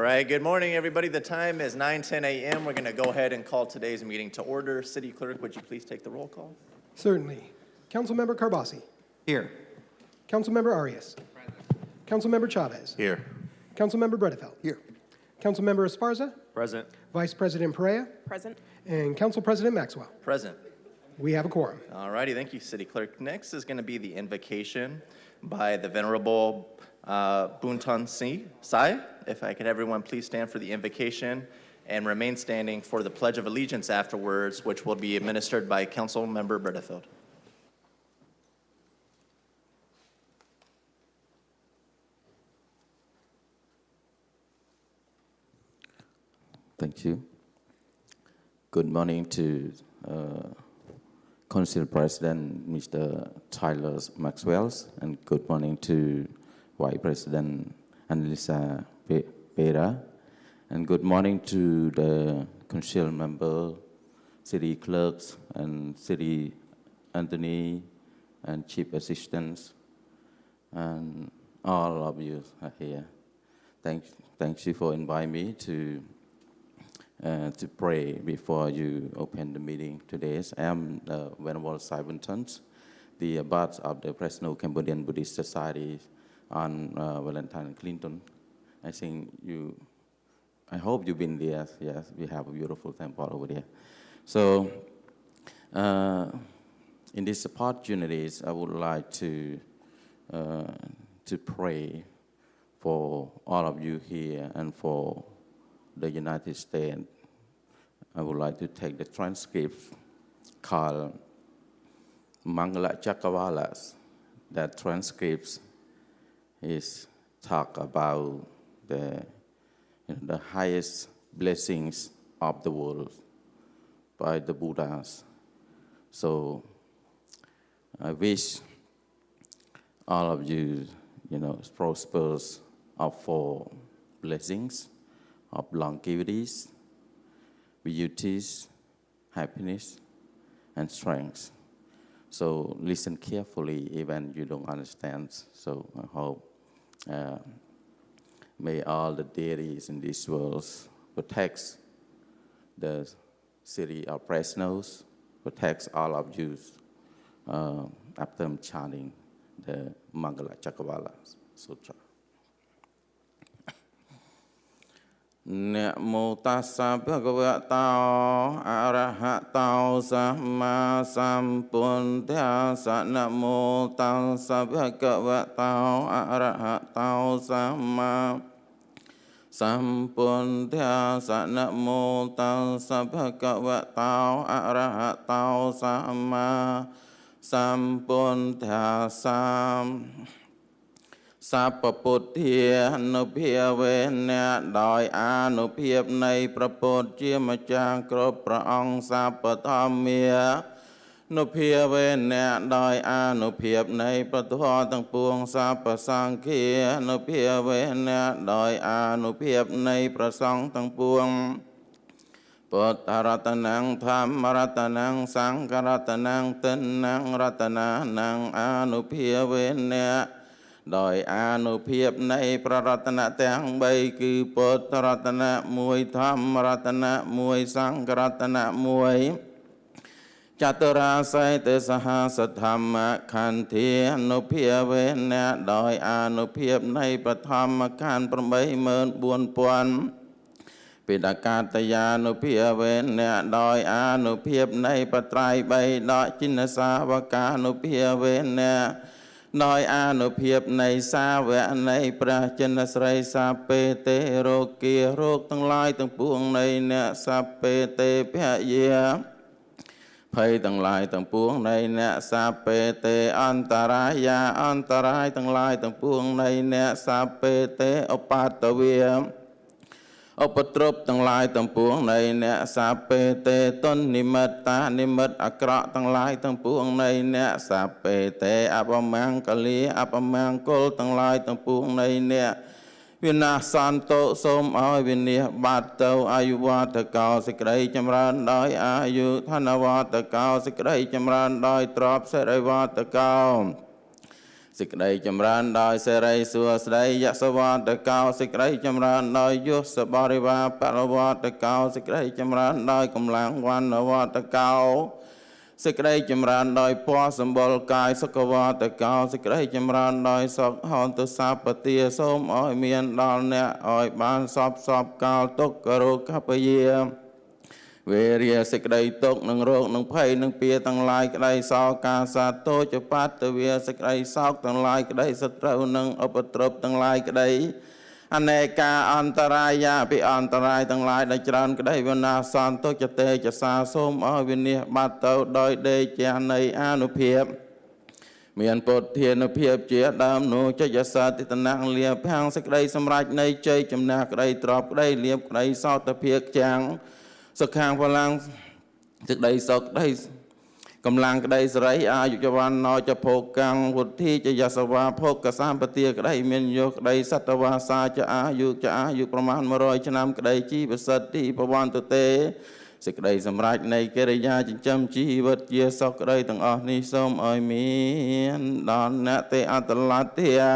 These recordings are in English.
right, good morning, everybody. The time is 9:10 a.m. We're going to go ahead and call today's meeting to order. City Clerk, would you please take the roll call? Certainly. Councilmember Carbasi. Here. Councilmember Arias. Councilmember Chavez. Here. Councilmember Bredefeld. Here. Councilmember Esparza. Present. Vice President Perea. Present. And Council President Maxwell. Present. We have a quorum. All righty, thank you, City Clerk. Next is going to be the invocation by the Venerable Buntan Sai. If I could, everyone please stand for the invocation and remain standing for the Pledge of Allegiance afterwards, which will be administered by Council Member Bredefeld. Thank you. Good morning to Council President Mr. Tyler Maxwell, and good morning to Vice President Annalisa Pera, and good morning to the Council member, City Clerks, and City Attorney, and Chief Assistants, and all of you are here. Thank you for inviting me to pray before you open the meeting today. I am the Venerable Simon Tons, the abbot of the Fresno Cambodian Buddhist Society on Valentine Clinton. I hope you've been there. Yes, we have a beautiful temple over there. So, in these opportunities, I would like to pray for all of you here and for the United States. I would like to take the transcript called Mangala Chakavalas. That transcript is talk about the highest blessings of the world by the Buddhas. So I wish all of you, prospers of 4 blessings of longevity, beauty, happiness, and strength. So listen carefully, even you don't understand. So I hope may all the deities in this world protect the city of Fresno, protect all of you after chanting the Mangala Chakavala Sutra. นะโมตัสสะภะคะวะโตอะระหะโตสัมมาสัมพุทธัสสะนะโมตัสสะภะคะวะโตอะระหะโตสัมมาสัมพุทธัสสะนะโมตัสสะภะคะวะโตอะระหะโตสัมมาสัมพุทธัสสะ สัพพุทธานุภาเวนะโดยอานุภาพในพระพุทธเจ้ามาจากครบพระองค์สัพพธรรมีนุภาเวนะโดยอานุภาพในพระธรรมทั้งปวงสัพพสังฆานุภาเวนะโดยอานุภาพในพระสงฆ์ทั้งปวงพุทธรัตนังธรรมรัตนังสังฆรัตนังตินังรัตนานังอานุภาเวนะโดยอานุภาพในพระรัตนตรัยทั้งใบคือพุทธรัตนะมวยธรรมรัตนะมวยสังฆรัตนะมวยจัตุราสัยเตสหสธรรมขันธ์อนุภาเวนะโดยอานุภาพในพระธรรมขันธ์84,000ปิฎกาตยานุภาเวนะโดยอานุภาพในพระไตรไบดกจินสาวกานุภาเวนะโดยอานุภาพในสาวะในพระจินสไรสัพเพเตโรกีโรคทั้งหลายทั้งปวงในเนสัพเพเตพะเยภัยทั้งหลายทั้งปวงในเนสัพเพเตอันตรายาอันตรายทั้งหลายทั้งปวงในเนสัพเพเตอปัตตเวอุปตรบทั้งหลายทั้งปวงในเนสัพเพเตต้นนิมิตตานิมิตอักระทั้งหลายทั้งปวงในเนสัพเพเตอัปมังกลีอัปมังกลทั้งหลายทั้งปวงในเนวินาสันโตสมอวินิบาตเตอายุวัตเกาสิกไรจำรานโดยอายุธนวัตเกาสิกไรจำรานโดยตรอบเสรวัตเกา សេចក្តីចម្រើនដោយសេរីសួស្តីយសវតកោសេចក្តីចម្រើនដោយយុសបរិវារបរវតកោសេចក្តីចម្រើនដោយកម្លាំងវណ្ណវតកោសេចក្តីចម្រើនដោយពណ៌សម្បុរកាយសុខវតកោសេចក្តីចម្រើនដោយសុខហន្តសាបទាសូមឲ្យមានដល់អ្នកឲ្យបានសពកាលទុក្ខរោគភយាវេរាសេចក្តីទុក្ខនឹងរោគនឹងភ័យនឹងពាទាំងឡាយក្តីសោកាសាទោចបាតវាសេចក្តីសោកទាំងឡាយក្តីសត្រូវនឹងឧបទ្រពទាំងឡាយក្តីអនេកាអន្តរាយាពីអន្តរាយទាំងឡាយដែលច្រើនក្តីវនាសន្តុចតេចសាសូមឲ្យវិនិច្ឆ័យបាត់ទៅដោយដេកនៃអនុភាពមានពុទ្ធានុភាពជាដើមនោះចយសាទិតនៈលាភាំងសេចក្តីសម្រេចនៃជ័យជំនះក្តីទ្របក្តីលៀបក្តីសោតភិក្ចាំងសុខាងបលាំងសេចក្តីសុខក្តីកម្លាំងក្តីសេរីអាយុចវណ្ណោចភោកាំងវុទ្ធីចយសវាភោគសម្បទាក្តីមានយុក្តីសតវាសាចអាយុប្រមាណ100ឆ្នាំក្តីជីវសិទ្ធិបវន្តទេសេចក្តីសម្រេចនៃកិរិយាចិញ្ចឹមជីវិតជាសុខក្តីទាំងអស់នេះសូមឲ្យមានដល់អ្នកទេអតលតិយា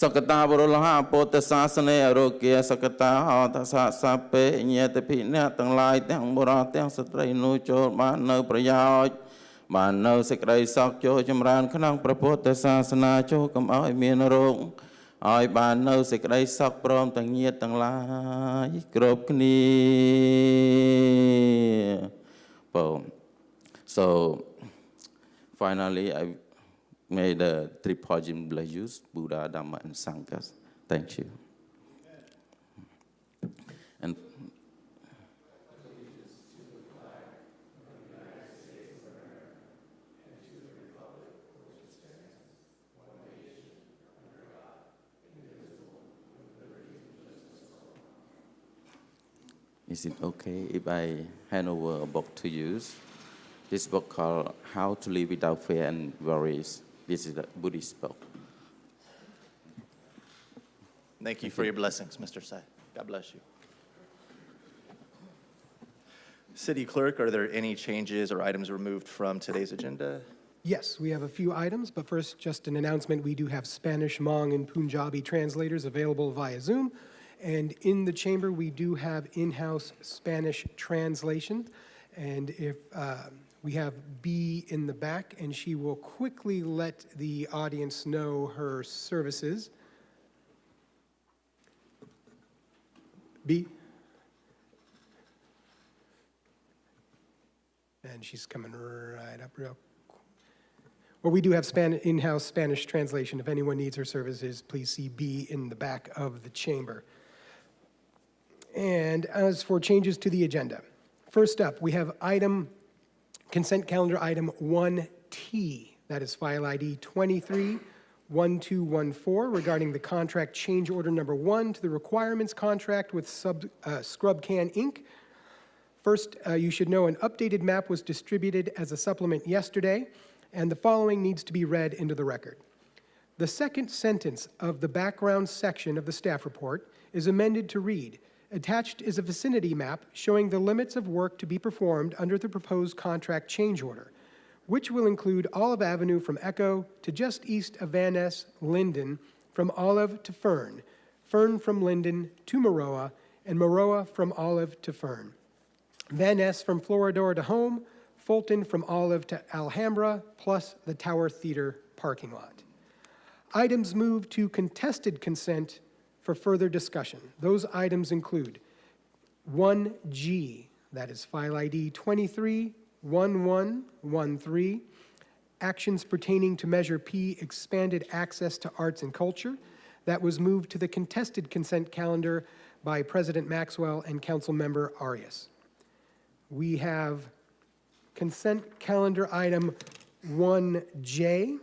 សកតាបរុលហាពុទ្ធសាសនារោគាសកតាហតសៈសាពេញាតិភិអ្នកទាំងឡាយទាំងបុរសទាំងស្ត្រីនោះចូលបាននៅប្រយោជន៍បាននៅសេចក្តីសុខចូលចម្រើនក្នុងព្រះពុទ្ធសាសនាចូលកុំឲ្យមានរោគឲ្យបាននៅសេចក្តីសុខព្រមទាំងញាតិទាំងឡាយគ្រប់គ្នា So finally I made the three Pajim Blajus, Buddha, Dhamma, and Sangha. Thank you. And is it okay if I hand over a book to you? This book called How to Live Without Fear and Worries. This is a Buddhist book. Thank you for your blessings, Mr. Sai. God bless you. City Clerk, are there any changes or items removed from today's agenda? Yes, we have a few items, but first, just an announcement. We do have Spanish, Hmong, and Punjabi translators available via Zoom. And in the chamber, we do have in-house Spanish translation. And if we have B in the back, and she will quickly let the audience know her services. B. And she's coming right up real quick. Well, we do have in-house Spanish translation. If anyone needs her services, please see B in the back of the chamber. And as for changes to the agenda, first up, we have consent calendar item 1T, that is file ID 231214, regarding the contract change order number 1 to the requirements contract with Scrub Can Inc. First, you should know an updated map was distributed as a supplement yesterday, and the following needs to be read into the record. The second sentence of the background section of the staff report is amended to read, attached is a vicinity map showing the limits of work to be performed under the proposed contract change order, which will include Olive Avenue from Echo to just east of Van Ness, Linden, from Olive to Fern, Fern from Linden to Maroa, and Maroa from Olive to Fern. Van Ness from Floridor to Home, Fulton from Olive to Alhambra, plus the Tower Theater parking lot. Items moved to contested consent for further discussion. Those items include 1G, that is file ID 231113, actions pertaining to Measure P, expanded access to arts and culture. That was moved to the contested consent calendar by President Maxwell and Councilmember Arias. We have consent calendar item 1J,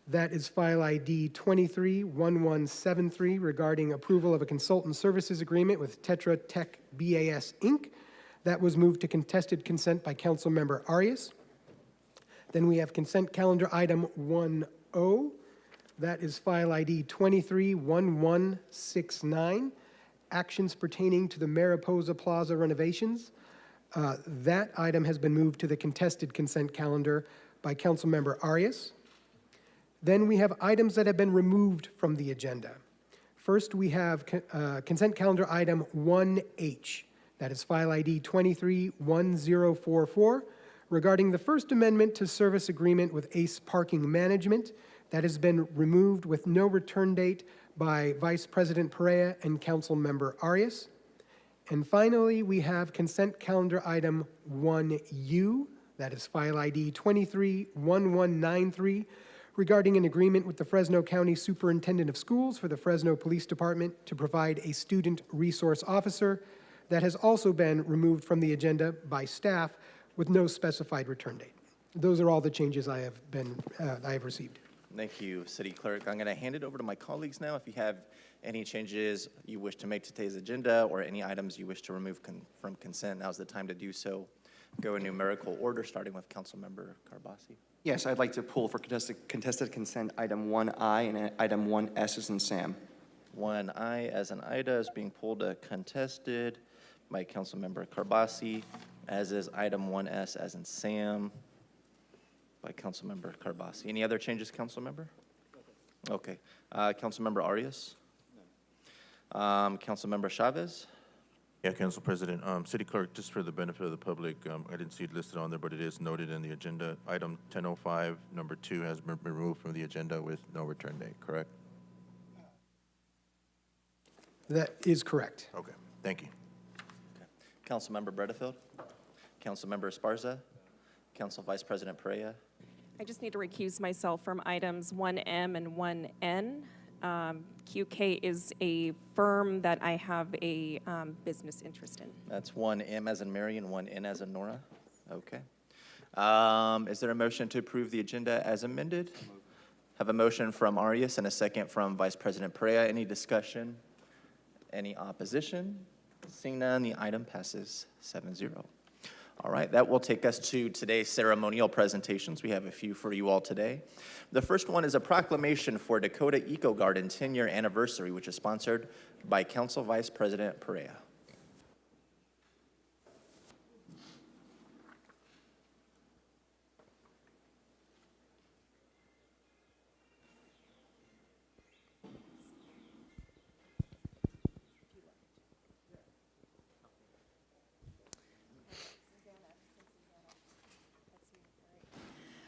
that is file ID 231173, regarding approval of a consultant services agreement with Tetra Tech BAS Inc. That was moved to contested consent by Councilmember Arias. Then we have consent calendar item 1O, that is file ID 231169, actions pertaining to the Mariposa Plaza renovations. That item has been moved to the contested consent calendar by Councilmember Arias. Then we have items that have been removed from the agenda. First, we have consent calendar item 1H, that is file ID 231044, regarding the First Amendment to Service Agreement with ACE Parking Management. That has been removed with no return date by Vice President Perea and Council Member Arias. And finally, we have consent calendar item 1U, that is file ID 231193, regarding an agreement with the Fresno County Superintendent of Schools for the Fresno Police Department to provide a student resource officer. That has also been removed from the agenda by staff with no specified return date. Those are all the changes I have received. Thank you, City Clerk. I'm going to hand it over to my colleagues now. If you have any changes you wish to make to today's agenda or any items you wish to remove from consent, now's the time to do so. Go in numerical order, starting with Councilmember Carbasi. Yes, I'd like to pull for contested consent item 1I and item 1S as in Sam. 1I as an Ida is being pulled to contested by Councilmember Carbasi, as is item 1S as in Sam by Councilmember Carbasi. Any other changes, Councilmember? Okay. Councilmember Arias? Councilmember Chavez? Yeah, Council President. City Clerk, just for the benefit of the public, I didn't see it listed on there, but it is noted in the agenda. Item 1005, number 2, has been removed from the agenda with no return date, correct? That is correct. Okay, thank you. Councilmember Bredefield? Councilmember Esparza? Council Vice President Perea? I just need to recuse myself from items 1M and 1N. QK is a firm that I have a business interest in. That's 1M as in Mary and 1N as in Nora? Okay. Is there a motion to approve the agenda as amended? Have a motion from Arias and a second from Vice President Perea. Any discussion? Any opposition? Seeing none, the item passes 7-0. All right, that will take us to today's ceremonial presentations. We have a few for you all today. The first one is a proclamation for Dakota Eco Garden 10-year anniversary, which is sponsored by Council Vice President Perea.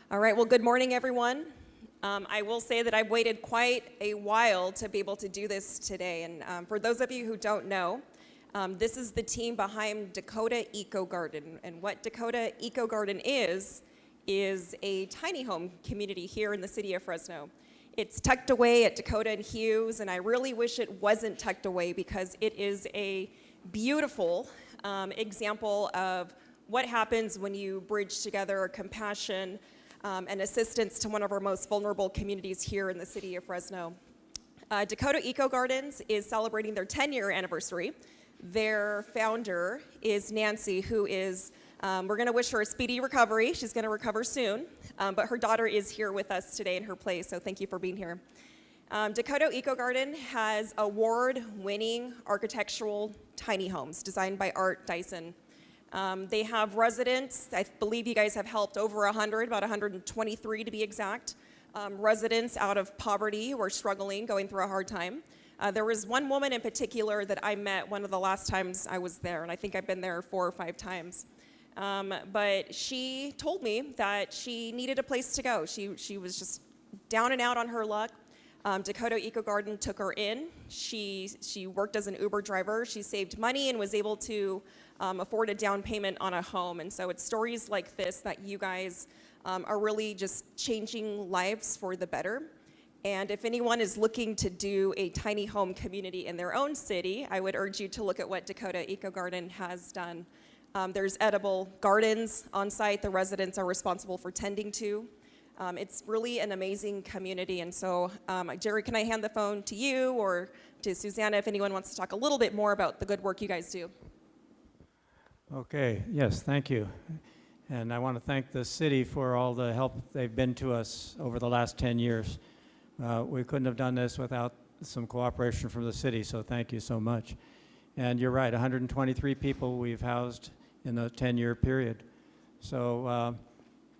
All right, well, good morning, everyone. I will say that I've waited quite a while to be able to do this today. And for those of you who don't know, this is the team behind Dakota Eco Garden. And what Dakota Eco Garden is a tiny home community here in the city of Fresno. It's tucked away at Dakota and Hughes, and I really wish it wasn't tucked away because it is a beautiful example of what happens when you bridge together compassion and assistance to one of our most vulnerable communities here in the city of Fresno. Dakota Eco Gardens is celebrating their 10-year anniversary. Their founder is Nancy, who is, we're going to wish her a speedy recovery. She's going to recover soon, but her daughter is here with us today in her place, so thank you for being here. Dakota Eco Garden has award-winning architectural tiny homes designed by Art Dyson. They have residents, I believe you guys have helped over 100, about 123 to be exact, residents out of poverty who are struggling, going through a hard time. There was one woman in particular that I met one of the last times I was there, and I think I've been there 4 or 5 times. But she told me that she needed a place to go. She was just down and out on her luck. Dakota Eco Garden took her in. She worked as an Uber driver. She saved money and was able to afford a down payment on a home. And so it's stories like this that you guys are really just changing lives for the better. And if anyone is looking to do a tiny home community in their own city, I would urge you to look at what Dakota Eco Garden has done. There's edible gardens on site the residents are responsible for tending to. It's really an amazing community. And so, Jerry, can I hand the phone to you or to Susanna if anyone wants to talk a little bit more about the good work you guys do? Okay, yes, thank you. And I want to thank the city for all the help they've been to us over the last 10 years. We couldn't have done this without some cooperation from the city, so thank you so much. And you're right, 123 people we've housed in a 10-year period. So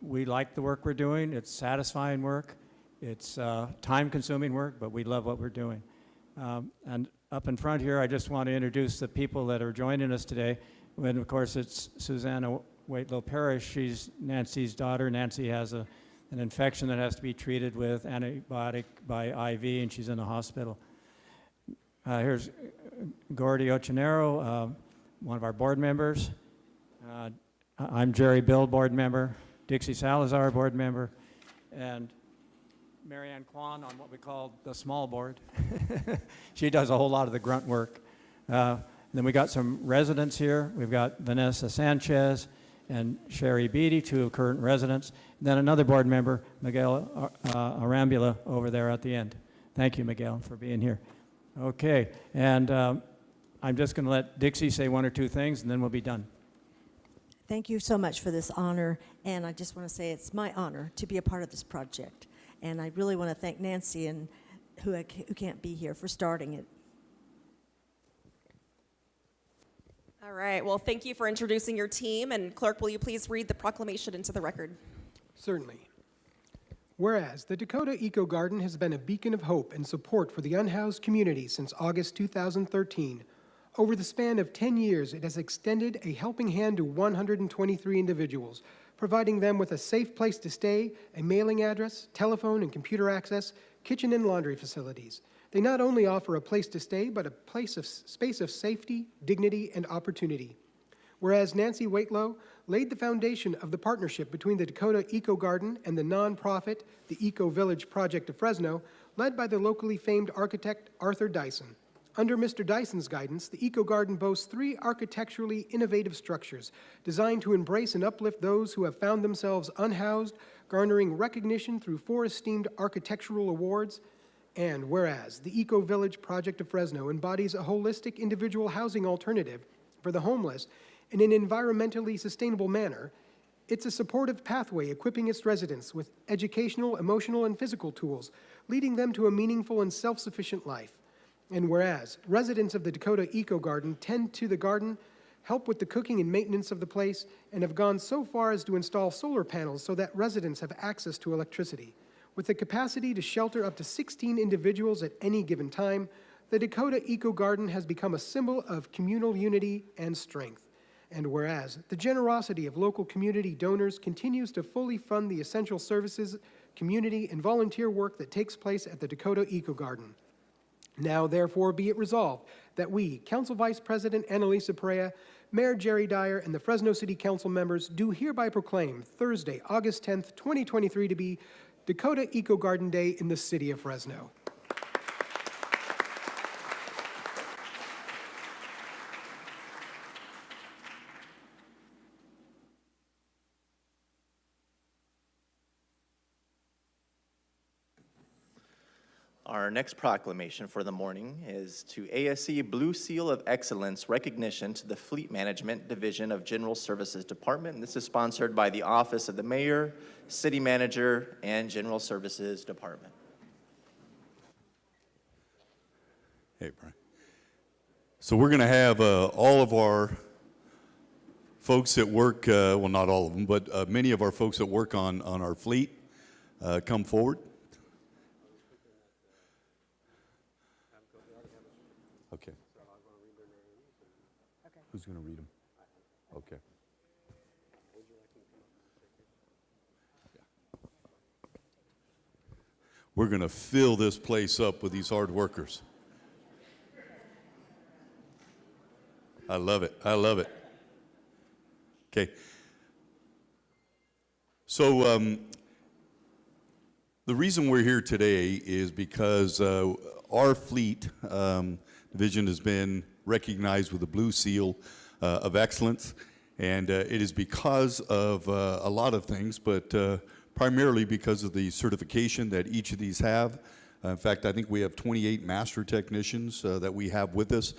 we like the work we're doing. It's satisfying work, It's time-consuming work, but we love what we're doing. And up in front here, I just want to introduce the people that are joining us today. And of course, it's Susanna Waitlow Parrish. She's Nancy's daughter. Nancy has an infection that has to be treated with antibiotic by IV, and she's in the hospital. Here's Gordy Ochenero, one of our board members. I'm Jerry Bill, board member. Dixie Salazar, board member. And Marianne Kwan on what we call the small board. She does a whole lot of the grunt work. Then we got some residents here. We've got Vanessa Sanchez and Sherry Beatty, two current residents. And then another board member, Miguel Arambula, over there at the end. Thank you, Miguel, for being here. Okay, and I'm just going to let Dixie say one or two things, and then we'll be done. Thank you so much for this honor, and I just want to say it's my honor to be a part of this project. And I really want to thank Nancy, and who can't be here, for starting it. All right, well, thank you for introducing your team. And clerk, will you please read the proclamation into the record? Certainly. Whereas the Dakota Eco Garden has been a beacon of hope and support for the unhoused community since August 2013, over the span of 10 years, it has extended a helping hand to 123 individuals, providing them with a safe place to stay, a mailing address, telephone and computer access, kitchen and laundry facilities. They not only offer a place to stay, but a space of safety, dignity, and opportunity. Whereas Nancy Waitlow laid the foundation of the partnership between the Dakota Eco Garden and the nonprofit, the Eco Village Project of Fresno, led by the locally famed architect Arthur Dyson. Under Mr. Dyson's guidance, the Eco Garden boasts 3 architecturally innovative structures designed to embrace and uplift those who have found themselves unhoused, garnering recognition through 4 esteemed architectural awards. And whereas the Eco Village Project of Fresno embodies a holistic individual housing alternative for the homeless in an environmentally sustainable manner, it's a supportive pathway equipping its residents with educational, emotional, and physical tools, leading them to a meaningful and self-sufficient life. And whereas residents of the Dakota Eco Garden tend to the garden, help with the cooking and maintenance of the place, and have gone so far as to install solar panels so that residents have access to electricity. With the capacity to shelter up to 16 individuals at any given time, the Dakota Eco Garden has become a symbol of communal unity and strength. And whereas the generosity of local community donors continues to fully fund the essential services, community, and volunteer work that takes place at the Dakota Eco Garden. Now, therefore, be it resolved that we, Council Vice President Annalisa Perea, Mayor Jerry Dyer, and the Fresno City Council members do hereby proclaim Thursday, August 10th, 2023 to be Dakota Eco Garden Day in the city of Fresno. Our next proclamation for the morning is to ASE Blue Seal of Excellence recognition to the Fleet Management Division of General Services Department. And this is sponsored by the Office of the Mayor, City Manager, and General Services Department. Hey, Brian. So we're going to have all of our folks that work, well, not all of them, but many of our folks that work on our fleet come forward. Okay. Who's going to read them? Okay. We're going to fill this place up with these hard workers. I love it. I love it. Okay. So the reason we're here today is because our fleet division has been recognized with the Blue Seal of Excellence, and it is because of a lot of things, but primarily because of the certification that each of these have. In fact, I think we have 28 master technicians that we have with us.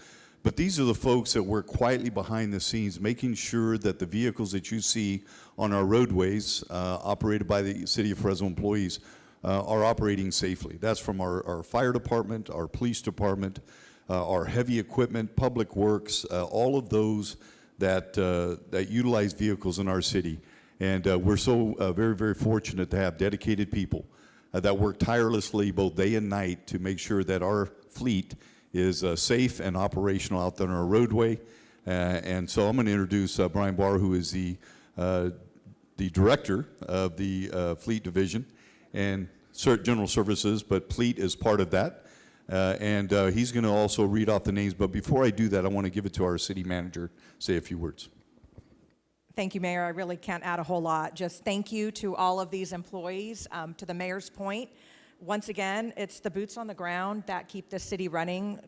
But these are the folks that work quietly behind the scenes, making sure that the vehicles that you see on our roadways, operated by the City of Fresno employees, are operating safely. That's from our fire department, our police department, our heavy equipment, public works, all of those that utilize vehicles in our city. And we're so very, very fortunate to have dedicated people that work tirelessly both day and night to make sure that our fleet is safe and operational out there on our roadway. And so I'm going to introduce Brian Barr, who is the director of the Fleet Division and General Services, but Fleet is part of that. And he's going to also read off the names. But before I do that, I want to give it to our city manager, say a few words. Thank you, Mayor. I really can't add a whole lot. Just thank you to all of these employees. To the mayor's point, once again, it's the boots on the ground that keep the city running.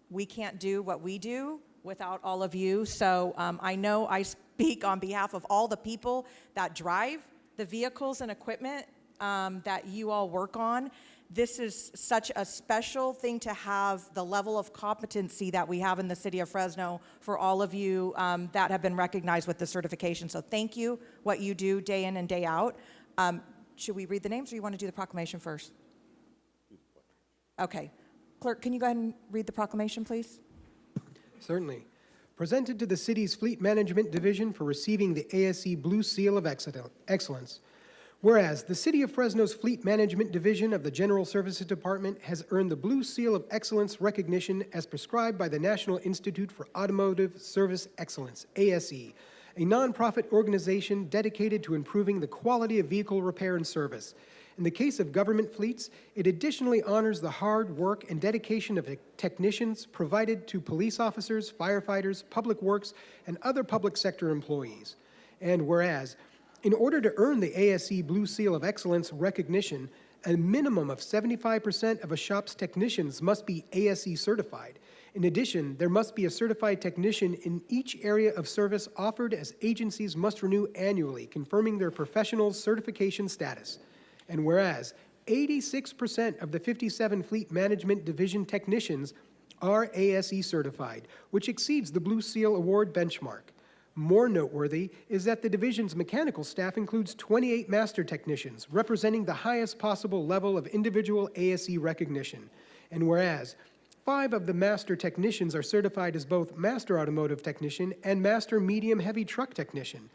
We can't do what we do without all of you. So I know I speak on behalf of all the people that drive the vehicles and equipment that you all work on. This is such a special thing to have the level of competency that we have in the city of Fresno for all of you that have been recognized with the certification. So thank you, what you do day in and day out. Should we read the names or you want to do the proclamation first? Okay. Clerk, can you go ahead and read the proclamation, please? Certainly. Presented to the city's Fleet Management Division for receiving the ASE Blue Seal of Excellence. Whereas the City of Fresno's Fleet Management Division of the General Services Department has earned the Blue Seal of Excellence recognition as prescribed by the National Institute for Automotive Service Excellence, ASE, a nonprofit organization dedicated to improving the quality of vehicle repair and service. In the case of government fleets, it additionally honors the hard work and dedication of technicians provided to police officers, firefighters, public works, and other public sector employees. And whereas, in order to earn the ASE Blue Seal of Excellence recognition, a minimum of 75% of a shop's technicians must be ASE certified. In addition, there must be a certified technician in each area of service offered, as agencies must renew annually, confirming their professional certification status. And whereas 86% of the 57 Fleet Management Division technicians are ASE certified, which exceeds the Blue Seal Award benchmark. More noteworthy is that the division's mechanical staff includes 28 master technicians, representing the highest possible level of individual ASE recognition. And whereas 5 of the master technicians are certified as both Master Automotive Technician and Master Medium Heavy Truck Technician.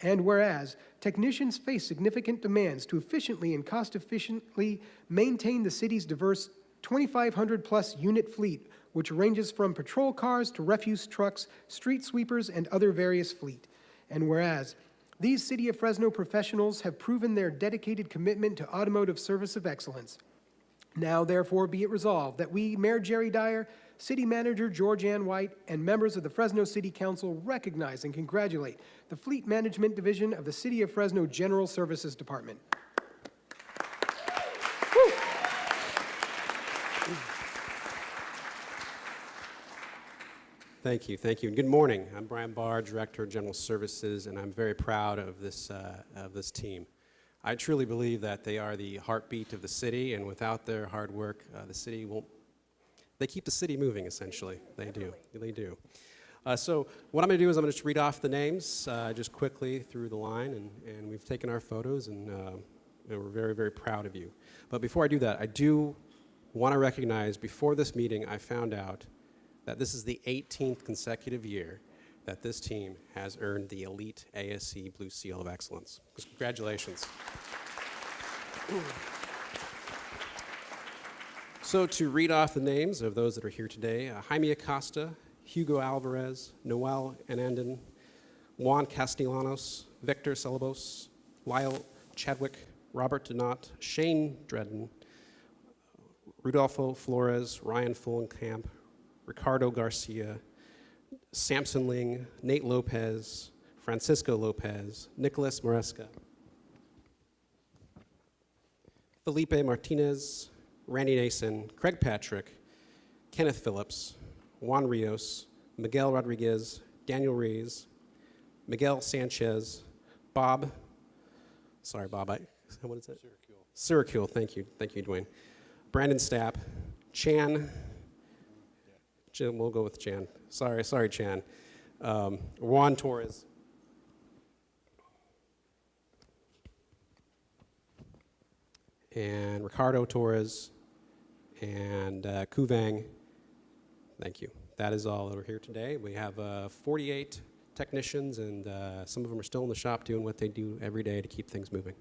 And whereas technicians face significant demands to efficiently and cost-efficiently maintain the city's diverse 2,500-plus unit fleet, which ranges from patrol cars to refuse trucks, street sweepers, and other various fleet. And whereas these City of Fresno professionals have proven their dedicated commitment to automotive service of excellence. Now, therefore, be it resolved that we, Mayor Jerry Dyer, City Manager George Ann White, and members of the Fresno City Council recognize and congratulate the Fleet Management Division of the City of Fresno General Services Department. Thank you, and good morning. I'm Brian Barr, Director of General Services, and I'm very proud of this team. I truly believe that they are the heartbeat of the city, and without their hard work, the city won't. They keep the city moving, essentially. They do. So what I'm going to do is I'm going to just read off the names just quickly through the line, and we've taken our photos, and we're very, very proud of you. But before I do that, I do want to recognize, before this meeting, I found out that this is the 18th consecutive year that this team has earned the Elite ASE Blue Seal of Excellence. Congratulations. So to read off the names of those that are here today, Jaime Acosta, Hugo Alvarez, Noel Anandin, Juan Castellanos, Victor Celebos, Lyle Chadwick, Robert Donat, Shane Dredden, Rudolfo Flores, Ryan Fullenkamp, Ricardo Garcia, Samson Ling, Nate Lopez, Francisco Lopez, Nicholas Moresca, Felipe Martinez, Randy Nason, Craig Patrick, Kenneth Phillips, Juan Rios, Miguel Rodriguez, Daniel Rees, Miguel Sanchez, Bob, what is it? Syracuse, thank you, Dwayne. Brandon Stapp, Chan, we'll go with Chan. Sorry, Chan. Juan Torres. And Ricardo Torres. And Kuvang. Thank you. That is all that are here today. We have 48 technicians, and some of them are still in the shop doing what they do every day to keep things moving.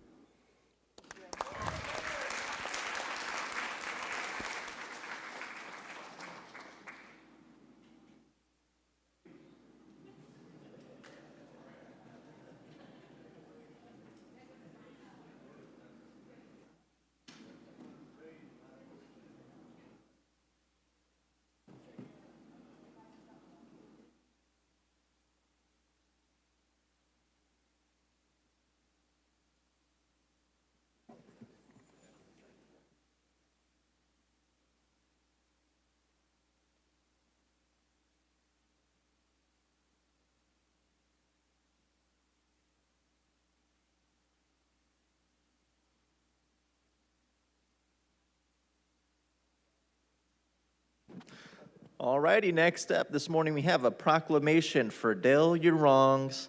All righty, next up this morning we have a proclamation for Dale Urong's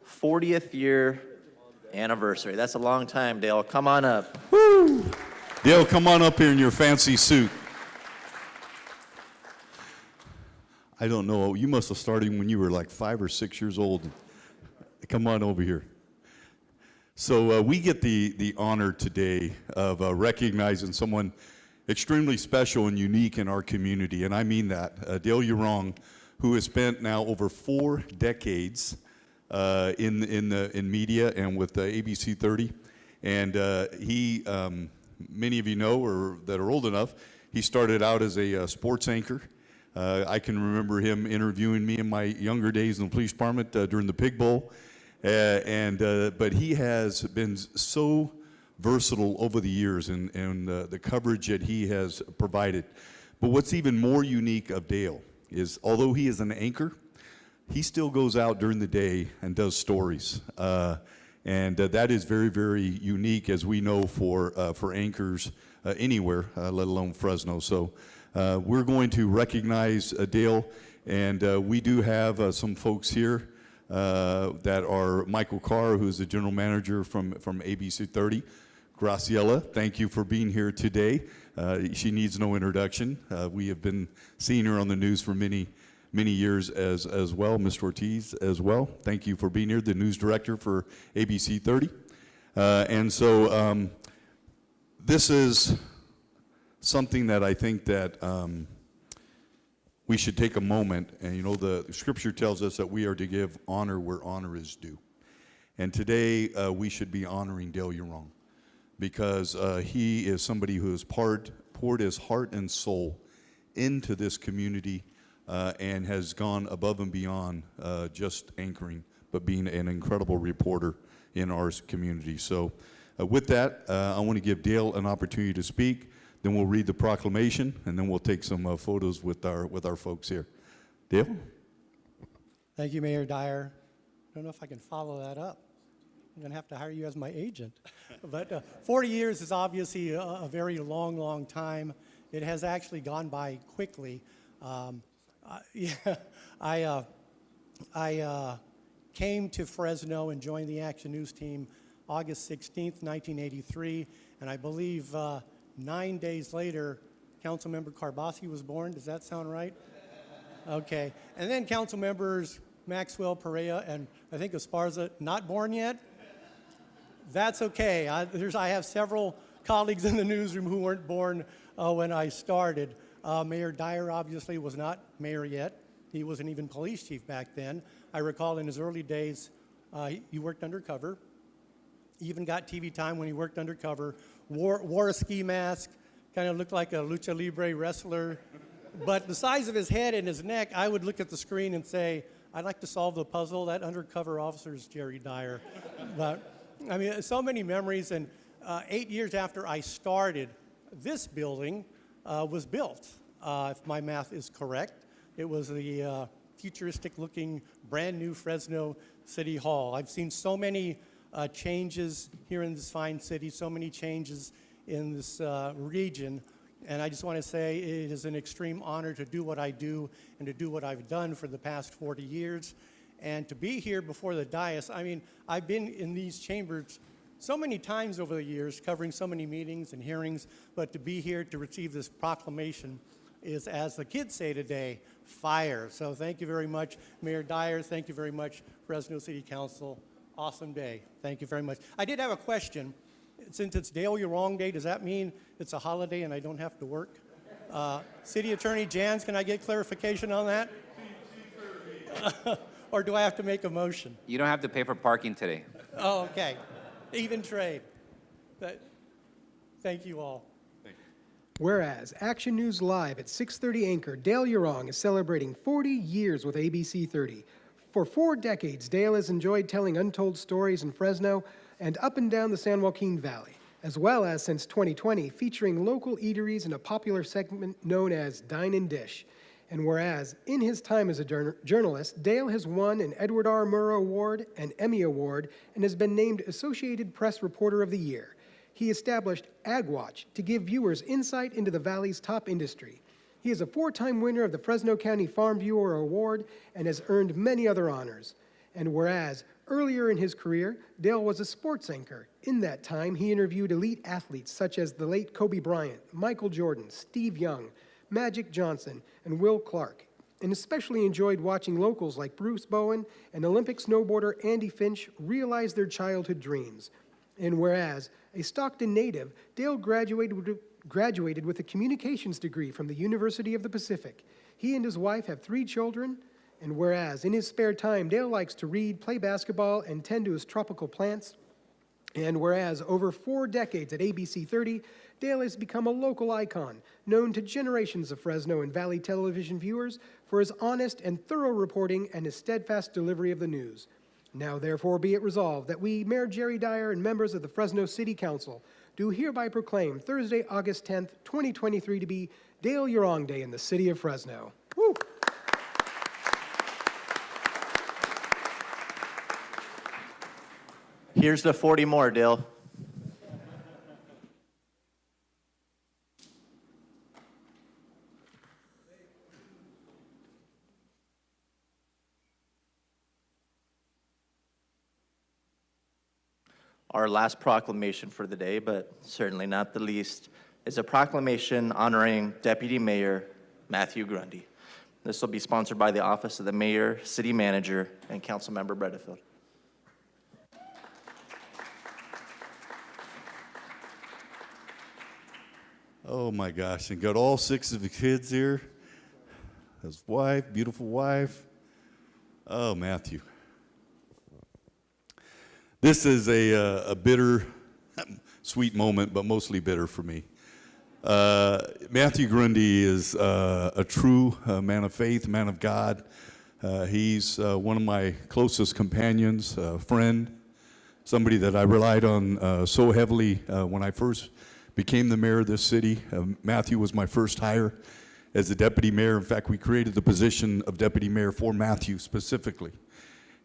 40th year anniversary. That's a long time, Dale. Come on up. Dale, come on up here in your fancy suit. I don't know, you must have started when you were like 5 or 6 years old. Come on over here. So we get the honor today of recognizing someone extremely special and unique in our community, and I mean that. Dale Urong, who has spent now over 4 decades in media and with ABC 30, and he, many of you know or that are old enough, he started out as a sports anchor. I can remember him interviewing me in my younger days in the police department during the Pig Bowl, but he has been so versatile over the years and the coverage that he has provided. But what's even more unique of Dale is, although he is an anchor, he still goes out during the day and does stories. And that is very, very unique, as we know, for anchors anywhere, let alone Fresno. So we're going to recognize Dale, and we do have some folks here that are Michael Carr, who's the general manager from ABC 30. Graciela, thank you for being here today. She needs no introduction. We have been seeing her on the news for many years as well. Mr. Ortiz as well. Thank you for being here, the news director for ABC 30. And so this is something that I think that we should take a moment, and you know, the scripture tells us that we are to give honor where honor is due. And today we should be honoring Dale Urong, because he is somebody who has poured his heart and soul into this community and has gone above and beyond just anchoring, but being an incredible reporter in our community. So with that, I want to give Dale an opportunity to speak. Then we'll read the proclamation, and then we'll take some photos with our folks here. Dale? Thank you, Mayor Dyer. I don't know if I can follow that up. I'm going to have to hire you as my agent. But 40 years is obviously a very long time. It has actually gone by quickly. I came to Fresno and joined the Action News team August 16th, 1983, and I believe 9 days later, Councilmember Carbasi was born. Does that sound right? Okay. And then council members Maxwell, Perea, and I think Esparza, not born yet? That's okay. I have several colleagues in the newsroom who weren't born when I started. Mayor Dyer obviously was not mayor yet. He wasn't even police chief back then. I recall in his early days, he worked undercover. He even got TV time when he worked undercover, wore a ski mask, kind of looked like a lucha libre wrestler. But the size of his head and his neck, I would look at the screen and say, I'd like to solve the puzzle. That undercover officer is Jerry Dyer. But I mean, so many memories. And 8 years after I started, this building was built, if my math is correct. It was the futuristic-looking, brand-new Fresno City Hall. I've seen so many changes here in this fine city, so many changes in this region. And I just want to say it is an extreme honor to do what I do and to do what I've done for the past 40 years. And to be here before the dais, I mean, I've been in these chambers so many times over the years, covering so many meetings and hearings, but to be here to receive this proclamation is, as the kids say today, fire. So thank you very much, Mayor Dyer. Thank you very much, Fresno City Council. Awesome day. Thank you very much. I did have a question. Since it's Dale Urong Day, does that mean it's a holiday and I don't have to work? City Attorney Jans, can I get clarification on that? Or do I have to make a motion? You don't have to pay for parking today. Oh, okay. Even trade. Thank you all. Whereas Action News Live at 6:30 anchor Dale Urong is celebrating 40 years with ABC 30. For 4 decades, Dale has enjoyed telling untold stories in Fresno and up and down the San Joaquin Valley, as well as since 2020, featuring local eateries in a popular segment known as Dine and Dish. And whereas, in his time as a journalist, Dale has won an Edward R. Murrow Award, an Emmy Award, and has been named Associated Press Reporter of the Year. He established AgWatch to give viewers insight into the Valley's top industry. He is a 4-time winner of the Fresno County Farm Bureau Award and has earned many other honors. And whereas earlier in his career, Dale was a sports anchor. In that time, he interviewed elite athletes such as the late Kobe Bryant, Michael Jordan, Steve Young, Magic Johnson, and Will Clark, and especially enjoyed watching locals like Bruce Bowen and Olympic snowboarder Andy Finch realize their childhood dreams. And whereas a Stockton native, Dale graduated with a communications degree from the University of the Pacific. He and his wife have 3 children. And whereas in his spare time, Dale likes to read, play basketball, and tend to his tropical plants. And whereas over 4 decades at ABC 30, Dale has become a local icon, known to generations of Fresno and Valley television viewers for his honest and thorough reporting and his steadfast delivery of the news. Now, therefore, be it resolved that we, Mayor Jerry Dyer and members of the Fresno City Council, do hereby proclaim Thursday, August 10th, 2023 to be Dale Urong Day in the city of Fresno. Woo! Here's the 40 more, Dale. Our last proclamation for the day, but certainly not the least, is a proclamation honoring Deputy Mayor Matthew Grundy. This will be sponsored by the Office of the Mayor, City Manager, and Councilmember Bredefield. Oh my gosh, and got all 6 of the kids here. His wife, beautiful wife. Oh, Matthew. This is a bitter, sweet moment, but mostly bitter for me. Matthew Grundy is a true man of faith, man of God. He's one of my closest companions, friend, somebody that I relied on so heavily when I first became the mayor of this city. Matthew was my first hire as a deputy mayor. In fact, we created the position of deputy mayor for Matthew specifically.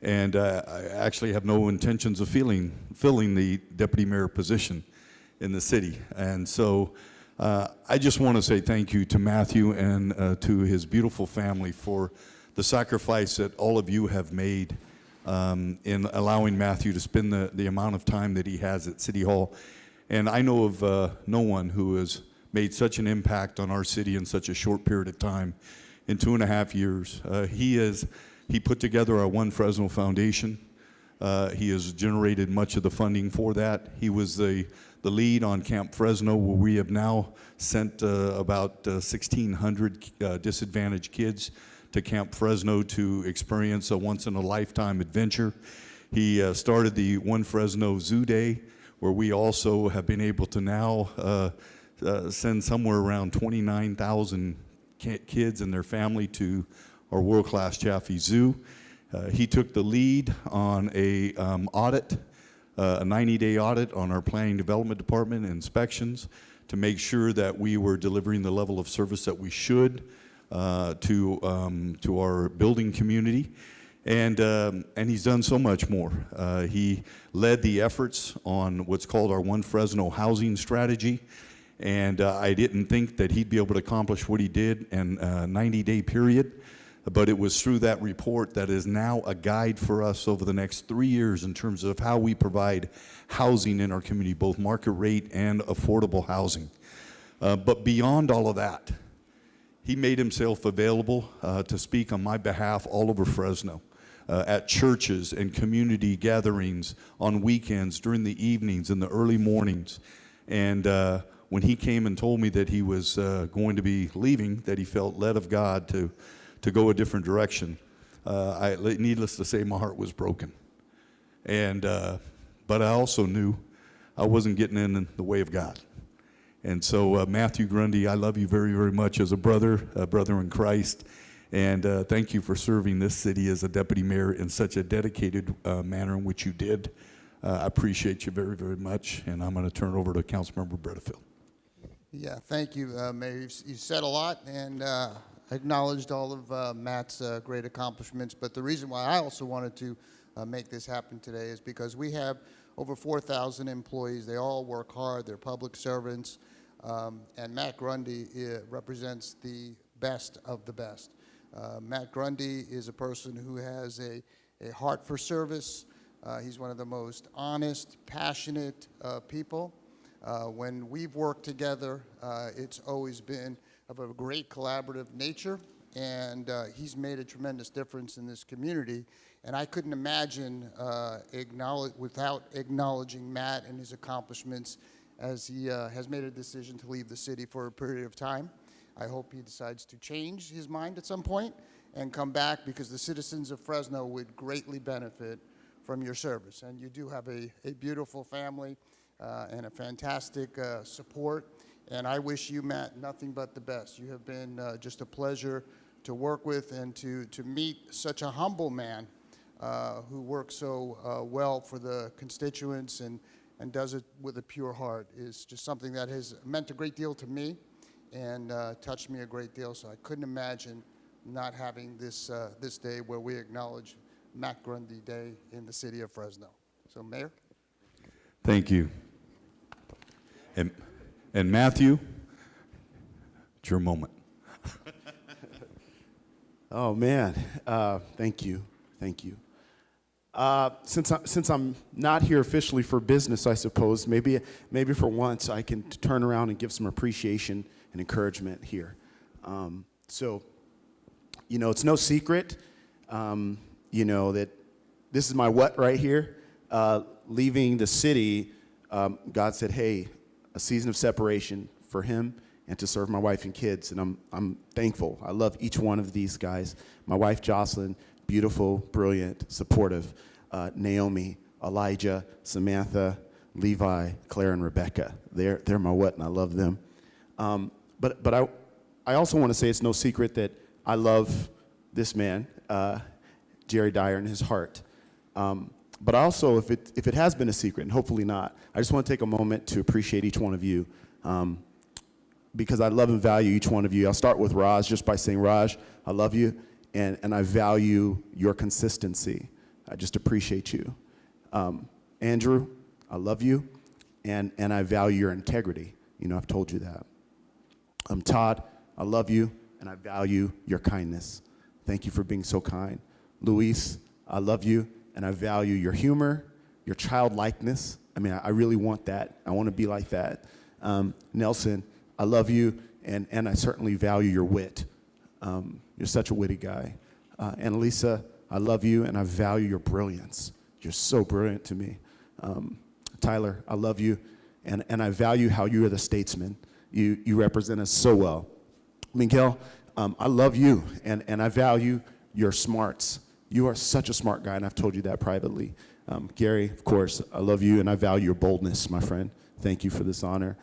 And I actually have no intentions of filling the deputy mayor position in the city. And so I just want to say thank you to Matthew and to his beautiful family for the sacrifice that all of you have made in allowing Matthew to spend the amount of time that he has at City Hall. And I know of no one who has made such an impact on our city in such a short period of time. In 2.5 years, he put together our One Fresno Foundation. He has generated much of the funding for that. He was the lead on Camp Fresno, where we have now sent about 1,600 disadvantaged kids to Camp Fresno to experience a once-in-a-lifetime adventure. He started the One Fresno Zoo Day, where we also have been able to now send somewhere around 29,000 kids and their family to our world-class Chaffee Zoo. He took the lead on a audit, a 90-day audit on our planning development department inspections to make sure that we were delivering the level of service that we should to our building community. And he's done so much more. He led the efforts on what's called our One Fresno housing strategy. And I didn't think that he'd be able to accomplish what he did in a 90-day period. But it was through that report that is now a guide for us over the next 3 years in terms of how we provide housing in our community, both market rate and affordable housing. But beyond all of that, he made himself available to speak on my behalf all over Fresno, at churches and community gatherings, on weekends, during the evenings, in the early mornings. And when he came and told me that he was going to be leaving, that he felt led of God to go a different direction, needless to say, my heart was broken. And but I also knew I wasn't getting in the way of God. And so, Matthew Grundy, I love you very, very much as a brother in Christ. And thank you for serving this city as a deputy mayor in such a dedicated manner in which you did. I appreciate you very, very much. And I'm going to turn it over to Councilmember Bredefield. Yeah, thank you, Mayor. You said a lot and acknowledged all of Matt's great accomplishments. But the reason why I also wanted to make this happen today is because we have over 4,000 employees. They all work hard. They're public servants. And Matt Grundy represents the best of the best. Matt Grundy is a person who has a heart for service. He's one of the most honest, passionate people. When we've worked together, it's always been of a great collaborative nature, and he's made a tremendous difference in this community. And I couldn't imagine without acknowledging Matt and his accomplishments as he has made a decision to leave the city for a period of time. I hope he decides to change his mind at some point and come back, because the citizens of Fresno would greatly benefit from your service. And you do have a beautiful family and a fantastic support. And I wish you, Matt, nothing but the best. You have been just a pleasure to work with, and to meet such a humble man who works so well for the constituents and does it with a pure heart is just something that has meant a great deal to me and touched me a great deal. So I couldn't imagine not having this day where we acknowledge Matt Grundy Day in the city of Fresno. So, Mayor? Thank you. And Matthew, it's your moment. Oh, man. Thank you. Thank you. Since I'm not here officially for business, I suppose, maybe for once I can turn around and give some appreciation and encouragement here. So, you know, it's no secret, you know, that this is my what right here. Leaving the city, God said, hey, a season of separation for him and to serve my wife and kids. And I'm thankful. I love each one of these guys. My wife, Jocelyn, beautiful, brilliant, supportive. Naomi, Elijah, Samantha, Levi, Claire, and Rebecca. They're my what, and I love them. But I also want to say it's no secret that I love this man, Jerry Dyer, in his heart. But also, if it has been a secret, and hopefully not, I just want to take a moment to appreciate each one of you, because I love and value each one of you. I'll start with Raj just by saying, Raj, I love you, and I value your consistency. I just appreciate you. Andrew, I love you, and I value your integrity. You know, I've told you that. Todd, I love you, and I value your kindness. Thank you for being so kind. Luis, I love you, and I value your humor, your childlikeness. I mean, I really want that. I want to be like that. Nelson, I love you, and I certainly value your wit. You're such a witty guy. And Lisa, I love you, and I value your brilliance. You're so brilliant to me. Tyler, I love you, and I value how you are the statesman. You represent us so well. Miguel, I love you, and I value your smarts. You are such a smart guy, and I've told you that privately. Gary, of course, I love you, and I value your boldness, my friend. Thank you for this honor.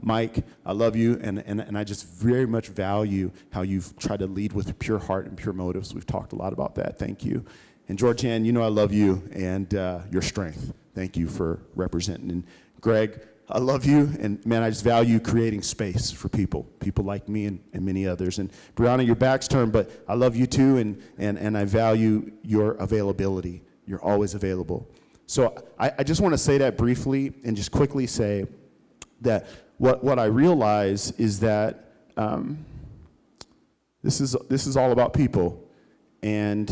Mike, I love you, and I just very much value how you've tried to lead with pure heart and pure motives. We've talked a lot about that. Thank you. And Georgianne, you know I love you and your strength. Thank you for representing. And Greg, I love you, and man, I just value creating space for people like me and many others. And Brianna, your back's turned, but I love you too, and I value your availability. You're always available. So I just want to say that briefly and just quickly say that what I realize is that this is all about people, and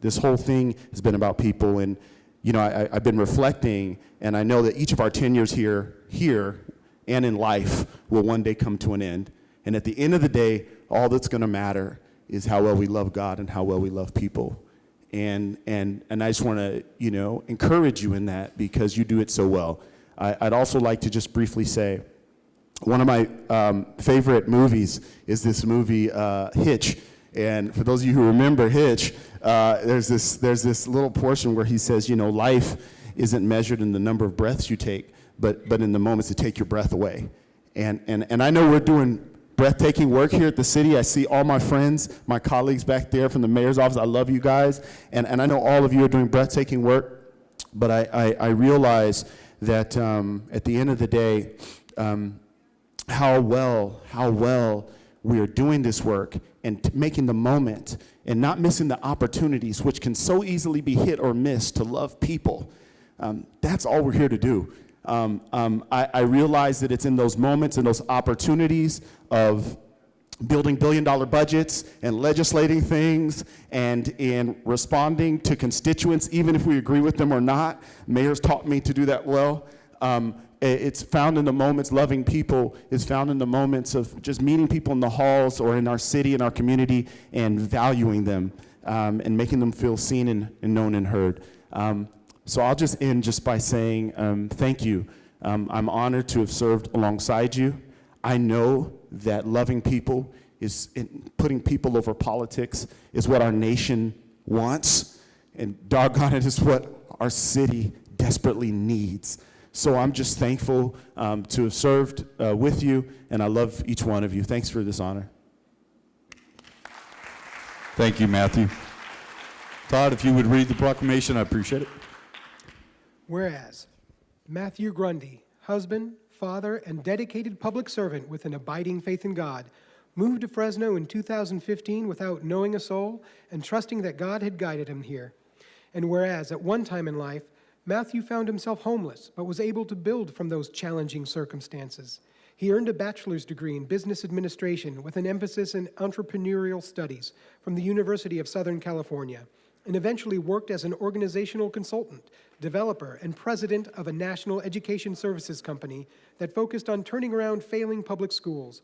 this whole thing has been about people. And you know, I've been reflecting, and I know that each of our tenures here and in life will one day come to an end. And at the end of the day, all that's going to matter is how well we love God and how well we love people. And I just want to, you know, encourage you in that because you do it so well. I'd also like to just briefly say, one of my favorite movies is this movie, Hitch. And for those of you who remember Hitch, there's this little portion where he says, you know, life isn't measured in the number of breaths you take, but in the moments that take your breath away. And I know we're doing breathtaking work here at the city. I see all my friends, my colleagues back there from the mayor's office. I love you guys. And I know all of you are doing breathtaking work, but I realize that at the end of the day, how well we are doing this work and making the moment and not missing the opportunities, which can so easily be hit or missed, to love people. That's all we're here to do. I realize that it's in those moments and those opportunities of building billion-dollar budgets and legislating things and in responding to constituents, even if we agree with them or not. Mayor's taught me to do that well. It's found in the moments, loving people is found in the moments of just meeting people in the halls or in our city, in our community, and valuing them and making them feel seen and known and heard. So I'll just end just by saying thank you. I'm honored to have served alongside you. I know that loving people putting people over politics is what our nation wants, and doggone it is what our city desperately needs. So I'm just thankful to have served with you, and I love each one of you. Thanks for this honor. Thank you, Matthew. Todd, if you would read the proclamation, I appreciate it. Whereas Matthew Grundy, husband, father, and dedicated public servant with an abiding faith in God, moved to Fresno in 2015 without knowing a soul and trusting that God had guided him here. And whereas at one time in life, Matthew found himself homeless, but was able to build from those challenging circumstances. He earned a bachelor's degree in business administration with an emphasis in entrepreneurial studies from the University of Southern California, and eventually worked as an organizational consultant, developer, and president of a national education services company that focused on turning around failing public schools.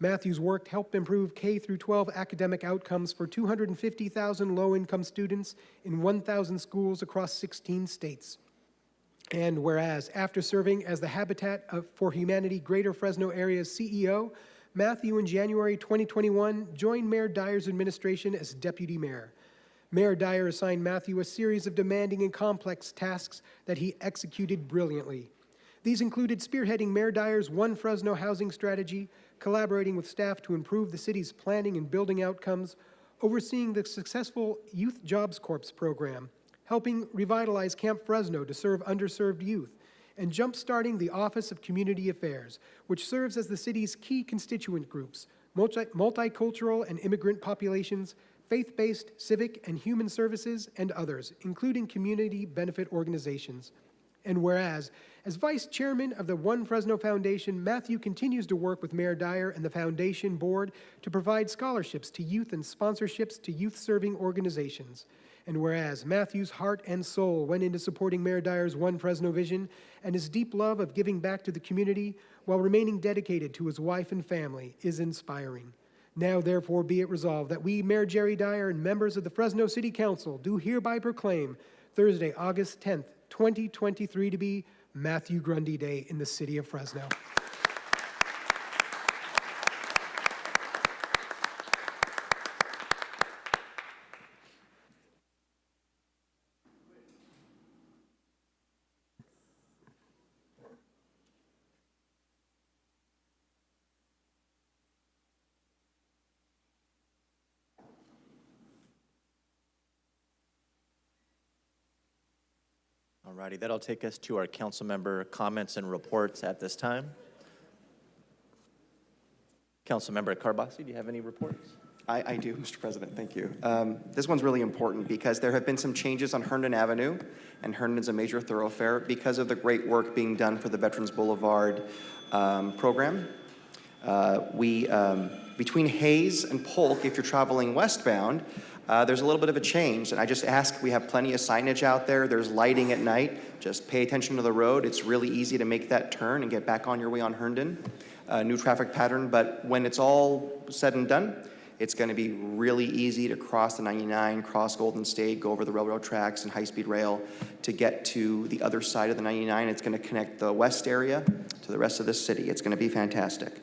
Matthew's work helped improve K-12 academic outcomes for 250,000 low-income students in 1,000 schools across 16 states. And whereas, after serving as the Habitat for Humanity Greater Fresno Area's CEO, Matthew in January 2021 joined Mayor Dyer's administration as deputy mayor. Mayor Dyer assigned Matthew a series of demanding and complex tasks that he executed brilliantly. These included spearheading Mayor Dyer's One Fresno housing strategy, collaborating with staff to improve the city's planning and building outcomes, overseeing the successful Youth Jobs Corps program, helping revitalize Camp Fresno to serve underserved youth, and jump-starting the Office of Community Affairs, which serves as the city's key constituent groups, multicultural and immigrant populations, faith-based, civic, and human services, and others, including community benefit organizations. And whereas, as vice chairman of the One Fresno Foundation, Matthew continues to work with Mayor Dyer and the foundation board to provide scholarships to youth and sponsorships to youth-serving organizations. And whereas Matthew's heart and soul went into supporting Mayor Dyer's One Fresno vision and his deep love of giving back to the community while remaining dedicated to his wife and family is inspiring. Now, therefore, be it resolved that we, Mayor Jerry Dyer, and members of the Fresno City Council do hereby proclaim Thursday, August 10th, 2023 to be Matthew Grundy Day in the city of Fresno. Alrighty, that'll take us to our council member comments and reports at this time. Councilmember Carbasi, do you have any reports? I do, Mr. President, thank you. This one's really important because there have been some changes on Herndon Avenue, and Herndon's a major thoroughfare because of the great work being done for the Veterans Boulevard program. Between Hayes and Polk, if you're traveling westbound, there's a little bit of a change, and I just ask, we have plenty of signage out there, there's lighting at night, just pay attention to the road. It's really easy to make that turn and get back on your way on Herndon. New traffic pattern, but when it's all said and done, it's going to be really easy to cross the 99, cross Golden State, go over the railroad tracks and high-speed rail to get to the other side of the 99. It's going to connect the west area to the rest of the city. It's going to be fantastic.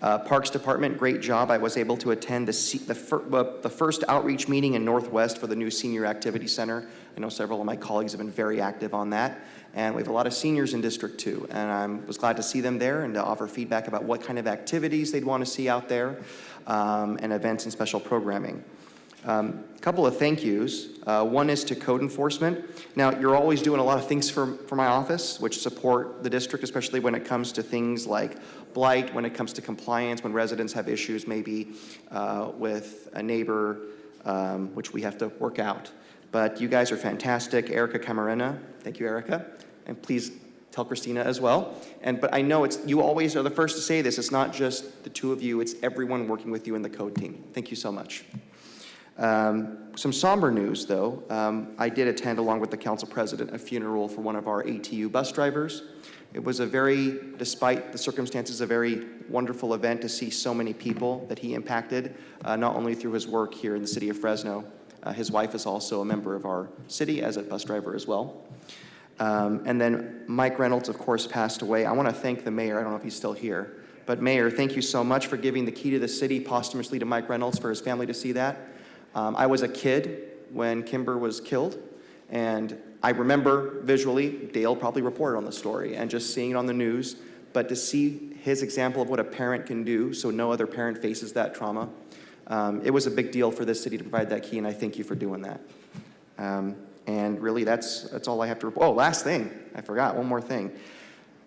Parks Department, great job. I was able to attend the first outreach meeting in Northwest for the new Senior Activity Center. I know several of my colleagues have been very active on that. And we have a lot of seniors in District 2. And I was glad to see them there and to offer feedback about what kind of activities they'd want to see out there and events and special programming. A couple of thank yous. One is to code enforcement. Now, you're always doing a lot of things for my office, which support the district, especially when it comes to things like blight, when it comes to compliance, when residents have issues maybe with a neighbor, which we have to work out. But you guys are fantastic. Erica Camarena, thank you, Erica. And please tell Christina as well. But I know you always are the first to say this. It's not just the two of you, it's everyone working with you in the code team. Thank you so much. Some somber news, though. I did attend, along with the council president, a funeral for one of our ATU bus drivers. It was despite the circumstances, a very wonderful event to see so many people that he impacted, not only through his work here in the city of Fresno. His wife is also a member of our city as a bus driver as well. And then Mike Reynolds, of course, passed away. I want to thank the mayor. I don't know if he's still here. But Mayor, thank you so much for giving the key to the city posthumously to Mike Reynolds for his family to see that. I was a kid when Kimber was killed, and I remember visually, Dale probably reported on the story, and just seeing it on the news, but to see his example of what a parent can do so no other parent faces that trauma, it was a big deal for this city to provide that key, and I thank you for doing that. And really, that's all I have to report. Oh, last thing, I forgot one more thing.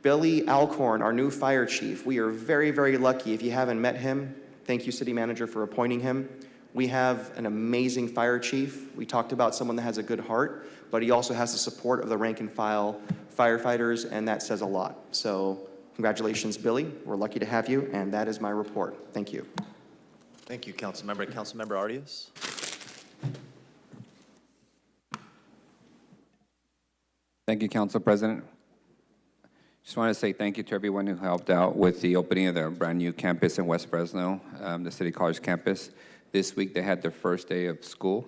Billy Alcorn, our new fire chief, we are very, very lucky. If you haven't met him, thank you, city manager, for appointing him. We have an amazing fire chief. We talked about someone that has a good heart, but he also has the support of the rank and file firefighters, and that says a lot. So congratulations, Billy. We're lucky to have you, and that is my report. Thank you. Thank you, Councilmember. Councilmember Arias? Thank you, Council President. Just want to say thank you to everyone who helped out with the opening of the brand new campus in West Fresno, the City College campus. This week they had their first day of school,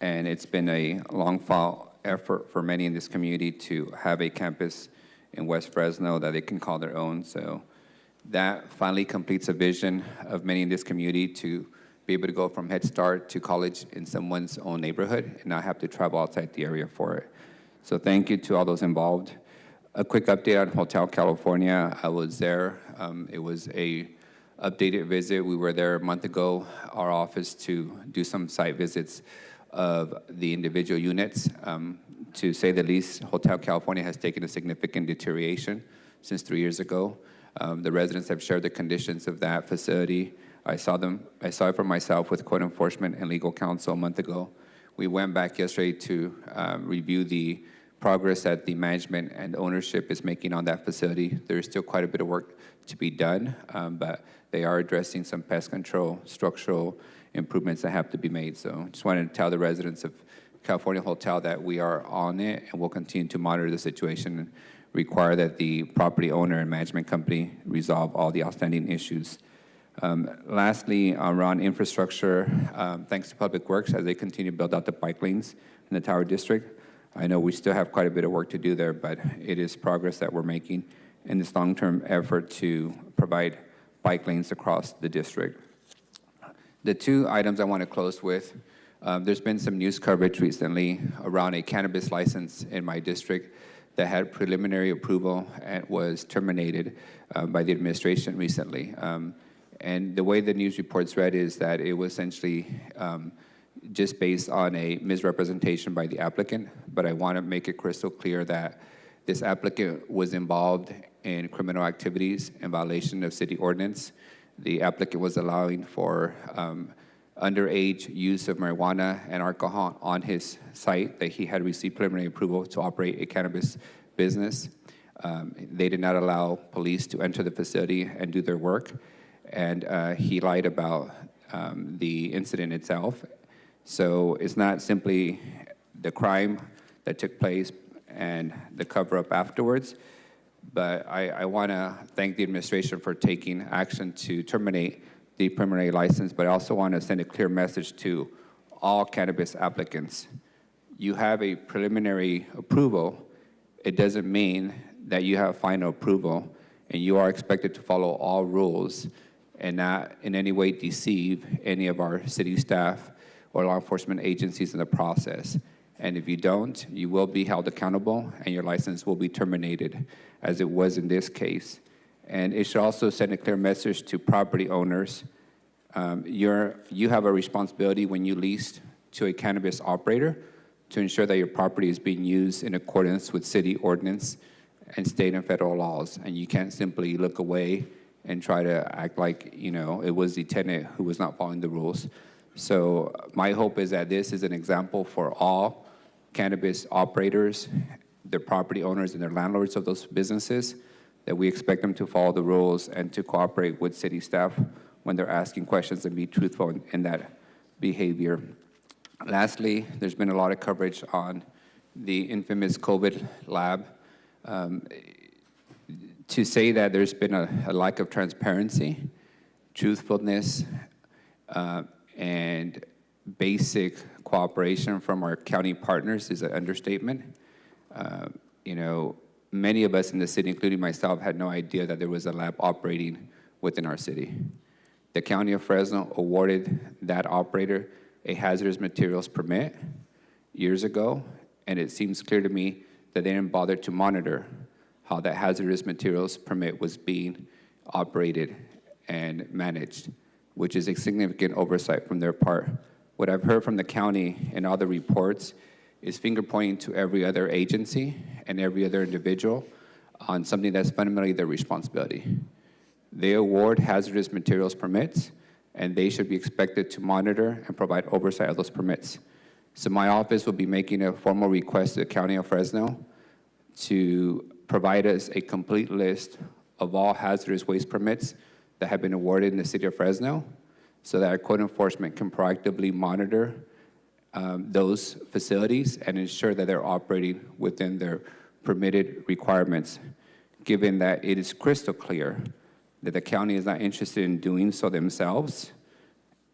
and it's been a long-fought effort for many in this community to have a campus in West Fresno that they can call their own. So that finally completes a vision of many in this community to be able to go from Head Start to college in someone's own neighborhood and not have to travel outside the area for it. So thank you to all those involved. A quick update on Hotel California. I was there. It was a updated visit. We were there a month ago, our office, to do some site visits of the individual units. To say the least, Hotel California has taken a significant deterioration since 3 years ago. The residents have shared the conditions of that facility. I saw it for myself with code enforcement and legal counsel a month ago. We went back yesterday to review the progress that the management and ownership is making on that facility. There is still quite a bit of work to be done, but they are addressing some pest control, structural improvements that have to be made. So just wanted to tell the residents of California Hotel that we are on it, and we'll continue to monitor the situation and require that the property owner and management company resolve all the outstanding issues. Lastly, around infrastructure, thanks to Public Works as they continue to build out the bike lanes in the Tower District. I know we still have quite a bit of work to do there, but it is progress that we're making in this long-term effort to provide bike lanes across the district. The two items I want to close with, there's been some news coverage recently around a cannabis license in my district that had preliminary approval and was terminated by the administration recently. And the way the news reports read is that it was essentially just based on a misrepresentation by the applicant, but I want to make it crystal clear that this applicant was involved in criminal activities in violation of city ordinance. The applicant was allowing for underage use of marijuana and alcohol on his site that he had received preliminary approval to operate a cannabis business. They did not allow police to enter the facility and do their work, and he lied about the incident itself. So it's not simply the crime that took place and the cover-up afterwards, but I want to thank the administration for taking action to terminate the preliminary license, but I also want to send a clear message to all cannabis applicants. You have a preliminary approval. It doesn't mean that you have final approval, and you are expected to follow all rules and not in any way deceive any of our city staff or law enforcement agencies in the process. And if you don't, you will be held accountable and your license will be terminated, as it was in this case. And it should also send a clear message to property owners. You have a responsibility when you lease to a cannabis operator to ensure that your property is being used in accordance with city ordinance and state and federal laws. And you can't simply look away and try to act like, it was the tenant who was not following the rules. So my hope is that this is an example for all cannabis operators their property owners and their landlords of those businesses, that we expect them to follow the rules and to cooperate with city staff when they're asking questions and be truthful in that behavior. Lastly, there's been a lot of coverage on the infamous COVID lab. To say that there's been a lack of transparency, truthfulness, and basic cooperation from our county partners is an understatement. Many of us in the city, including myself, had no idea that there was a lab operating within our city. The County of Fresno awarded that operator a hazardous materials permit years ago, and it seems clear to me that they didn't bother to monitor how that hazardous materials permit was being operated and managed, which is a significant oversight from their part. What I've heard from the county and other reports is finger pointing to every other agency and every other individual on something that's fundamentally their responsibility. They award hazardous materials permits, and they should be expected to monitor and provide oversight of those permits. So my office will be making a formal request to the County of Fresno to provide us a complete list of all hazardous waste permits that have been awarded in the city of Fresno, so that our code enforcement can proactively monitor those facilities and ensure that they're operating within their permitted requirements, given that it is crystal clear that the county is not interested in doing so themselves,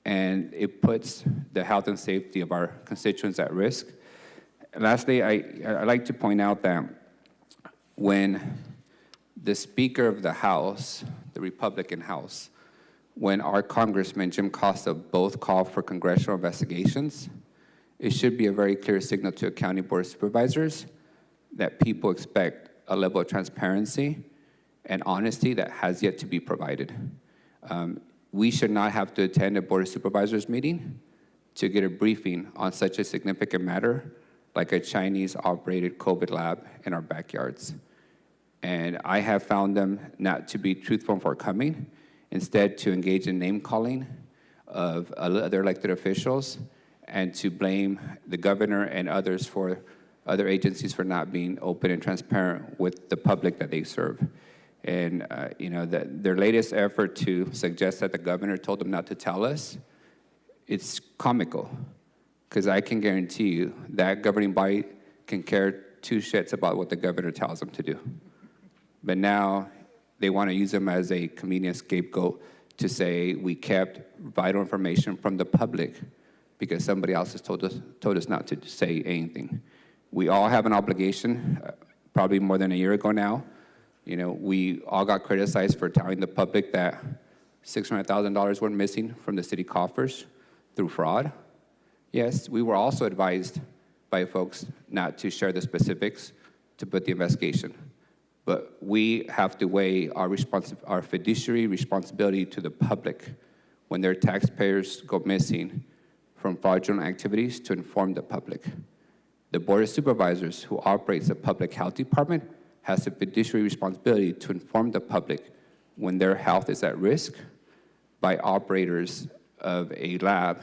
and it puts the health and safety of our constituents at risk. Lastly, I'd like to point out that when the Speaker of the House, the Republican House, when our Congressman Jim Costa both called for congressional investigations, it should be a very clear signal to a county board of supervisors that people expect a level of transparency and honesty that has yet to be provided. We should not have to attend a board of supervisors meeting to get a briefing on such a significant matter like a Chinese-operated COVID lab in our backyards. And I have found them not to be truthful and forthcoming, instead to engage in name-calling of other elected officials and to blame the governor and others for other agencies for not being open and transparent with the public that they serve. And their latest effort to suggest that the governor told them not to tell us, it's comical, because I can guarantee you that governing body can care two shits about what the governor tells them to do. But now they want to use them as a convenient scapegoat to say we kept vital information from the public because somebody else has told us not to say anything. We all have an obligation, probably more than a year ago now. We all got criticized for telling the public that $600,000 were missing from the city coffers through fraud. Yes, we were also advised by folks not to share the specifics to put the investigation. But we have to weigh our fiduciary responsibility to the public when their taxpayers go missing from fraudulent activities to inform the public. The Board of Supervisors, who operates the Public Health Department, has a fiduciary responsibility to inform the public when their health is at risk by operators of a lab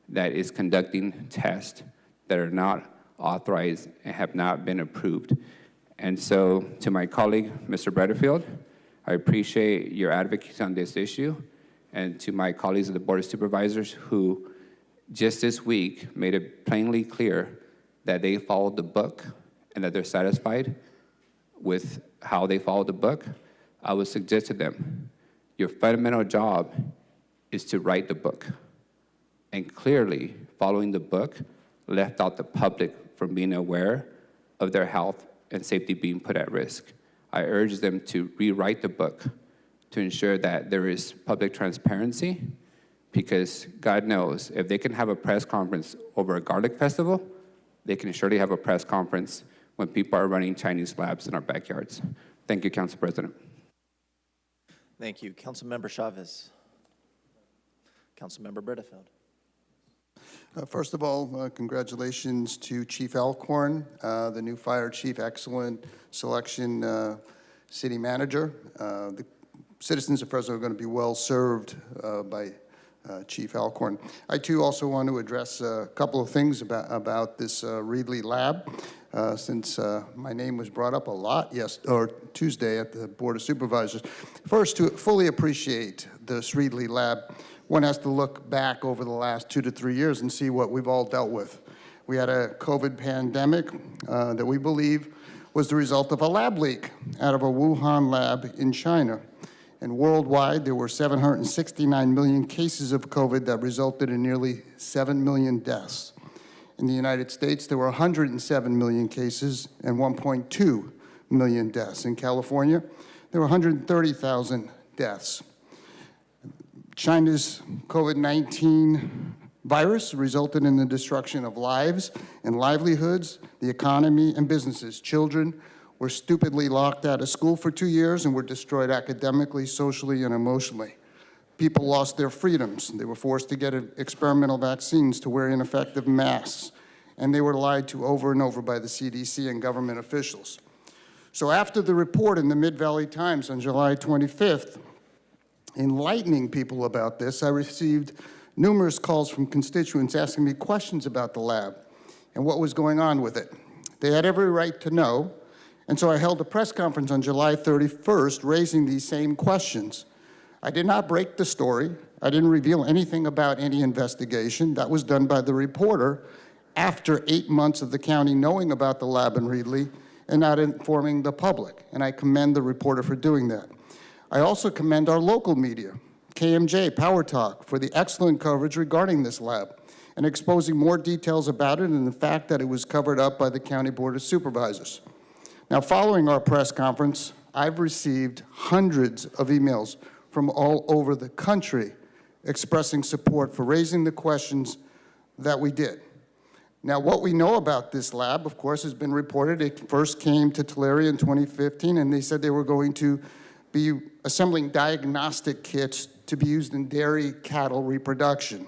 that is conducting tests that are not authorized and have not been approved. And so, to my colleague, Mr. Bredderfield, I appreciate your advocacy on this issue, and to my colleagues of the Board of Supervisors who just this week made it plainly clear that they followed the book and that they're satisfied with how they followed the book, I would suggest to them, your fundamental job is to write the book. And clearly, following the book left out the public from being aware of their health and safety being put at risk. I urge them to rewrite the book to ensure that there is public transparency, because God knows if they can have a press conference over a garlic festival, they can surely have a press conference when people are running Chinese labs in our backyards. Thank you, Council President. Thank you. Councilmember Chavez. Councilmember Bredderfield. First of all, congratulations to Chief Elkhorn, the new fire chief, excellent selection, city manager. The citizens of Fresno are going to be well served by Chief Elkhorn. I too also want to address a couple of things about this Reedley lab. since my name was brought up a lot Tuesday at the Board of Supervisors. First, to fully appreciate the Reedley Lab, one has to look back over the last 2 to 3 years and see what we've all dealt with. We had a COVID pandemic that we believe was the result of a lab leak out of a Wuhan lab in China. And worldwide, there were 769 million cases of COVID that resulted in nearly 7 million deaths. In the United States, there were 107 million cases and 1.2 million deaths. In California, there were 130,000 deaths. China's COVID-19 virus resulted in the destruction of lives and livelihoods, the economy, and businesses. Children were stupidly locked out of school for 2 years and were destroyed academically, socially, and emotionally. People lost their freedoms. They were forced to get experimental vaccines, to wear ineffective masks, and they were lied to over and over by the CDC and government officials. So after the report in the Mid-Valley Times on July 25th, enlightening people about this, I received numerous calls from constituents asking me questions about the lab and what was going on with it. They had every right to know, and so I held a press conference on July 31st raising these same questions. I did not break the story. I didn't reveal anything about any investigation. That was done by the reporter after 8 months of the county knowing about the lab in Reedley and not informing the public, and I commend the reporter for doing that. I also commend our local media, KMJ, Power Talk, for the excellent coverage regarding this lab and exposing more details about it and the fact that it was covered up by the County Board of Supervisors. Now, following our press conference, I've received hundreds of emails from all over the country expressing support for raising the questions that we did. Now, what we know about this lab, of course, has been reported. It first came to Tulare in 2015, and they said they were going to be assembling diagnostic kits to be used in dairy cattle reproduction.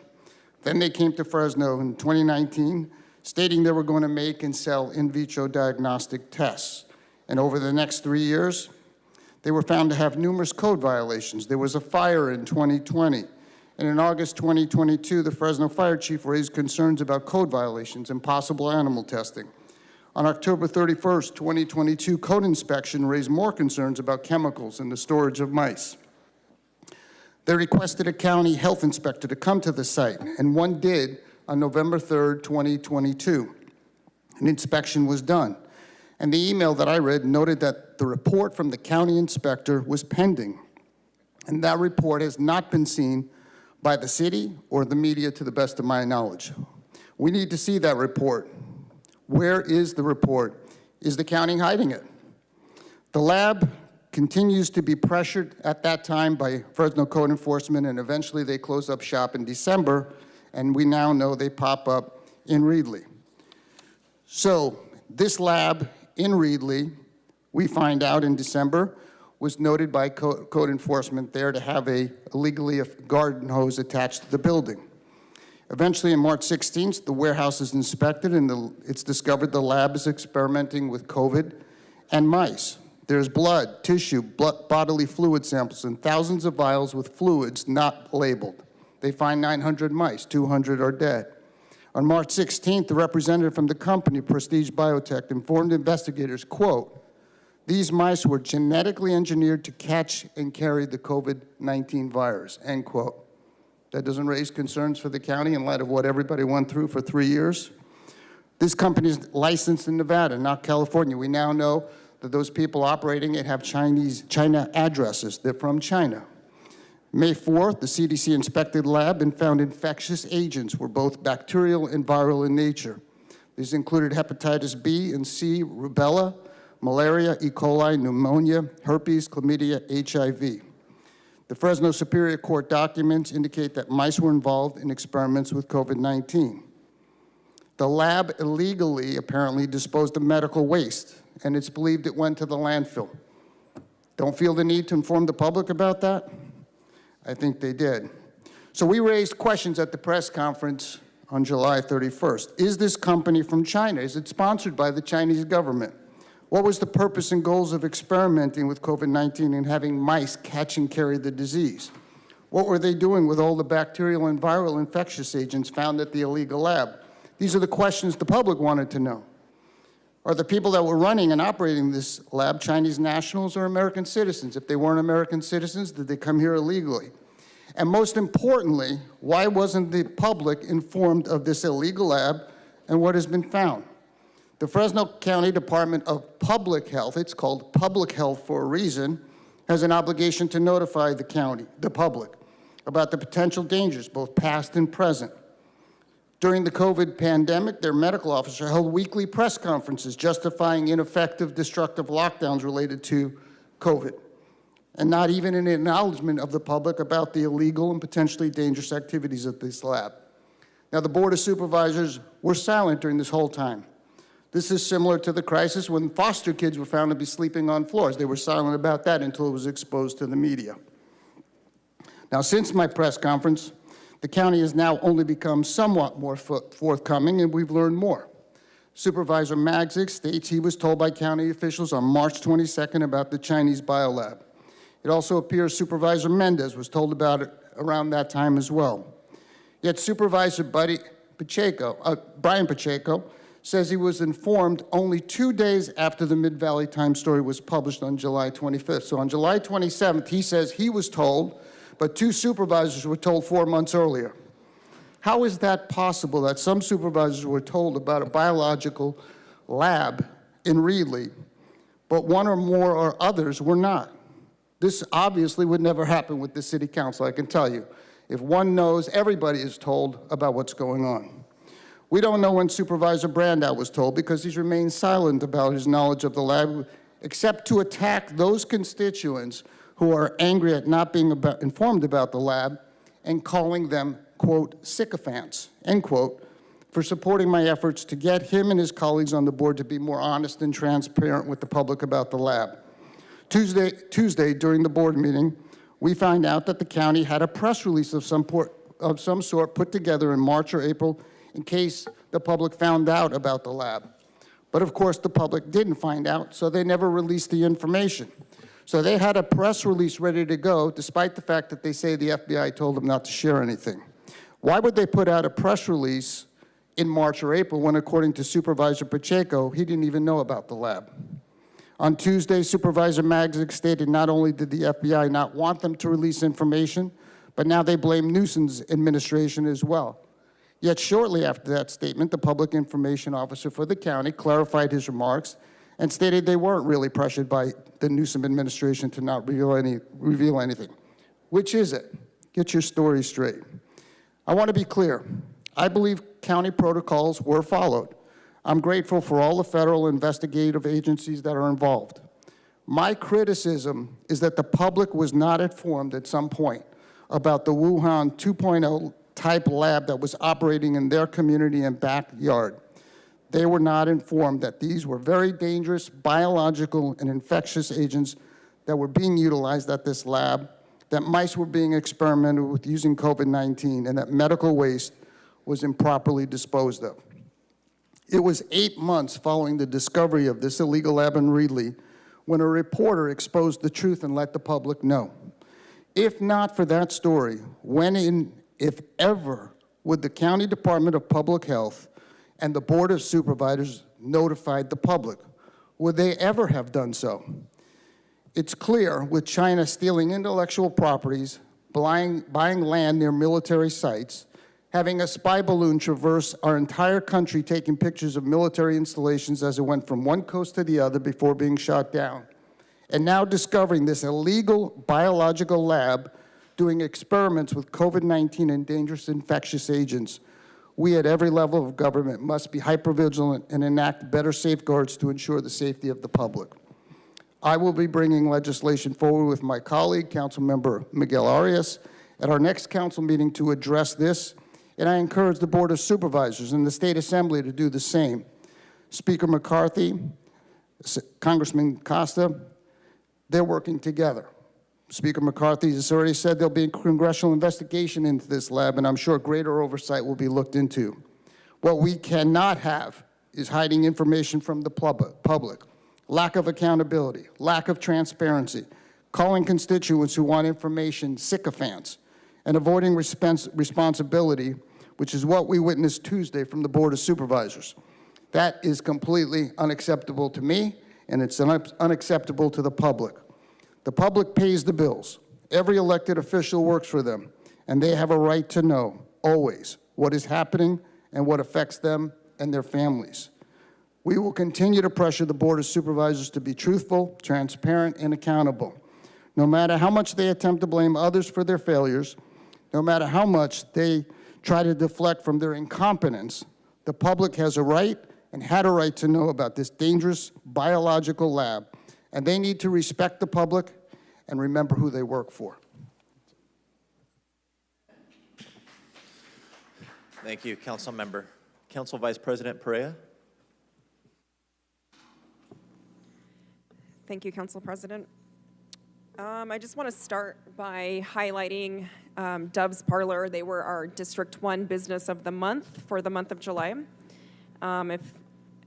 Then they came to Fresno in 2019, stating they were going to make and sell in vitro diagnostic tests. And over the next 3 years, they were found to have numerous code violations. There was a fire in 2020. And in August 2022, the Fresno fire chief raised concerns about code violations and possible animal testing. On October 31st, 2022, code inspection raised more concerns about chemicals in the storage of mice. They requested a county health inspector to come to the site, and one did on November 3rd, 2022. An inspection was done. And the email that I read noted that the report from the county inspector was pending. And that report has not been seen by the city or the media to the best of my knowledge. We need to see that report. Where is the report? Is the county hiding it? The lab continues to be pressured at that time by Fresno code enforcement, and eventually they close up shop in December, and we now know they pop up in Reedley. So this lab in Reedley, we find out in December, was noted by code enforcement there to have a illegally garden hose attached to the building. Eventually, on March 16th, the warehouse is inspected, and it's discovered the lab is experimenting with COVID and mice. There's blood, tissue, bodily fluid samples, and thousands of vials with fluids not labeled. They find 900 mice, 200 are dead. On March 16th, the representative from the company, Prestige Biotech, informed investigators, quote, "These mice were genetically engineered to catch and carry the COVID-19 virus," end quote. That doesn't raise concerns for the county in light of what everybody went through for 3 years. This company is licensed in Nevada, not California. We now know that those people operating it have China addresses. They're from China. May 4th, the CDC inspected the lab and found infectious agents were both bacterial and viral in nature. These included hepatitis B and C, rubella, malaria, E. coli, pneumonia, herpes, chlamydia, HIV. The Fresno Superior Court documents indicate that mice were involved in experiments with COVID-19. The lab illegally, apparently, disposed of medical waste, and it's believed it went to the landfill. Don't feel the need to inform the public about that? I think they did. So we raised questions at the press conference on July 31st. Is this company from China? Is it sponsored by the Chinese government? What was the purpose and goals of experimenting with COVID-19 and having mice catch and carry the disease? What were they doing with all the bacterial and viral infectious agents found at the illegal lab? These are the questions the public wanted to know. Are the people that were running and operating this lab Chinese nationals or American citizens? If they weren't American citizens, did they come here illegally? And most importantly, why wasn't the public informed of this illegal lab and what has been found? The Fresno County Department of Public Health, it's called Public Health for a reason, has an obligation to notify the county, the public, about the potential dangers, both past and present. During the COVID pandemic, their medical officer held weekly press conferences justifying ineffective, destructive lockdowns related to COVID, and not even an acknowledgement of the public about the illegal and potentially dangerous activities of this lab. Now, the Board of Supervisors were silent during this whole time. This is similar to the crisis when foster kids were found to be sleeping on floors. They were silent about that until it was exposed to the media. Now, since my press conference, the county has now only become somewhat more forthcoming, and we've learned more. Supervisor Magzik states he was told by county officials on March 22nd about the Chinese biolab. It also appears Supervisor Mendez was told about it around that time as well. Yet Supervisor Brian Pacheco says he was informed only 2 days after the Mid-Valley Times story was published on July 25th. So on July 27th, he says he was told, but 2 supervisors were told 4 months earlier. How is that possible that some supervisors were told about a biological lab in Reedley, but one or more or others were not? This obviously would never happen with the city council, I can tell you. If one knows, everybody is told about what's going on. We don't know when Supervisor Brandow was told because he's remained silent about his knowledge of the lab, except to attack those constituents who are angry at not being informed about the lab and calling them, quote, sycophants, end quote, for supporting my efforts to get him and his colleagues on the board to be more honest and transparent with the public about the lab. Tuesday, during the board meeting, we find out that the county had a press release of some sort put together in March or April in case the public found out about the lab. But of course, the public didn't find out, so they never released the information. So they had a press release ready to go, despite the fact that they say the FBI told them not to share anything. Why would they put out a press release in March or April when, according to Supervisor Pacheco, he didn't even know about the lab? On Tuesday, Supervisor Magzik stated not only did the FBI not want them to release information, but now they blame Newsom's administration as well. Yet shortly after that statement, the public information officer for the county clarified his remarks and stated they weren't really pressured by the Newsom administration to not reveal anything. Which is it? Get your story straight. I want to be clear. I believe county protocols were followed. I'm grateful for all the federal investigative agencies that are involved. My criticism is that the public was not informed at some point about the Wuhan 2.0 type lab that was operating in their community and backyard. They were not informed that these were very dangerous biological and infectious agents that were being utilized at this lab, that mice were being experimented with using COVID-19, and that medical waste was improperly disposed of. It was 8 months following the discovery of this illegal lab in Reedley when a reporter exposed the truth and let the public know. If not for that story, when, if ever, would the County Department of Public Health and the Board of Supervisors notified the public? Would they ever have done so? It's clear, with China stealing intellectual properties, buying land near military sites, having a spy balloon traverse our entire country taking pictures of military installations as it went from one coast to the other before being shot down, and now discovering this illegal biological lab doing experiments with COVID-19 and dangerous infectious agents, we at every level of government must be hypervigilant and enact better safeguards to ensure the safety of the public. I will be bringing legislation forward with my colleague, Councilmember Miguel Arias, at our next council meeting to address this, and I encourage the Board of Supervisors and the State Assembly to do the same. Speaker McCarthy, Congressman Costa, they're working together. Speaker McCarthy has already said there'll be a congressional investigation into this lab, and I'm sure greater oversight will be looked into. What we cannot have is hiding information from the public, lack of accountability, lack of transparency, calling constituents who want information sycophants, and avoiding responsibility, which is what we witnessed Tuesday from the Board of Supervisors. That is completely unacceptable to me, and it's unacceptable to the public. The public pays the bills. Every elected official works for them, and they have a right to know, always, what is happening and what affects them and their families. We will continue to pressure the Board of Supervisors to be truthful, transparent, and accountable. No matter how much they attempt to blame others for their failures, no matter how much they try to deflect from their incompetence, the public has a right and had a right to know about this dangerous biological lab, and they need to respect the public and remember who they work for. Thank you, Council Member. Council Vice President Perea. Thank you, Council President. I just want to start by highlighting Dove's Parlor. They were our District 1 Business of the Month for the month of July.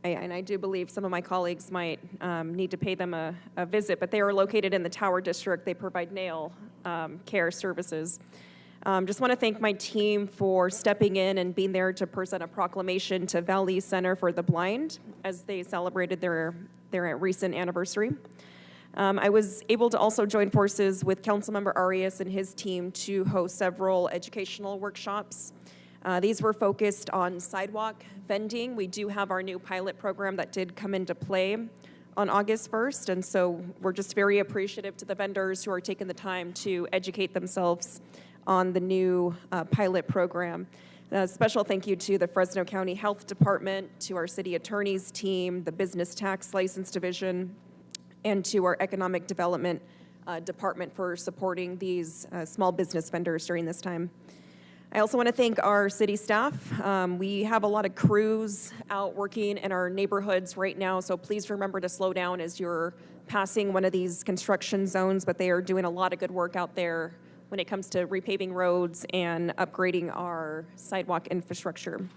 And I do believe some of my colleagues might need to pay them a visit, but they are located in the Tower District. They provide nail care services. Just want to thank my team for stepping in and being there to present a proclamation to Valley Center for the Blind as they celebrated their recent anniversary. I was able to also join forces with Councilmember Arias and his team to host several educational workshops. These were focused on sidewalk vending. We do have our new pilot program that did come into play on August 1st, and so we're just very appreciative to the vendors who are taking the time to educate themselves on the new pilot program. A special thank you to the Fresno County Health Department, to our city attorney's team, the Business Tax License Division, and to our Economic Development Department for supporting these small business vendors during this time. I also want to thank our city staff. We have a lot of crews out working in our neighborhoods right now, so please remember to slow down as you're passing one of these construction zones, but they are doing a lot of good work out there when it comes to repaving roads and upgrading our sidewalk infrastructure.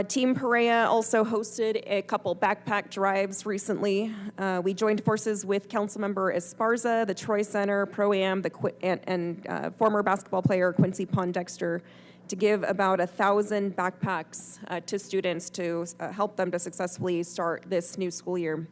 Team Perea also hosted a couple backpack drives recently. We joined forces with Councilmember Esparza, the Troy Center, Pro-Am, and former basketball player Quincy Pondexter to give about 1,000 backpacks to students to help them to successfully start this new school year.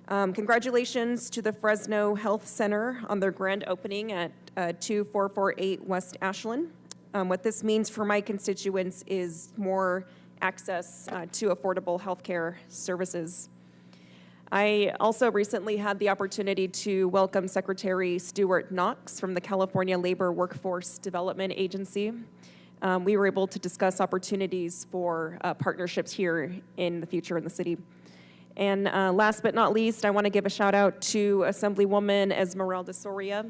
Congratulations to the Fresno Health Center on their grand opening at 2448 West Ashland. What this means for my constituents is more access to affordable healthcare services. I also recently had the opportunity to welcome Secretary Stuart Knox from the California Labor Workforce Development Agency. We were able to discuss opportunities for partnerships here in the future in the city. And last but not least, I want to give a shout out to Assemblywoman Esmeralda Soria.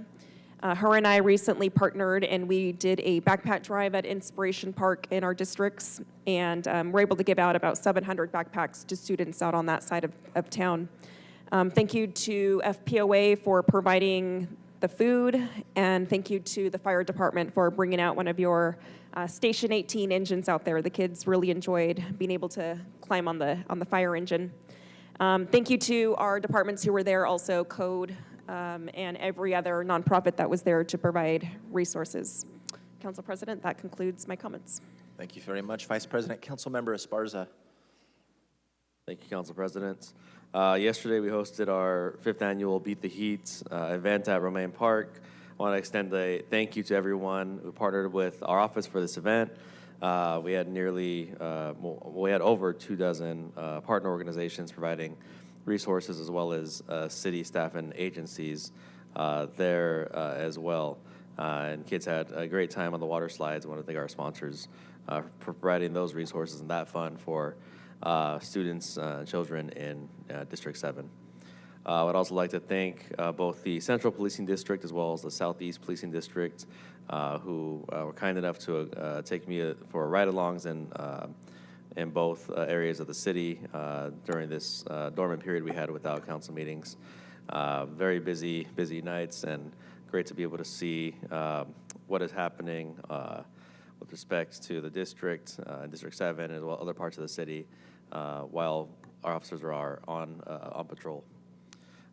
Her and I recently partnered, and we did a backpack drive at Inspiration Park in our districts, and we're able to give out about 700 backpacks to students out on that side of town. Thank you to FPOA for providing the food, and thank you to the fire department for bringing out one of your Station 18 engines out there. The kids really enjoyed being able to climb on the fire engine. Thank you to our departments who were there, also Code, and every other nonprofit that was there to provide resources. Council President, that concludes my comments. Thank you very much, Vice President. Councilmember Esparza. Thank you, Council President. Yesterday, we hosted our 5th annual Beat the Heat event at Romaine Park. I want to extend a thank you to everyone who partnered with our office for this event. We had over 24 partner organizations providing resources, as well as city staff and agencies there as well. And kids had a great time on the water slides. I want to thank our sponsors for providing those resources and that fund for students and children in District 7. I would also like to thank both the Central Policing District as well as the Southeast Policing District, who were kind enough to take me for ride-alongs in both areas of the city during this dormant period we had without council meetings. Very busy nights, and great to be able to see what is happening with respect to the district, District 7, as well as other parts of the city, while our officers are on patrol.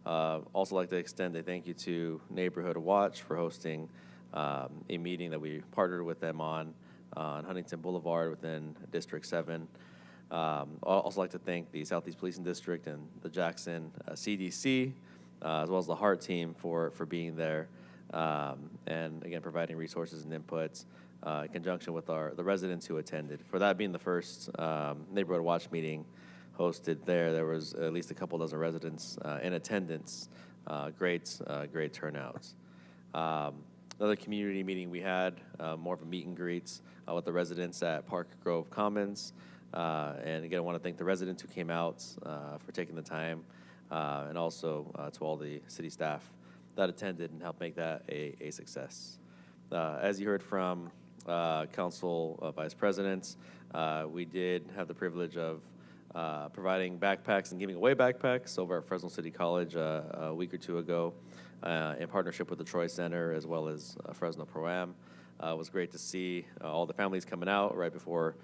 Also like to extend a thank you to Neighborhood Watch for hosting a meeting that we partnered with them on Huntington Boulevard within District 7. Also like to thank the Southeast Policing District and the Jackson CDC, as well as the HEART team for being there, and again, providing resources and inputs in conjunction with the residents who attended. For that being the first neighborhood watch meeting hosted there was at least a couple dozen residents in attendance. Great turnouts. Another community meeting we had, more of a meet and greets with the residents at Park Grove Commons. And again, I want to thank the residents who came out for taking the time, and also to all the city staff that attended and helped make that a success. As you heard from Council Vice Presidents, we did have the privilege of providing backpacks and giving away backpacks over at Fresno City College a week or two ago in partnership with the Troy Center as well as Fresno Pro-Am. It was great to see all the families coming out right before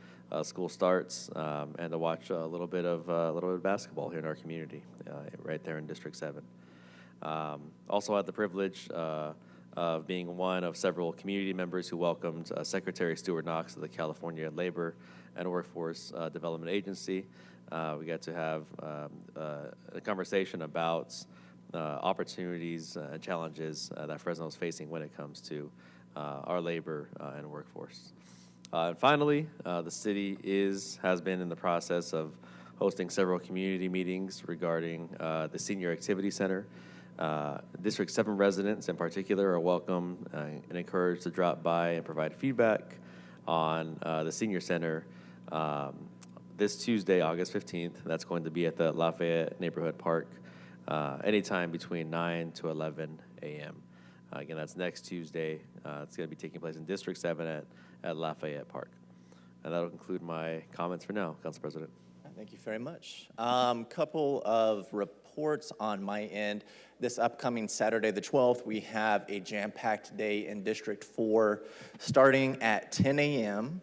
school starts, and to watch a little bit of basketball here in our community, right there in District 7. Also had the privilege of being one of several community members who welcomed Secretary Stuart Knox of the California Labor and Workforce Development Agency. We got to have a conversation about opportunities and challenges that Fresno is facing when it comes to our labor and workforce. And finally, the city has been in the process of hosting several community meetings regarding the Senior Activity Center. District 7 residents in particular are welcome and encouraged to drop by and provide feedback on the Senior Center this Tuesday, August 15th. That's going to be at the Lafayette Neighborhood Park anytime between 9 to 11 a.m. Again, that's next Tuesday. It's going to be taking place in District 7 at Lafayette Park. And that'll conclude my comments for now, Council President. Thank you very much. Couple of reports on my end. This upcoming Saturday, the 12th, we have a jam-packed day in District 4, starting at 10 a.m.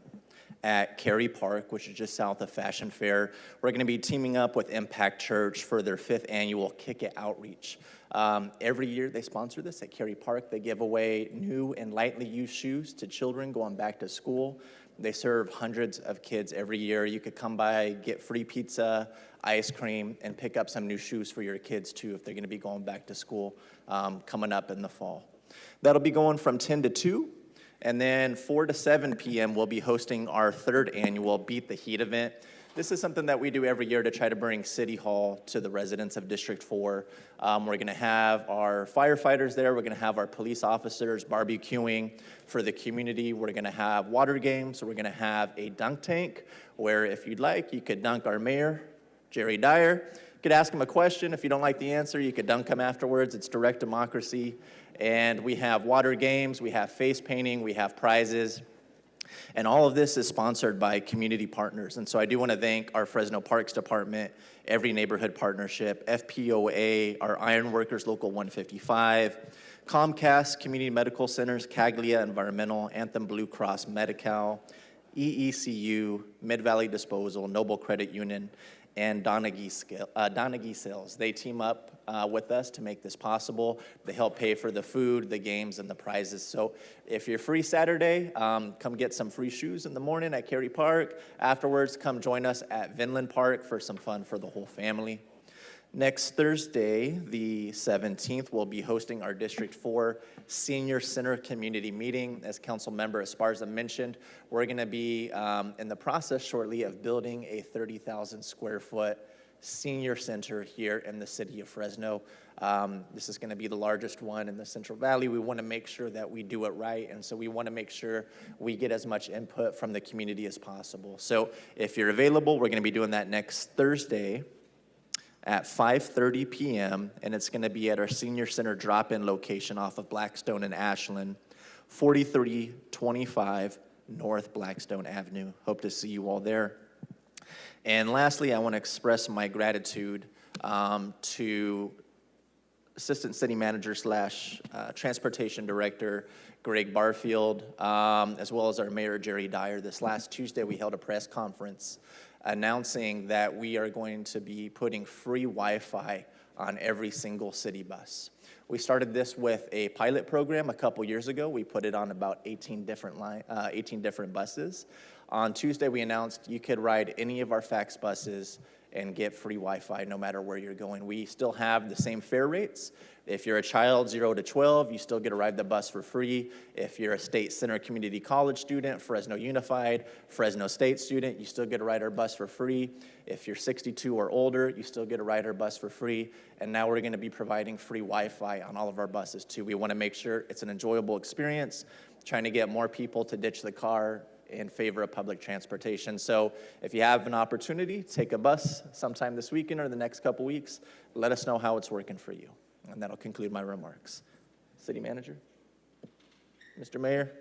at Cary Park, which is just south of Fashion Fair. We're going to be teaming up with Impact Church for their 5th annual Kick It outreach. Every year they sponsor this at Cary Park. They give away new and lightly used shoes to children going back to school. They serve hundreds of kids every year. You could come by, get free pizza, ice cream, and pick up some new shoes for your kids too if they're going to be going back to school coming up in the fall. That'll be going from 10 to 2. And then 4 to 7 p.m. we'll be hosting our 3rd annual Beat the Heat event. This is something that we do every year to try to bring City Hall to the residents of District 4. We're going to have our firefighters there. We're going to have our police officers barbecuing for the community. We're going to have water games. We're going to have a dunk tank where, if you'd like, you could dunk our mayor, Jerry Dyer. You could ask him a question. If you don't like the answer, you could dunk him afterwards. It's direct democracy. And we have water games. We have face painting. We have prizes. And all of this is sponsored by community partners. And so I do want to thank our Fresno Parks Department, Every Neighborhood Partnership, FPOA, our Iron Workers Local 155, Comcast, Community Medical Centers, Caglia Environmental, Anthem Blue Cross Medi-Cal, EECU, Mid-Valley Disposal, Noble Credit Union, and Donaghy Sales. They team up with us to make this possible. They help pay for the food, the games, and the prizes. So if you're free Saturday, come get some free shoes in the morning at Cary Park. Afterwards, come join us at Vinland Park for some fun for the whole family. Next Thursday, the 17th, we'll be hosting our District 4 Senior Center Community Meeting. As Councilmember Esparza mentioned, we're going to be in the process shortly of building a 30,000 square foot senior center here in the city of Fresno. This is going to be the largest one in the Central Valley. We want to make sure that we do it right, and so we want to make sure we get as much input from the community as possible. So if you're available, we're going to be doing that next Thursday at 5:30 p.m., and it's going to be at our Senior Center drop-in location off of Blackstone and Ashland, 4325 North Blackstone Avenue. Hope to see you all there. And lastly, I want to express my gratitude to Assistant City Manager / Transportation Director Greg Barfield, as well as our Mayor Jerry Dyer. This last Tuesday, we held a press conference announcing that we are going to be putting free Wi-Fi on every single city bus. We started this with a pilot program a couple years ago. We put it on about 18 different buses. On Tuesday, we announced you could ride any of our fax buses and get free Wi-Fi no matter where you're going. We still have the same fare rates. If you're a child 0 to 12, you still get to ride the bus for free. If you're a State Center Community College student, Fresno Unified, Fresno State student, you still get to ride our bus for free. If you're 62 or older, you still get to ride our bus for free. And now we're gonna be providing free Wi-Fi on all of our buses too. We wanna make sure it's an enjoyable experience, trying to get more people to ditch the car in favor of public transportation. So if you have an opportunity, take a bus sometime this weekend or the next couple weeks, let us know how it's working for you. And that'll conclude my remarks. City Manager? Mr. Mayor?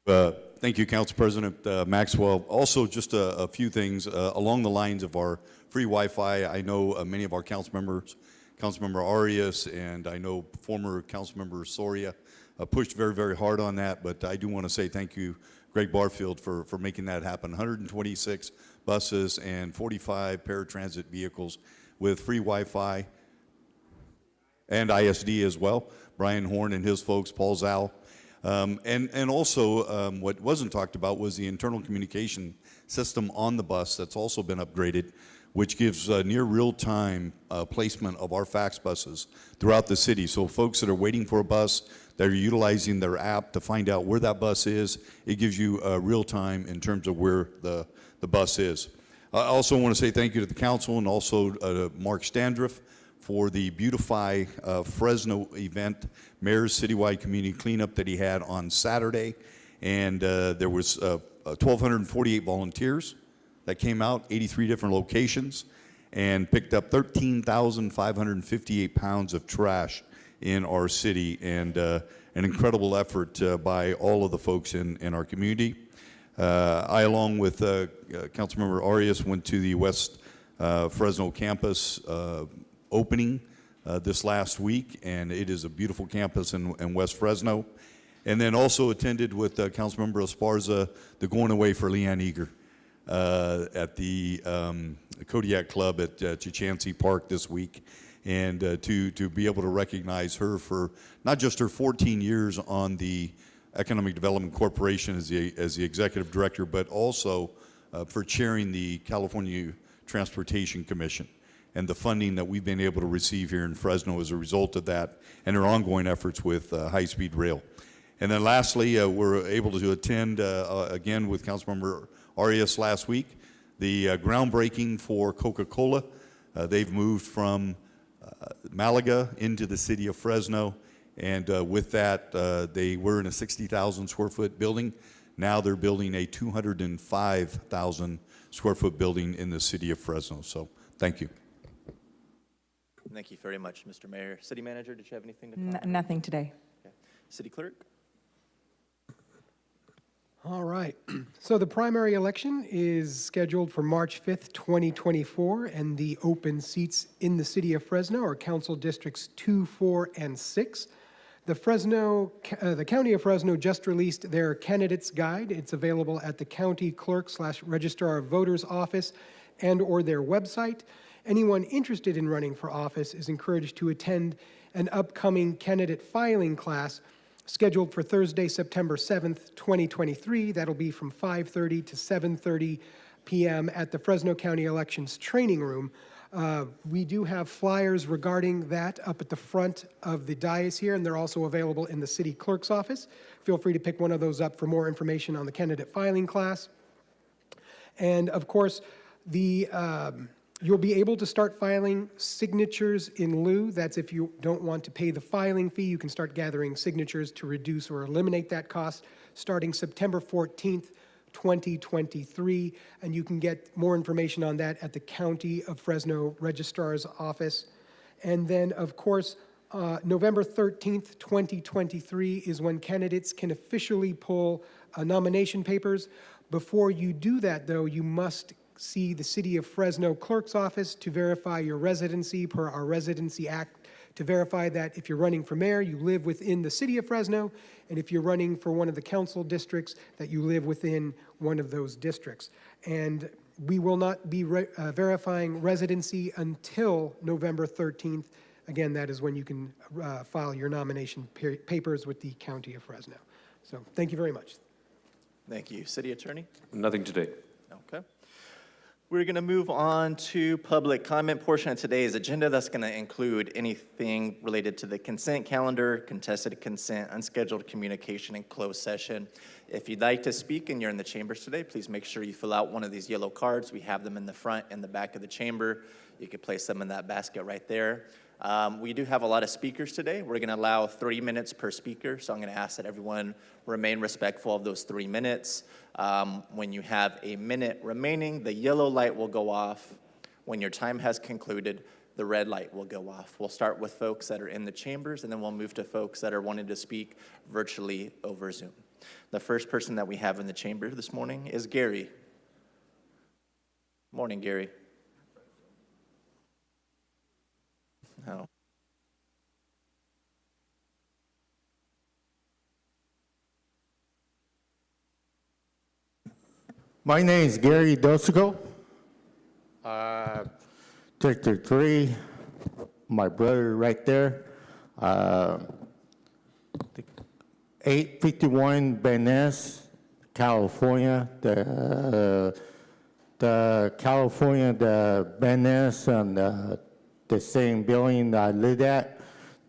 Thank you, Council President Maxwell. Also, just a few things along the lines of our free Wi-Fi. I know many of our council members, Councilmember Arias, and I know former Councilmember Soria pushed very, very hard on that, but I do want to say thank you, Greg Barfield, for making that happen. 126 buses and 45 paratransit vehicles with free Wi-Fi and ISD as well. Brian Horn and his folks, Paul Zhao. And also, what wasn't talked about was the internal communication system on the bus that's also been upgraded, which gives near real-time placement of our fax buses throughout the city. So folks that are waiting for a bus, that are utilizing their app to find out where that bus is, it gives you real-time in terms of where the bus is. I also want to say thank you to the council and also Mark Standriff for the Beautify Fresno event, Mayor's Citywide Community Cleanup that he had on Saturday. And there was 1,248 volunteers that came out, 83 different locations, and picked up 13,558 pounds of trash in our city, and an incredible effort by all of the folks in our community. I, along with Councilmember Arias, went to the West Fresno campus opening this last week, and it is a beautiful campus in West Fresno. And then also attended with Councilmember Esparza the Going Away for Leanne Eager at the Kodiak Club at Chichansi Park this week. And to be able to recognize her for not just her 14 years on the Economic Development Corporation as the executive director, but also for chairing the California Transportation Commission and the funding that we've been able to receive here in Fresno as a result of that, and her ongoing efforts with high-speed rail. And then lastly, we're able to attend, again with Councilmember Arias last week, the groundbreaking for Coca-Cola. They've moved from Malaga into the city of Fresno, and with that, they were in a 60,000 square foot building. Now they're building a 205,000 square foot building in the city of Fresno. So thank you. Thank you very much, Mr. Mayor. City Manager, did you have anything to comment? Nothing today. Okay. City Clerk? All right. So the primary election is scheduled for March 5th, 2024, and the open seats in the city of Fresno are Council Districts 2, 4, and 6. The County of Fresno just released their candidates guide. It's available at the county clerk/registrar of voters office and/or their website. Anyone interested in running for office is encouraged to attend an upcoming candidate filing class scheduled for Thursday, September 7th, 2023. That'll be from 5:30 to 7:30 p.m. at the Fresno County Elections Training Room. We do have flyers regarding that up at the front of the dais here, and they're also available in the city clerk's office. Feel free to pick one of those up for more information on the candidate filing class. And of course, you'll be able to start filing signatures in lieu. That's if you don't want to pay the filing fee, you can start gathering signatures to reduce or eliminate that cost starting September 14th, 2023. And you can get more information on that at the County of Fresno Registrar's Office. And then, of course, November 13th, 2023 is when candidates can officially pull nomination papers. Before you do that, though, you must see the City of Fresno Clerk's Office to verify your residency per our Residency Act, to verify that if you're running for mayor, you live within the City of Fresno, and if you're running for one of the council districts, that you live within one of those districts. And We will not be verifying residency until November 13th. Again, that is when you can file your nomination papers with the County of Fresno. So thank you very much. Thank you. City Attorney? Nothing today. Okay. We're going to move on to public comment portion of today's agenda. That's going to include anything related to the consent calendar, contested consent, unscheduled communication, and closed session. If you'd like to speak and you're in the chambers today, please make sure you fill out one of these yellow cards. We have them in the front and the back of the chamber. You can place them in that basket right there. We do have a lot of speakers today. We're going to allow 3 minutes per speaker, so I'm going to ask that everyone remain respectful of those 3 minutes. When you have a minute remaining, the yellow light will go off. When your time has concluded, the red light will go off. We'll start with folks that are in the chambers, and then we'll move to folks that are wanting to speak virtually over Zoom. The first person that we have in the chamber this morning is Gary. Morning, Gary. Oh. My name is Gary Dosico. District 3, my brother right there. 851 Van Ness, California. The California, the Van Ness, and the same building that I live at.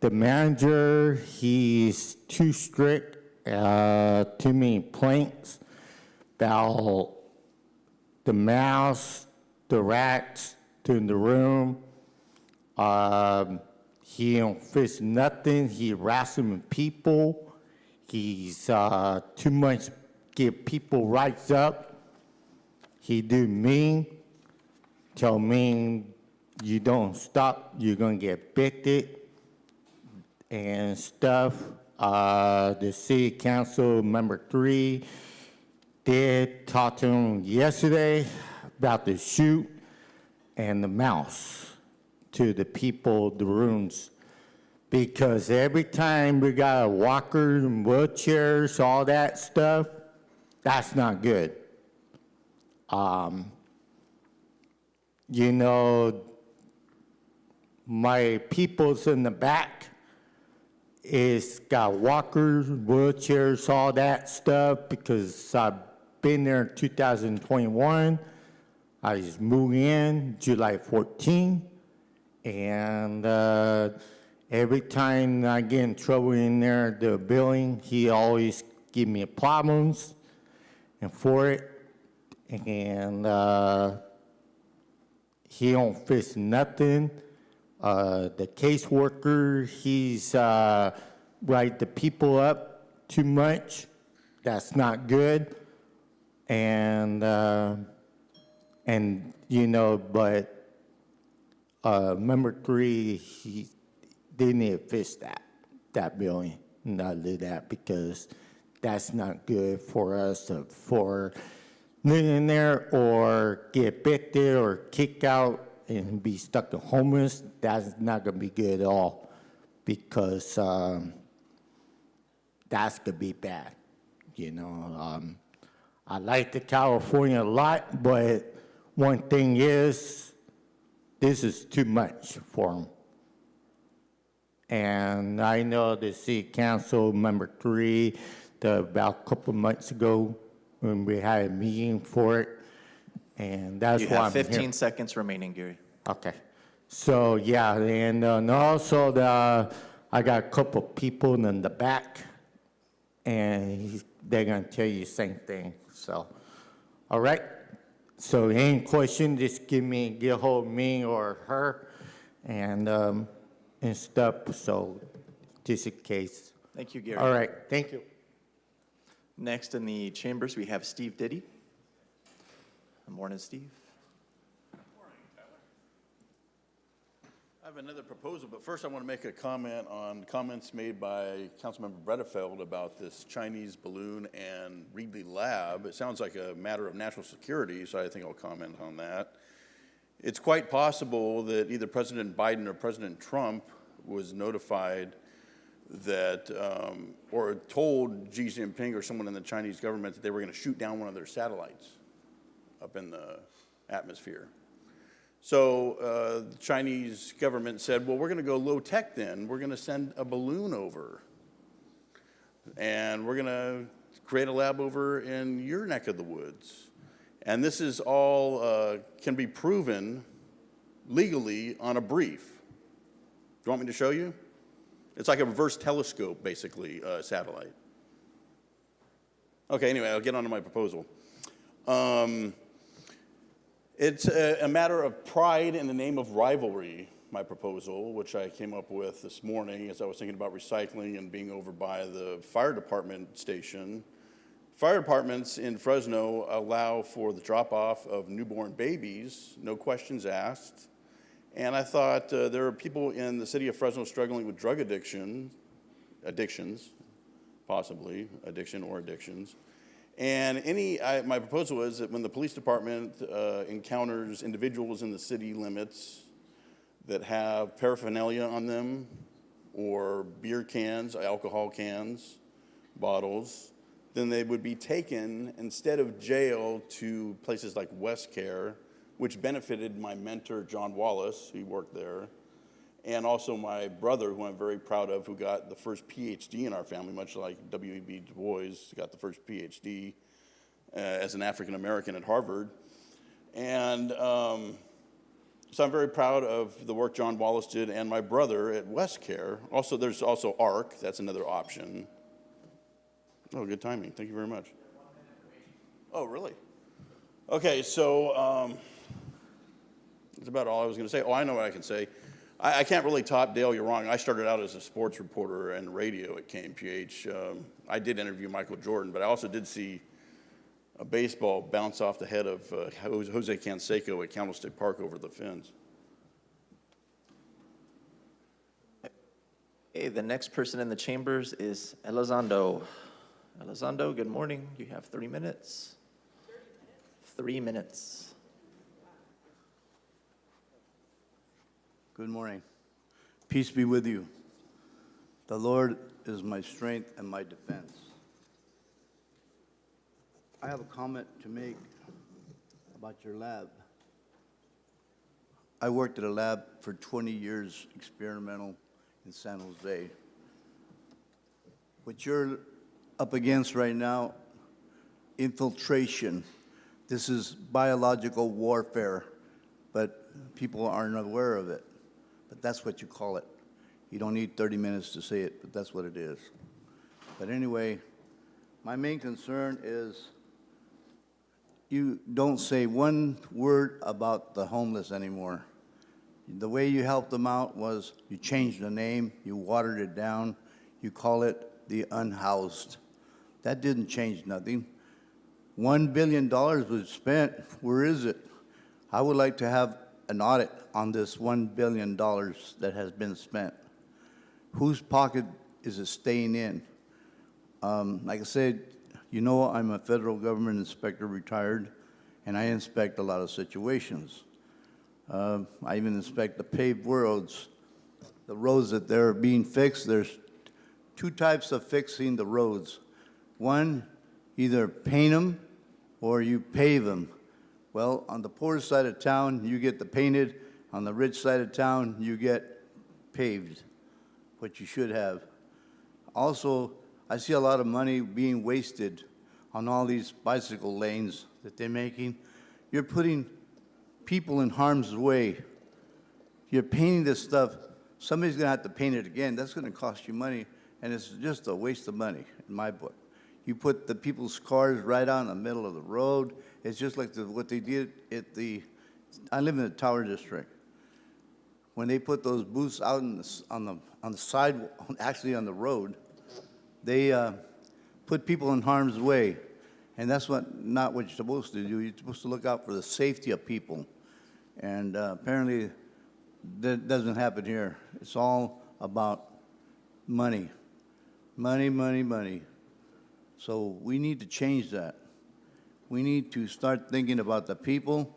The manager, he's too strict, too many planks about the mouse, the rats in the room. He don't fix nothing. He harassing people. He's too much give people rights up. He do mean, tell me you don't stop, you're gonna get evicted and stuff. The city council member 3 did talk to him yesterday about the shoot and the mouse to the people, the rooms, because every time we got a walker and wheelchairs, all that stuff, that's not good. You know, my people's in the back is got walkers, wheelchairs, all that stuff, because I've been there in 2021. I just moved in July 14, and every time I get in trouble in there, the building, he always give me problems and for it, and he don't fix nothing. The caseworker, he's write the people up too much. That's not good. And you know, but member 3, they need to fix that building, not do that, because that's not good for us for living in there or get evicted or kicked out and be stuck to homeless. That's not going to be good at all, because that's going to be bad. You know, I like the California a lot, but one thing is, this is too much for them. And I know the city council member 3, about a couple of months ago, when we had a meeting for it, and that's You why have I'm 15 here. seconds remaining, Gary. Okay. So, yeah, and also I got a couple of people in the back, and they're going to tell you the same thing. So, all right. So, any question, just get a hold of me or her, and stuff. So, just in case. Thank you, Gary. All right. Thank you. Next in the chambers, we have Steve Diddy. Good morning, Steve. I have another proposal, but first I want to make a comment on comments made by Councilmember Bredefeld about this Chinese balloon and Reedley Lab. It sounds like a matter of national security, so I think I'll comment on that. It's quite possible that either President Biden or President Trump was notified that, or told Xi Jinping or someone in the Chinese government that they were going to shoot down one of their satellites up in the atmosphere. So the Chinese government said, well, we're going to go low tech then. We're going to send a balloon over. And we're going to create a lab over in your neck of the woods. And this is all can be proven legally on a brief. Do you want me to show you? It's like a reverse telescope, basically, satellite. Okay, anyway, I'll get on to my proposal. It's a matter of pride in the name of rivalry, my proposal, which I came up with this morning as I was thinking about recycling and being over by the fire department station. Fire departments in Fresno allow for the drop-off of newborn babies, no questions asked. And I thought there are people in the city of Fresno struggling with drug addictions, possibly, addiction or addictions. And my proposal is that when the police department encounters individuals in the city limits that have paraphernalia on them, or beer cans, alcohol cans, bottles, then they would be taken instead of jail to places like West Care, which benefited my mentor, John Wallace, he worked there, and also my brother, who I'm very proud of, who got the first PhD in our family, much like W.E.B. Du Bois got the first PhD as an African American at Harvard. And so I'm very proud of the work John Wallace did, and my brother at West Care. Also, there's also ARC, that's another option. Oh, good timing, thank you very much. Oh, really? Okay, so that's about all I was gonna say. Oh, I know what I can say. I can't really top Dale, you're wrong. I started out as a sports reporter and radio at KMPH. I did interview Michael Jordan, but I also did see a baseball bounce off the head of Jose Canseco at Candlestick Park over the fence. Okay, the next person in the chambers is Elizondo. Elizondo, good morning. You have 3 minutes. 3 minutes. Good morning. Peace be with you. The Lord is my strength and my defense. I have a comment to make about your lab. I worked at a lab for 20 years, experimental, in San Jose. What you're up against right now, infiltration. This is biological warfare, but people aren't aware of it. But that's what you call it. You don't need 30 minutes to say it, but that's what it is. But anyway, my main concern is you don't say one word about the homeless anymore. The way you helped them out was you changed the name, you watered it down, you call it the unhoused. That didn't change nothing. $1 billion was spent. Where is it? I would like to have an audit on this $1 billion that has been spent. Whose pocket is it staying in? Like I said, you know I'm a federal government inspector, retired, and I inspect a lot of situations. I even inspect the paved roads. The roads that they're being fixed, there's two types of fixing the roads. One, either paint them or you pave them. Well, on the poor side of town, you get the painted. On the rich side of town, you get paved, what you should have. Also, I see a lot of money being wasted on all these bicycle lanes that they're making. You're putting people in harm's way. You're painting this stuff. Somebody's going to have to paint it again. That's going to cost you money, and it's just a waste of money in my book. You put the people's cars right out in the middle of the road. It's just like what they did at I live in the Tower District. When they put those booths out on the sidewalk, actually on the road, they put people in harm's way. And that's not what you're supposed to do. You're supposed to look out for the safety of people. And apparently that doesn't happen here. It's all about money. Money, money, money. So we need to change that. We need to start thinking about the people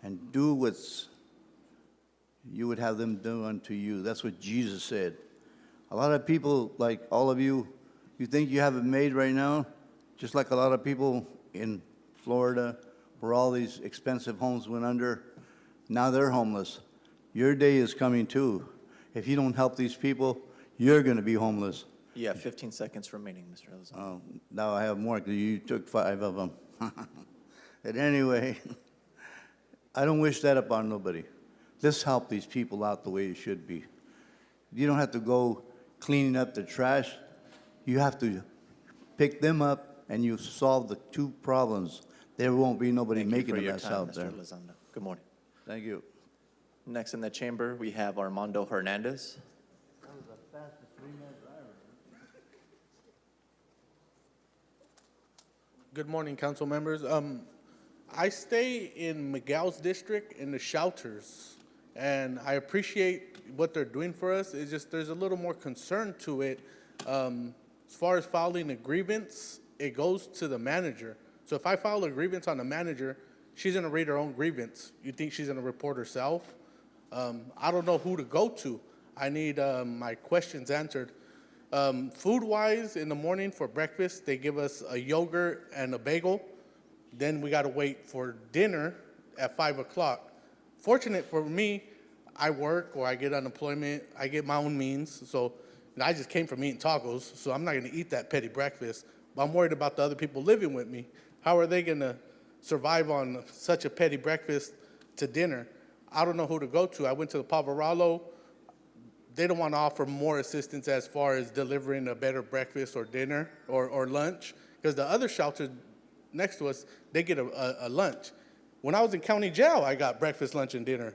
and do what you would have them do unto you. That's what Jesus said. A lot of people, like all of you, you think you have it made right now, just like a lot of people in Florida where all these expensive homes went under. Now they're homeless. Your day is coming too. If you don't help these people, you're going to be homeless. You have 15 seconds remaining, Mr. Elizondo. Now I have more because you took 5 of them. But anyway, I don't wish that upon nobody. Let's help these people out the way it should be. You don't have to go cleaning up the trash. You have to pick them up and you solve the 2 problems. There won't be nobody Thank you making for a your mess time, out Mr. there. Elizondo. Good morning. Thank you. Next in the chamber, we have Armando Hernandez. Good morning, council members. I stay in Miguel's district in the shelters, and I appreciate what they're doing for us. It's just there's a little more concern to it. As far as filing a grievance, it goes to the manager. So if I file a grievance on the manager, she's gonna read her own grievance. You think she's gonna report herself? I don't know who to go to. I need my questions answered. Food-wise, in the morning for breakfast, they give us a yogurt and a bagel. Then we gotta wait for dinner at 5 o'clock. Fortunate for me, I work or I get unemployment, I get my own means. So I just came from eating tacos, so I'm not gonna eat that petty breakfast. But I'm worried about the other people living with me. How are they gonna survive on such a petty breakfast to dinner? I don't know who to go to. I went to the Pavaralo. They don't want to offer more assistance as far as delivering a better breakfast or dinner or lunch, because the other shelters next to us, they get a lunch. When I was in county jail, I got breakfast, lunch, and dinner.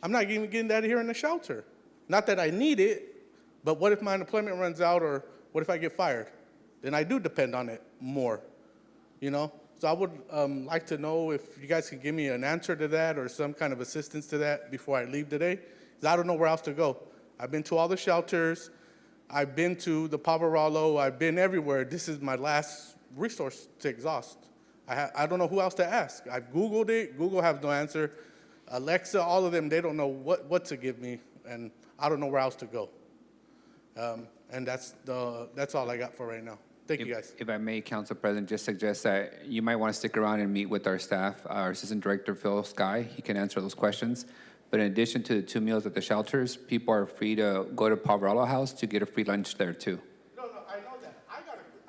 I'm not even getting that here in the shelter. Not that I need it, but what if my unemployment runs out, or what if I get fired? Then I do depend on it more, you know? So I would like to know if you guys could give me an answer to that or some kind of assistance to that before I leave today, because I don't know where else to go. I've been to all the shelters. I've been to the Pavaralo. I've been everywhere. This is my last resource to exhaust. I don't know who else to ask. I've Googled it. Google has no answer. Alexa, all of them, they don't know what to give me, and I don't know where else to go. And that's all I got for right now. Thank you, guys. If I may, Council President, just suggest that you might want to stick around and meet with our staff. Our Assistant Director, Phil Sky, he can answer those questions. But in addition to the 2 meals at the shelters, people are free to go to Pavaralo House to get a free lunch there, too. No, I know that.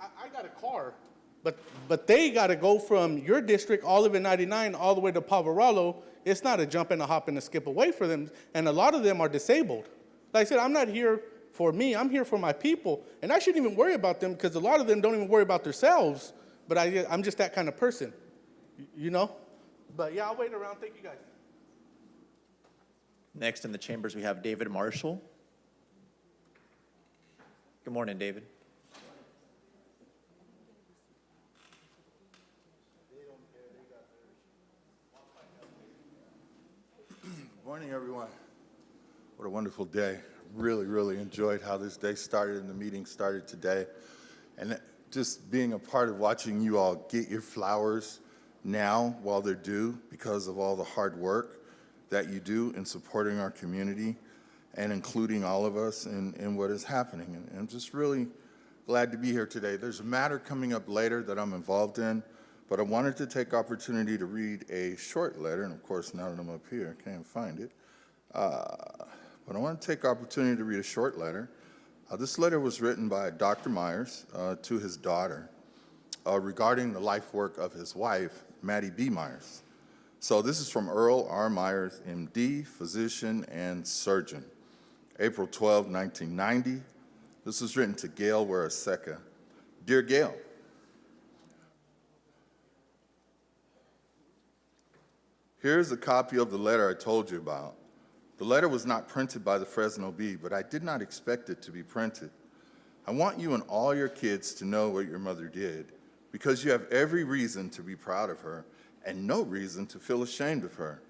I got a car, but they got to go from your district, all of it 99, all the way to Pavaralo. It's not a jump and a hop and a skip away for them, and a lot of them are disabled. Like I said, I'm not here for me. I'm here for my people, and I shouldn't even worry about them because a lot of them don't even worry about themselves, but I'm just that kind of person, you know? But yeah, I'll wait around. Thank you, guys. Next in the chambers, we have David Marshall. Good morning, David. Good morning, everyone. What a wonderful day. Really, really enjoyed how this day started and the meeting started today. And just being a part of watching you all get your flowers now while they're due because of all the hard work that you do in supporting our community and including all of us in what is happening. And I'm just really glad to be here today. There's a matter coming up later that I'm involved in, but I wanted to take opportunity to read a short letter, and of course, now that I'm up here, I can't find it. But I want to take opportunity to read a short letter. This letter was written by Dr. Myers to his daughter regarding the life work of his wife, Maddie B. Myers. So this is from Earl R. Myers, MD, physician and surgeon, April 12, 1990. This was written to Gail Waraseca. Dear Gail, here's a copy of the letter I told you about. The letter was not printed by the Fresno Bee, but I did not expect it to be printed. I want you and all your kids to know what your mother did, because you have every reason to be proud of her and no reason to feel ashamed of her.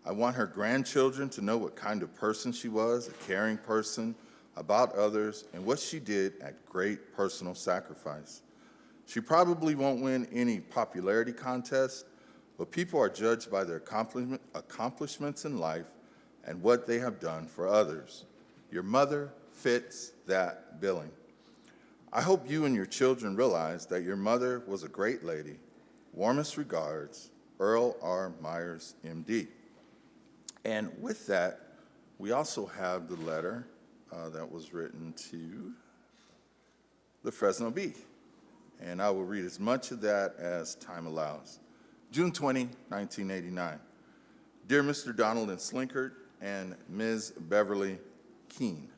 I want her grandchildren to know what kind of person she was, a caring person, about others, and what she did at great personal sacrifice. She probably won't win any popularity contest, but people are judged by their accomplishments in life and what they have done for others. Your mother fits that billing. I hope you and your children realize that your mother was a great lady. Warmest regards, Earl R. Myers, MD. And with that, we also have the letter that was written to the Fresno Bee. And I will read as much of that as time allows. June 20, 1989. Dear Mr. Donald and Slinkert and Ms. Beverly Keene,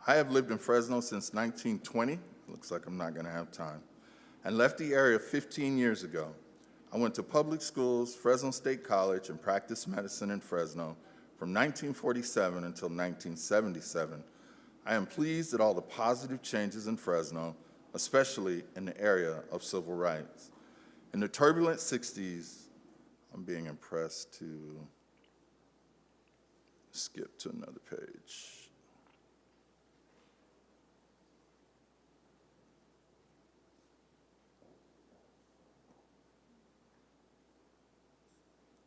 I have lived in Fresno since 1920. Looks like I'm not going to have time. And left the area 15 years ago. I went to public schools, Fresno State College, and practiced medicine in Fresno from 1947 until 1977. I am pleased at all the positive changes in Fresno, especially in the area of civil rights. In the turbulent 60s, I'm being impressed to skip to another page.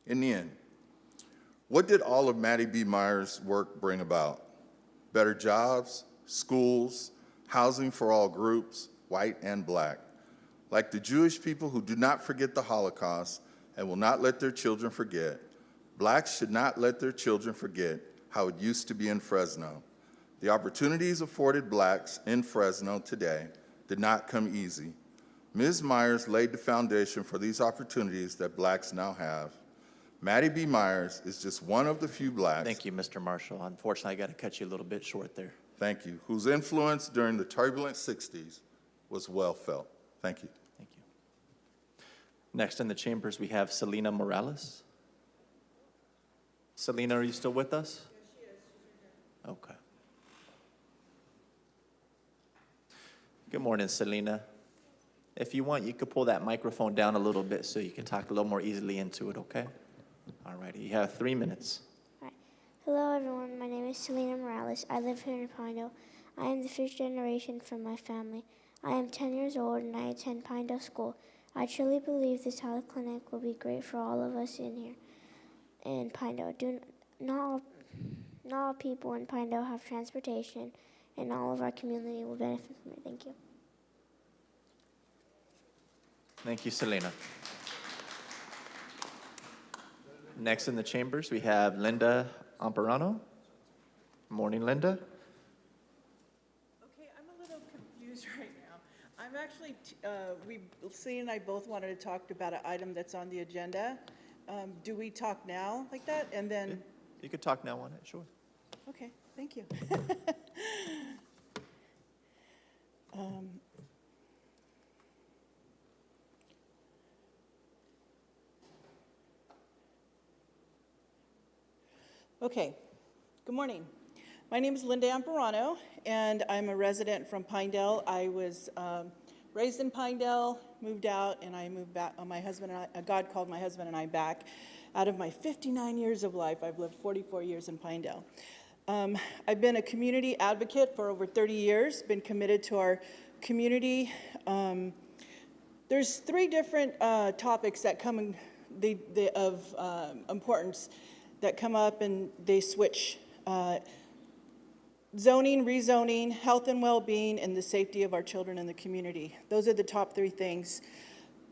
In the end, what did all of Mattie B. Myers' work bring about? Better jobs, schools, housing for all groups, white and black. Like the Jewish people who do not forget the Holocaust and will not let their children forget, blacks should not let their children forget how it used to be in Fresno. The opportunities afforded blacks in Fresno today did not come easy. Ms. Myers laid the foundation for these opportunities that blacks now have. Mattie B. Myers is just one of the few blacks. Thank you, Mr. Marshall. Unfortunately, I got to cut you a little bit short there. Thank you. Whose influence during the turbulent 60s was well felt. Thank you. Thank you. Next in the chambers, we have Selena Morales. Selena, are you still with us? Yes, she is. Okay. Good morning, Selena. If you want, you could pull that microphone down a little bit so you can talk a little more easily into it, okay? All righty, you have 3 minutes. Right. Hello, everyone. My name is Selena Morales. I live here in Pinedale. I am the first generation from my family. I am 10 years old, and I attend Pinedale School. I truly believe this health clinic will be great for all of us in here in Pinedale. Not all people in Pinedale have transportation, and all of our community will benefit from it. Thank you. Thank you, Selena. Next in the chambers, we have Linda Amparano. Morning, Linda. Okay, I'm a little confused right now. I'm actually, Celine and I both wanted to talk about an item that's on the agenda. Do we talk now like that? And then, You could talk now on it, sure. okay, thank you. Okay, good morning. My name is Linda Amparano, and I'm a resident from Pinedale. I was raised in Pinedale, moved out, and I moved back. My husband and I, God called my husband and I back. Out of my 59 years of life, I've lived 44 years in Pinedale. I've been a community advocate for over 30 years, been committed to our community. There's 3 different topics that come of importance that come up and they switch. Zoning, rezoning, health and well-being, and the safety of our children in the community. Those are the top 3 things.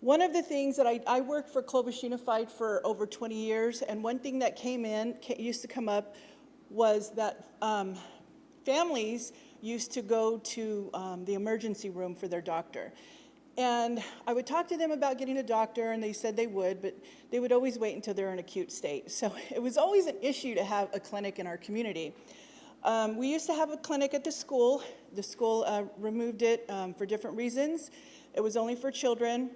One of the things that I worked for Clovis Unified for over 20 years, and one thing that used to come up was that families used to go to the emergency room for their doctor. And I would talk to them about getting a doctor, and they said they would, but they would always wait until they're in acute state. So it was always an issue to have a clinic in our community. We used to have a clinic at the school. The school removed it for different reasons. It was only for children.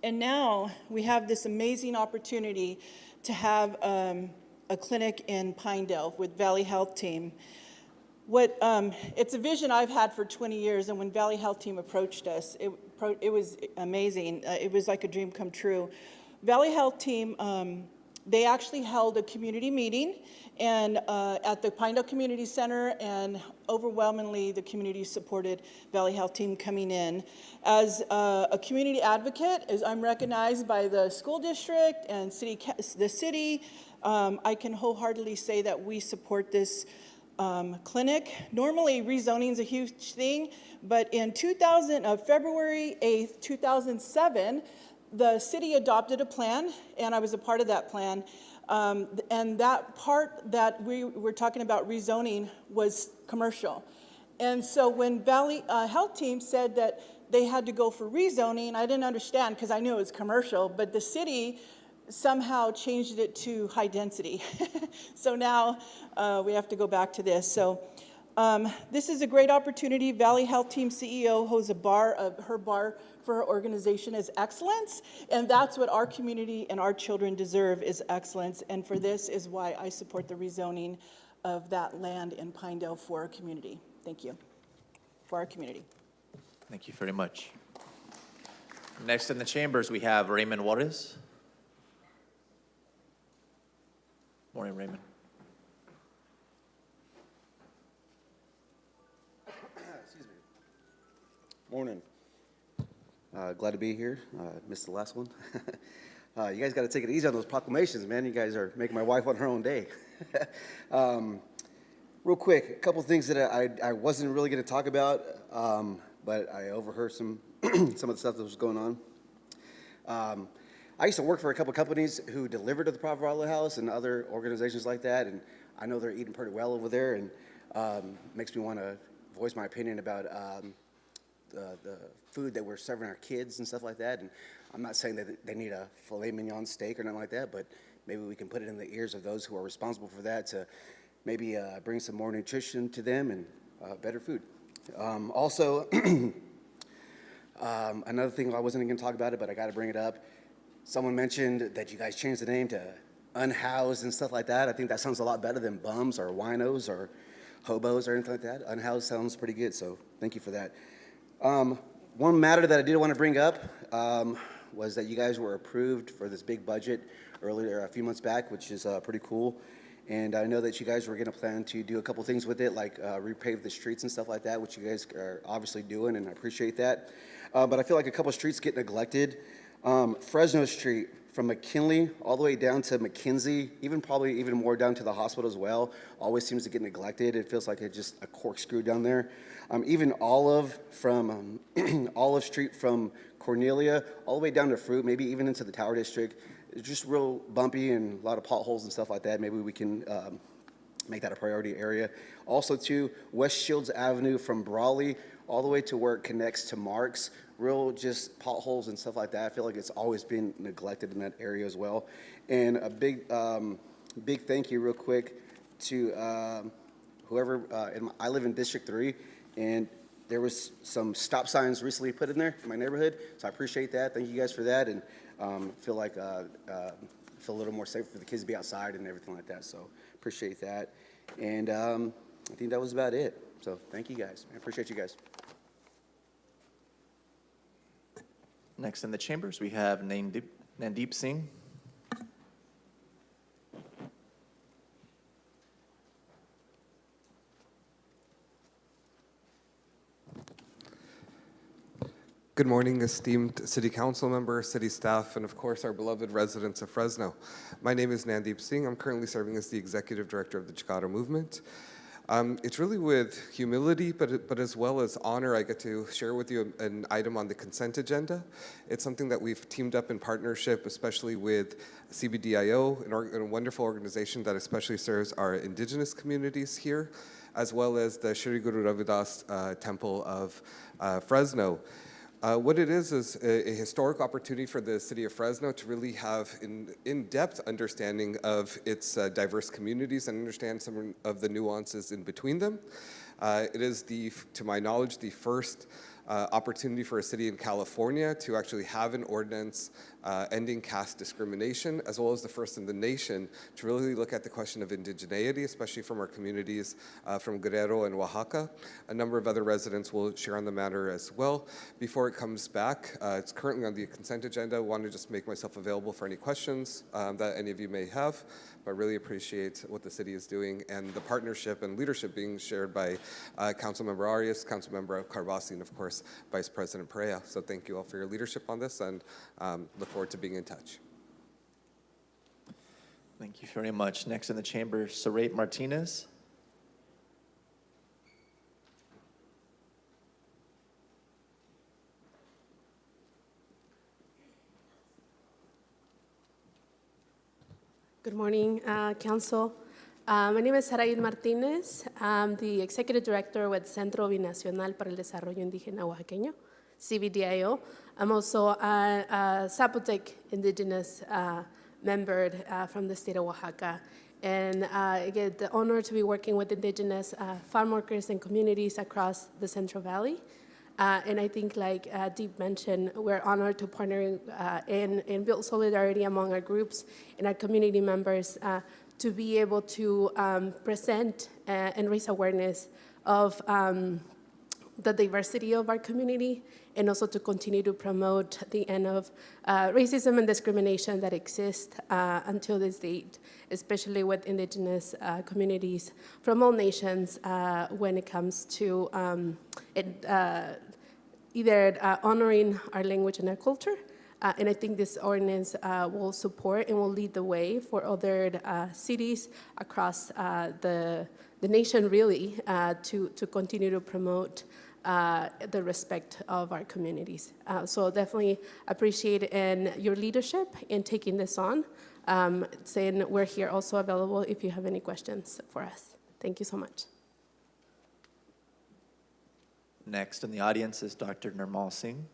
And now we have this amazing opportunity to have a clinic in Pinedale with Valley Health Team. It's a vision I've had for 20 years, and when Valley Health Team approached us, it was amazing. It was like a dream come true. Valley Health Team, they actually held a community meeting and at the Pinedale Community Center, and overwhelmingly the community supported Valley Health Team coming in. As a community advocate, as I'm recognized by the school district and the city, I can wholeheartedly say that we support this clinic. Normally, rezoning is a huge thing, but in February 8th, 2007, the city adopted a plan, and I was a part of that plan. And that part that we were talking about rezoning was commercial. And so when Valley Health Team said that they had to go for rezoning, I didn't understand because I knew it was commercial, but the city somehow changed it to high density. So now we have to go back to this. So this is a great opportunity. Valley Health Team CEO holds a bar, her bar for her organization is excellence, and that's what our community and our children deserve is excellence, and for this is why I support the rezoning of that land in Pinedale for our community. Thank you. For our community. Thank you very much. Next in the chambers, we have Raymond Juarez. Morning, Raymond. Excuse me. Morning. Glad to be here. Missed the last one. You guys got to take it easy on those proclamations, man. You guys are making my wife on her own day. Real quick, a couple things that I wasn't really going to talk about, but I overheard some of the stuff that was going on. I used to work for a couple companies who delivered to the Providence House and other organizations like that, and I know they're eating pretty well over there, and makes me want to voice my opinion about the food that we're serving our kids and stuff like that. And I'm not saying that they need a filet mignon steak or nothing like that, but maybe we can put it in the ears of those who are responsible for that to maybe bring some more nutrition to them and better food. Also, another thing, I wasn't going to talk about it, but I got to bring it up. Someone mentioned that you guys changed the name to Unhoused and stuff like that. I think that sounds a lot better than bums or winos or hobos or anything like that. Unhoused sounds pretty good, so thank you for that. One matter that I did want to bring up was that you guys were approved for this big budget earlier, a few months back, which is pretty cool. And I know that you guys were going to plan to do a couple things with it, like repave the streets and stuff like that, which you guys are obviously doing, and I appreciate that. But I feel like a couple streets get neglected. Fresno Street, from McKinley all the way down to McKenzie, probably even more down to the hospital as well, always seems to get neglected. It feels like it's just a corkscrew down there. Even Olive from Olive Street from Cornelia all the way down to Fruit, maybe even into the Tower District. It's just real bumpy and a lot of potholes and stuff like that. Maybe we can make that a priority area. Also, too, West Shields Avenue from Brawley all the way to where it connects to Marks. Real just potholes and stuff like that. I feel like it's always been neglected in that area as well. And a big thank you real quick to whoever, I live in District 3, and there was some stop signs recently put in there in my neighborhood, so I appreciate that. Thank you guys for that, and feel like feel a little more safe for the kids to be outside and everything like that, so appreciate that. And I think that was about it, so thank you guys. I appreciate you guys. Next in the chambers, we have Nandeep Singh. Good morning, esteemed City Council members, city staff, and of course our beloved residents of Fresno. My name is Nandeep Singh. I'm currently serving as the Executive Director of the Chicano Movement. It's really with humility, but as well as honor, I get to share with you an item on the consent agenda. It's something that we've teamed up in partnership, especially with CBDIO, a wonderful organization that especially serves our indigenous communities here, as well as the Shri Guru Ravidas Temple of Fresno. What it is a historic opportunity for the city of Fresno to really have an in-depth understanding of its diverse communities and understand some of the nuances in between them. It is, to my knowledge, the first opportunity for a city in California to actually have an ordinance ending caste discrimination, as well as the first in the nation to really look at the question of indigeneity, especially from our communities from Guerrero and Oaxaca. A number of other residents will share on the matter as well. Before it comes back, it's currently on the consent agenda. I want to just make myself available for any questions that any of you may have, but I really appreciate what the city is doing and the partnership and leadership being shared by Councilmember Arias, Councilmember Carbasi, and of course, Vice President Perea. So thank you all for your leadership on this, and look forward to being in touch. Thank you very much. Next in the chamber, Sarait Martinez. Good morning, Council. My name is Saraid Martinez. I'm the Executive Director with Centro Binacional para el Desarrollo Indígena Oaxaqueño, CBDIO. I'm also a Zapotec Indigenous member from the state of Oaxaca. And I get the honor to be working with Indigenous farm workers and communities across the Central Valley. And I think, like Deep mentioned, we're honored to partner and build solidarity among our groups and our community members to be able to present and raise awareness of the diversity of our community, and also to continue to promote the end of racism and discrimination that exists until this date, especially with Indigenous communities from all nations when it comes to either honoring our language and our culture. And I think this ordinance will support and will lead the way for other cities across the nation, really, to continue to promote the respect of our communities. So definitely appreciate your leadership in taking this on. Saying we're here also available if you have any questions for us. Thank you so much. Next in the audience is Dr. Nirmal Singh.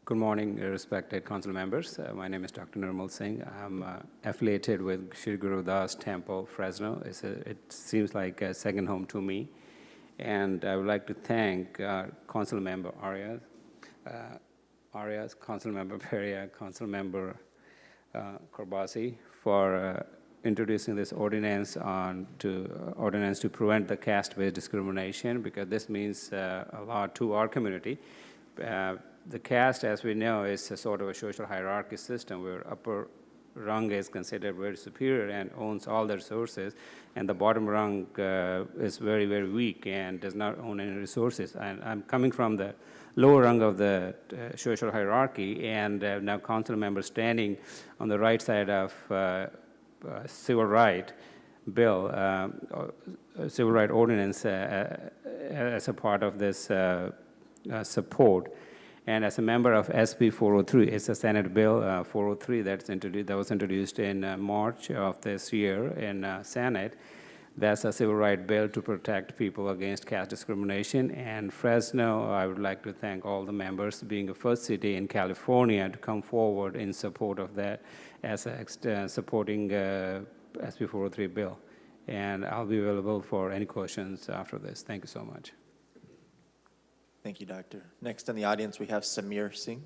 Good morning, respected council members. My name is Dr. Nirmal Singh. I'm affiliated with Shri Guru Das Temple, Fresno. It seems like a second home to me. And I would like to thank Council Member Arias, Council Member Peria, Council Member Korbasi for introducing this ordinance to prevent the caste-based discrimination, because this means a lot to our community. The caste, as we know, is a sort of a social hierarchy system where upper rung is considered very superior and owns all the resources, and the bottom rung is very, very weak and does not own any resources. And I'm coming from the lower rung of the social hierarchy, and now council members standing on the right side of civil right bill, civil right ordinance as a part of this support. And as a member of SB 403, it's a Senate Bill 403 that was introduced in March of this year in Senate. That's a civil rights bill to protect people against caste discrimination. And Fresno, I would like to thank all the members, being the first city in California to come forward in support of that as supporting SB 403 bill. And I'll be available for any questions after this. Thank you so much. Thank you, Doctor. Next in the audience, we have Samir Singh.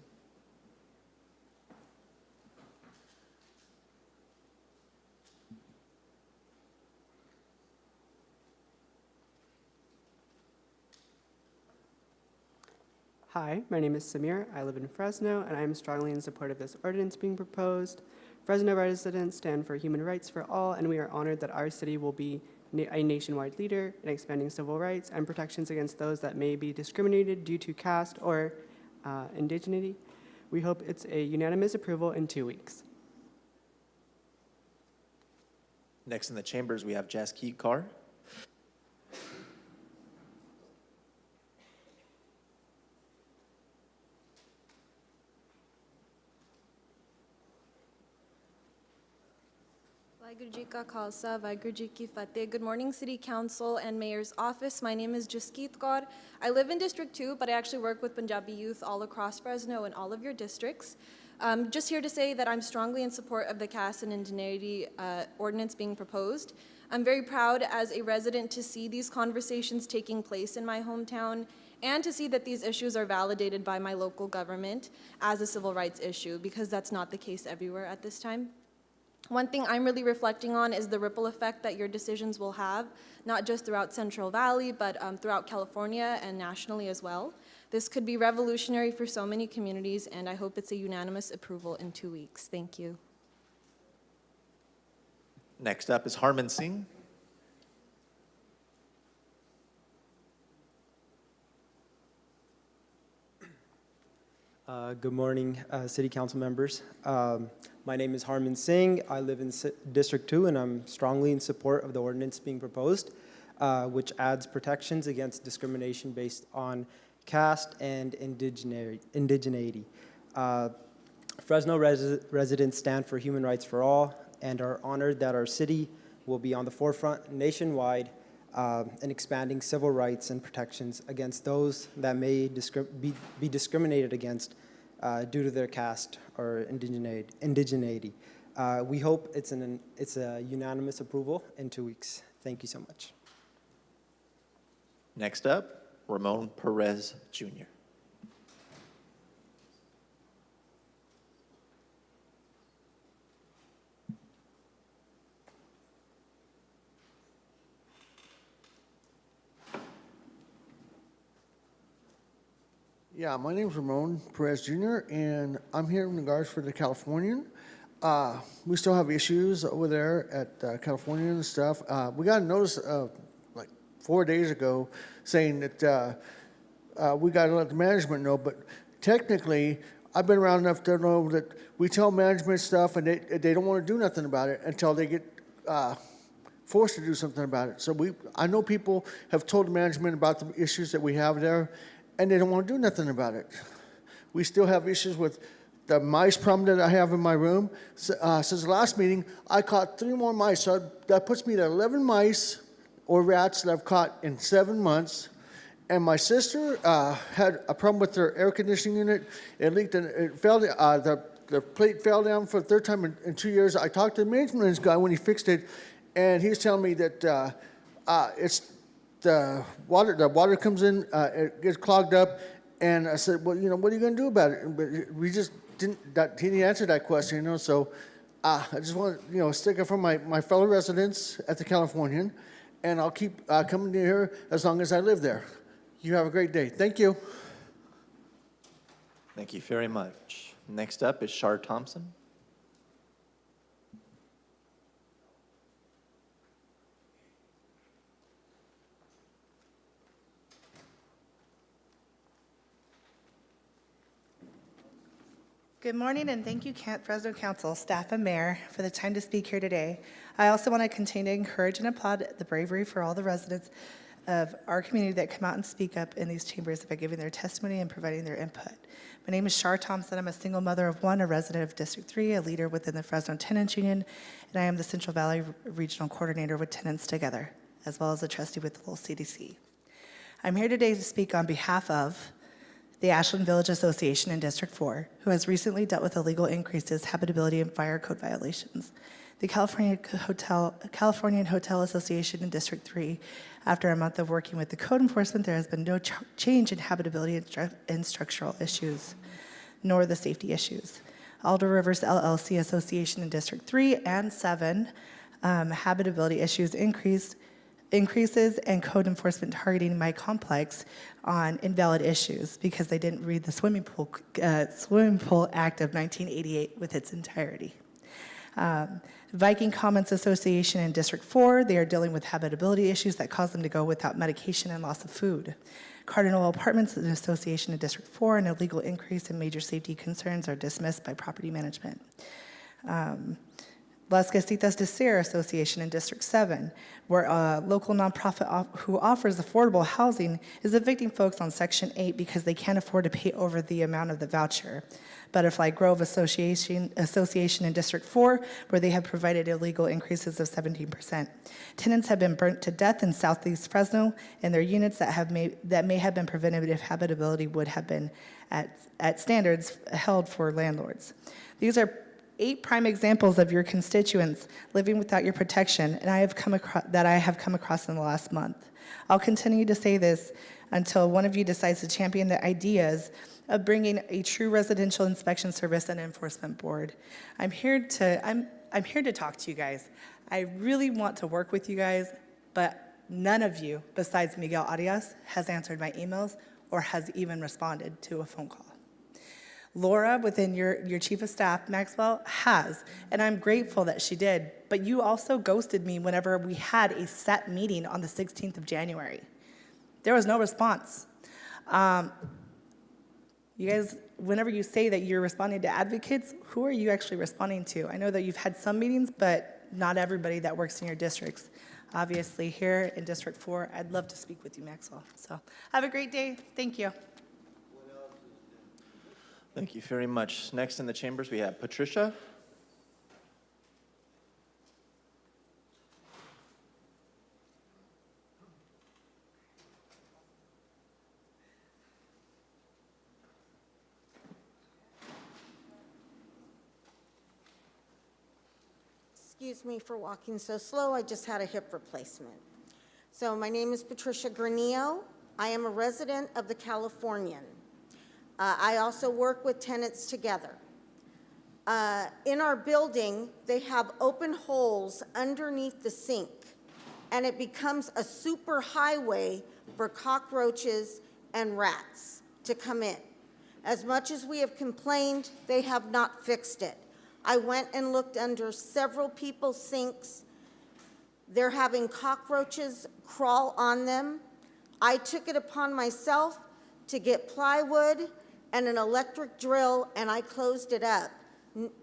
Hi, my name is Samir. I live in Fresno, and I am strongly in support of this ordinance being proposed. Fresno residents stand for human rights for all, and we are honored that our city will be a nationwide leader in expanding civil rights and protections against those that may be discriminated due to caste or indigeneity. We hope it's a unanimous approval in 2 weeks. Next in the chambers, we have Jaskeet Kaur. Vaheguru Ji Ka Khalsa, Vaheguru Ji Ki Fateh. Good morning, City Council and Mayor's Office. My name is Jaskeet Kaur. I live in District 2, but I actually work with Punjabi youth all across Fresno and all of your districts. Just here to say that I'm strongly in support of the caste and indigeneity ordinance being proposed. I'm very proud as a resident to see these conversations taking place in my hometown and to see that these issues are validated by my local government as a civil rights issue, because that's not the case everywhere at this time. One thing I'm really reflecting on is the ripple effect that your decisions will have, not just throughout Central Valley, but throughout California and nationally as well. This could be revolutionary for so many communities, and I hope it's a unanimous approval in 2 weeks. Thank you. Next up is Harman Singh. Good morning, City Council members. My name is Harman Singh. I live in District 2, and I'm strongly in support of the ordinance being proposed. which adds protections against discrimination based on caste and indigeneity. Fresno residents stand for human rights for all and are honored that our city will be on the forefront nationwide in expanding civil rights and protections against those that may be discriminated against due to their caste or indigeneity. We hope it's a unanimous approval in 2 weeks. Thank you so much. Next up, Ramon Perez Jr. Yeah, my name's Ramon Perez Jr., and I'm here in regards for the Californian. We still have issues over there at Californian and stuff. We got a notice like 4 days ago saying that we got to let the management know, but technically, I've been around enough to know that we tell management stuff and they don't want to do nothing about it until they get forced to do something about it. So I know people have told management about the issues that we have there, and they don't want to do nothing about it. We still have issues with the mice problem that I have in my room. Since the last meeting, I caught 3 more mice. So that puts me to 11 mice or rats that I've caught in 7 months. And my sister had a problem with her air conditioning unit. It leaked and it fell. The plate fell down for the 3rd time in 2 years. I talked to the maintenance guy when he fixed it, and he was telling me that it's the water comes in, it gets clogged up, and I said, well, what are you going to do about it? But we just he didn't answer that question, so I just want to, stick it for my fellow residents at the Californian, and I'll keep coming to here as long as I live there. You have a great day. Thank you. Thank you very much. Next up is Shar Thompson. Good morning, and thank you, Fresno Council, staff, and mayor for the time to speak here today. I also want to continue to encourage and applaud the bravery for all the residents of our community that come out and speak up in these chambers by giving their testimony and providing their input. My name is Shar Thompson. I'm a single mother of 1, a resident of District 3, a leader within the Fresno Tenants Union, and I am the Central Valley Regional Coordinator with Tenants Together, as well as a trustee with the Lowell CDC. I'm here today to speak on behalf of the Ashland Village Association in District 4, who has recently dealt with illegal increases, habitability, and fire code violations. The Californian Hotel Association in District 3, after a month of working with the code enforcement, there has been no change in habitability and structural issues, nor the safety issues. Alder Rivers LLC Association in District 3 and 7, habitability issues increases and code enforcement targeting my complex on invalid issues because they didn't read the Swimming Pool Act of 1988 with its entirety. Viking Commons Association in District 4, they are dealing with habitability issues that cause them to go without medication and loss of food. Cardinal Apartments Association in District 4, an illegal increase in major safety concerns are dismissed by property management. Las Casitas de Cera Association in District 7, where a local nonprofit who offers affordable housing is evicting folks on Section 8 because they can't afford to pay over the amount of the voucher. Butterfly Grove Association in District 4, where they have provided illegal increases of 17%. Tenants have been burnt to death in Southeast Fresno in their units that may have been prevented if habitability would have been at standards held for landlords. These are 8 prime examples of your constituents living without your protection, and I have come across in the last month. I'll continue to say this until one of you decides to champion the ideas of bringing a true residential inspection service and enforcement board. I'm here to talk to you guys. I really want to work with you guys, but none of you, besides Miguel Arias, has answered my emails or has even responded to a phone call. Laura, within your chief of staff, Maxwell, has, and I'm grateful that she did, but you also ghosted me whenever we had a set meeting on the 16th of January. There was no response. You guys, whenever you say that you're responding to advocates, who are you actually responding to? I know that you've had some meetings, but not everybody that works in your districts. obviously here in District 4. I'd love to speak with you, Maxwell. So have a great day. Thank you. Thank you very much. Next in the chambers, we have Patricia. Excuse me for walking so slow. I just had a hip replacement. So my name is Patricia Granillo. I am a resident of the Californian. I also work with Tenants Together. In our building, they have open holes underneath the sink, and it becomes a super highway for cockroaches and rats to come in. As much as we have complained, they have not fixed it. I went and looked under several people's sinks. They're having cockroaches crawl on them. I took it upon myself to get plywood and an electric drill, and I closed it up,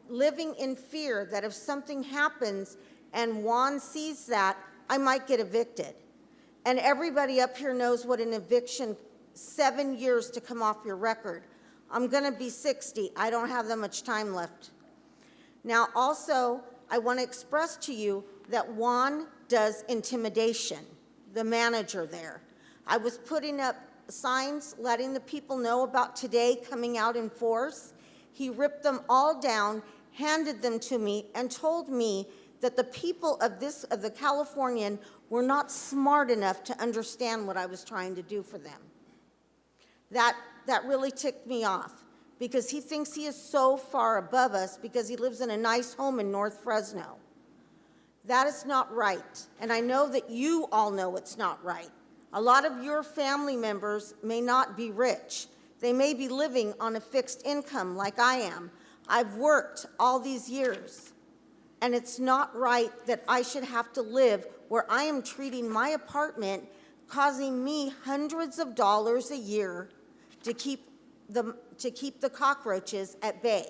living in fear that if something happens and Juan sees that, I might get evicted. And everybody up here knows what an eviction, 7 years to come off your record. I'm gonna be 60. I don't have that much time left. Now, also, I want to express to you that Juan does intimidation, the manager there. I was putting up signs letting the people know about today coming out in force. He ripped them all down, handed them to me, and told me that the people of the Californian were not smart enough to understand what I was trying to do for them. That really ticked me off, because he thinks he is so far above us because he lives in a nice home in North Fresno. That is not right, and I know that you all know it's not right. A lot of your family members may not be rich. They may be living on a fixed income like I am. I've worked all these years, and it's not right that I should have to live where I am treating my apartment, causing me hundreds of dollars a year to keep the cockroaches at bay.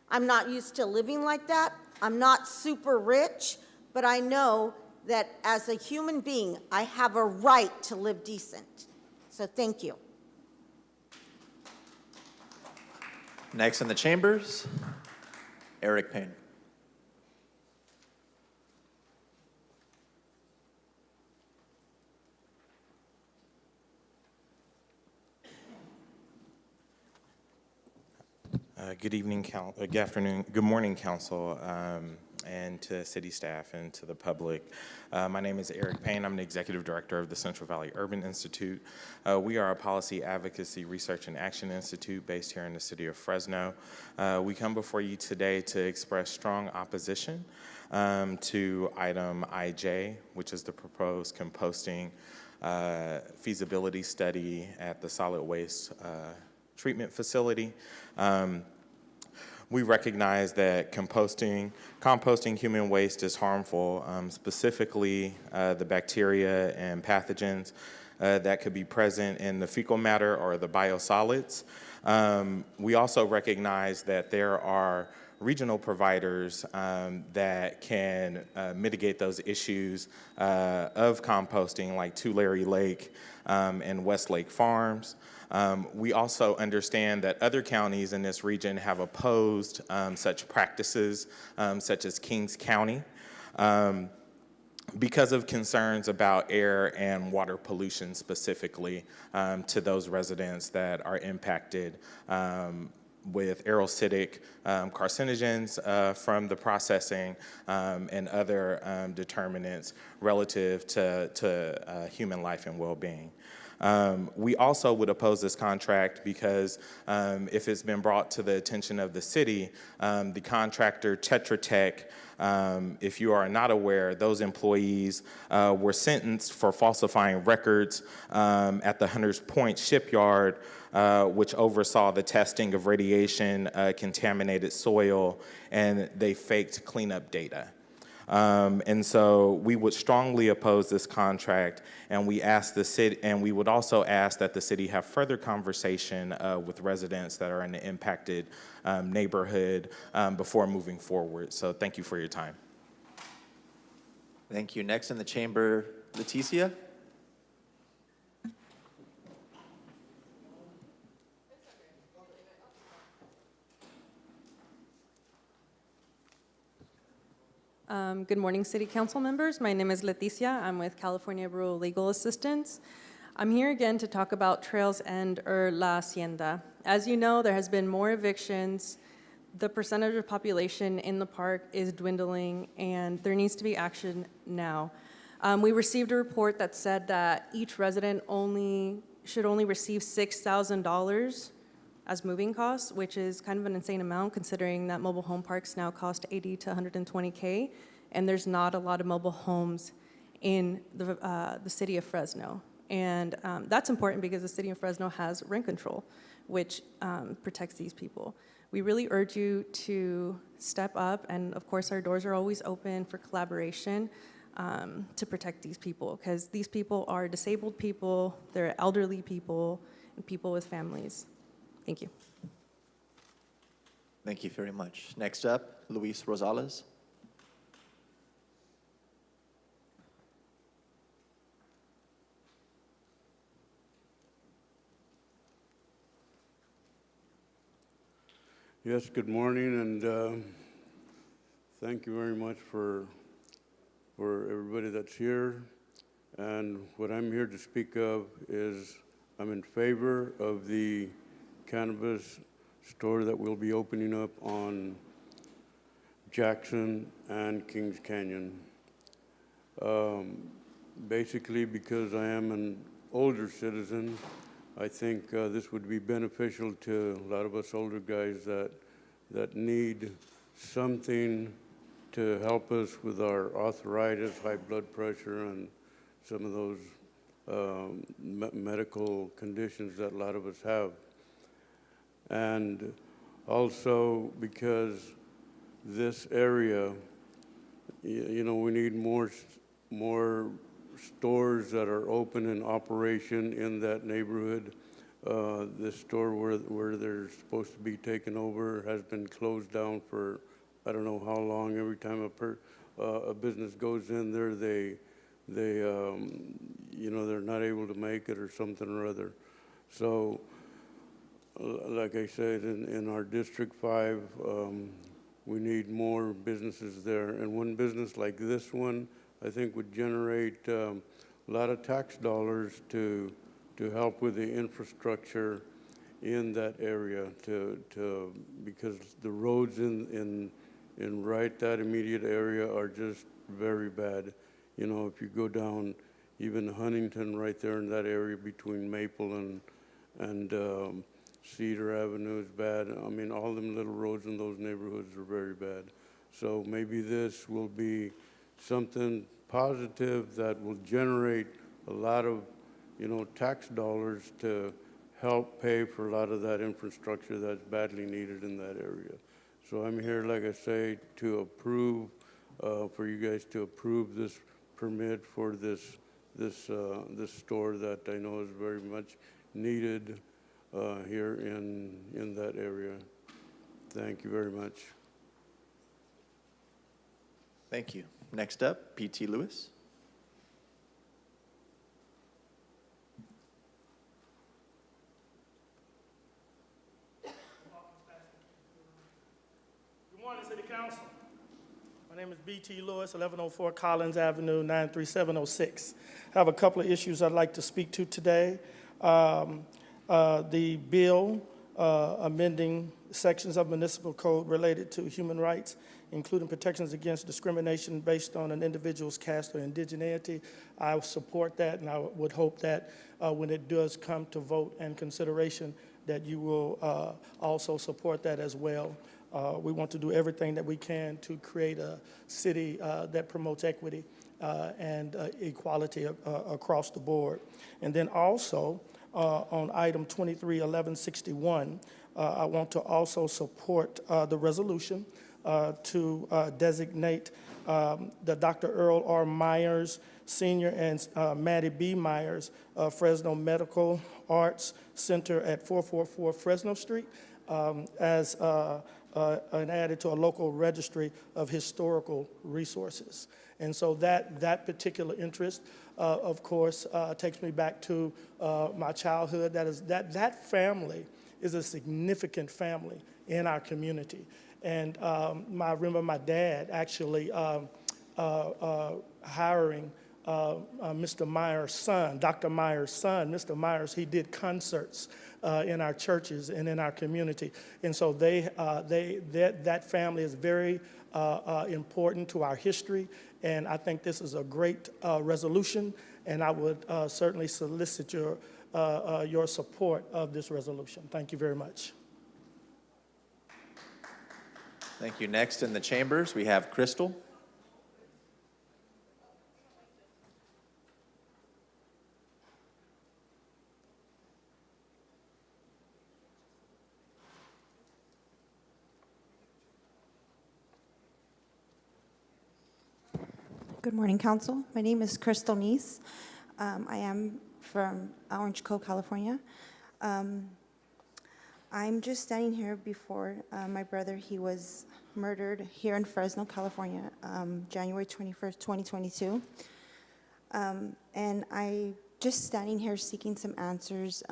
I'm not used to living like that. I'm not super rich, but I know that as a human being, I have a right to live decent. So thank you. Next in the chambers, Eric Payne. Good afternoon, good morning, Council, and to city staff and to the public. My name is Eric Payne. I'm the Executive Director of the Central Valley Urban Institute. We are a policy advocacy research and action institute based here in the city of Fresno. We come before you today to express strong opposition to item IJ, which is the proposed composting feasibility study at the solid waste treatment facility. We recognize that composting human waste is harmful, specifically the bacteria and pathogens that could be present in the fecal matter or the biosolids. We also recognize that there are regional providers that can mitigate those issues of composting, like Tulare Lake and Westlake Farms. We also understand that other counties in this region have opposed such practices, such as Kings County, because of concerns about air and water pollution specifically to those residents that are impacted with aerocytic carcinogens from the processing and other determinants relative to human life and well-being. We also would oppose this contract because if it's been brought to the attention of the city, the contractor Tetra Tech, if you are not aware, those employees were sentenced for falsifying records at the Hunters Point shipyard, which oversaw the testing of radiation, contaminated soil, and they faked cleanup data. And so we would strongly oppose this contract, and we ask the city, and we would also ask that the city have further conversation with residents that are in the impacted neighborhood before moving forward. So thank you for your time. Thank you. Next in the chamber, Leticia. Good morning, City Council members. My name is Leticia. I'm with California Rural Legal Assistance. I'm here again to talk about Trails End or La Hacienda. As you know, there has been more evictions. The percentage of population in the park is dwindling, and there needs to be action now. We received a report that said that each resident should only receive $6,000 as moving costs, which is kind of an insane amount considering that mobile home parks now cost $80,000 to $120,000, and there's not a lot of mobile homes in the city of Fresno. And that's important because the city of Fresno has rent control, which protects these people. We really urge you to step up, and of course our doors are always open for collaboration to protect these people, because these people are disabled people, they're elderly people, and people with families. Thank you. Thank you very much. Next up, Luis Rosales. Yes, good morning, and thank you very much for everybody that's here. And what I'm here to speak of is I'm in favor of the cannabis store that will be opening up on Jackson and Kings Canyon. Basically, because I am an older citizen, I think this would be beneficial to a lot of us older guys that need something to help us with our arthritis, high blood pressure, and some of those medical conditions that a lot of us have. And also because this area, you know, we need more stores that are open in operation in that neighborhood. The store where they're supposed to be taken over has been closed down for I don't know how long. Every time a business goes in there, they you know, they're not able to make it or something or other. So, like I said, in our District 5, we need more businesses there. And one business like this one, I think would generate a lot of tax dollars to help with the infrastructure in that area because the roads in right that immediate area are just very bad. You know, if you go down even Huntington right there in that area between Maple and Cedar Avenue is bad. I mean, all them little roads in those neighborhoods are very bad. So maybe this will be something positive that will generate a lot of, you know, tax dollars to help pay for a lot of that infrastructure that's badly needed in that area. So I'm here, like I say, to approve, for you guys to approve this permit for this store that I know is very much needed here in that area. Thank you very much. Thank you. Next up, P.T. Lewis. Good morning, City Council. My name is B.T. Lewis, 1104 Collins Avenue, 93706. I have a couple of issues I'd like to speak to today. The bill amending sections of municipal code related to human rights, including protections against discrimination based on an individual's caste or indigeneity. I support that, and I would hope that when it does come to vote and consideration, that you will also support that as well. We want to do everything that we can to create a city that promotes equity and equality across the board. And then also, on item 231161, I want to also support the resolution to designate the Dr. Earl R. Myers Sr. and Maddie B. Myers Fresno Medical Arts Center at 444 Fresno Street as and added to a local registry of historical resources. And so that particular interest, of course, takes me back to my childhood. That family is a significant family in our community. And I remember my dad actually hiring Mr. Myers' son, Dr. Myers' son. Mr. Myers, he did concerts in our churches and in our community. And so that family is very important to our history. And I think this is a great resolution, and I would certainly solicit your support of this resolution. Thank you very much. Thank you. Next in the chambers, we have Crystal. Good morning, Council. My name is Crystal Neese. I am from Orange Cove, California. I'm just standing here before my brother. He was murdered here in Fresno, California, January 21st, 2022. And I just standing here seeking some answers.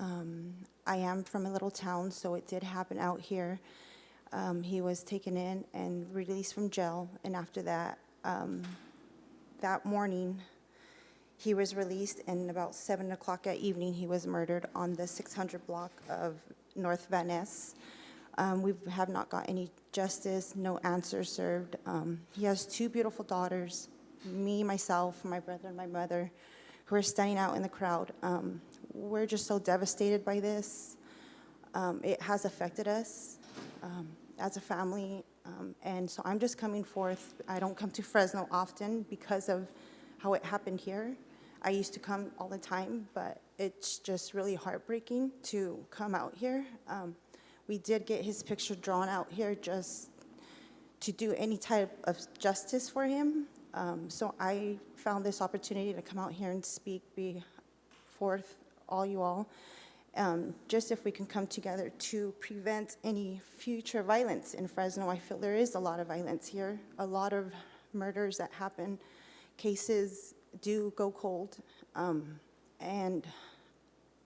I am from a little town, so it did happen out here. He was taken in and released from jail, and after that, that morning, he was released, and about 7 o'clock at evening, he was murdered on the 600 block of North Van Ness. We have not got any justice, no answers served. He has 2 beautiful daughters, me, myself, my brother, and my mother, who are standing out in the crowd. We're just so devastated by this. It has affected us as a family. And so I'm just coming forth. I don't come to Fresno often because of how it happened here. I used to come all the time, but it's just really heartbreaking to come out here. We did get his picture drawn out here just to do any type of justice for him. So I found this opportunity to come out here and speak before all you all. Just if we can come together to prevent any future violence in Fresno. I feel there is a lot of violence here, a lot of murders that happen. Cases do go cold, and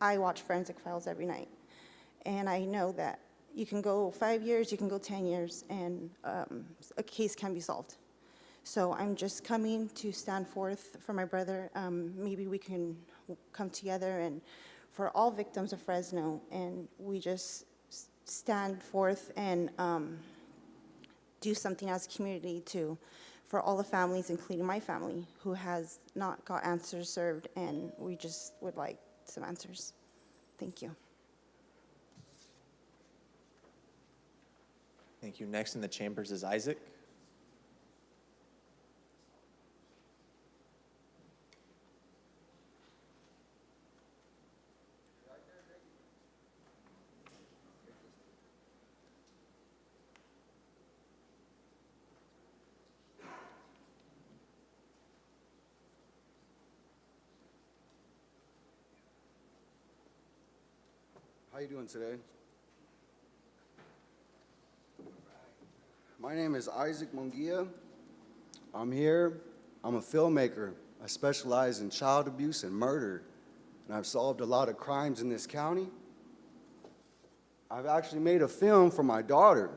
I watch Forensic Files every night. And I know that you can go 5 years, you can go 10 years, and a case can be solved. So I'm just coming to stand forth for my brother. Maybe we can come together and for all victims of Fresno, and we just stand forth and do something as a community for all the families, including my family, who has not got answers served, and we just would like some answers. Thank you. Thank you. Next in the chambers is Isaac. How you doing today? My name is Isaac Munguia. I'm here. I'm a filmmaker. I specialize in child abuse and murder, and I've solved a lot of crimes in this county. I've actually made a film for my daughter.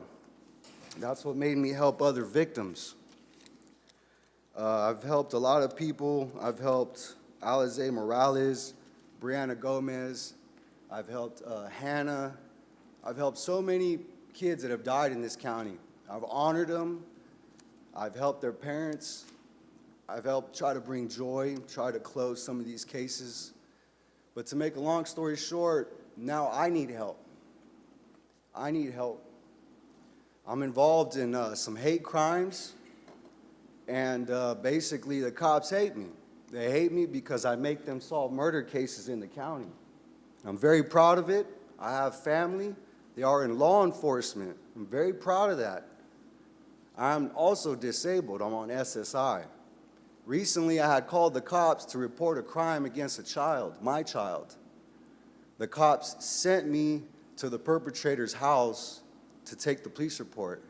That's what made me help other victims. I've helped a lot of people. I've helped Alize Morales, Brianna Gomez. I've helped Hannah. I've helped so many kids that have died in this county. I've honored them. I've helped their parents. I've helped try to bring joy, try to close some of these cases. But to make a long story short, now I need help. I need help. I'm involved in some hate crimes, and basically the cops hate me. They hate me because I make them solve murder cases in the county. I'm very proud of it. I have family. They are in law enforcement. I'm very proud of that. I'm also disabled. I'm on SSI. Recently, I had called the cops to report a crime against a child, my child. The cops sent me to the perpetrator's house to take the police report.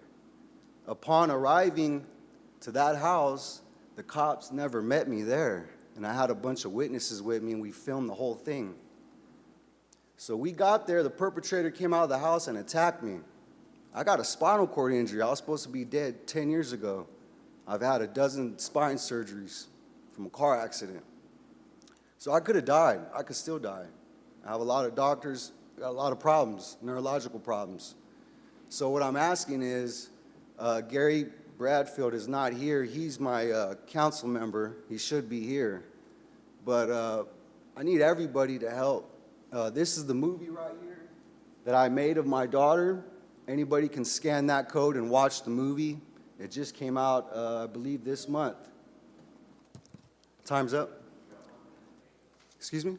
Upon arriving to that house, the cops never met me there. And I had a bunch of witnesses with me, and we filmed the whole thing. So we got there, the perpetrator came out of the house and attacked me. I got a spinal cord injury. I was supposed to be dead 10 years ago. I've had a dozen spine surgeries from a car accident. So I could have died. I could still die. I have a lot of doctors, got a lot of problems, neurological problems. So what I'm asking is, Gary Bradfield is not here. He's my council member. He should be here. But I need everybody to help. This is the movie right here that I made of my daughter. Anybody can scan that code and watch the movie. It just came out, I believe, this month. Time's up. Excuse me?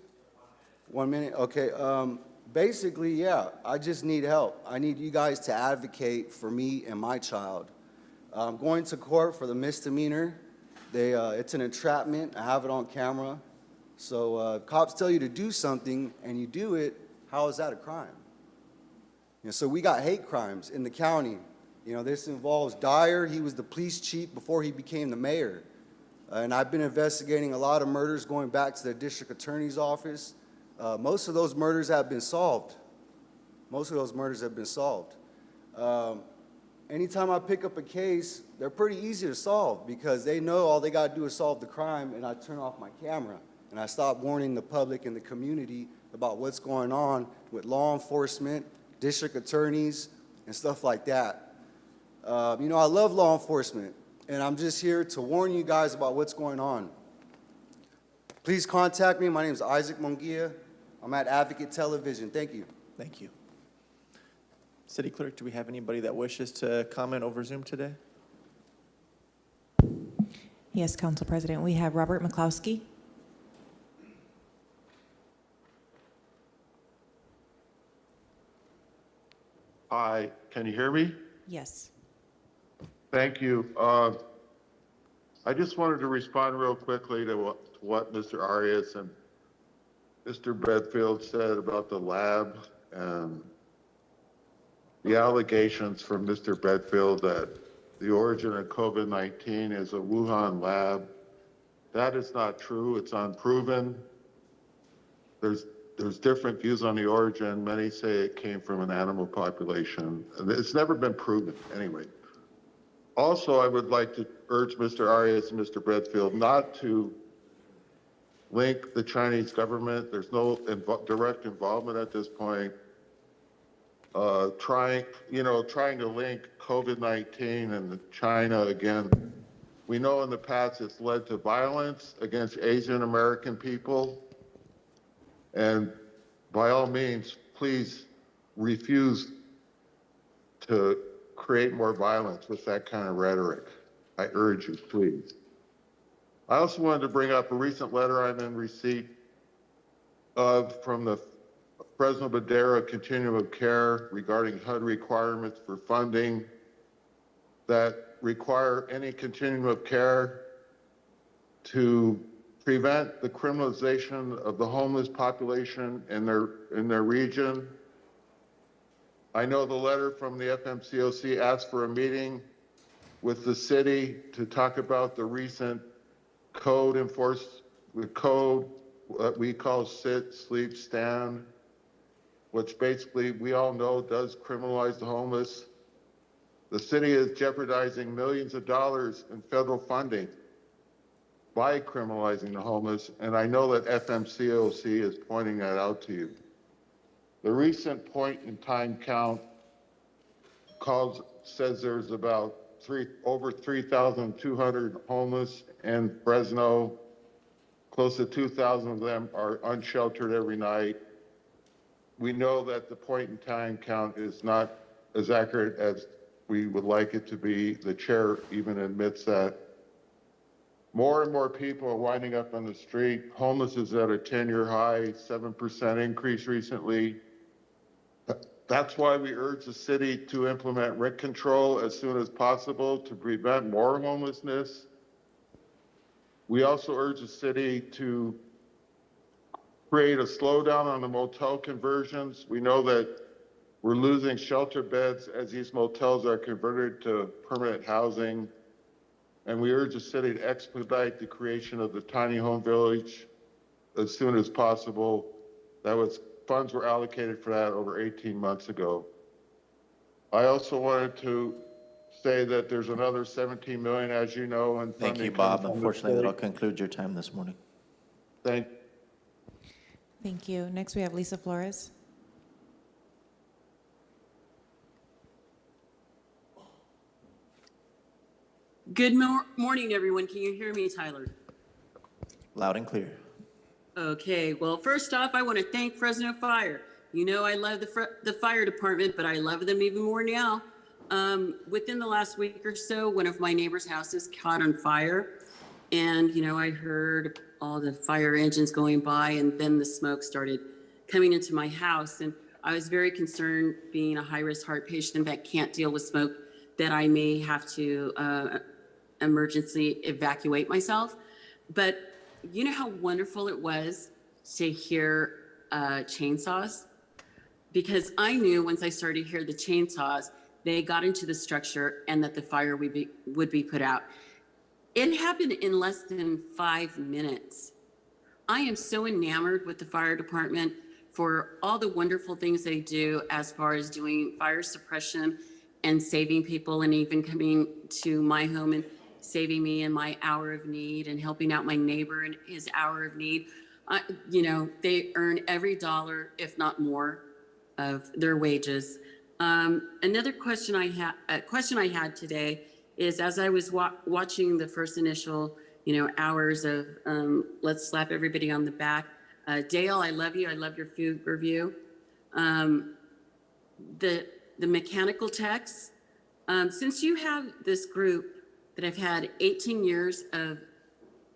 1 minute? Okay. Basically, yeah, I just need help. I need you guys to advocate for me and my child. I'm going to court for the misdemeanor. It's an entrapment. I have it on camera. So cops tell you to do something and you do it, how is that a crime? So we got hate crimes in the county. This involves Dyer. He was the police chief before he became the mayor. And I've been investigating a lot of murders going back to the district attorney's office. Most of those murders have been solved. Anytime I pick up a case, they're pretty easy to solve because they know all they got to do is solve the crime, and I turn off my camera. And I stop warning the public and the community about what's going on with law enforcement, district attorneys, and stuff like that. I love law enforcement, and I'm just here to warn you guys about what's going on. Please contact me. My name is Isaac Munguia. I'm at Advocate Television. Thank you. Thank you. City Clerk, do we have anybody that wishes to comment over Zoom today? Yes, Council President. We have Robert McCloskey. Hi, can you hear me? Yes. Thank you. I just wanted to respond real quickly to what Mr. Arias and Mr. Bedfield said about the lab and the allegations from Mr. Bedfield that the origin of COVID-19 is a Wuhan lab. That is not true. It's unproven. There's different views on the origin. Many say it came from an animal population. It's never been proven anyway. Also, I would like to urge Mr. Arias and Mr. Bedfield not to link the Chinese government. There's no direct involvement at this point. Trying to link COVID-19 and China again. We know in the past it's led to violence against Asian American people. And by all means, please refuse to create more violence with that kind of rhetoric. I urge you, please. I also wanted to bring up a recent letter I'm in receipt of from the Fresno Madera Continuum of Care regarding HUD requirements for funding that require any continuum of care to prevent the criminalization of the homeless population in their region. I know the letter from the FMCOC asked for a meeting with the city to talk about the recent code that we call sit, sleep, stand, which basically we all know does criminalize the homeless. The city is jeopardizing millions of dollars in federal funding by criminalizing the homeless, and I know that FMCOC is pointing that out to you. The recent point in time count says there's about over 3,200 homeless in Fresno. Close to 2,000 of them are unsheltered every night. We know that the point in time count is not as accurate as we would like it to be. The chair even admits that. More and more people are winding up on the street. Homeless is at a 10-year high, 7% increase recently. That's why we urge the city to implement rent control as soon as possible to prevent more homelessness. We also urge the city to create a slowdown on the motel conversions. We know that We're losing shelter beds as these motels are converted to permanent housing. And we urge the city to expedite the creation of the tiny home village as soon as possible. Funds were allocated for that over 18 months ago. I also wanted to say that there's another 17 million, as you know, in Thank you, funding Bob. coming from the Unfortunately, that'll state. conclude your time this morning. Thank Thank you. Next, we have Lisa Flores. Good morning, everyone. Can you hear me, Tyler? Loud and clear. Okay, well, first off, I want to thank Fresno Fire. You know I love the fire department, but I love them even more now. Within the last week or so, one of my neighbor's houses caught on fire. And, you know, I heard all the fire engines going by, and then the smoke started coming into my house. And I was very concerned, being a high-risk heart patient that can't deal with smoke, that I may have to emergency evacuate myself. But you know how wonderful it was to hear chainsaws? Because I knew once I started to hear the chainsaws, they got into the structure and that the fire would be put out. It happened in less than 5 minutes. I am so enamored with the fire department for all the wonderful things they do as far as doing fire suppression and saving people, and even coming to my home and saving me in my hour of need and helping out my neighbor in his hour of need. You know, they earn every dollar, if not more, of their wages. Another question I had today is, as I was watching the first initial, hours of Let's Slap Everybody on the Back. Dale, I love you. I love your food review. The mechanical techs, since you have this group that have had 18 years of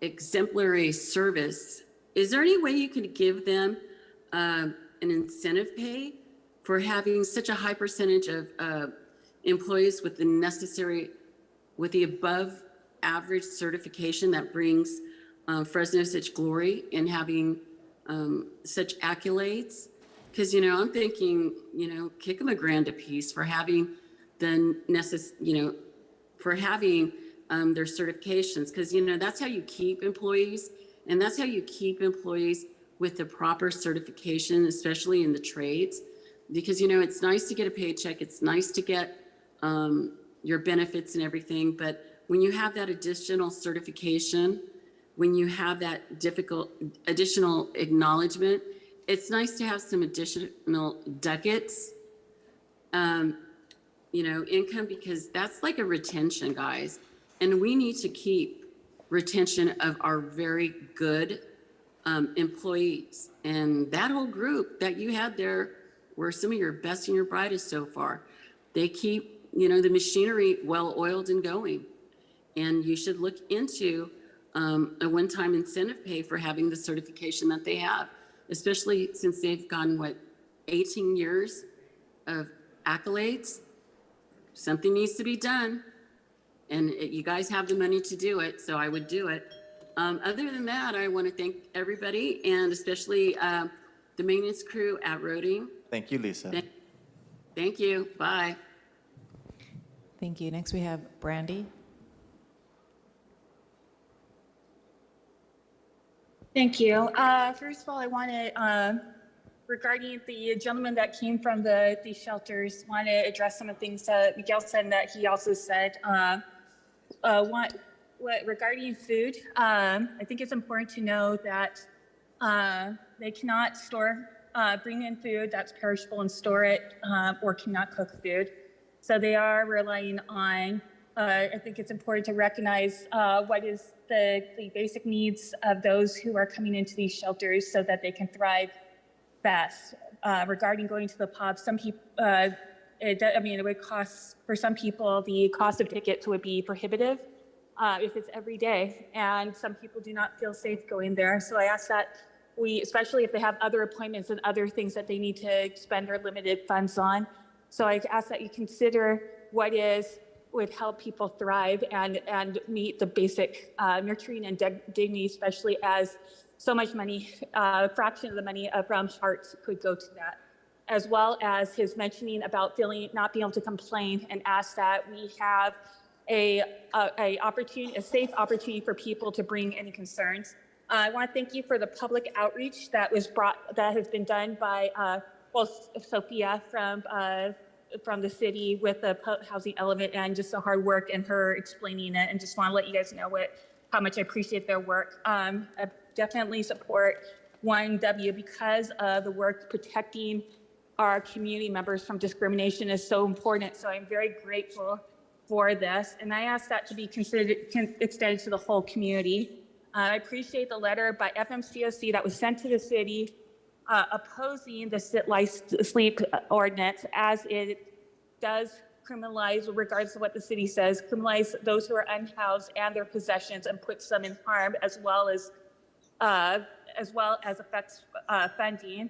exemplary service, is there any way you could give them an incentive pay for having such a high percentage of employees with the above average certification that brings Fresno such glory, and having such accolades? Because, I'm thinking, kick them $1,000 a piece for having their certifications. Because, that's how you keep employees, and that's how you keep employees with the proper certification, especially in the trades. Because, it's nice to get a paycheck. It's nice to get your benefits and everything. But when you have that additional certification, when you have that additional acknowledgement, it's nice to have some additional ducats, income, because that's like a retention, guys. And we need to keep retention of our very good employees. And that whole group that you had there were some of your best and your brightest so far. They keep, the machinery well-oiled and going. And you should look into a one-time incentive pay for having the certification that they have, especially since they've gone, 18 years of accolades. Something needs to be done, and you guys have the money to do it, so I would do it. Other than that, I want to thank everybody, and especially the maintenance crew at Roding. Thank you, Lisa. Thank you. Bye. Thank you. Next, we have Brandy. Thank you. First of all, I want to, regarding the gentleman that came from the shelters, want to address some of the things that Miguel said and that he also said. Regarding food, I think it's important to know that they cannot bring in food that's perishable and store it, or cannot cook food. So they are relying on, I think it's important to recognize what is the basic needs of those who are coming into these shelters so that they can thrive best. Regarding going to the pub, some people, it would cost, for some people, the cost of tickets would be prohibitive if it's every day, and some people do not feel safe going there. So I ask that especially if they have other appointments and other things that they need to spend their limited funds on. So I ask that you consider what would help people thrive and meet the basic nurturing and dignity, especially as so much money, a fraction of the money from Hearts could go to that. as well as his mentioning about not being able to complain, and asked that we have a safe opportunity for people to bring any concerns. I want to thank you for the public outreach that has been done by Sophia from the city with the housing element, and just the hard work and her explaining it, and just want to let you guys know how much I appreciate their work. I definitely support 1W because of the work protecting our community members from discrimination is so important. So I'm very grateful for this, and I ask that to be extended to the whole community. I appreciate the letter by FMCOC that was sent to the city opposing the sit, lie, sleep ordinance, as it does criminalize, regardless of what the city says, criminalize those who are unhoused and their possessions, and puts them in harm, as well as affects funding.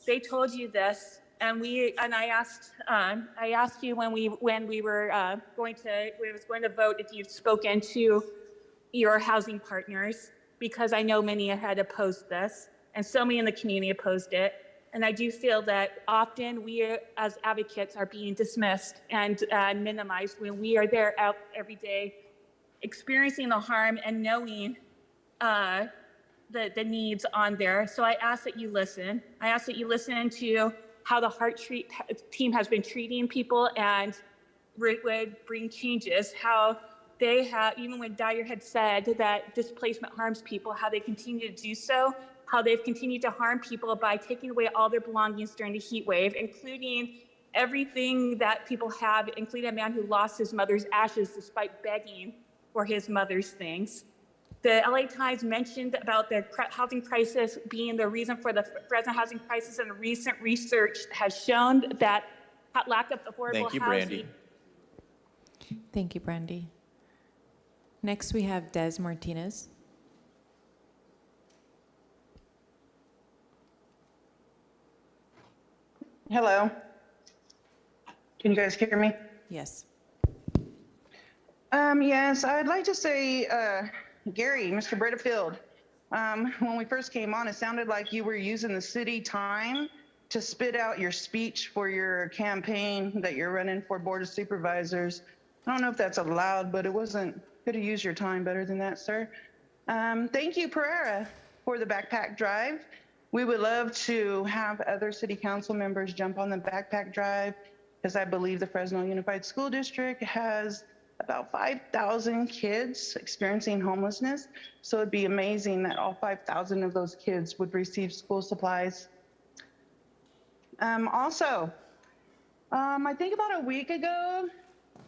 They told you this, and I asked you when we were going to vote if you've spoken to your housing partners, because I know many had opposed this, and so many in the community opposed it. And I do feel that often we as advocates are being dismissed and minimized when we are there out every day, experiencing the harm and knowing the needs on there. So I ask that you listen. I ask that you listen to how the Heart team has been treating people and would bring changes, how they have, even when Dyer had said that displacement harms people, how they continue to do so, how they've continued to harm people by taking away all their belongings during the heat wave, including everything that people have, including a man who lost his mother's ashes despite begging for his mother's things. The LA Times mentioned about the housing crisis being the reason for the Fresno housing crisis, and recent research has shown that lack of affordable Thank you, housing. Brandy. Thank you, Brandy. Next, we have Des Martinez. Hello. Can you guys hear me? Yes. Yes, I'd like to say, Gary, Mr. Bredefield, when we first came on, it sounded like you were using the city time to spit out your speech for your campaign that you're running for Board of Supervisors. I don't know if that's allowed, but could have used your time better than that, sir. Thank you, Pereira, for the backpack drive. We would love to have other city council members jump on the backpack drive, because I believe the Fresno Unified School District has about 5,000 kids experiencing homelessness. So it'd be amazing that all 5,000 of those kids would receive school supplies. Also, I think about a week ago,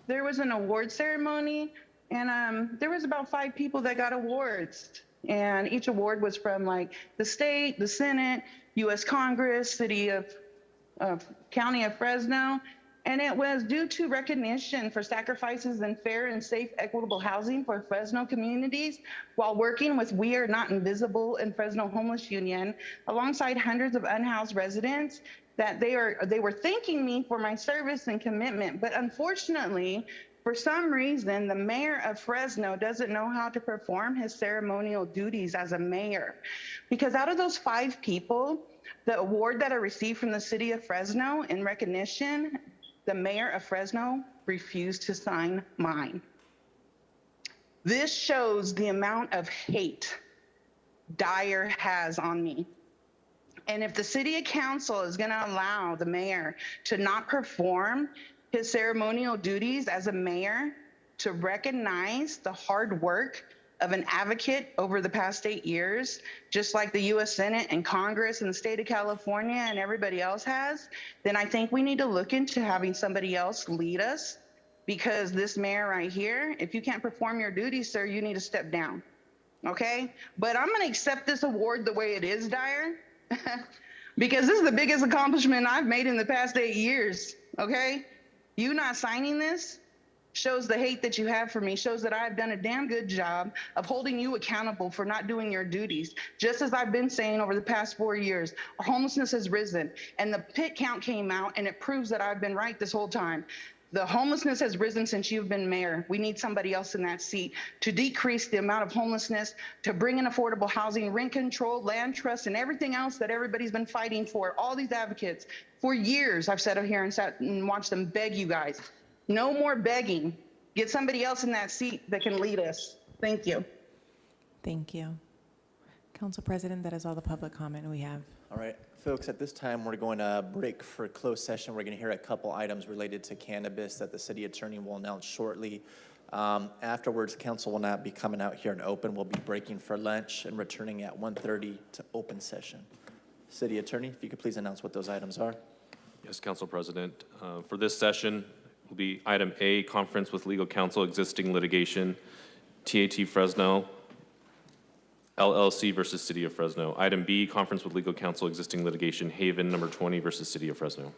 there was an award ceremony, and there was about 5 people that got awards. And each award was from like the state, the Senate, U.S. Congress, City of County of Fresno. And it was due to recognition for sacrifices in fair and safe, equitable housing for Fresno communities, while working with We Are Not Invisible and Fresno Homeless Union, alongside hundreds of unhoused residents, that they were thanking me for my service and commitment. But unfortunately, for some reason, the mayor of Fresno doesn't know how to perform his ceremonial duties as a mayor. Because out of those 5 people, the award that I received from the city of Fresno in recognition, the mayor of Fresno refused to sign mine. This shows the amount of hate Dyer has on me. And if the city council is gonna allow the mayor to not perform his ceremonial duties as a mayor, to recognize the hard work of an advocate over the past 8 years, just like the US Senate and Congress and the state of California and everybody else has, then I think we need to look into having somebody else lead us, because this mayor right here, if you can't perform your duties, sir, you need to step down, okay? But I'm gonna accept this award the way it is, Dyer, because this is the biggest accomplishment I've made in the past 8 years, okay? You not signing this shows the hate that you have for me, shows that I've done a damn good job of holding you accountable for not doing your duties. Just as I've been saying over the past 4 years, our homelessness has risen, and the pit count came out, and it proves that I've been right this whole time. The homelessness has risen since you've been mayor. We need somebody else in that seat to decrease the amount of homelessness, to bring in affordable housing, rent control, land trust, and everything else that everybody's been fighting for. All these advocates. For years, I've sat up here and sat and watched them beg you guys. No more begging. Get somebody else in that seat that can lead us. Thank you. Thank you. Council President, that is all the public comment we have. All right, folks, at this time, we're going to break for closed session. We're going to hear a couple items related to cannabis that the city attorney will announce shortly. Afterwards, council will not be coming out here in open. We'll be breaking for lunch and returning at 1:30 to open session. City attorney, if you could please announce what those items are. Yes, Council President. For this session will be item A, conference with legal counsel, existing litigation, TAT Fresno, LLC versus City of Fresno. Item B, conference with legal counsel, existing litigation, Haven number 20 versus City of Fresno.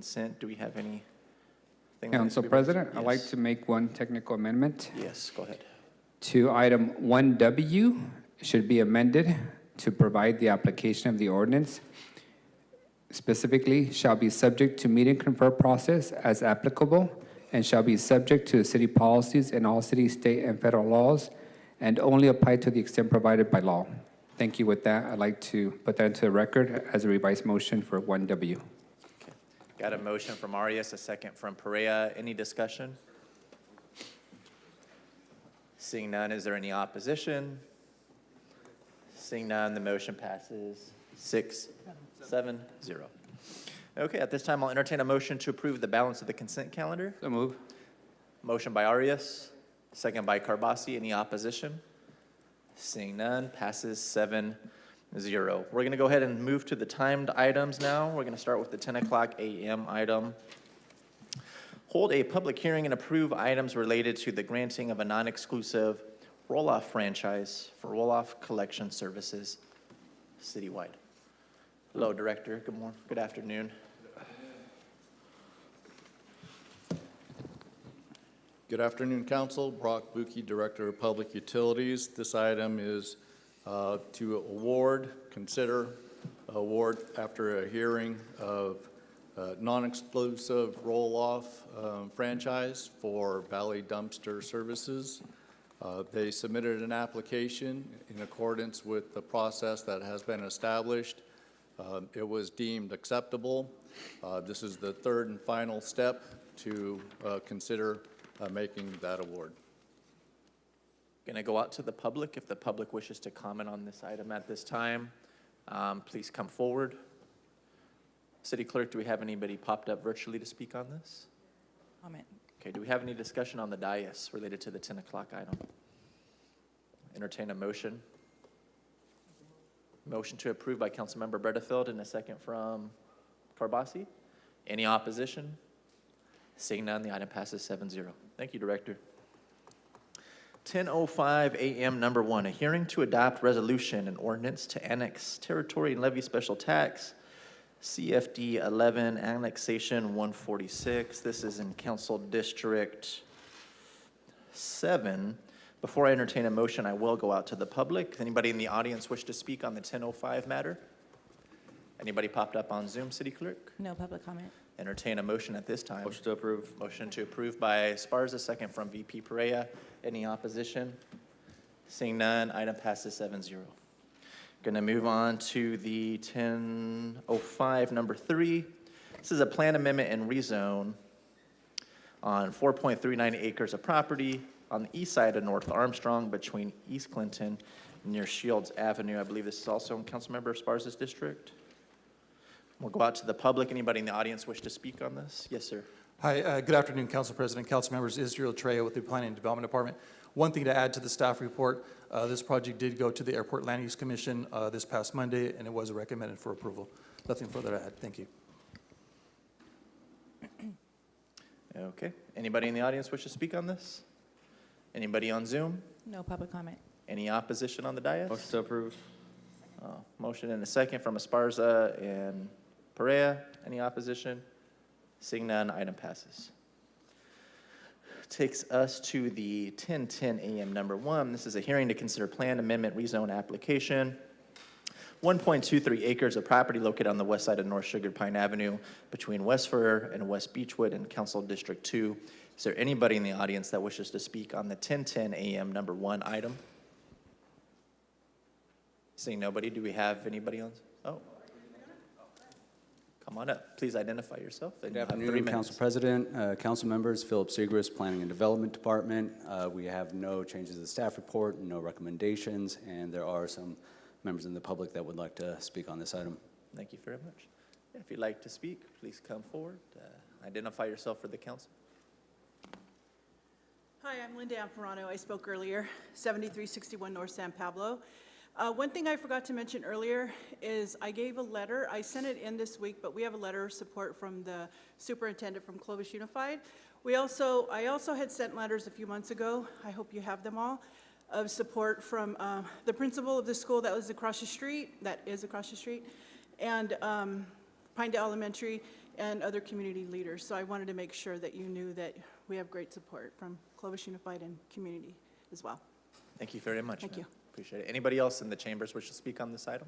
consent. Do we have any? Council President, I'd like to make one technical amendment. Yes, go ahead. To item 1W, should be amended to provide the application of the ordinance. Specifically, shall be subject to meet and confer process as applicable, and shall be subject to city policies and all city, state, and federal laws, and only apply to the extent provided by law. Thank you. With that, I'd like to put that into the record as a revised motion for 1W. Got a motion from Arias, a second from Perea. Any discussion? Seeing none, is there any opposition? Seeing none, the motion passes 6-7-0. Okay, at this time, I'll entertain a motion to approve the balance of the consent calendar. So move. Motion by Arias, second by Carbasi. Any opposition? Seeing none, passes 7-0. We're going to go ahead and move to the timed items now. We're going to start with the 10 o'clock a.m. item. Hold a public hearing and approve items related to the granting of a non-exclusive roll-off franchise for roll-off collection services citywide. Hello, Director. Good morning. Good afternoon. Good afternoon, Council. Brock Buki, Director of Public Utilities. This item is to consider award after a hearing of non-exclusive roll-off franchise for Valley Dumpster Services. They submitted an application in accordance with the process that has been established. It was deemed acceptable. This is the third and final step to consider making that award. Going to go out to the public. If the public wishes to comment on this item at this time, please come forward. City Clerk, do we have anybody popped up virtually to speak on this? Comment. Okay, do we have any discussion on the dais related to the 10 o'clock item? Entertain a motion. Motion to approve by Councilmember Bredefield and a second from Carbasi. Any opposition? Seeing none, the item passes 7-0. Thank you, Director. 10:05 a.m. number 1, a hearing to adopt resolution and ordinance to annex territory and levy special tax, CFD 11, annexation 146. This is in Council District 7. Before I entertain a motion, I will go out to the public. Does anybody in the audience wish to speak on the 10:05 matter? Anybody popped up on Zoom, City Clerk? No public comment. Entertain a motion at this time. Motion to approve. Motion to approve by Esparza, second from VP Perea. Any opposition? Seeing none, item passes 7-0. Going to move on to the 10:05, number 3. This is a plan amendment and rezone on 4.39 acres of property on the east side of North Armstrong between East Clinton near Shields Avenue. I believe this is also in Councilmember Esparza's district. We'll go out to the public. Anybody in the audience wish to speak on this? Yes, sir. Hi, good afternoon, Council President, Council members. Israel Treya with the Planning and Development Department. One thing to add to the staff report, this project did go to the Airport Land Use Commission this past Monday, and it was recommended for approval. Nothing further to add. Thank you. Okay. Anybody in the audience wish to speak on this? Anybody on Zoom? No public comment. Any opposition on the dais? Motion to approve. Motion and a second from Esparza and Perea. Any opposition? Seeing none, item passes. Takes us to the 10:10 a.m. number 1. This is a hearing to consider plan amendment rezone application. 1.23 acres of property located on the west side of North Sugar Pine Avenue between West Fur and West Beechwood in Council District 2. Is there anybody in the audience that wishes to speak on the 10:10 a.m. number 1 item? Seeing nobody, do we have anybody on? Oh. Come on up. Please identify yourself. Good afternoon, Council President, Council members, Philip Segrist, Planning and Development Department. We have no changes to the staff report, no recommendations, and there are some members in the public that would like to speak on this item. Thank you very much. If you'd like to speak, please come forward. Identify yourself for the council. Hi, I'm Linda Amparano. I spoke earlier, 7361 North San Pablo. One thing I forgot to mention earlier is I gave a letter. I sent it in this week, but we have a letter of support from the superintendent from Clovis Unified. I also had sent letters a few months ago, I hope you have them all, of support from the principal of the school that is across the street, and Pinedale Elementary, and other community leaders. So I wanted to make sure that you knew that we have great support from Clovis Unified and community as well. Thank you very much. Thank ma'am. you. Appreciate it. Anybody else in the chambers wish to speak on this item?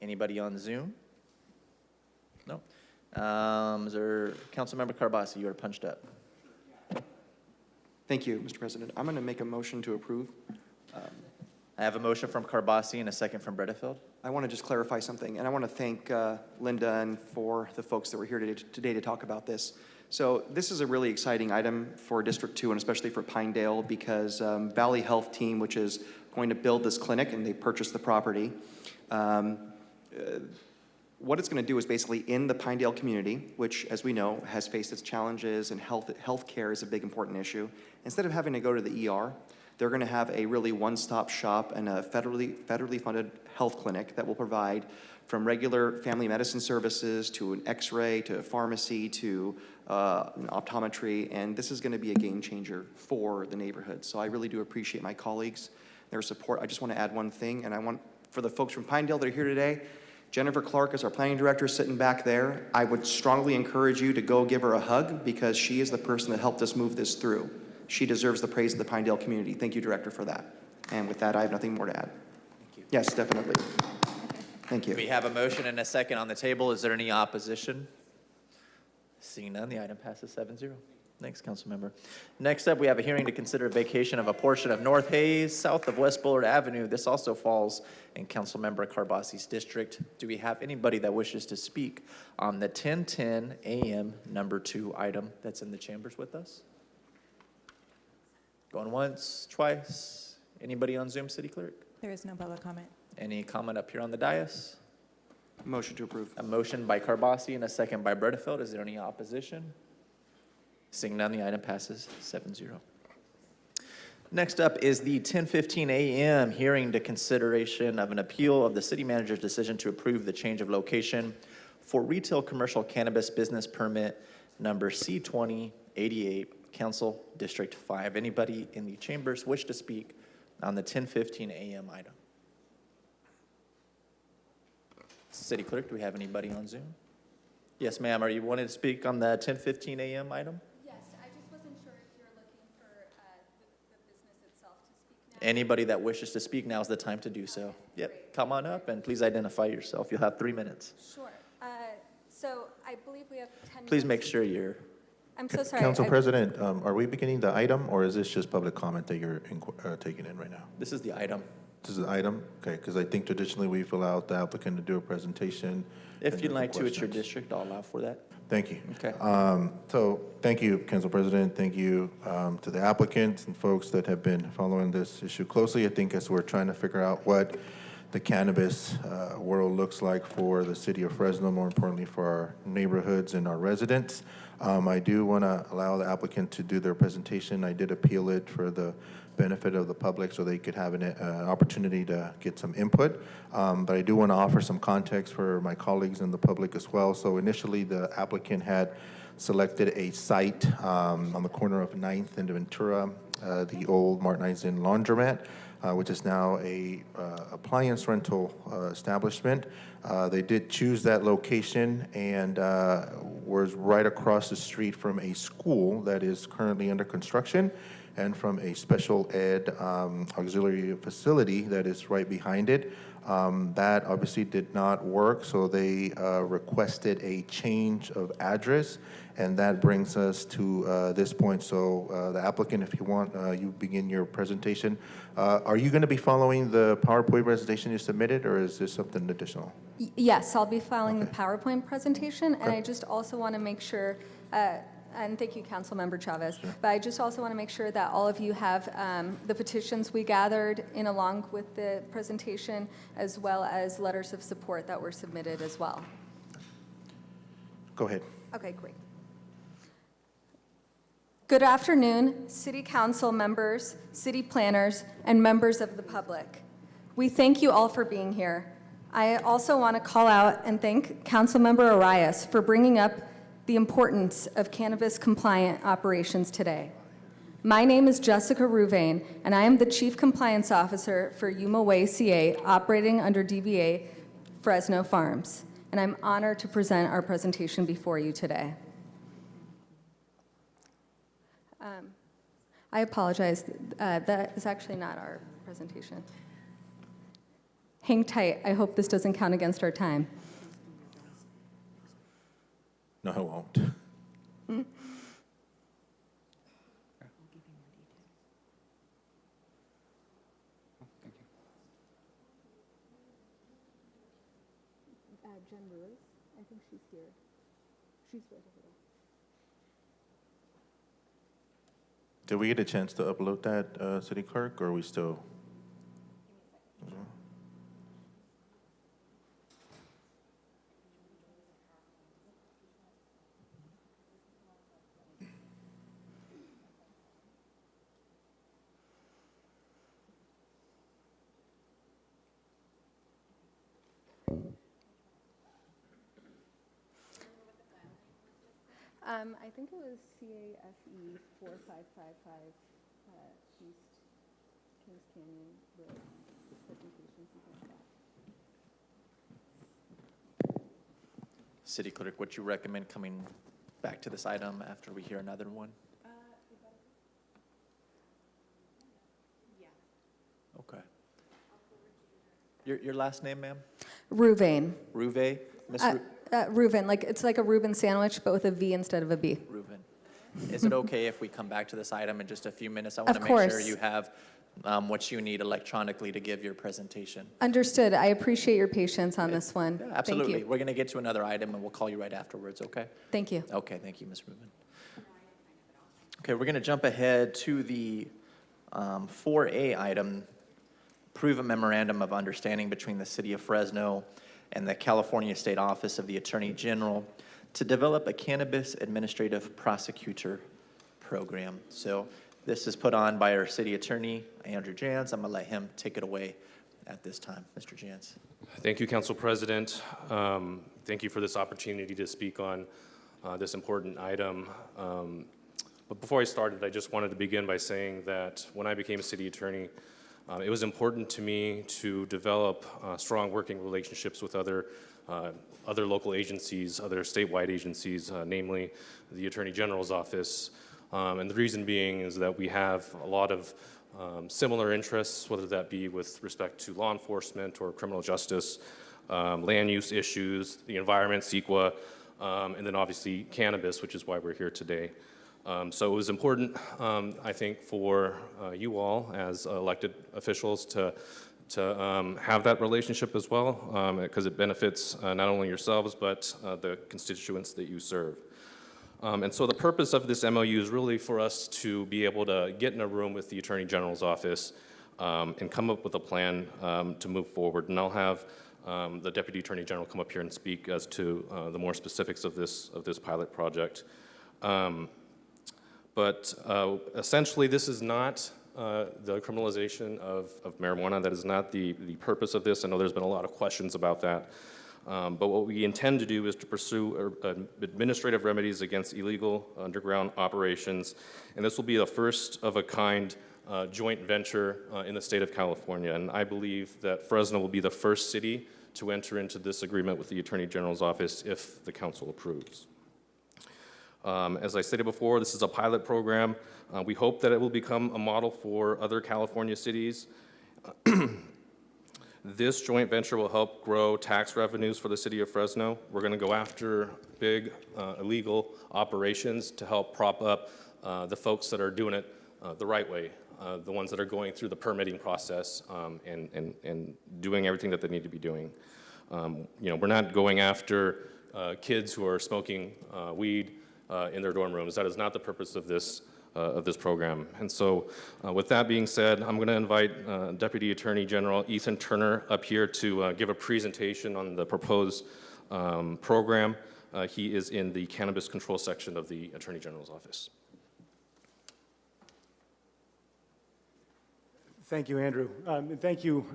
Anybody on Zoom? No. Is there, Councilmember Carbasi, you are punched up. Thank you, Mr. President. I'm going to make a motion to approve. I have a motion from Carbasi and a second from Bredefeld. I want to just clarify something, and I want to thank Linda and for the folks that were here today to talk about this. So this is a really exciting item for District 2 and especially for Pinedale because Valley Health Team, which is going to build this clinic, and they purchased the property. What it's going to do is basically in the Pinedale community, which, as we know, has faced its challenges, and health care is a big important issue. Instead of having to go to the ER, they're going to have a really one-stop shop and a federally funded health clinic that will provide from regular family medicine services to an x-ray to a pharmacy to an optometry, and this is going to be a game changer for the neighborhood. So I really do appreciate my colleagues, their support. I just want to add one thing, and I want, for the folks from Pinedale that are here today, Jennifer Clark is our planning director sitting back there. I would strongly encourage you to go give her a hug because she is the person that helped us move this through. She deserves the praise of the Pinedale community. Thank you, Director, for that. And with that, I have nothing more to add. Thank you. Yes, definitely. Thank you. We have a motion and a second on the table. Is there any opposition? Seeing none, the item passes 7-0. Thanks, Councilmember. Next up, we have a hearing to consider vacation of a portion of North Hayes, south of West Bullard Avenue. This also falls in Councilmember Carbasi's district. Do we have anybody that wishes to speak on the 1010 AM number 2 item that's in the chambers with us? Going once, twice. Anybody on Zoom, City Clerk? There is no public comment. Any comment up here on the dais? Motion to approve. A motion by Carbasi and a second by Bredefeld. Is there any opposition? Seeing none, the item passes 7-0. Next up is the 10:15 a.m. hearing to consideration of an appeal of the city manager's decision to approve the change of location for retail commercial cannabis business permit number C2088, Council District 5. Anybody in the chambers wish to speak on the 10:15 a.m. item? City Clerk, do we have anybody on Zoom? Yes, ma'am. Are you wanting to speak on the 10:15 a.m. item? Yes, I just wasn't sure if you're looking for the business itself to speak now. Anybody that wishes to speak, now is the time to do so. Yep, come on up and please identify yourself. You'll have 3 minutes. Sure. So I believe we have 10 Please make minutes. sure you're, I'm so sorry. Council President, are we beginning the item, or is this just public comment that you're taking in right now? this is the item. This is the item? Okay, because I think traditionally we've allowed the applicant to do a presentation. If and you'd then like to, it's your questions. district, I'll allow for that. Thank you. Okay. So thank you, Council President. Thank you to the applicants and folks that have been following this issue closely. I think as we're trying to figure out what the cannabis world looks like for the city of Fresno, more importantly for our neighborhoods and our residents. I do want to allow the applicant to do their presentation. I did appeal it for the benefit of the public so they could have an opportunity to get some input. But I do want to offer some context for my colleagues and the public as well. So initially, the applicant had selected a site on the corner of 9th and Ventura, the old Martin Eisen laundromat, which is now a appliance rental establishment. They did choose that location and was right across the street from a school that is currently under construction and from a special ed auxiliary facility that is right behind it. That obviously did not work, so they requested a change of address, and that brings us to this point. So the applicant, if you want, you begin your presentation. Are you going to be following the PowerPoint presentation you submitted, or is this something additional? Yes, I'll be filing the PowerPoint presentation, and I just also want to make sure, and thank you, Councilmember Chavez, but I just also want to make sure that all of you have the petitions we gathered in along with the presentation, as well as letters of support that were submitted as well. Go ahead. Okay, great. Good afternoon, City Council members, city planners, and members of the public. We thank you all for being here. I also want to call out and thank Councilmember Arias for bringing up the importance of cannabis-compliant operations today. My name is Jessica Ruvain, and I am the Chief Compliance Officer for Yuma Way CA, operating under DBA Fresno Farms. and I'm honored to present our presentation before you today. I apologize, that is actually not our presentation. Hang tight, I hope this doesn't count against our time. No, it won't. Jen Lewis, I think she's here. She's right over there. Did we get a chance to upload that, City Clerk, or are we still? I think it was CAFE 4555 East Kings Canyon Road presentation, something like that. City Clerk, would you recommend coming back to this item after we hear another one? Okay. Your last name, ma'am? Reuven. Ruve? Miss Reuven, like it's like a Reuben sandwich, but with a V instead of a B. Reuven. Is it okay if we come back to this item in just a few minutes? I want to Of make sure course. you have what you need electronically to give your presentation. Understood. I appreciate your patience on this one. Yeah, absolutely. Thank you. We're going to get to another item, and we'll call you right afterwards, okay? Thank you. Okay, thank you, Ms. Rubin. Okay, we're going to jump ahead to the 4A item, approve a memorandum of understanding between the City of Fresno and the California State Office of the Attorney General to develop a cannabis administrative prosecutor program. So this is put on by our city attorney, Andrew Jans. I'm going to let him take it away at this time. Mr. Jans. Thank you, Council President. Thank you for this opportunity to speak on this important item. But before I started, I just wanted to begin by saying that when I became a city attorney, it was important to me to develop strong working relationships with other local agencies, other statewide agencies, namely the Attorney General's office. And the reason being is that we have a lot of similar interests, whether that be with respect to law enforcement or criminal justice, land use issues, the environment, CEQA, and then obviously cannabis, which is why we're here today. So it was important, I think, for you all as elected officials to have that relationship as well, because it benefits not only yourselves, but the constituents that you serve. And so the purpose of this MOU is really for us to be able to get in a room with the Attorney General's office and come up with a plan to move forward. And I'll have the Deputy Attorney General come up here and speak as to the more specifics of this pilot project. But essentially, this is not the criminalization of marijuana. That is not the purpose of this. I know there's been a lot of questions about that. But what we intend to do is to pursue administrative remedies against illegal underground operations. And this will be a first of a kind joint venture in the state of California. And I believe that Fresno will be the first city to enter into this agreement with the Attorney General's office if the council approves. As I stated before, this is a pilot program. We hope that it will become a model for other California cities. This joint venture will help grow tax revenues for the city of Fresno. We're going to go after big illegal operations to help prop up the folks that are doing it the right way, the ones that are going through the permitting process and doing everything that they need to be doing. We're not going after kids who are smoking weed in their dorm rooms. That is not the purpose of this program. And so with that being said, I'm going to invite Deputy Attorney General Ethan Turner up here to give a presentation on the proposed program. He is in the cannabis control section of the Attorney General's office. Thank you, Andrew. And thank you,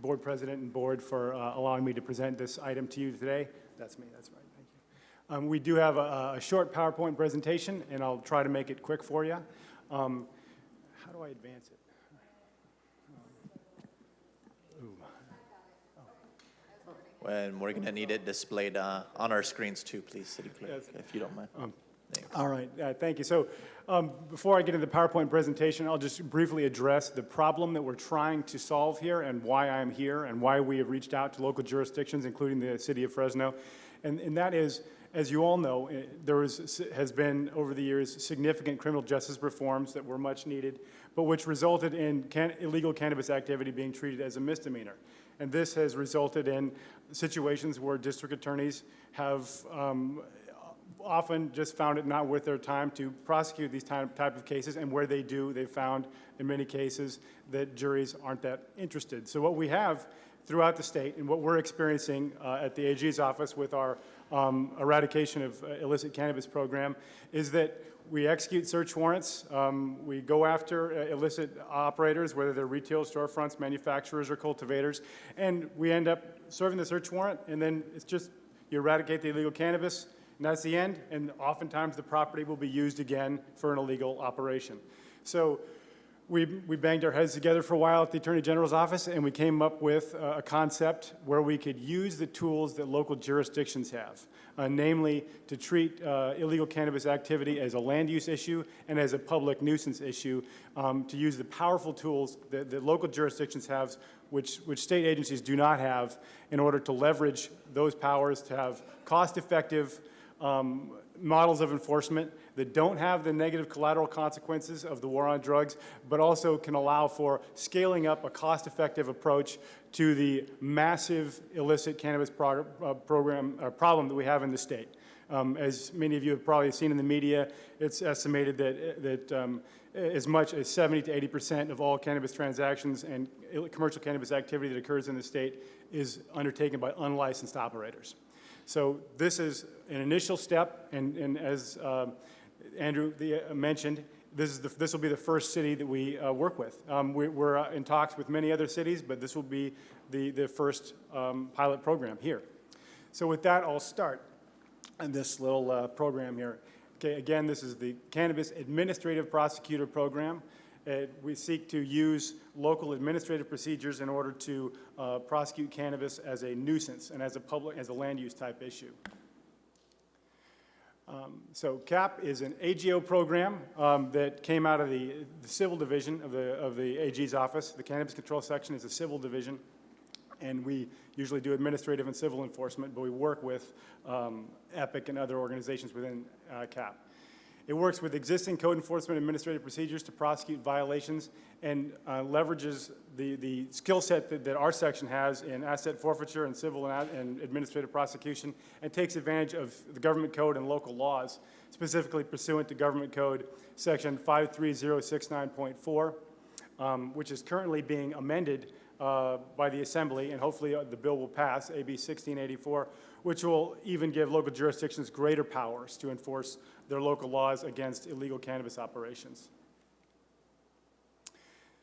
Board President and Board, for allowing me to present this item to you today. That's me, that's right. We do have a short PowerPoint presentation, and I'll try to make it quick for you. How do I advance it? And we're going to need it displayed on our screens too, please, City Clerk, if you don't mind. All right, thank you. So before I get into the PowerPoint presentation, I'll just briefly address the problem that we're trying to solve here and why I'm here and why we have reached out to local jurisdictions, including the city of Fresno. And that is, as you all know, has been, over the years, significant criminal justice reforms that were much needed, but which resulted in illegal cannabis activity being treated as a misdemeanor. And this has resulted in situations where district attorneys have often just found it not worth their time to prosecute these type of cases, and where they do, they've found in many cases that juries aren't that interested. So what we have throughout the state, and what we're experiencing at the AG's office with our eradication of illicit cannabis program, is that we execute search warrants, we go after illicit operators, whether they're retail storefronts, manufacturers, or cultivators, and we end up serving the search warrant, and then it's just, you eradicate the illegal cannabis, and that's the end, and oftentimes the property will be used again for an illegal operation. So we banged our heads together for a while at the Attorney General's office, and we came up with a concept where we could use the tools that local jurisdictions have, namely to treat illegal cannabis activity as a land use issue and as a public nuisance issue, to use the powerful tools that local jurisdictions have, which state agencies do not have, in order to leverage those powers to have cost-effective models of enforcement that don't have the negative collateral consequences of the war on drugs, but also can allow for scaling up a cost-effective approach to the massive illicit cannabis problem that we have in the state. As many of you have probably seen in the media, it's estimated that as much as 70 to 80% of all cannabis transactions and commercial cannabis activity that occurs in the state is undertaken by unlicensed operators. So this is an initial step, and as Andrew mentioned, this will be the first city that we work with. We're in talks with many other cities, but this will be the first pilot program here. So with that, I'll start on this little program here. Okay, again, this is the Cannabis Administrative Prosecutor Program. We seek to use local administrative procedures in order to prosecute cannabis as a nuisance and as a land use type issue. So CAP is an AGO program that came out of the civil division of the AG's office. The Cannabis Control Section is a civil division, and we usually do administrative and civil enforcement, but we work with EPIC and other organizations within CAP. It works with existing code enforcement administrative procedures to prosecute violations, and leverages the skill set that our section has in asset forfeiture and civil and administrative prosecution, and takes advantage of the government code and local laws, specifically pursuant to Government Code Section 53069.4, which is currently being amended by the Assembly, and hopefully the bill will pass, AB 1684, which will even give local jurisdictions greater powers to enforce their local laws against illegal cannabis operations.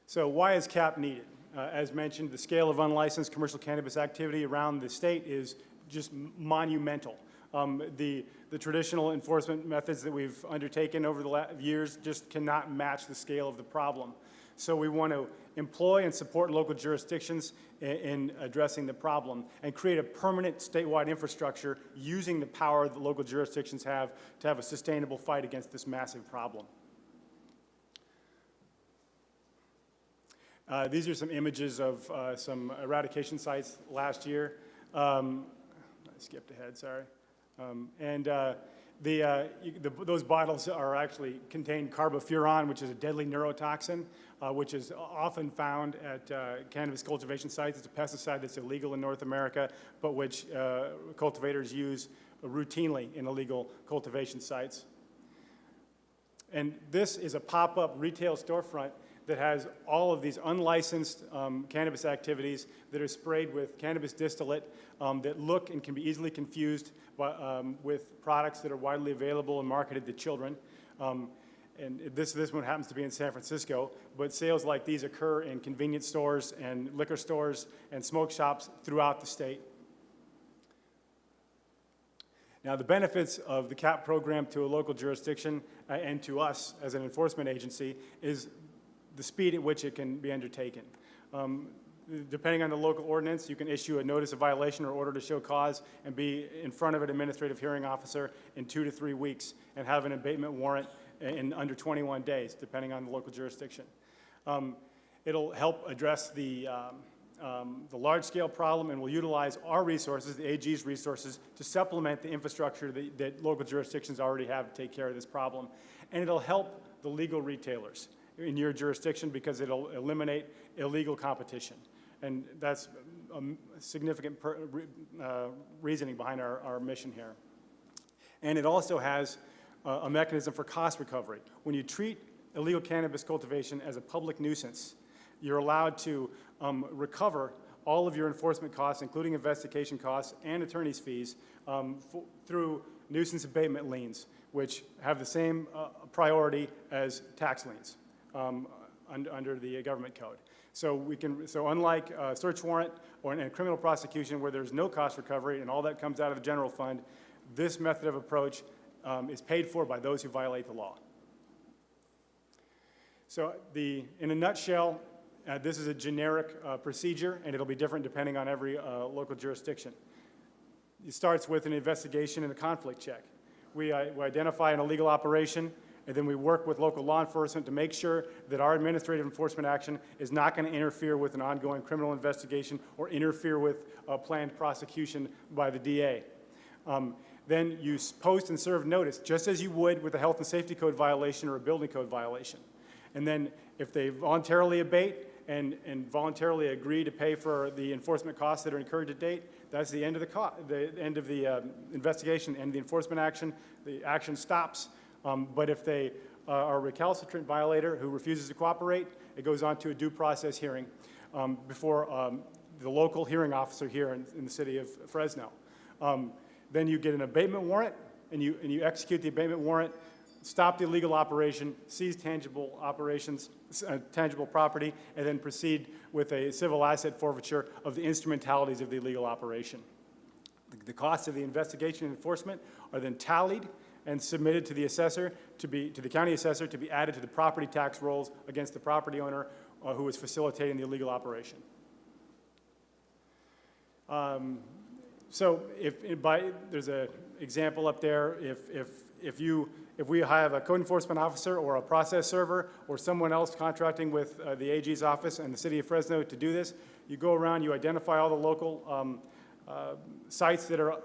So why is CAP needed? As mentioned, the scale of unlicensed commercial cannabis activity around the state is just monumental. The traditional enforcement methods that we've undertaken over the years just cannot match the scale of the problem. So we want to employ and support local jurisdictions in addressing the problem and create a permanent statewide infrastructure using the power that local jurisdictions have to have a sustainable fight against this massive problem. These are some images of some eradication sites last year. I skipped ahead, sorry. Those bottles are actually contain carbofuran, which is a deadly neurotoxin, which is often found at cannabis cultivation sites. It's a pesticide that's illegal in North America, but which cultivators use routinely in illegal cultivation sites. And this is a pop-up retail storefront that has all of these unlicensed cannabis activities that are sprayed with cannabis distillate that look and can be easily confused with products that are widely available and marketed to children. And this one happens to be in San Francisco, but sales like these occur in convenience stores and liquor stores and smoke shops throughout the state. Now, the benefits of the CAP program to a local jurisdiction and to us as an enforcement agency is the speed at which it can be undertaken. Depending on the local ordinance, you can issue a notice of violation or order to show cause and be in front of an administrative hearing officer in 2 to 3 weeks and have an abatement warrant in under 21 days, depending on the local jurisdiction. It'll help address the large-scale problem, and will utilize our resources, the AG's resources, to supplement the infrastructure that local jurisdictions already have to take care of this problem. And it'll help the legal retailers in your jurisdiction because it'll eliminate illegal competition. And that's a significant reasoning behind our mission here. And it also has a mechanism for cost recovery. When you treat illegal cannabis cultivation as a public nuisance, you're allowed to recover all of your enforcement costs, including investigation costs and attorney's fees, through nuisance abatement liens, which have the same priority as tax liens under the government code. So unlike a search warrant or a criminal prosecution where there's no cost recovery and all that comes out of the general fund, this method of approach is paid for by those who violate the law. So in a nutshell, this is a generic procedure, and it'll be different depending on every local jurisdiction. It starts with an investigation and a conflict check. We identify an illegal operation, and then we work with local law enforcement to make sure that our administrative enforcement action is not going to interfere with an ongoing criminal investigation or interfere with a planned prosecution by the DA. Then you post and serve notice, just as you would with a health and safety code violation or a building code violation. And then if they voluntarily abate and voluntarily agree to pay for the enforcement costs that are incurred to date, that's the end of the investigation and the enforcement action. The action stops. But if they are a recalcitrant violator who refuses to cooperate, it goes on to a due process hearing before the local hearing officer here in the city of Fresno. Then you get an abatement warrant, and you execute the abatement warrant, stop the illegal operation, seize tangible operations, tangible property, and then proceed with a civil asset forfeiture of the instrumentalities of the illegal operation. The costs of the investigation and enforcement are then tallied and submitted to the assessor, to the county assessor, to be added to the property tax rolls against the property owner who was facilitating the illegal operation. So there's an example up there. If we have a code enforcement officer or a process server or someone else contracting with the AG's office and the city of Fresno to do this, you go around, you identify all the local sites that are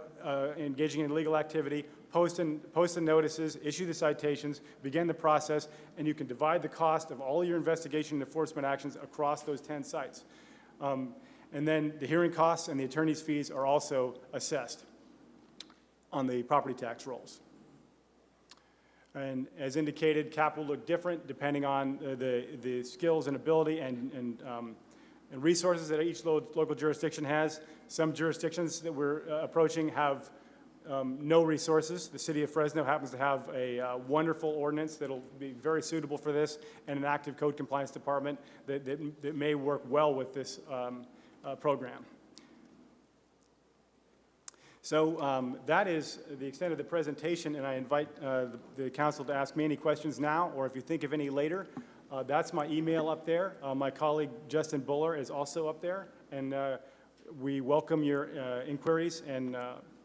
engaging in illegal activity, post the notices, issue the citations, begin the process, and you can divide the cost of all your investigation and enforcement actions across those 10 sites. And then the hearing costs and the attorney's fees are also assessed on the property tax rolls. And as indicated, cap will look different depending on the skills and ability and resources that each local jurisdiction has. Some jurisdictions that we're approaching have no resources. The city of Fresno happens to have a wonderful ordinance that'll be very suitable for this, and an active code compliance department that may work well with this program. So that is the extent of the presentation, and I invite the council to ask me any questions now, or if you think of any later. That's my email up there. My colleague Justin Buller is also up there, and we welcome your inquiries, and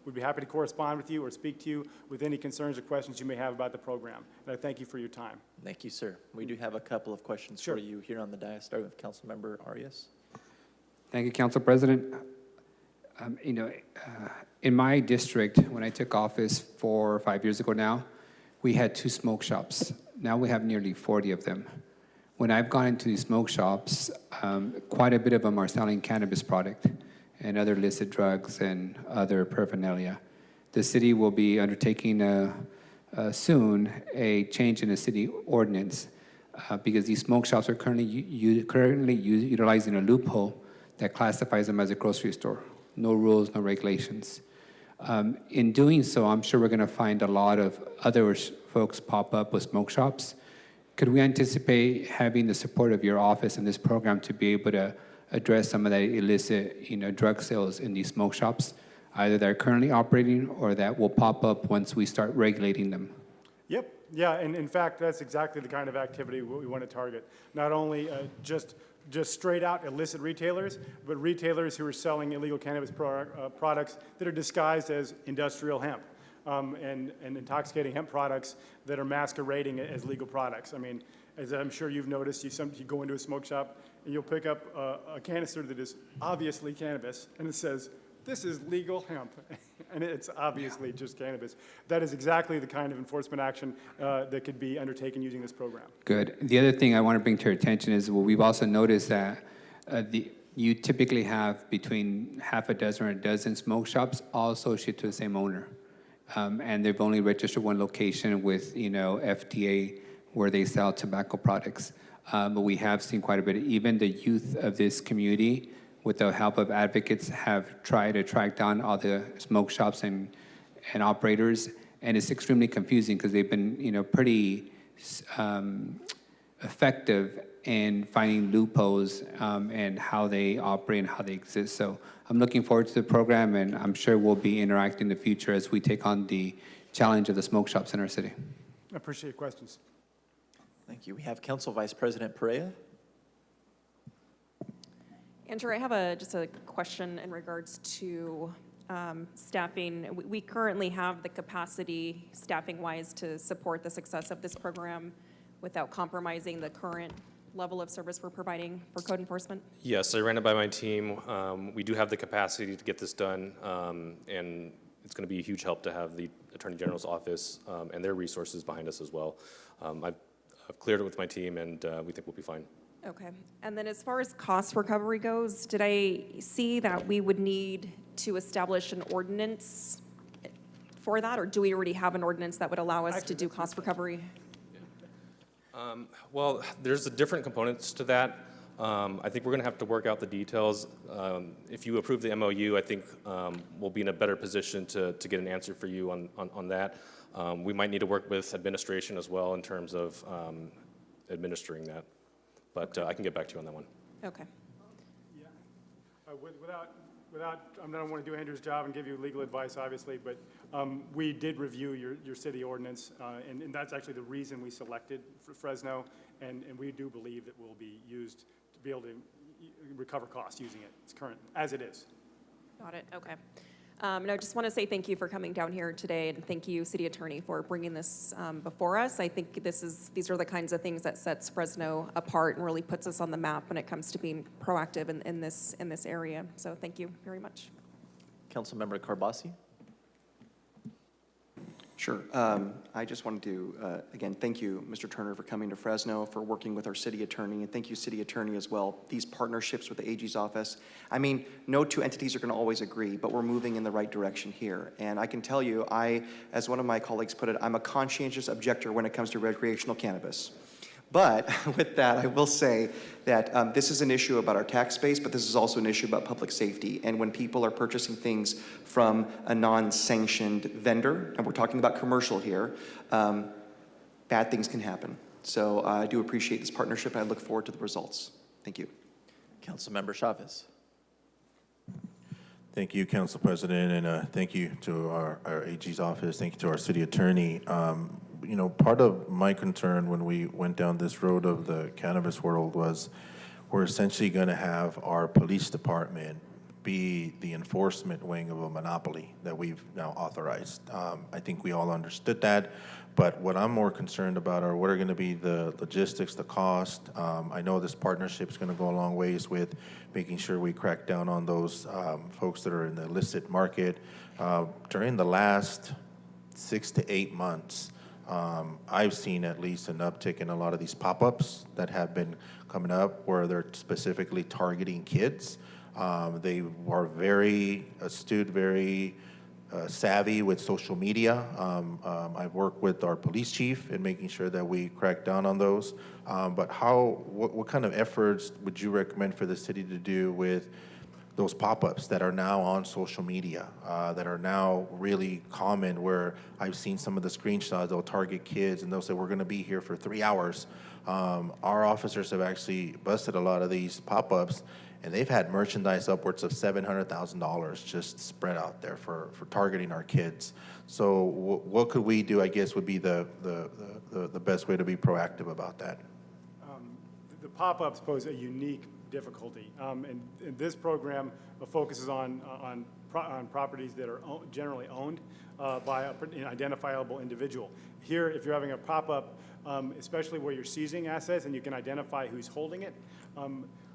we'd be happy to correspond with you or speak to you with any concerns or questions you may have about the program. And I thank you for your time. Thank you, sir. We do have a couple of questions for you here on the dais, starting with Councilmember Arias. Thank you, Council President. In my district, when I took office 4 or 5 years ago now, we had 2 smoke shops. Now we have nearly 40 of them. When I've gone into these smoke shops, quite a bit of them are selling cannabis product and other illicit drugs and other paraphernalia. The city will be undertaking soon a change in the city ordinance because these smoke shops are currently utilizing a loophole that classifies them as a grocery store. No rules, no regulations. In doing so, I'm sure we're going to find a lot of other folks pop up with smoke shops. Could we anticipate having the support of your office in this program to be able to address some of the illicit, drug sales in these smoke shops, either that are currently operating or that will pop up once we start regulating them? Yep. Yeah, and in fact, that's exactly the kind of activity we want to target. Not only just just straight out illicit retailers, but retailers who are selling illegal cannabis products that are disguised as industrial hemp and intoxicating hemp products that are masquerading as legal products. I mean, as I'm sure you've noticed, you go into a smoke shop and you'll pick up a canister that is obviously cannabis, and it says, "This is legal hemp," and it's obviously just cannabis. That is exactly the kind of enforcement action that could be undertaken using this program. Good. The other thing I want to bring to your attention is, well, we've also noticed that you typically have between half a dozen or a dozen smoke shops all associated to the same owner. And they've only registered one location with, FDA, where they sell tobacco products. But we have seen quite a bit. Even the youth of this community, with the help of advocates, have tried to track down all the smoke shops and operators. And it's extremely confusing because they've been, pretty effective in finding loopholes and how they operate and how they exist. So I'm looking forward to the program, and I'm sure we'll be interacting in the future as we take on the challenge of the smoke shops in our city. I appreciate your questions. Thank you. We have Council Vice President Perea. Andrew, I have just a question in regards to staffing. We currently have the capacity, staffing-wise, to support the success of this program without compromising the current level of service we're providing for code enforcement? Yes, I ran it by my team. We do have the capacity to get this done, and it's going to be a huge help to have the Attorney General's office and their resources behind us as well. I've cleared it with my team, and we think we'll be fine. Okay. And then as far as cost recovery goes, did I see that we would need to establish an ordinance for that, or do we already have an ordinance that would allow us to do cost recovery? Well, there's different components to that. I think we're going to have to work out the details. If you approve the MOU, I think we'll be in a better position to get an answer for you on that. We might need to work with administration as well in terms of administering that. But I can get back to you on that one. Okay. Yeah. I don't want to do Andrew's job and give you legal advice, obviously, but we did review your city ordinance, and that's actually the reason we selected Fresno, and we do believe that we'll be used to be able to recover costs using it. It's current, as it is. Got it. Okay. And I just want to say thank you for coming down here today, and thank you, City Attorney, for bringing this before us. I think these are the kinds of things that sets Fresno apart and really puts us on the map when it comes to being proactive in this area. So thank you very much. Councilmember Carbasi. Sure. I just wanted to, again, thank you, Mr. Turner, for coming to Fresno, for working with our city attorney, and thank you, city attorney, as well. These partnerships with the AG's office, I mean, no two entities are going to always agree, but we're moving in the right direction here. And I can tell you, as one of my colleagues put it, I'm a conscientious objector when it comes to recreational cannabis. But with that, I will say that this is an issue about our tax base, but this is also an issue about public safety. And when people are purchasing things from a non-sanctioned vendor, and we're talking about commercial here, bad things can happen. So I do appreciate this partnership, and I look forward to the results. Thank you. Councilmember Chavez. Thank you, Council President, and thank you to our AG's office. Thank you to our city attorney. Part of my concern when we went down this road of the cannabis world was we're essentially going to have our police department be the enforcement wing of a monopoly that we've now authorized. I think we all understood that, but what I'm more concerned about are what are going to be the logistics, the cost. I know this partnership is going to go a long ways with making sure we crack down on those folks that are in the illicit market. During the last 6 to 8 months, I've seen at least an uptick in a lot of these pop-ups that have been coming up where they're specifically targeting kids. They are very astute, very savvy with social media. I've worked with our police chief in making sure that we crack down on those. But what kind of efforts would you recommend for the city to do with those pop-ups that are now on social media, that are now really common, where I've seen some of the screenshots, they'll target kids and they'll say, we're gonna be here for 3 hours. Our officers have actually busted a lot of these pop-ups, and they've had merchandise upwards of $700,000 just spread out there for targeting our kids. So what could we do, I guess, would be the best way to be proactive about that? The pop-ups pose a unique difficulty. And this program focuses on properties that are generally owned by an identifiable individual. Here, if you're having a pop-up, especially where you're seizing assets and you can identify who's holding it,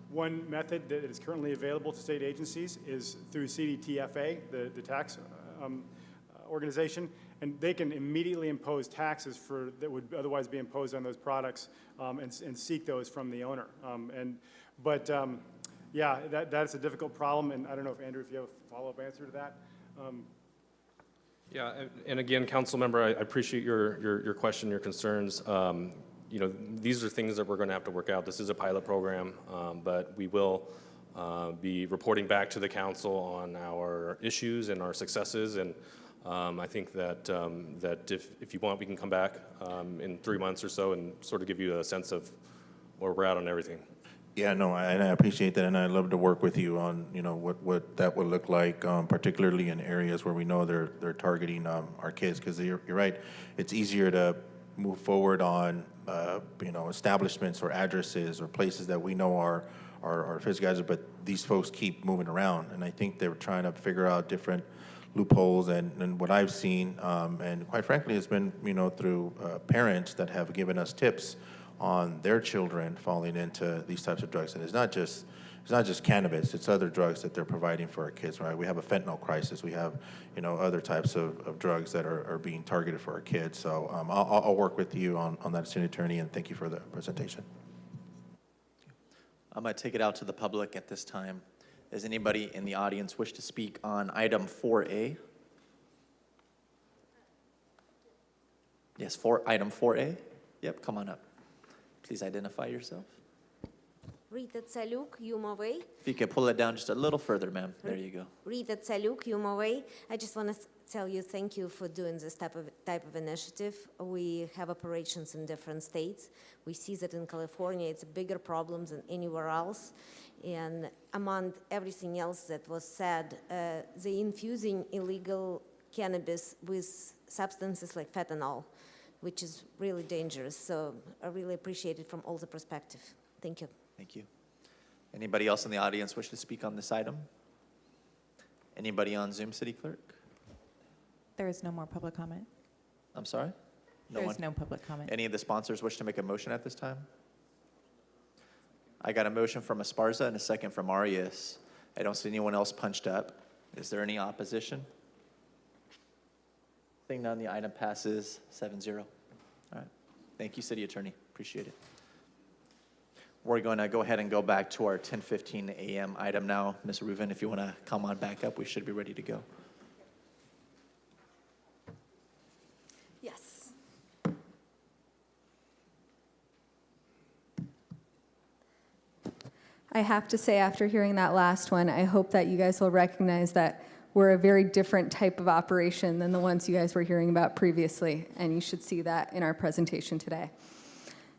one method that is currently available to state agencies is through CDTFA, the tax organization, and they can immediately impose taxes that would otherwise be imposed on those products and seek those from the owner. Yeah, that's a difficult problem, and I don't know if Andrew, if you have a follow-up answer to that. Yeah, and again, council member, I appreciate your question, your concerns. You know, these are things that we're going to have to work out. This is a pilot program, but we will be reporting back to the council on our issues and our successes. And I think that if you want, we can come back in 3 months or so and sort of give you a sense of where we're at on everything. Yeah, no, and I appreciate that, and I'd love to work with you on, you know, what that would look like, particularly in areas where we know they're targeting our kids, because you're right, it's easier to move forward on, you know, establishments or addresses or places that we know are physical, but these folks keep moving around, and I think they're trying to figure out different loopholes, and what I've seen, and quite frankly, it's been, you know, through parents that have given us tips on their children falling into these types of drugs. And it's not just cannabis, it's other drugs that they're providing for our kids, right? We have a fentanyl crisis, we have, you know, other types of drugs that are being targeted for our kids. So I'll work with you on that, City Attorney, and thank you for the presentation. I'm going to take it out to the public at this time. Does anybody in the audience wish to speak on item 4A? Yes, item 4A? Yep, come on up. Please identify yourself. Rita Tsaluk, Yumaway. If you could pull it down just a little further, ma'am. There you go. Rita Tsaluk, Yumaway. I just want to tell you thank you for doing this type of initiative. We have operations in different states. We see that in California it's a bigger problem than anywhere else. And among everything else that was said, they infusing illegal cannabis with substances like fentanyl, which is really dangerous. So I really appreciate it from all the perspective. Thank you. Thank you. Anybody else in the audience wish to speak on this item? Anybody on Zoom, City Clerk? There is no more public comment. I'm sorry? There is no public comment. Any of the sponsors wish to make a motion at this time? I got a motion from Esparza and a second from Arias. I don't see anyone else punched up. Is there any opposition? Seeing none, the item passes 7-0. All right. Thank you, City Attorney. Appreciate it. We're going to go ahead and go back to our 10:15 a.m. item now. Ms. Reuven, if you want to come on back up, we should be ready to go. Yes. I have to say, after hearing that last one, I hope that you guys will recognize that we're a very different type of operation than the ones you guys were hearing about previously, and you should see that in our presentation today.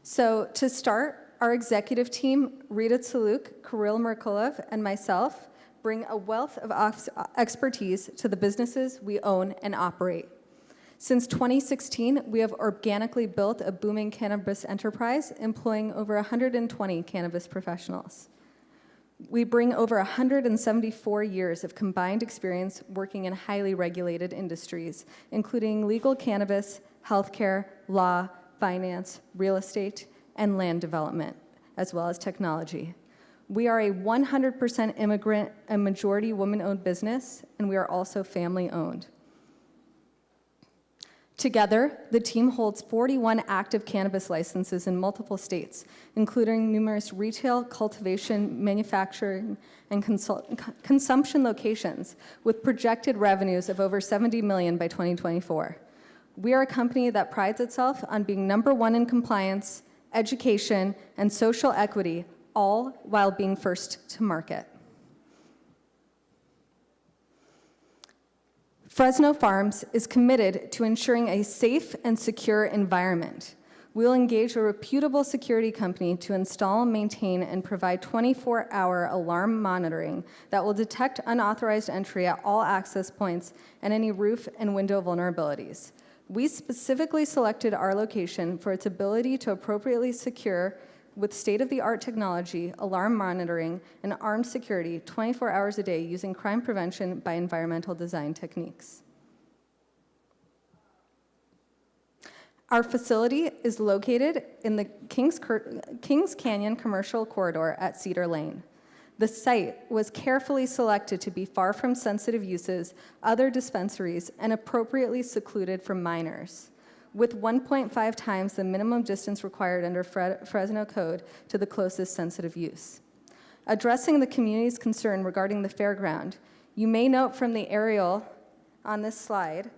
So to start, our executive team, Rita Tsaluk, Kirill Merkulov, and myself bring a wealth of expertise to the businesses we own and operate. Since 2016, we have organically built a booming cannabis enterprise employing over 120 cannabis professionals. We bring over 174 years of combined experience working in highly regulated industries, including legal cannabis, healthcare, law, finance, real estate, and land development, as well as technology. We are a 100% immigrant and majority woman-owned business, and we are also family-owned. Together, the team holds 41 active cannabis licenses in multiple states, including numerous retail, cultivation, manufacturing, and consumption locations, with projected revenues of over $70 million by 2024. We are a company that prides itself on being #1 in compliance, education, and social equity, all while being first to market. Fresno Farms is committed to ensuring a safe and secure environment. We'll engage a reputable security company to install, maintain, and provide 24-hour alarm monitoring that will detect unauthorized entry at all access points and any roof and window vulnerabilities. We specifically selected our location for its ability to appropriately secure with state-of-the-art technology, alarm monitoring, and armed security 24 hours a day using crime prevention by environmental design techniques. Our facility is located in the Kings Canyon Commercial Corridor at Cedar Lane. The site was carefully selected to be far from sensitive uses, other dispensaries, and appropriately secluded from minors, with 1.5 times the minimum distance required under Fresno Code to the closest sensitive use. Addressing the community's concern regarding the fairground, you may note from the aerial on this slide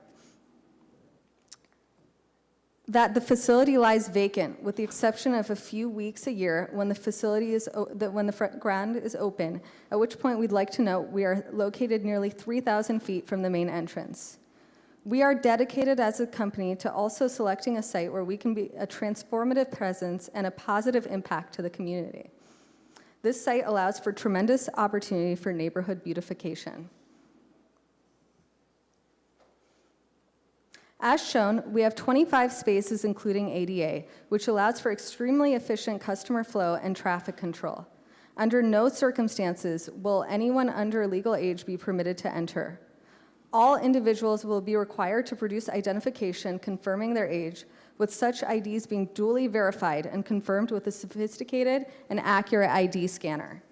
that the facility lies vacant, with the exception of a few weeks a year when the ground is open, at which point we'd like to note we are located nearly 3,000 feet from the main entrance. We are dedicated as a company to also selecting a site where we can be a transformative presence and a positive impact to the community. This site allows for tremendous opportunity for neighborhood beautification. As shown, we have 25 spaces including ADA, which allows for extremely efficient customer flow and traffic control. Under no circumstances will anyone under legal age be permitted to enter. All individuals will be required to produce identification confirming their age, with such IDs being duly verified and confirmed with a sophisticated and accurate ID scanner.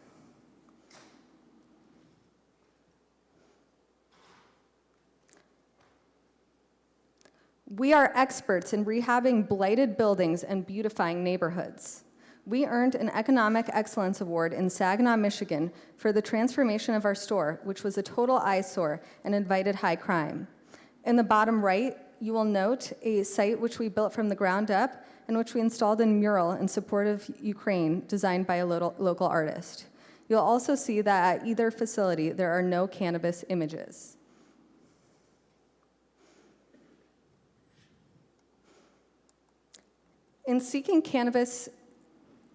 We are experts in rehabbing blighted buildings and beautifying neighborhoods. We earned an Economic Excellence Award in Saginaw, Michigan for the transformation of our store, which was a total eyesore and invited high crime. In the bottom right, you will note a site which we built from the ground up and which we installed a mural in support of Ukraine designed by a local artist. You'll also see that at either facility, there are no cannabis images. In seeking cannabis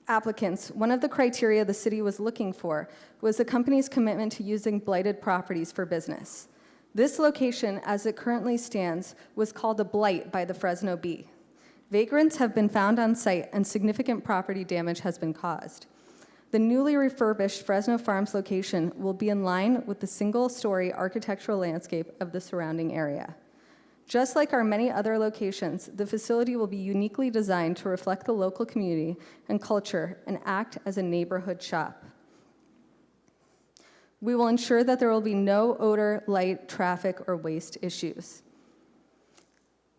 applicants, one of the criteria the city was looking for was the company's commitment to using blighted properties for business. This location, as it currently stands, was called a blight by the Fresno Bee. Vagrants have been found on site and significant property damage has been caused. The newly refurbished Fresno Farms location will be in line with the single-story architectural landscape of the surrounding area. Just like our many other locations, the facility will be uniquely designed to reflect the local community and culture and act as a neighborhood shop. We will ensure that there will be no odor, light, traffic, or waste issues.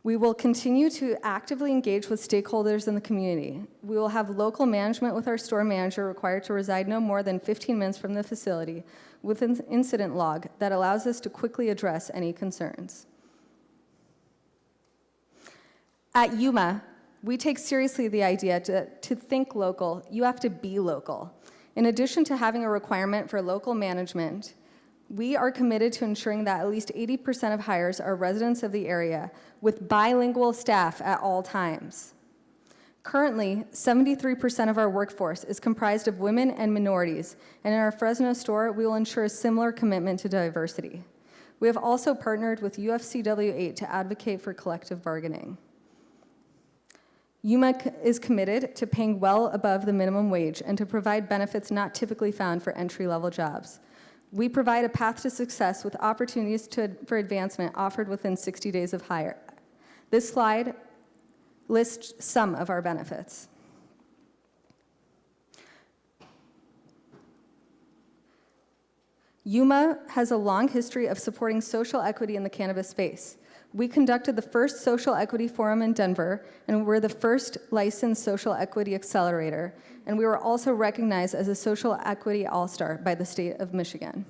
We will continue to actively engage with stakeholders in the community. We will have local management with our store manager required to reside no more than 15 minutes from the facility with an incident log that allows us to quickly address any concerns. At Yuma, we take seriously the idea to think local, you have to be local. In addition to having a requirement for local management, we are committed to ensuring that at least 80% of hires are residents of the area with bilingual staff at all times. Currently, 73% of our workforce is comprised of women and minorities, and in our Fresno store, we will ensure a similar commitment to diversity. We have also partnered with UFCW 8 to advocate for collective bargaining. Yuma is committed to paying well above the minimum wage and to provide benefits not typically found for entry-level jobs. We provide a path to success with opportunities for advancement offered within 60 days of hire. This slide lists some of our benefits. Yuma has a long history of supporting social equity in the cannabis space. We conducted the first social equity forum in Denver, and we're the first licensed social equity accelerator, and we were also recognized as a social equity all-star by the state of Michigan.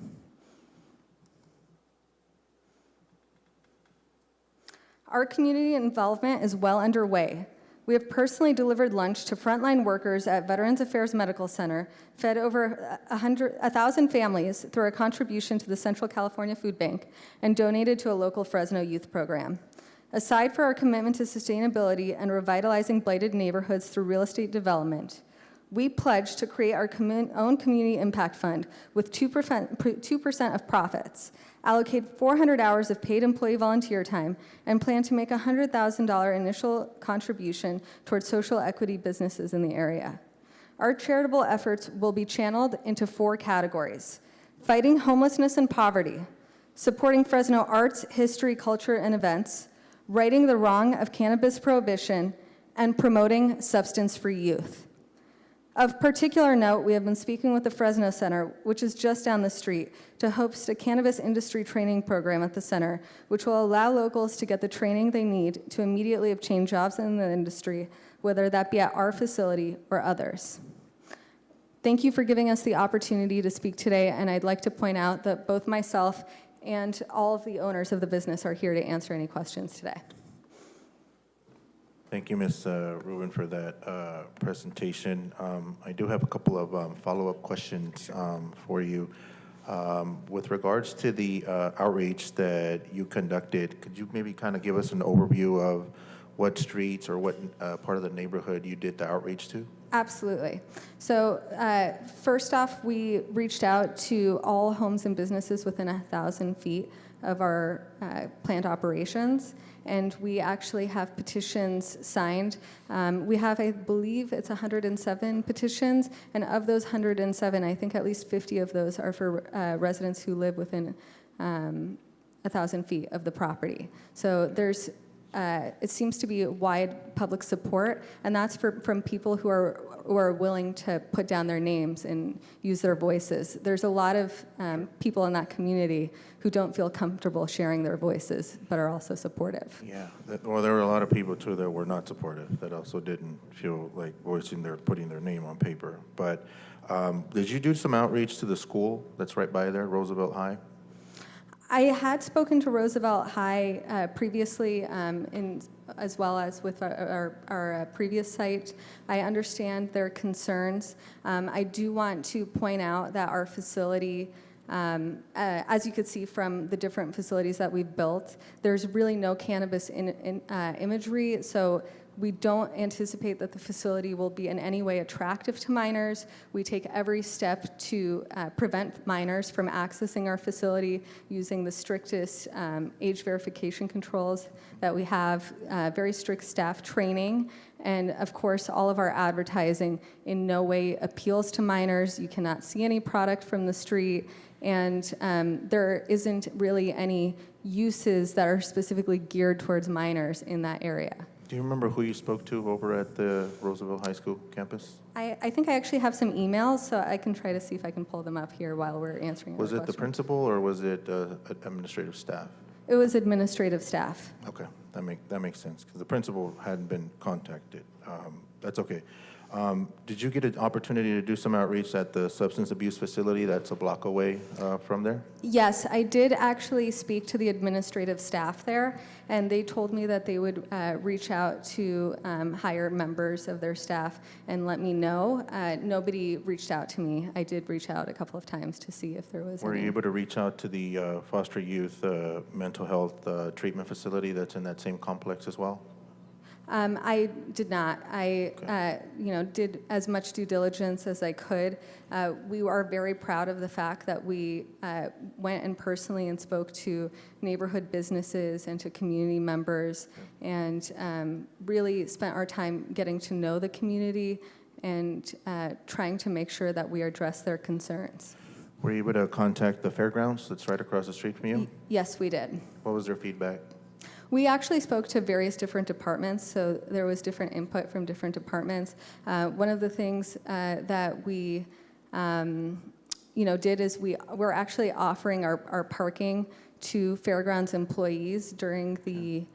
Our community involvement is well underway. We have personally delivered lunch to frontline workers at Veterans Affairs Medical Center, fed over 1,000 families through our contribution to the Central California Food Bank, and donated to a local Fresno youth program. Aside from our commitment to sustainability and revitalizing blighted neighborhoods through real estate development, we pledge to create our own community impact fund with 2% of profits, allocate 400 hours of paid employee volunteer time, and plan to make a $100,000 initial contribution towards social equity businesses in the area. Our charitable efforts will be channeled into 4 categories: fighting homelessness and poverty, supporting Fresno arts, history, culture, and events, righting the wrong of cannabis prohibition, and promoting substance-free youth. Of particular note, we have been speaking with the Fresno Center, which is just down the street, to host a cannabis industry training program at the center, which will allow locals to get the training they need to immediately obtain jobs in the industry, whether that be at our facility or others. Thank you for giving us the opportunity to speak today, and I'd like to point out that both myself and all of the owners of the business are here to answer any questions today. Thank you, Ms. Rubin, for that presentation. I do have a couple of follow-up questions for you. With regards to the outreach that you conducted, could you maybe kind of give us an overview of what streets or what part of the neighborhood you did the outreach to? Absolutely. So first off, we reached out to all homes and businesses within 1,000 feet of our plant operations, and we actually have petitions signed. We have, I believe it's 107 petitions, and of those 107, I think at least 50 of those are for residents who live within 1,000 feet of the property. So there's it seems to be wide public support, and that's from people who are willing to put down their names and use their voices. There's a lot of people in that community who don't feel comfortable sharing their voices, but are also supportive. Yeah, well, there were a lot of people too that were not supportive, that also didn't feel like putting their name on paper. But did you do some outreach to the school that's right by there, Roosevelt High? I had spoken to Roosevelt High previously, as well as with our previous site. I understand their concerns. I do want to point out that our facility, as you could see from the different facilities that we've built, there's really no cannabis imagery, so we don't anticipate that the facility will be in any way attractive to minors. We take every step to prevent minors from accessing our facility using the strictest age verification controls that we have, very strict staff training, and of course, all of our advertising in no way appeals to minors. You cannot see any product from the street, and there isn't really any uses that are specifically geared towards minors in that area. Do you remember who you spoke to over at the Roosevelt High School campus? I think I actually have some emails, so I can try to see if I can pull them up here while we're answering your Was it the question. principal or was it administrative staff? It was administrative staff. Okay, that makes sense, because the principal hadn't been contacted. That's okay. Did you get an opportunity to do some outreach at the substance abuse facility that's a block away from there? Yes, I did actually speak to the administrative staff there, and they told me that they would reach out to higher members of their staff and let me know. Nobody reached out to me. I did reach out a couple of times to see if there was Were any. you able to reach out to the foster youth mental health treatment facility that's in that same complex as well? I did not. I, did as much due diligence as I could. We are very proud of the fact that we went and personally and spoke to neighborhood businesses and to community members, and really spent our time getting to know the community and trying to make sure that we address their concerns. Were you able to contact the fairgrounds that's right across the street from you? Yes, we did. What was their feedback? We actually spoke to various different departments, so there was different input from different departments. One of the things that we, did is we're actually offering our parking to fairgrounds employees during the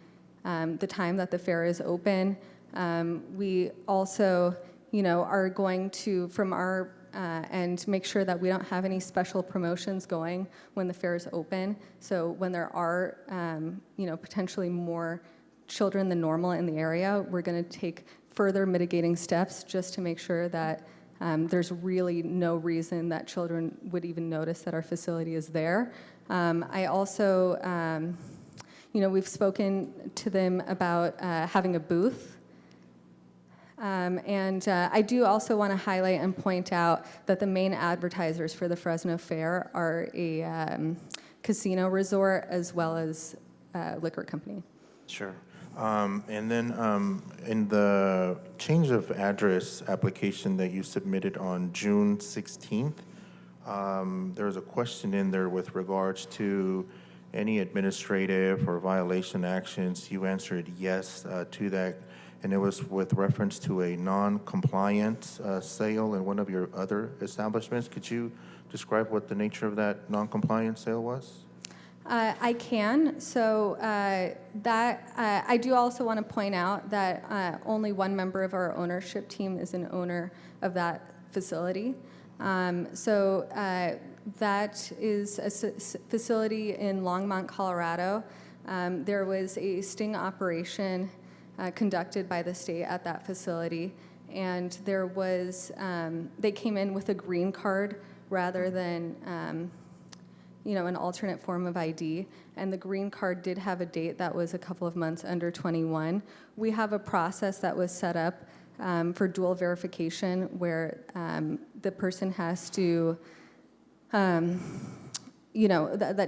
time that the fair is open. We also, are going to, from our and make sure that we don't have any special promotions going when the fair is open. So when there are, potentially more children than normal in the area, we're going to take further mitigating steps just to make sure that there's really no reason that children would even notice that our facility is there. I also, we've spoken to them about having a booth. I do also want to highlight and point out that the main advertisers for the Fresno Fair are a casino resort as well as a liquor company. Sure. And then in the change of address application that you submitted on June 16th, there was a question in there with regards to any administrative or violation actions. You answered yes to that, and it was with reference to a non-compliant sale in one of your other establishments. Could you describe what the nature of that non-compliant sale was? I can. So I do also want to point out that only one member of our ownership team is an owner of that facility. That is a facility in Longmont, Colorado. There was a sting operation conducted by the state at that facility, and there was they came in with a green card rather than an alternate form of ID, and the green card did have a date that was a couple of months under 21. We have a process that was set up for dual verification where the person has to, that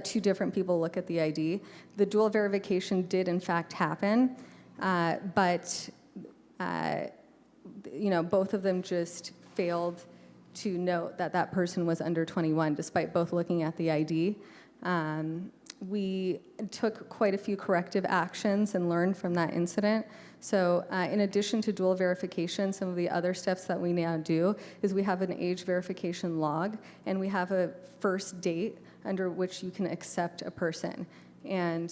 two different people look at the ID. The dual verification did in fact happen, but both of them just failed to note that that person was under 21, despite both looking at the ID. We took quite a few corrective actions and learned from that incident. So in addition to dual verification, some of the other steps that we now do is we have an age verification log, and we have a first date under which you can accept a person. And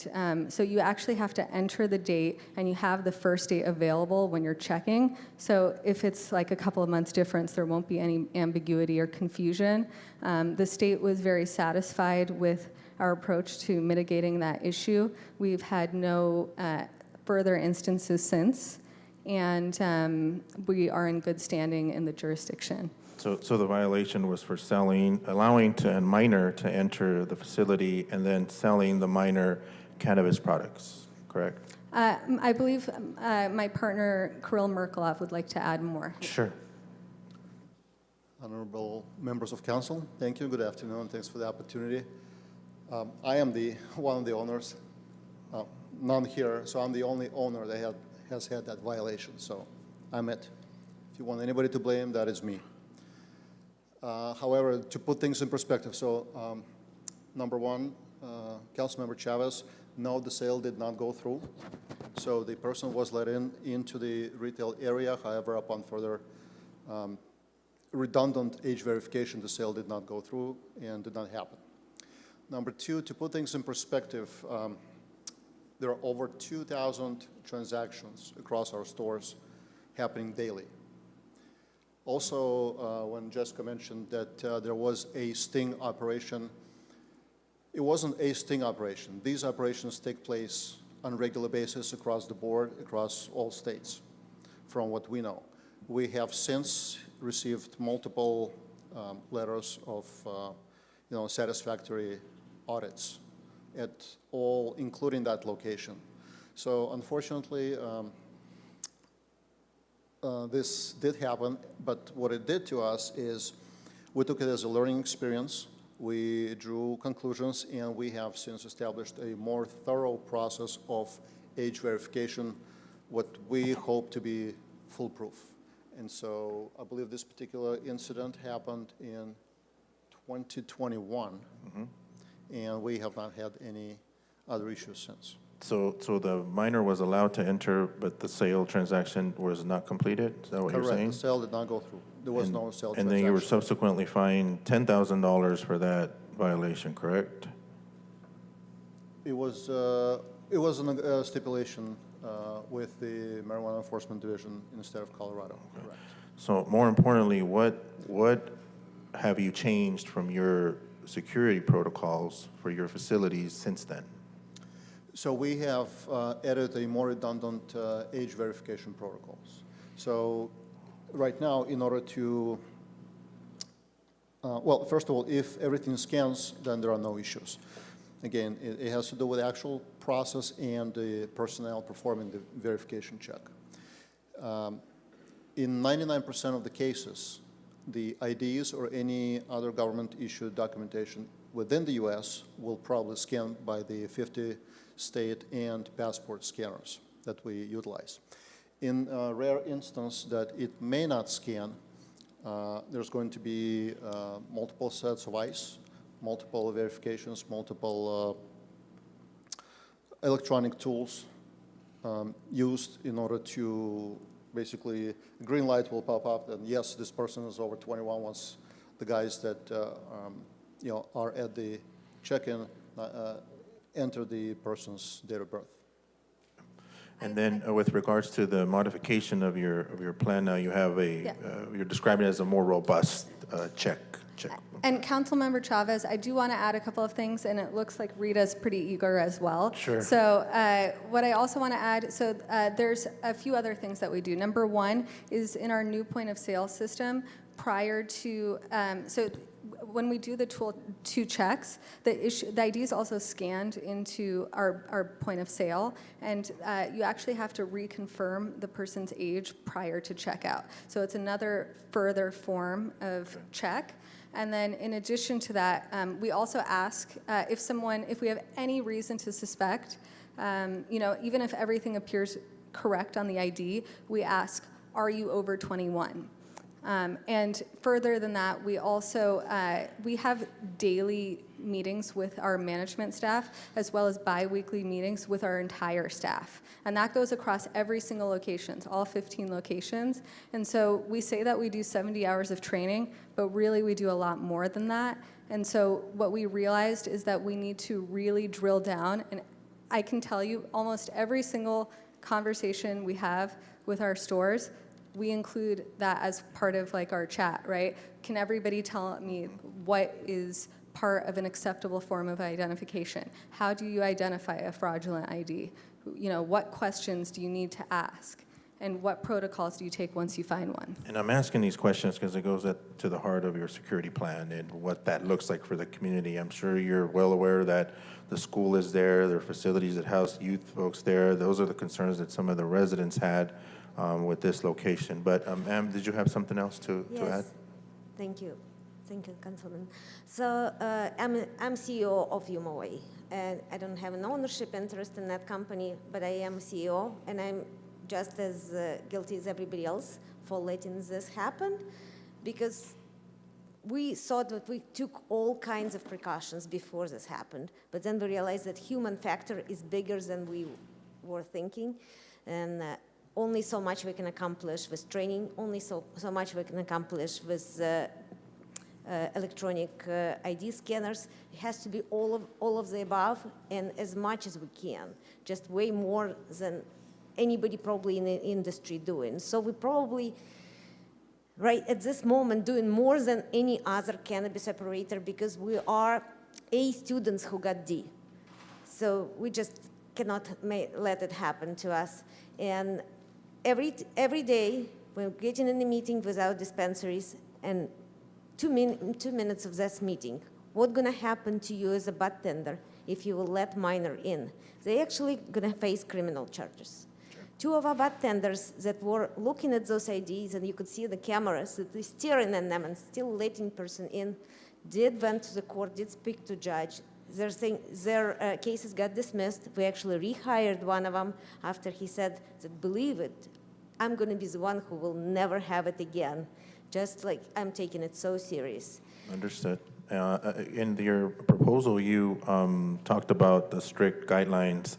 so you actually have to enter the date, and you have the first date available when you're checking. So if it's like a couple of months difference, there won't be any ambiguity or confusion. The state was very satisfied with our approach to mitigating that issue. We've had no further instances since, and we are in good standing in the jurisdiction. So the violation was for allowing a minor to enter the facility and then selling the minor cannabis products, correct? I believe my partner, Kirill Merkelov, would like to add more. Sure. Honorable members of council, thank you. Good afternoon. Thanks for the opportunity. I am one of the owners, none here, so I'm the only owner that has had that violation. So I'm it. If you want anybody to blame, that is me. However, to put things in perspective, so number one, Councilmember Chavez, no, the sale did not go through. So the person was let into the retail area. However, upon further redundant age verification, the sale did not go through and did not happen. Number two, to put things in perspective, there are over 2,000 transactions across our stores happening daily. Also, when Jessica mentioned that there was a sting operation, it wasn't a sting operation. These operations take place on a regular basis across the board, across all states, from what we know. We have since received multiple letters of satisfactory audits at all, including that location. So unfortunately, this did happen, but what it did to us is we took it as a learning experience. We drew conclusions, and we have since established a more thorough process of age verification, what we hope to be foolproof. And so I believe this particular incident happened in 2021, and we have not had any other issues since. So the minor was allowed to enter, but the sale transaction was not completed? Is that what you're saying? Correct. The sale did not go through. There was no sale transaction. And then you were subsequently fined $10,000 for that violation, correct? It was a stipulation with the Marijuana Enforcement Division in the state of Colorado. Okay. Correct. So more importantly, what have you changed from your security protocols for your facilities since then? So we have added a more redundant age verification protocols. So right now, in order to, well, first of all, if everything scans, then there are no issues. Again, it has to do with the actual process and the personnel performing the verification check. In 99% of the cases, the IDs or any other government-issued documentation within the U.S. will probably scan by the 50 state and passport scanners. that we utilize. In a rare instance that it may not scan, there's going to be multiple sets of eyes, multiple verifications, multiple electronic tools used in order to basically, green light will pop up, and yes, this person is over 21 once the guys that are at the check-in enter the person's date of birth. And then with regards to the modification of your plan now, you have you're describing it as a more robust check. And Councilmember Chavez, I do want to add a couple of things, and it looks like Rita's pretty eager as well. Sure. So what I also want to add, there's a few other things that we do. Number one is in our new point of sale system, prior to, when we do the two checks, the ID is also scanned into our point of sale, and you actually have to reconfirm the person's age prior to checkout. So it's another further form of check. And then in addition to that, we also ask if we have any reason to suspect, even if everything appears correct on the ID, we ask, are you over 21? And further than that, we also, we have daily meetings with our management staff, as well as bi-weekly meetings with our entire staff. And that goes across every single location, all 15 locations. And so we say that we do 70 hours of training, but really we do a lot more than that. And so what we realized is that we need to really drill down. And I can tell you, almost every single conversation we have with our stores, we include that as part of our chat, right? Can everybody tell me what is part of an acceptable form of identification? How do you identify a fraudulent ID? What questions do you need to ask? And what protocols do you take once you find one? And I'm asking these questions because it goes to the heart of your security plan and what that looks like for the community. I'm sure you're well aware that the school is there, there are facilities that house youth folks there. Those are the concerns that some of the residents had with this location. But ma'am, did you have something else to add? Thank you. Thank you, Councilman. So I'm CEO of UMOA, and I don't have an ownership interest in that company, but I am CEO, and I'm just as guilty as everybody else for letting this happen, because we thought that we took all kinds of precautions before this happened, but then we realized that human factor is bigger than we were thinking, and only so much we can accomplish with training, only so much we can accomplish with electronic ID scanners. It has to be all of the above, and as much as we can, just way more than anybody probably in the industry doing. So we probably, right at this moment, doing more than any other cannabis operator, because we are A students who got D. So we just cannot let it happen to us. And every day, we're getting in a meeting with our dispensaries, and 2 minutes of this meeting, what's gonna happen to you as a bud tender if you will let minor in? They're actually gonna face criminal charges. Sure. 2 of our bud tenders that were looking at those IDs, and you could see the cameras that they're staring at them and still letting person in, went to the court, did speak to judge. Their cases got dismissed. We actually rehired one of them after he said that, believe it, I'm gonna be the one who will never have it again. Just like I'm taking it so serious. Understood. In your proposal, you talked about the strict guidelines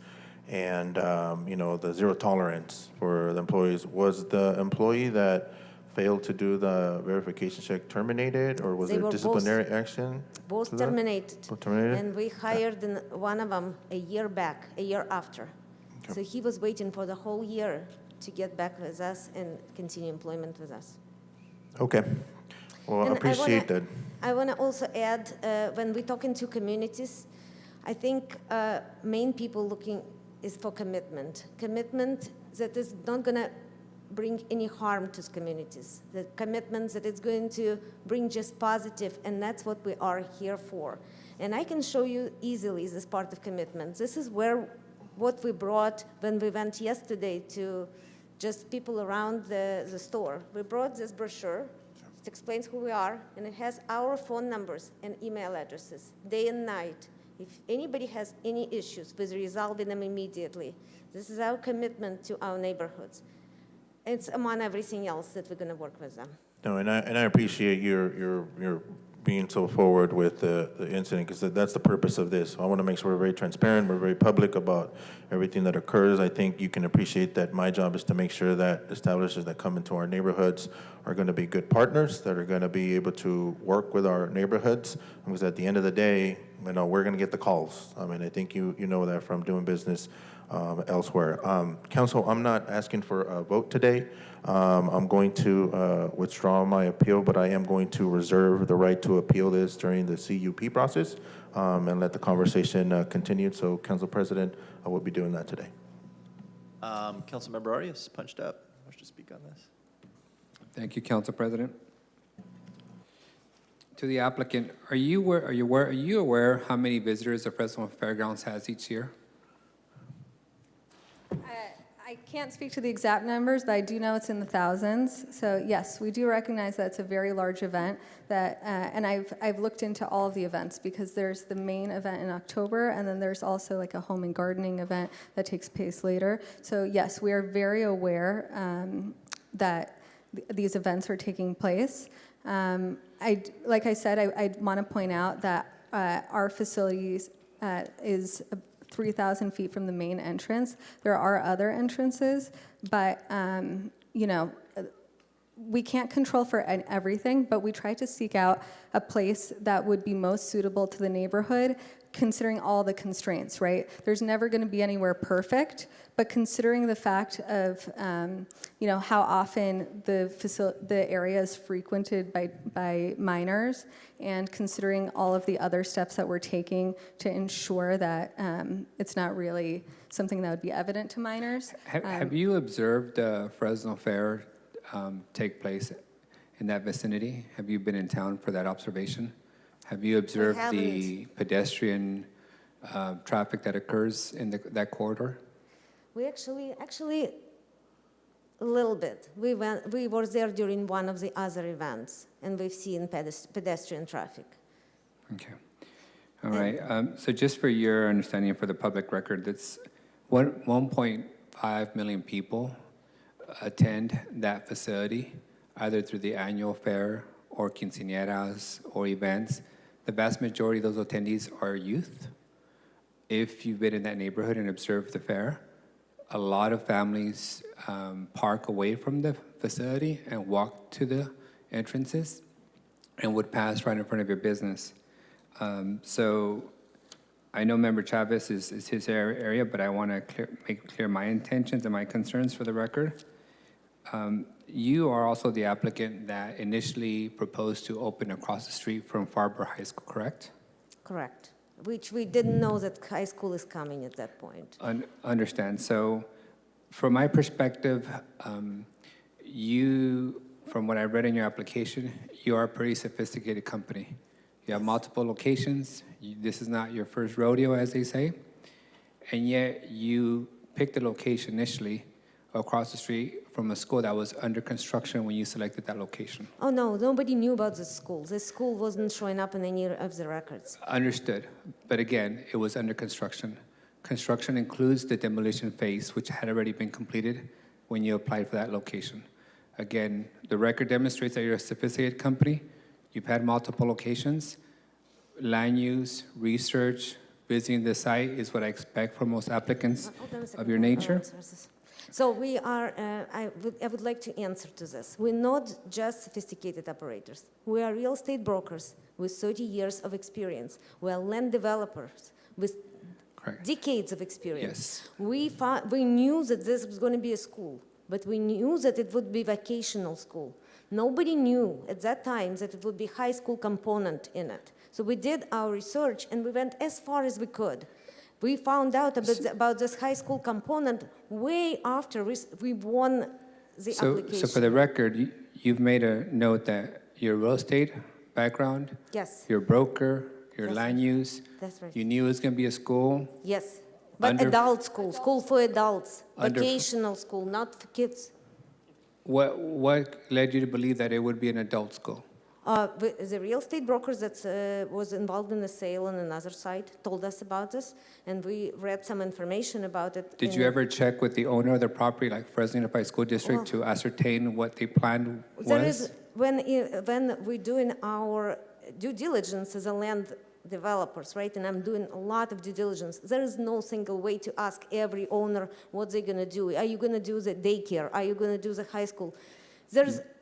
and the zero tolerance for the employees. Was the employee that failed to do the verification check terminated, or was there disciplinary action? Both terminated. Both terminated. And we hired one of them a year after. Okay. So he was waiting for the whole year to get back with us and continue employment with us. Okay. Well, I appreciate that. I want to also add, when we're talking to communities, I think main people looking is for commitment. Commitment that is not going to bring any harm to communities. The commitment that it's going to bring just positive, and that's what we are here for. And I can show you easily this part of commitment. This is what we brought when we went yesterday to just people around the store. We brought this brochure. It explains who we are, and it has our phone numbers and email addresses, day and night. If anybody has any issues with resolving them immediately, this is our commitment to our neighborhoods. It's among everything else that we're going to work with them. No, and I appreciate your being so forward with the incident, because that's the purpose of this. I want to make sure we're very transparent, we're very public about everything that occurs. I think you can appreciate that my job is to make sure that establishments that come into our neighborhoods are going to be good partners, that are going to be able to work with our neighborhoods, because at the end of the day, we're going to get the calls. I mean, I think you know that from doing business elsewhere. Council, I'm not asking for a vote today. I'm going to withdraw my appeal, but I am going to reserve the right to appeal this during the CUP process and let the conversation continue. So, Council President, I will be doing that today. Councilmember Arias punched up. Wants to speak on this. Thank you, Council President. To the applicant, are you aware how many visitors the Fresno Fairgrounds has each year? I can't speak to the exact numbers, but I do know it's in the thousands. So yes, we do recognize that it's a very large event. And I've looked into all of the events, because there's the main event in October, and then there's also like a home and gardening event that takes place later. So yes, we are very aware that these events are taking place. Like I said, I want to point out that our facilities is 3,000 feet from the main entrance. There are other entrances, but we can't control for everything, but we try to seek out a place that would be most suitable to the neighborhood, considering all the constraints, right? There's never going to be anywhere perfect, but considering the fact of how often the area is frequented by minors, and considering all of the other steps that we're taking to ensure that it's not really something that would be evident to minors. Have you observed the Fresno Fair take place in that vicinity? Have you been in town for that observation? Have you observed the pedestrian traffic that occurs in that corridor? We actually, a little bit. We were there during one of the other events, and we've seen pedestrian traffic. Okay. All right. So just for your understanding, for the public record, that's 1.5 million people attend that facility, either through the annual fair or quinceañeras or events. The vast majority of those attendees are youth. If you've been in that neighborhood and observed the fair, a lot of families park away from the facility and walk to the entrances and would pass right in front of your business. So I know Member Chavez is his area, but I want to make clear my intentions and my concerns for the record. You are also the applicant that initially proposed to open across the street from Farber High School, correct? Correct. Which we didn't know that high school is coming at that point. Understand. So from my perspective, you, from what I read in your application, you are a pretty sophisticated company. You have multiple locations. This is not your first rodeo, as they say. And yet you picked a location initially across the street from a school that was under construction when you selected that location. Oh, no, nobody knew about this school. This school wasn't showing up in any of the records. Understood. But again, it was under construction. Construction includes the demolition phase, which had already been completed when you applied for that location. Again, the record demonstrates that you're a sophisticated company. You've had multiple locations. Land use, research, visiting the site is what I expect from most applicants of your nature. So we are, I would like to answer to this. We're not just sophisticated operators. We are real estate brokers with 30 years of experience. We are land developers with decades of experience. Yes. We knew that this was going to be a school, but we knew that it would be vocational school. Nobody knew at that time that it would be high school component in it. So we did our research and we went as far as we could. We found out about this high school component way after we won the application. So for the record, you've made a note that your real estate background, yes, your broker, your land use, that's right. You knew it was going to be a school. Yes, but adult school, school for adults, vocational school, not for kids. What led you to believe that it would be an adult school? The real estate brokers that was involved in the sale on another side told us about this, and we read some information about it. Did you ever check with the owner of the property, like Fresno Unified School District, to ascertain what the plan was? There is, when we're doing our due diligence as a land developers, right, and I'm doing a lot of due diligence, there is no single way to ask every owner what they're going to do. Are you going to do the daycare? Are you going to do the high school?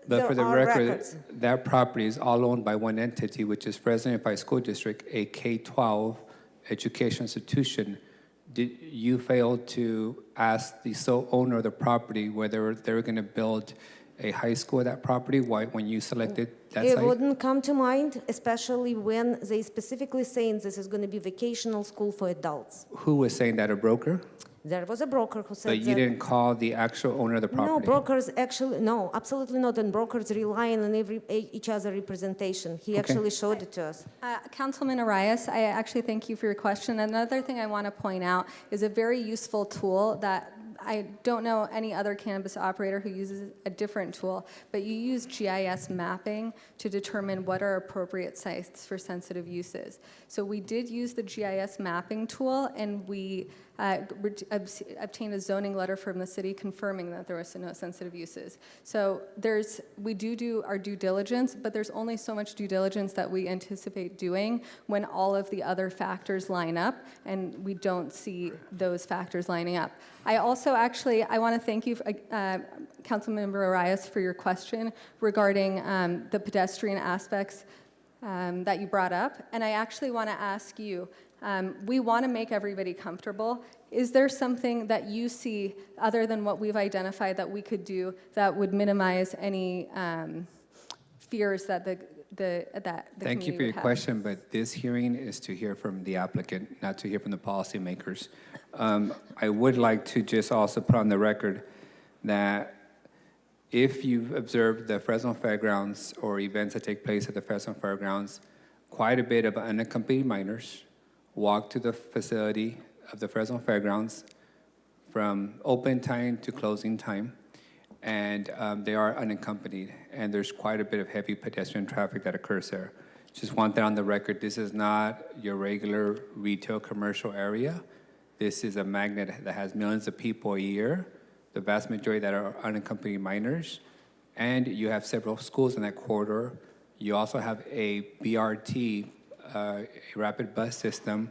But for the are record, records. that property is all owned by one entity, which is Fresno Unified School District, a K-12 education institution. Did you fail to ask the sole owner of the property whether they were going to build a high school at that property when you selected that It site? wouldn't come to mind, especially when they specifically saying this is going to be vocational school for adults. Who was saying that, a broker? There was a broker who said But you that. didn't call the actual owner of the property? No, brokers actually, no, absolutely not. And brokers relying on each other representation. He actually showed it to us. Councilman Arias, I actually thank you for your question. Another thing I want to point out is a very useful tool that I don't know any other cannabis operator who uses a different tool, but you use GIS mapping to determine what are appropriate sites for sensitive uses. So we did use the GIS mapping tool, and we obtained a zoning letter from the city confirming that there was no sensitive uses. So we do our due diligence, but there's only so much due diligence that we anticipate doing when all of the other factors line up, and we don't see those factors lining up. I also I want to thank you, Councilmember Arias, for your question regarding the pedestrian aspects that you brought up. And I actually want to ask you, we want to make everybody comfortable. Is there something that you see other than what we've identified that we could do that would minimize any fears that the Thank you for community your would have? question, but this hearing is to hear from the applicant, not to hear from the policymakers. I would like to just also put on the record that if you've observed the Fresno Fairgrounds or events that take place at the Fresno Fairgrounds, quite a bit of unaccompanied minors walk to the facility of the Fresno Fairgrounds from open time to closing time, and they are unaccompanied, and there's quite a bit of heavy pedestrian traffic that occurs there. Just want that on the record. This is not your regular retail commercial area. This is a magnet that has millions of people a year, the vast majority that are unaccompanied minors, and you have several schools in that corridor. You also have a BRT, a rapid bus system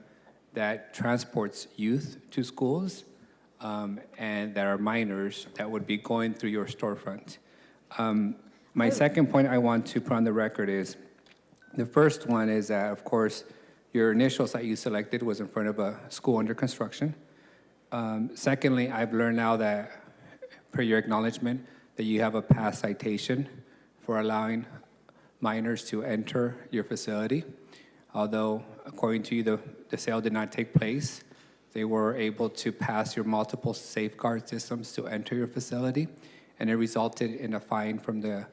that transports youth to schools, and that are minors that would be going through your storefront. My second point I want to put on the record is, the first one is that, of course, your initial site you selected was in front of a school under construction. Secondly, I've learned now that, per your acknowledgement, that you have a past citation for allowing minors to enter your facility. Although, according to you, the sale did not take place, they were able to pass your multiple safeguard systems to enter your facility, and it resulted in a fine from the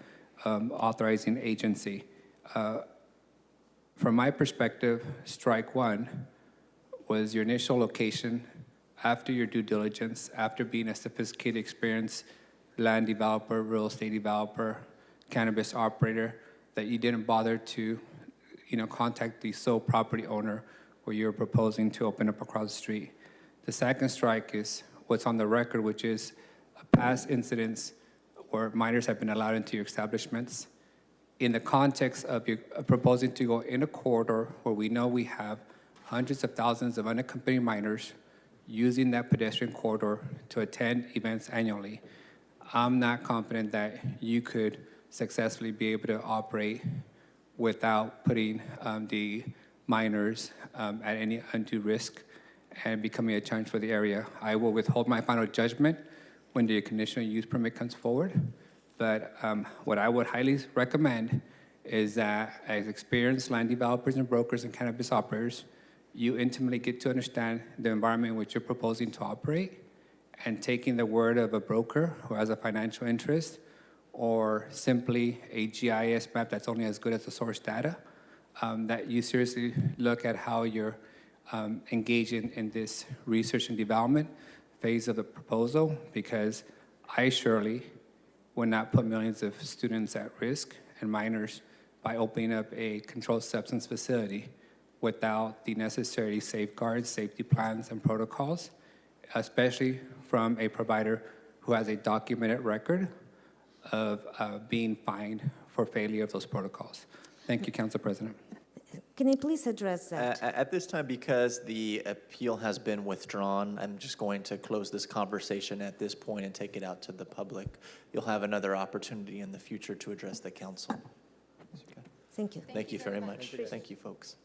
authorizing agency. From my perspective, strike one was your initial location after your due diligence, after being a sophisticated, experienced land developer, real estate developer, cannabis operator, that you didn't bother to contact the sole property owner where you're proposing to open up across the street. The second strike is what's on the record, which is past incidents where minors have been allowed into your establishments. In the context of you proposing to go in a corridor where we know we have hundreds of thousands of unaccompanied minors using that pedestrian corridor to attend events annually, I'm not confident that you could successfully be able to operate without putting the minors at any undue risk and becoming a challenge for the area. I will withhold my final judgment when the conditional use permit comes forward. But what I would highly recommend is that as experienced land developers and brokers and cannabis operators, you intimately get to understand the environment in which you're proposing to operate, and taking the word of a broker who has a financial interest or simply a GIS map that's only as good as the source data, that you seriously look at how you're engaging in this research and development phase of the proposal, because I surely would not put millions of students at risk and minors by opening up a controlled substance facility without the necessary safeguards, safety plans, and protocols, especially from a provider who has a documented record of being fined for failure of those protocols. Thank you, Council President. Can you please address that? At this time, because the appeal has been withdrawn, I'm just going to close this conversation at this point and take it out to the public. You'll have another opportunity in the future to address the council. Okay. Thank you. Thank you very much. Thank you, folks.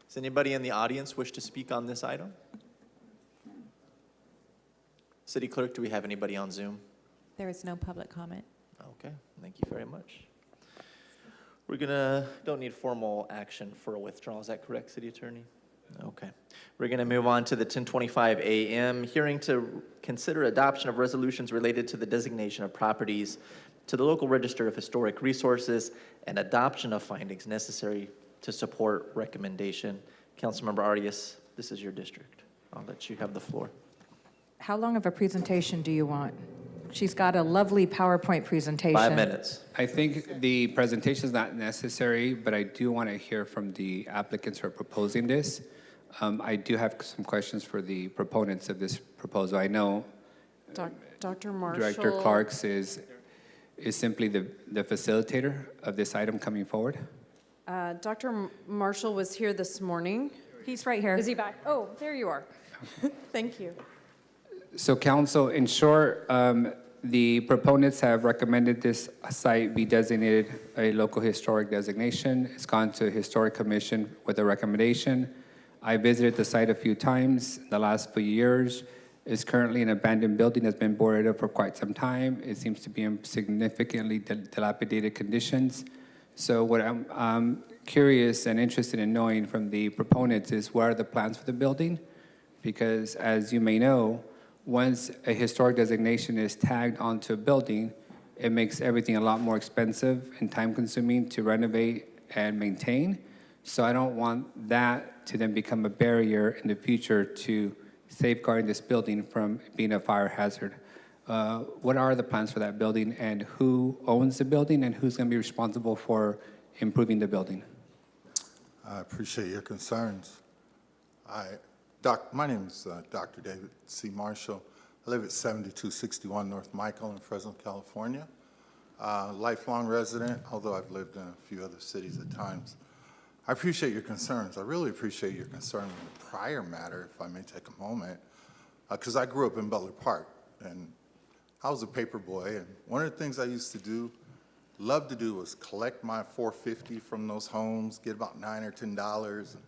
Does anybody in the audience wish to speak on this item? City Clerk, do we have anybody on Zoom? There is no public comment. Okay, thank you very much. Don't need formal action for a withdrawal, is that correct, City Attorney? Okay. We're gonna move on to the 10:25 a.m. hearing to consider adoption of resolutions related to the designation of properties to the local register of historic resources and adoption of findings necessary to support recommendation. Councilmember Arias, this is your district. I'll let you have the floor. How long of a presentation do you want? She's got a lovely PowerPoint presentation. 5 minutes. I think the presentation is not necessary, but I do want to hear from the applicants who are proposing this. I do have some questions for the proponents of this proposal. I know Dr. Marshall. Director Clarks is simply the facilitator of this item coming forward. Dr. Marshall was here this morning. He's right here. Is he back? Oh, there you are. Thank you. So council, in short, the proponents have recommended this site be designated a local historic designation. It's gone to Historic Commission with a recommendation. I visited the site a few times in the last few years. It's currently an abandoned building that's been boarded up for quite some time. It seems to be in significantly dilapidated conditions. So what I'm curious and interested in knowing from the proponents is what are the plans for the building? Because as you may know, once a historic designation is tagged onto a building, it makes everything a lot more expensive and time-consuming to renovate and maintain. So I don't want that to then become a barrier in the future to safeguarding this building from being a fire hazard. What are the plans for that building, and who owns the building, and who's going to be responsible for improving the building? I appreciate your concerns. My name is Dr. David C. Marshall. I live at 7261 North Michael in Fresno, California. Lifelong resident, although I've lived in a few other cities at times. I appreciate your concerns. I really appreciate your concern in the prior matter, if I may take a moment, because I grew up in Butler Park, and I was a paper boy, and one of the things I used to love to do was collect my $4.50 from those homes, get about $9 or $10, and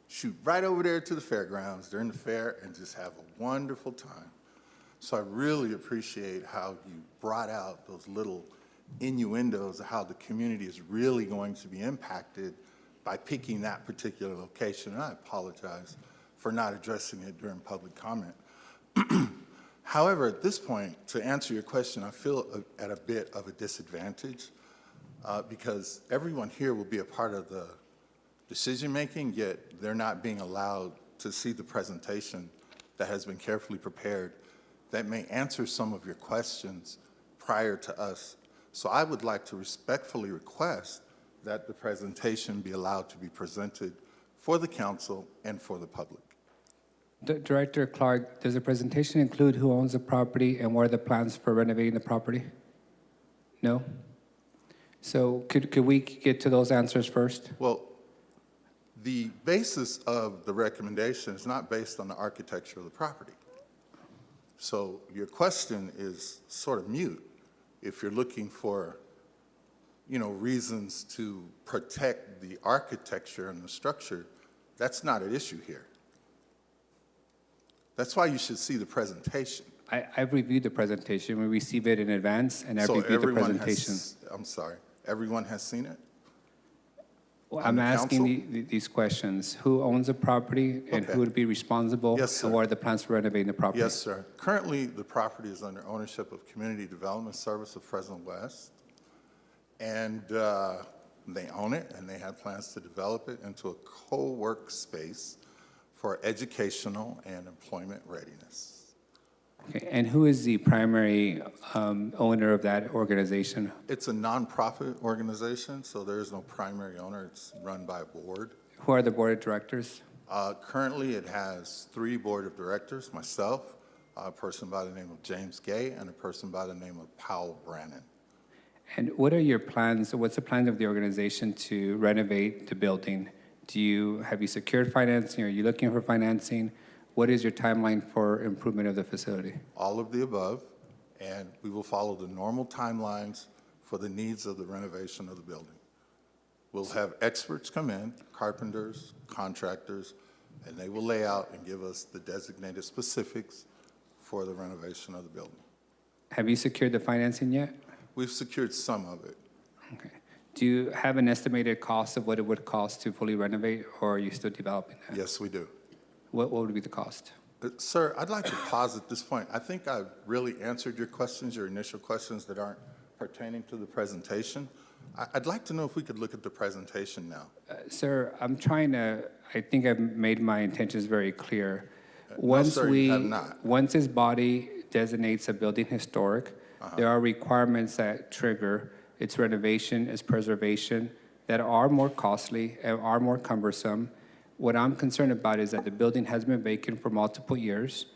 shoot right over there to the fairgrounds during the fair and just have a wonderful time. So I really appreciate how you brought out those little innuendos of how the community is really going to be impacted by picking that particular location. And I apologize for not addressing it during public comment. However, at this point, to answer your question, I feel at a bit of a disadvantage because everyone here will be a part of the decision-making, yet they're not being allowed to see the presentation that has been carefully prepared that may answer some of your questions prior to us. So I would like to respectfully request that the presentation be allowed to be presented for the council and for the public. Director Clark, does the presentation include who owns the property and what are the plans for renovating the property? No? So could we get to those answers first? Well, the basis of the recommendation is not based on the architecture of the property. So your question is sort of mute if you're looking for, reasons to protect the architecture and the structure. That's not an issue here. That's why you should see the presentation. I've reviewed the presentation. We receive it in advance, and I've reviewed the presentation. I'm sorry, everyone has seen it? Well, I'm asking these questions. Who owns the property, and who would be responsible? Yes, sir. And what are the plans for renovating the property? Yes, sir. Currently, the property is under ownership of Community Development Service of Fresno West, and they own it, and they have plans to develop it into a co-work space for educational and employment readiness. Okay, and who is the primary owner of that organization? It's a nonprofit organization, so there is no primary owner. It's run by a board. Who are the board of directors? Currently, it has 3 board of directors, myself, a person by the name of James Gay, and a person by the name of Powell Brannon. And what are your plans, what's the plan of the organization to renovate the building? Have you secured financing? Are you looking for financing? What is your timeline for improvement of the facility? All of the above, and we will follow the normal timelines for the needs of the renovation of the building. We'll have experts come in, carpenters, contractors, and they will lay out and give us the designated specifics for the renovation of the building. Have you secured the financing yet? We've secured some of it. Okay. Do you have an estimated cost of what it would cost to fully renovate, or are you still developing that? Yes, we do. What would be the cost? Sir, I'd like to pause at this point. I think I've really answered your questions, your initial questions that aren't pertaining to the presentation. I'd like to know if we could look at the presentation now. Sir, I think I've made my intentions very clear. No, sir, you have not. Once this body designates a building historic, there are requirements that trigger its renovation, its preservation, that are more costly and are more cumbersome. What I'm concerned about is that the building has been vacant for multiple years.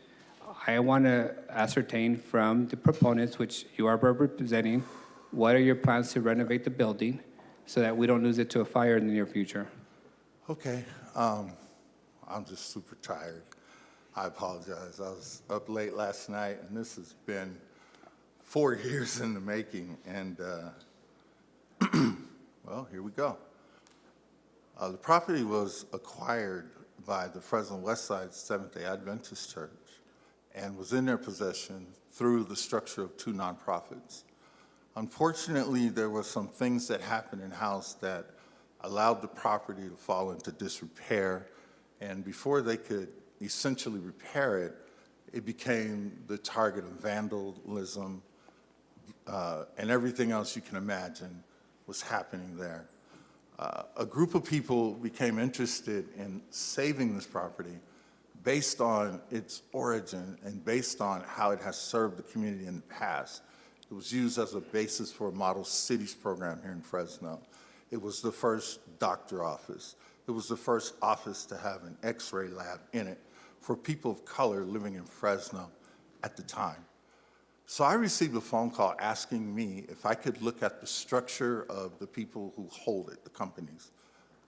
I want to ascertain from the proponents, which you are representing, what are your plans to renovate the building so that we don't lose it to a fire in the near future? Okay, I'm just super tired. I apologize. I was up late last night, and this has been 4 years in the making, and well, here we go. The property was acquired by the Fresno West Side Seventh-day Adventist Church and was in their possession through the structure of 2 nonprofits. Unfortunately, there were some things that happened in-house that allowed the property to fall into disrepair, and before they could essentially repair it, it became the target of vandalism, and everything else you can imagine was happening there. A group of people became interested in saving this property based on its origin and based on how it has served the community in the past. It was used as a basis for a model cities program here in Fresno. It was the first doctor office. It was the first office to have an X-ray lab in it for people of color living in Fresno at the time. So I received a phone call asking me if I could look at the structure of the people who hold it, the companies.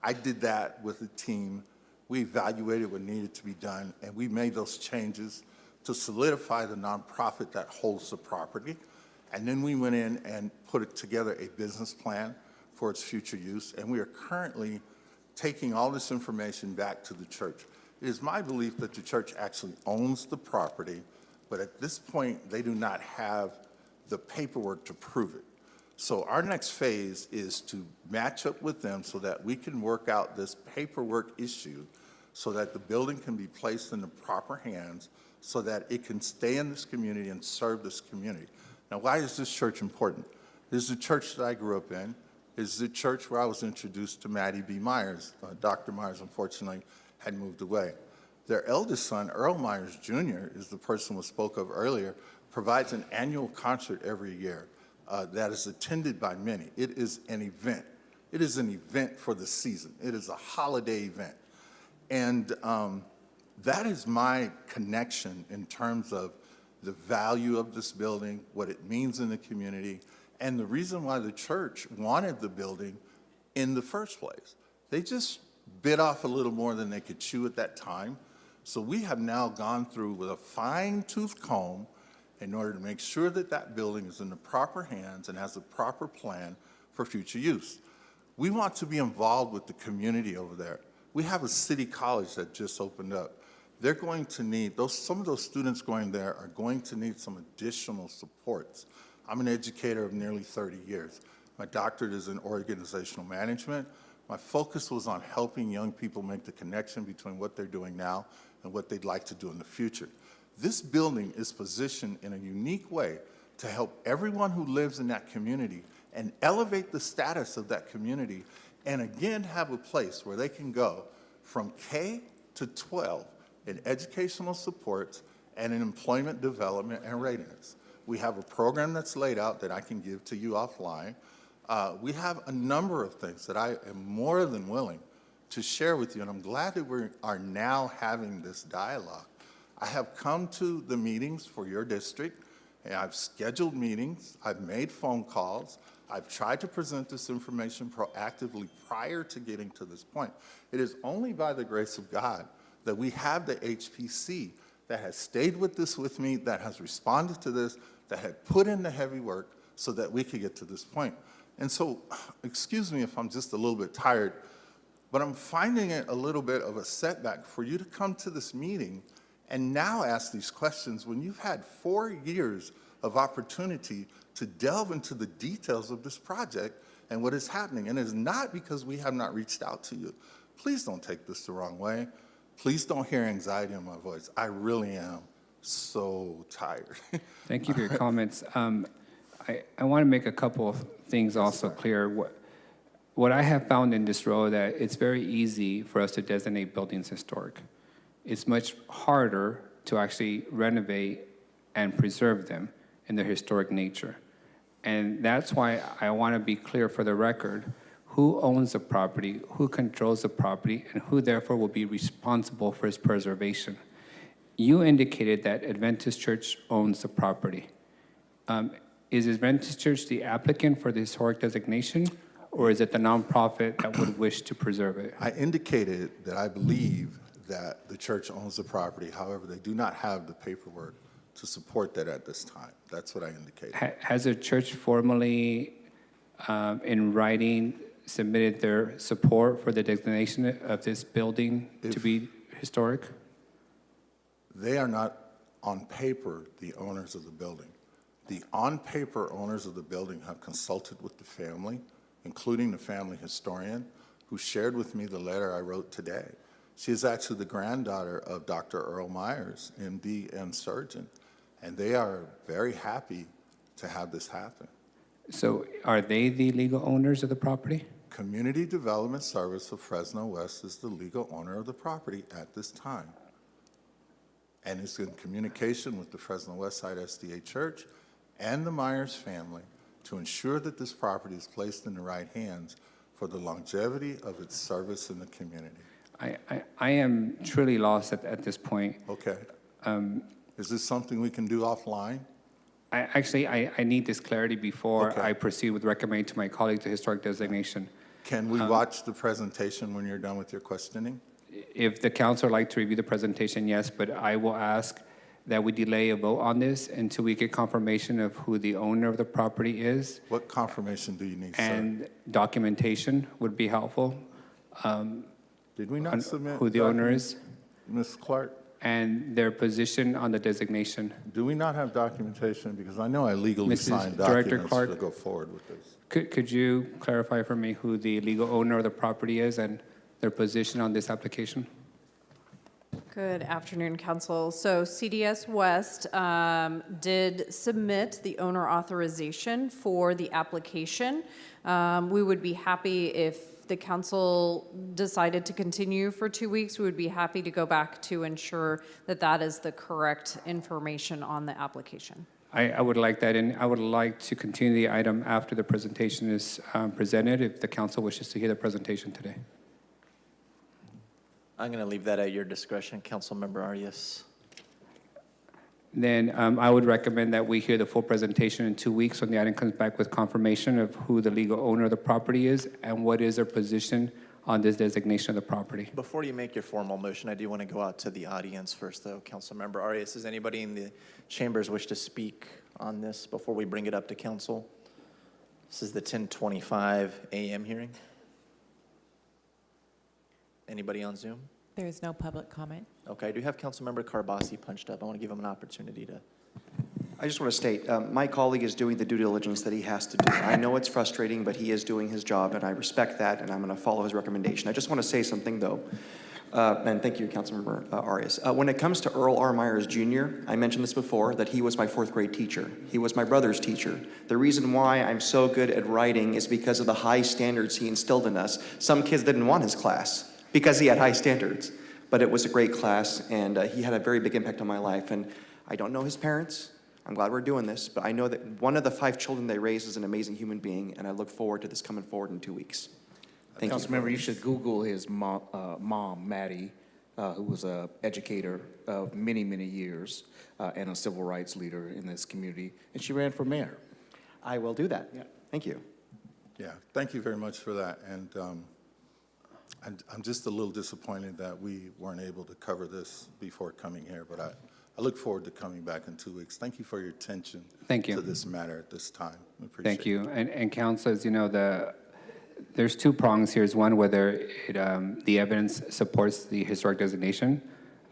I did that with a team. We evaluated what needed to be done, and we made those changes to solidify the nonprofit that holds the property. And then we went in and put together a business plan for its future use, and we are currently taking all this information back to the church. It is my belief that the church actually owns the property, but at this point, they do not have the paperwork to prove it. So our next phase is to match up with them so that we can work out this paperwork issue so that the building can be placed in the proper hands so that it can stay in this community and serve this community. Now, why is this church important? This is the church that I grew up in. This is the church where I was introduced to Maddie B. Myers. Dr. Myers, unfortunately, had moved away. Their eldest son, Earl Myers Jr., is the person we spoke of earlier, provides an annual concert every year that is attended by many. It is an event. It is an event for the season. It is a holiday event. And that is my connection in terms of the value of this building, what it means in the community, and the reason why the church wanted the building in the first place. They just bit off a little more than they could chew at that time. So we have now gone through with a fine-tooth comb in order to make sure that that building is in the proper hands and has a proper plan for future use. We want to be involved with the community over there. We have a city college that just opened up. They're going to need, some of those students going there are going to need some additional supports. I'm an educator of nearly 30 years. My doctorate is in organizational management. My focus was on helping young people make the connection between what they're doing now and what they'd like to do in the future. This building is positioned in a unique way to help everyone who lives in that community and elevate the status of that community, and again have a place where they can go from K to 12 in educational supports and in employment development and readiness. We have a program that's laid out that I can give to you offline. We have a number of things that I am more than willing to share with you, and I'm glad that we are now having this dialogue. I have come to the meetings for your district, and I've scheduled meetings, I've made phone calls, I've tried to present this information proactively prior to getting to this point. It is only by the grace of God that we have the HPC that has stayed with this with me, that has responded to this, that had put in the heavy work so that we could get to this point. And so, excuse me if I'm just a little bit tired, but I'm finding it a little bit of a setback for you to come to this meeting and now ask these questions when you've had 4 years of opportunity to delve into the details of this project and what is happening. And it's not because we have not reached out to you. Please don't take this the wrong way. Please don't hear anxiety in my voice. I really am so tired. Thank you for your comments. I want to make a couple of things also clear. What I have found in this role that it's very easy for us to designate buildings historic. It's much harder to actually renovate and preserve them in their historic nature. And that's why I want to be clear for the record who owns the property, who controls the property, and who therefore will be responsible for its preservation. You indicated that Adventist Church owns the property. Is Adventist Church the applicant for the historic designation, or is it the nonprofit that would wish to preserve it? I indicated that I believe that the church owns the property. However, they do not have the paperwork to support that at this time. That's what I indicated. Has the church formally, in writing, submitted their support for the designation of this building to be historic? They are not on paper the owners of the building. The on-paper owners of the building have consulted with the family, including the family historian, who shared with me the letter I wrote today. She is actually the granddaughter of Dr. Earl Myers, MD and surgeon, and they are very happy to have this happen. So are they the legal owners of the property? Community Development Service of Fresno West is the legal owner of the property at this time, and is in communication with the Fresno West Side SDA Church and the Myers family to ensure that this property is placed in the right hands for the longevity of its service in the community. I am truly lost at this point. Okay. Is this something we can do offline? I need this clarity before Okay. I proceed with recommending to my colleagues the historic designation. Can we watch the presentation when you're done with your questioning? If the council would like to review the presentation, yes, but I will ask that we delay a vote on this until we get confirmation of who the owner of the property is. What confirmation do you need, sir? And documentation would be helpful. Did we not submit who the owner is Ms. Clark? and their position on the designation. Do we not have documentation? Because I know I legally Mrs. signed Director documents Clark? to go forward with this. Could you clarify for me who the legal owner of the property is and their position on this application? Good afternoon, Council. So CDS West did submit the owner authorization for the application. We would be happy if the council decided to continue for 2 weeks. We would be happy to go back to ensure that that is the correct information on the application. I would like that, and I would like to continue the item after the presentation is presented, if the council wishes to hear the presentation today. I'm going to leave that at your discretion, Councilmember Arias. Then I would recommend that we hear the full presentation in 2 weeks when the item comes back with confirmation of who the legal owner of the property is and what is their position on this designation of the property. Before you make your formal motion, I do want to go out to the audience first, though. Councilmember Arias, does anybody in the chambers wish to speak on this before we bring it up to council? This is the 10:25 a.m. hearing. Anybody on Zoom? There is no public comment. Okay, I do have Councilmember Carbasi punched up. I want to give him an opportunity to. I just want to state, my colleague is doing the due diligence that he has to do. I know it's frustrating, but he is doing his job, and I respect that, and I'm going to follow his recommendation. I just want to say something, though, and thank you, Councilmember Arias. When it comes to Earl R. Myers Jr., I mentioned this before, that he was my fourth grade teacher. He was my brother's teacher. The reason why I'm so good at writing is because of the high standards he instilled in us. Some kids didn't want his class because he had high standards, but it was a great class, and he had a very big impact on my life. And I don't know his parents. I'm glad we're doing this, but I know that one of the 5 children they raised is an amazing human being, and I look forward to this coming forward in 2 weeks. Thank you. Councilmember, you should Google his mom, Maddie, who was an educator of many, many years and a civil rights leader in this community, and she ran for mayor. I will do that. Yeah. Thank you. Yeah, thank you very much for that. And I'm just a little disappointed that we weren't able to cover this before coming here, but I look forward to coming back in 2 weeks. Thank you for your attention to this matter at this time. We appreciate Thank you. And council, as you know, there's 2 prongs here. Is one, whether the evidence supports the historic designation.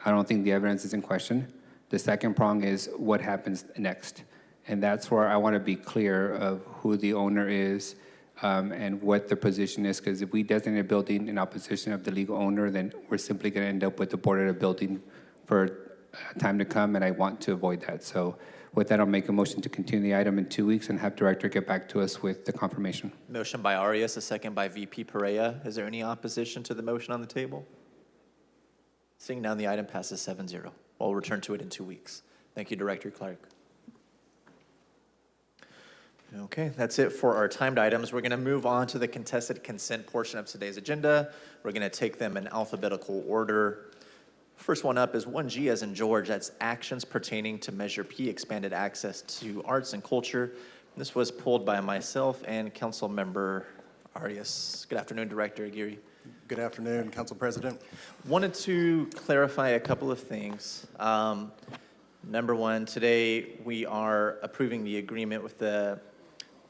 I don't think the evidence is in question. The second prong is what happens next. And that's where I want to be clear of who the owner is and what the position is, because if we designate a building in opposition of the legal owner, then we're simply going to end up with the board of the building for time to come, and I want to avoid that. So with that, I'll make a motion to continue the item in 2 weeks and have director get back to us with the confirmation. Motion by Arias, a second by VP Perea. Is there any opposition to the motion on the table? Seeing none, the item passes 7-0. We'll return to it in 2 weeks. Thank you, Director Clark. Okay, that's it for our timed items. We're going to move on to the contested consent portion of today's agenda. We're going to take them in alphabetical order. First one up is 1G as in George. That's actions pertaining to Measure P, expanded access to arts and culture. This was pulled by myself and Council Member Arias. Good afternoon, Director Aguirre. Good afternoon, Council President. Wanted to clarify a couple of things. Number one, today we are approving the agreement with the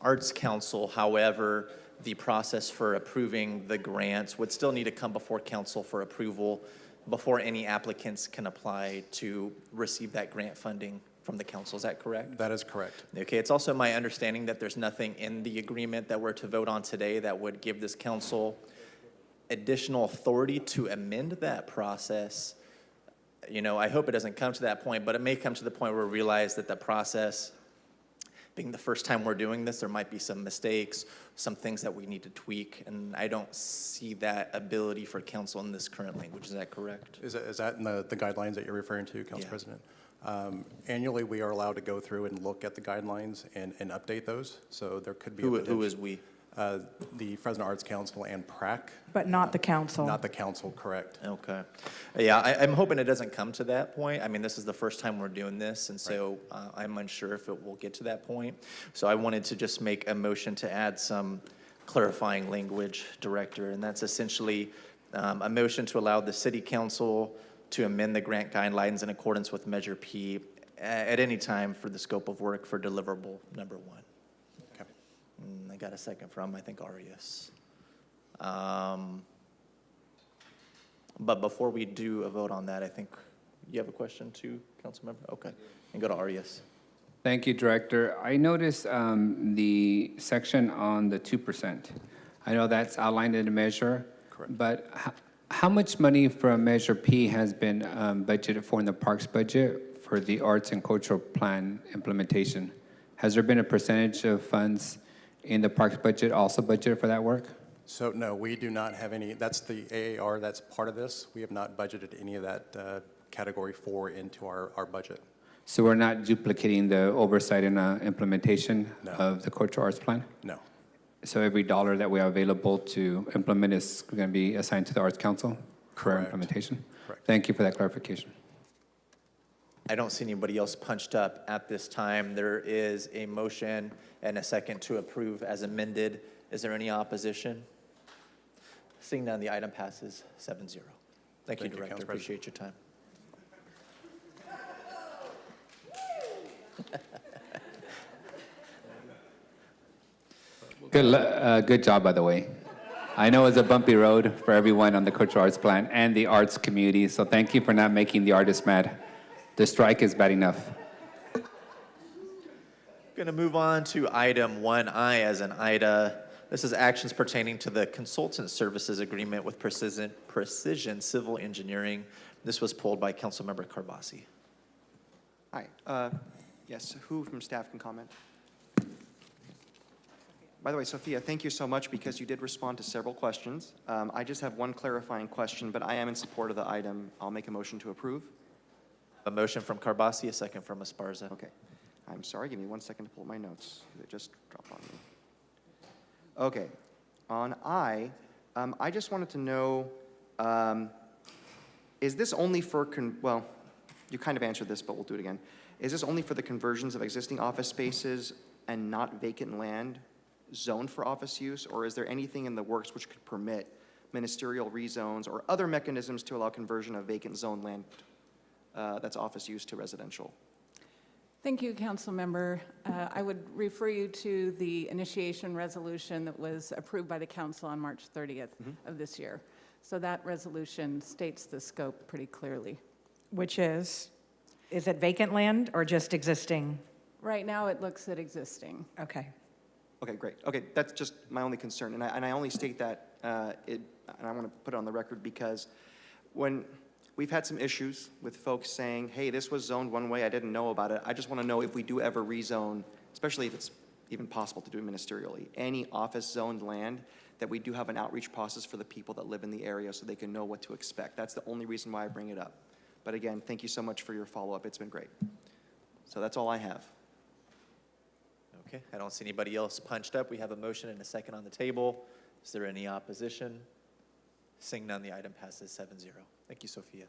Arts Council. However, the process for approving the grants would still need to come before council for approval before any applicants can apply to receive that grant funding from the council. Is that correct? That is correct. Okay, it's also my understanding that there's nothing in the agreement that we're to vote on today that would give this council additional authority to amend that process. You know, I hope it doesn't come to that point, but it may come to the point where we realize that the process, being the first time we're doing this, there might be some mistakes, some things that we need to tweak, and I don't see that ability for council in this current language. Is that correct? Is that in the guidelines that you're referring to, Council President? Annually, we are allowed to go through and look at the guidelines and update those. So there could be Who is we? The Fresno Arts Council and PRAC. But not the council. Not the council, correct. Okay. Yeah, I'm hoping it doesn't come to that point. I mean, this is the first time we're doing this, and so I'm unsure if it will get to that point. So I wanted to just make a motion to add some clarifying language, Director, and that's essentially a motion to allow the City Council to amend the grant guidelines in accordance with Measure P at any time for the scope of work for deliverable number 1. Okay. I got a second from, I think, Arias. But before we do a vote on that, I think you have a question too, council member? Okay, and go to Arias. Thank you, Director. I noticed the section on the 2%. I know that's outlined in the measure. Correct. But how much money from Measure P has been budgeted for in the parks budget for the arts and cultural plan implementation? Has there been a percentage of funds in the parks budget also budgeted for that work? So no, we do not have any. That's the AAR. That's part of this. We have not budgeted any of that category 4 into our budget. So we're not duplicating the oversight and implementation No. of the cultural arts plan? No. So every dollar that we have available to implement is going to be assigned to the Arts Council for Correct. implementation? Correct. Thank you for that clarification. I don't see anybody else punched up at this time. There is a motion and a second to approve as amended. Is there any opposition? Seeing none, the item passes 7-0. Thank you, Director. Council Appreciate your time. Good job, by the way. I know it's a bumpy road for everyone on the cultural arts plan and the arts community, so thank you for not making the artists mad. The strike is bad enough. Going to move on to item 1I as in Ida. This is actions pertaining to the consultant services agreement with Precision Civil Engineering. This was pulled by Councilmember Carbasi. Hi. Yes, who from staff can comment? By the way, Sophia, thank you so much because you did respond to several questions. I just have one clarifying question, but I am in support of the item. I'll make a motion to approve. A motion from Carbasi, a second from Esparza. Okay. I'm sorry, give me 1 second to pull my notes. They just dropped on me. Okay. On I just wanted to know, is this only for, well, you kind of answered this, but we'll do it again. Is this only for the conversions of existing office spaces and not vacant land zoned for office use? Or is there anything in the works which could permit ministerial rezones or other mechanisms to allow conversion of vacant zone land that's office use to residential? Thank you, Council Member. I would refer you to the initiation resolution that was approved by the Council on March 30th of this year. So that resolution states the scope pretty clearly. Which is it vacant land or just existing? Right now, it looks at existing. Okay. Okay, great. Okay, that's just my only concern. And I only state that, and I want to put it on the record because when we've had some issues with folks saying, hey, this was zoned one way, I didn't know about it. I just want to know if we do ever rezone, especially if it's even possible to do it ministerially, any office zoned land, that we do have an outreach process for the people that live in the area so they can know what to expect. That's the only reason why I bring it up. But again, thank you so much for your follow-up. It's been great. So that's all I have. Okay, I don't see anybody else punched up. We have a motion and a second on the table. Is there any opposition? Seeing none, the item passes 7-0. Thank you, Sophia.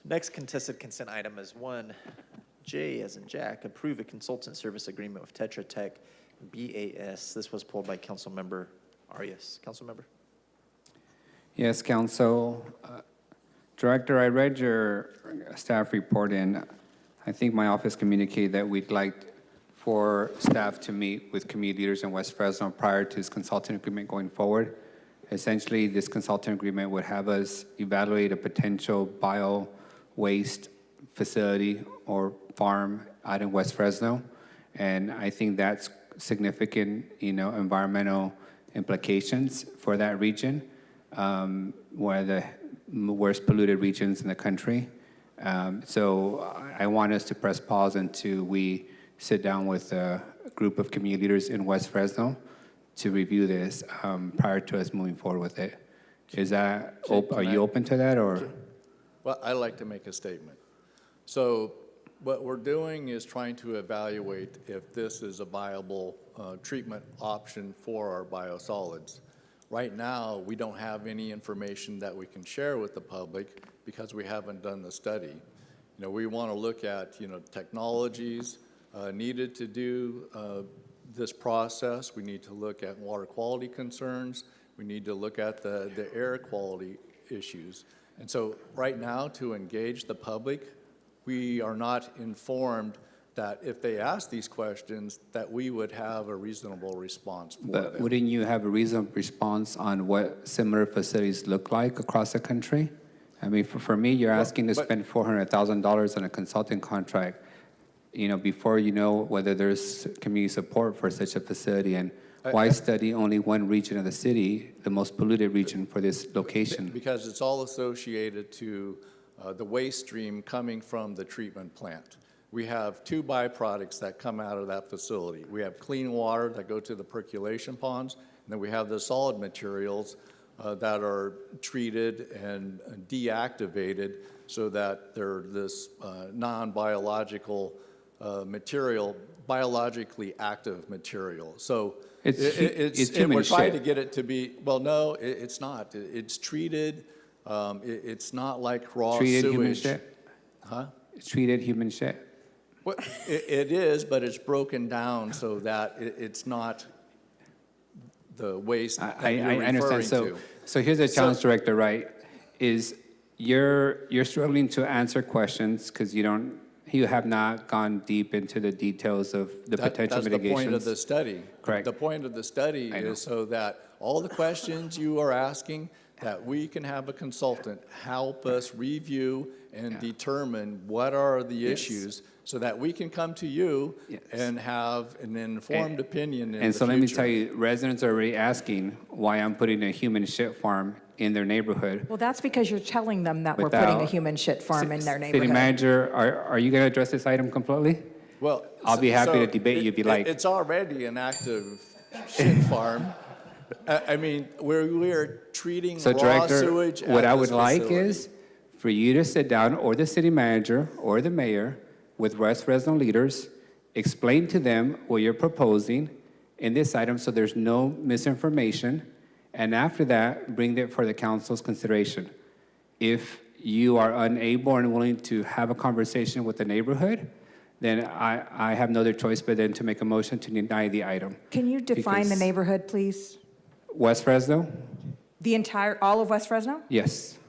Next contested consent item is 1J as in Jack, approve a consultant service agreement with Tetra Tech BAS. This was pulled by Councilmember Arias. Councilmember? Yes, Council. Director, I read your staff report, and I think my office communicated that we'd like for staff to meet with community leaders in West Fresno prior to this consulting agreement going forward. Essentially, this consulting agreement would have us evaluate a potential bio-waste facility or farm out in West Fresno. And I think that's significant, environmental implications for that region, one of the worst polluted regions in the country. So I want us to press pause until we sit down with a group of community leaders in West Fresno to review this prior to us moving forward with it. Is that, are you open to that, or? Well, I'd like to make a statement. So what we're doing is trying to evaluate if this is a viable treatment option for our biosolids. Right now, we don't have any information that we can share with the public because we haven't done the study. We want to look at, technologies needed to do this process. We need to look at water quality concerns. We need to look at the air quality issues. And so right now, to engage the public, we are not informed that if they ask these questions, that we would have a reasonable response for But them. wouldn't you have a reasonable response on what similar facilities look like across the country? I mean, for me, you're asking to spend $400,000 on a consulting contract, before you know whether there's community support for such a facility. And why study only one region of the city, the most polluted region, for this location? Because it's all associated to the waste stream coming from the treatment plant. We have two byproducts that come out of that facility. We have clean water that go to the percolation ponds, and then we have the solid materials that are treated and deactivated so that they're this non-biological material, biologically active material. So it's human we're trying to shit. get it to be, well, no, it's not. It's treated. It's not like raw Treated sewage. human shit? Huh? It's treated human shit? Well, it is, but it's broken down so that it's not the waste that I you're referring understand. to. So here's the challenge, Director, right? Is you're struggling to answer questions because you have not gone deep into the details of the potential That's mitigations. the point of the study. Correct. The point of the study is so that all the questions you are asking, that we can have a consultant help us review and determine what are the issues so that we can come to you and have an informed opinion in And the so let me future. tell you, residents are already asking why I'm putting a human shit farm in their neighborhood. Well, that's because you're telling them that we're putting a Without- human shit farm in their City neighborhood. Manager, are you going to address this item completely? Well, I'll be happy so to debate you if you like. It's already an active shit farm. I mean, we are treating So raw Director, sewage what at I this would like facility. is for you to sit down, or the city manager or the mayor, with West Fresno leaders, explain to them what you're proposing in this item so there's no misinformation, and after that, bring it for the council's consideration. If you are unable and willing to have a conversation with the neighborhood, then I have no other choice but then to make a motion to deny the item. Can you define the Because neighborhood, please? West Fresno? All of West Fresno? Yes.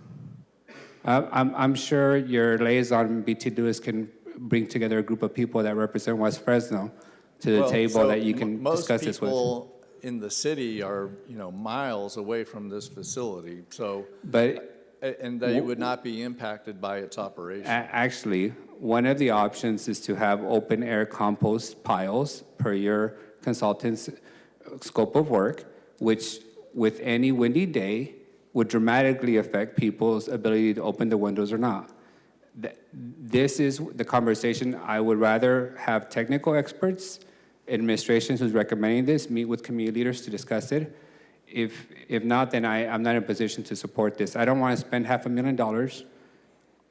I'm sure your liaison, BT Lewis, can bring together a group of people that represent West Fresno to the Well, table so that you can discuss this with. Most people in the city are, miles away from this facility, so. But And they would not be impacted by its operation. Actually, one of the options is to have open-air compost piles per your consultant's scope of work, which with any windy day would dramatically affect people's ability to open the windows or not. This is the conversation. I would rather have technical experts, administrations who's recommending this, meet with community leaders to discuss it. If not, then I'm not in a position to support this. I don't want to spend $500,000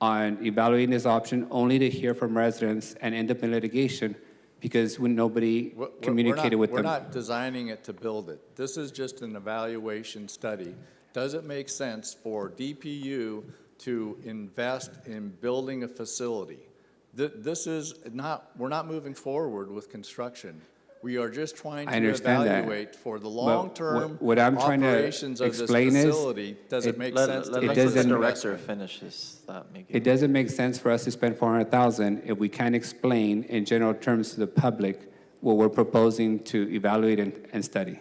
on evaluating this option only to hear from residents and end up in litigation because when nobody communicated with them. We're not designing it to build it. This is just an evaluation study. Does it make sense for DPU to invest in building a facility? This is not, we're not moving forward with construction. We are just trying to evaluate for the long-term what I'm trying to operations of this explain is, facility. Does it make sense to Let make the this director investment? finish his thought, Miguel. It doesn't make sense for us to spend $400,000 if we can't explain in general terms to the public what we're proposing to evaluate and study.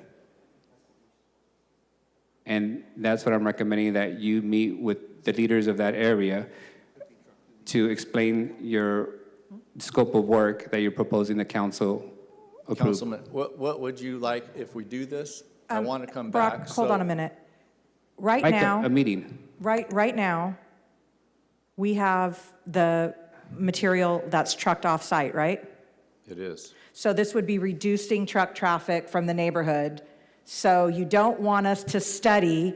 And that's what I'm recommending, that you meet with the leaders of that area to explain your scope of work that you're proposing the council approve. Councilman, what would you like if we do this? I want to come Brock, back. hold so- on a minute. Right Like now, a meeting. right now, we have the material that's trucked off-site, right? It is. So this would be reducing truck traffic from the neighborhood. So you don't want us to study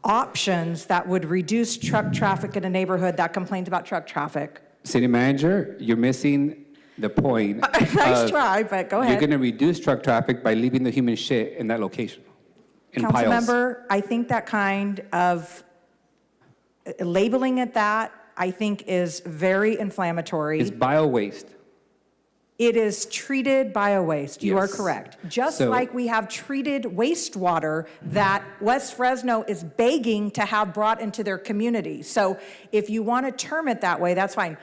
options that would reduce truck traffic in a neighborhood that complains about truck traffic. City manager, you're missing the point. Nice try, but go You're ahead. going to reduce truck traffic by leaving the human shit in that location, in piles. Councilmember, I think that kind of labeling it that, I think is very inflammatory. It's bio-waste. It is treated bio-waste. You are Yes. correct. Just So- like we have treated wastewater that West Fresno is begging to have brought into their community. So if you want to term it that way, that's fine.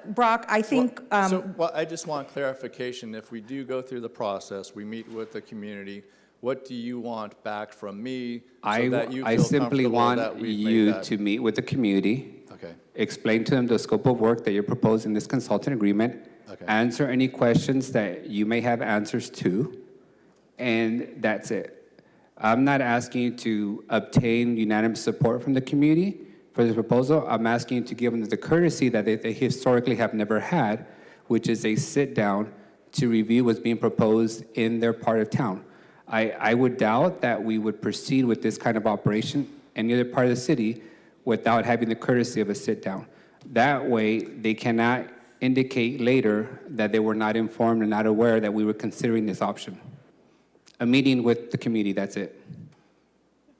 Brock, I think, Well, I just want clarification. If we do go through the process, we meet with the community, what do you want back from me so that you I feel simply comfortable want that we've made you that? to meet with the community, Okay. explain to them the scope of work that you're proposing this consultant agreement, Okay. answer any questions that you may have answers to, and that's it. I'm not asking you to obtain unanimous support from the community for this proposal. I'm asking you to give them the courtesy that they historically have never had, which is a sit-down to review what's being proposed in their part of town. I would doubt that we would proceed with this kind of operation in any other part of the city without having the courtesy of a sit-down. That way, they cannot indicate later that they were not informed and not aware that we were considering this option. A meeting with the community, that's it.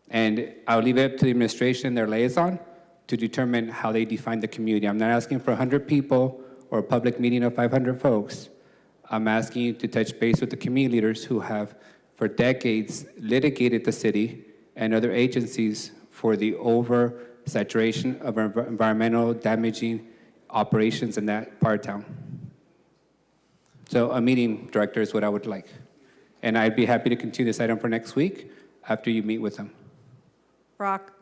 And I'll leave it up to the administration, their liaison, to determine how they define the community. I'm not asking for 100 people or a public meeting of 500 folks. I'm asking you to touch base with the community leaders who have, for decades, litigated the city and other agencies for the oversaturation of environmental damaging operations in that part of town. So a meeting, Director, is what I would like. And I'd be happy to continue this item for next week after you meet with them. Brock,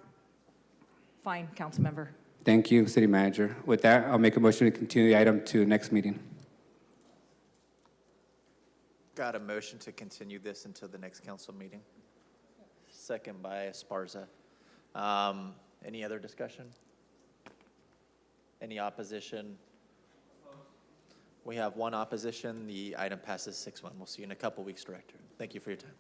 fine, Councilmember. Thank you, City Manager. With that, I'll make a motion to continue the item to next meeting. Got a motion to continue this until the next council meeting. Second by Esparza. Any other discussion? Any opposition? We have one opposition. The item passes 6-1. We'll see you in a couple weeks, Director. Thank you for your time.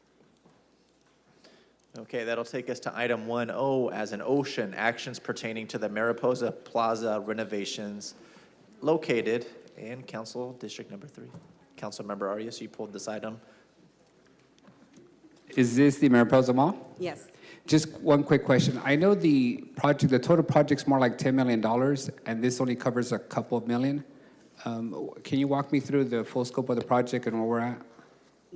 Okay, that'll take us to item 1O as an ocean, actions pertaining to the Mariposa Plaza renovations located in Council District Number 3. Councilmember Arias, you pulled this item. Is this the Mariposa Mall? Yes. Just one quick question. I know the project, the total project's more like $10 million, and this only covers a couple of million. Can you walk me through the full scope of the project and where we're at?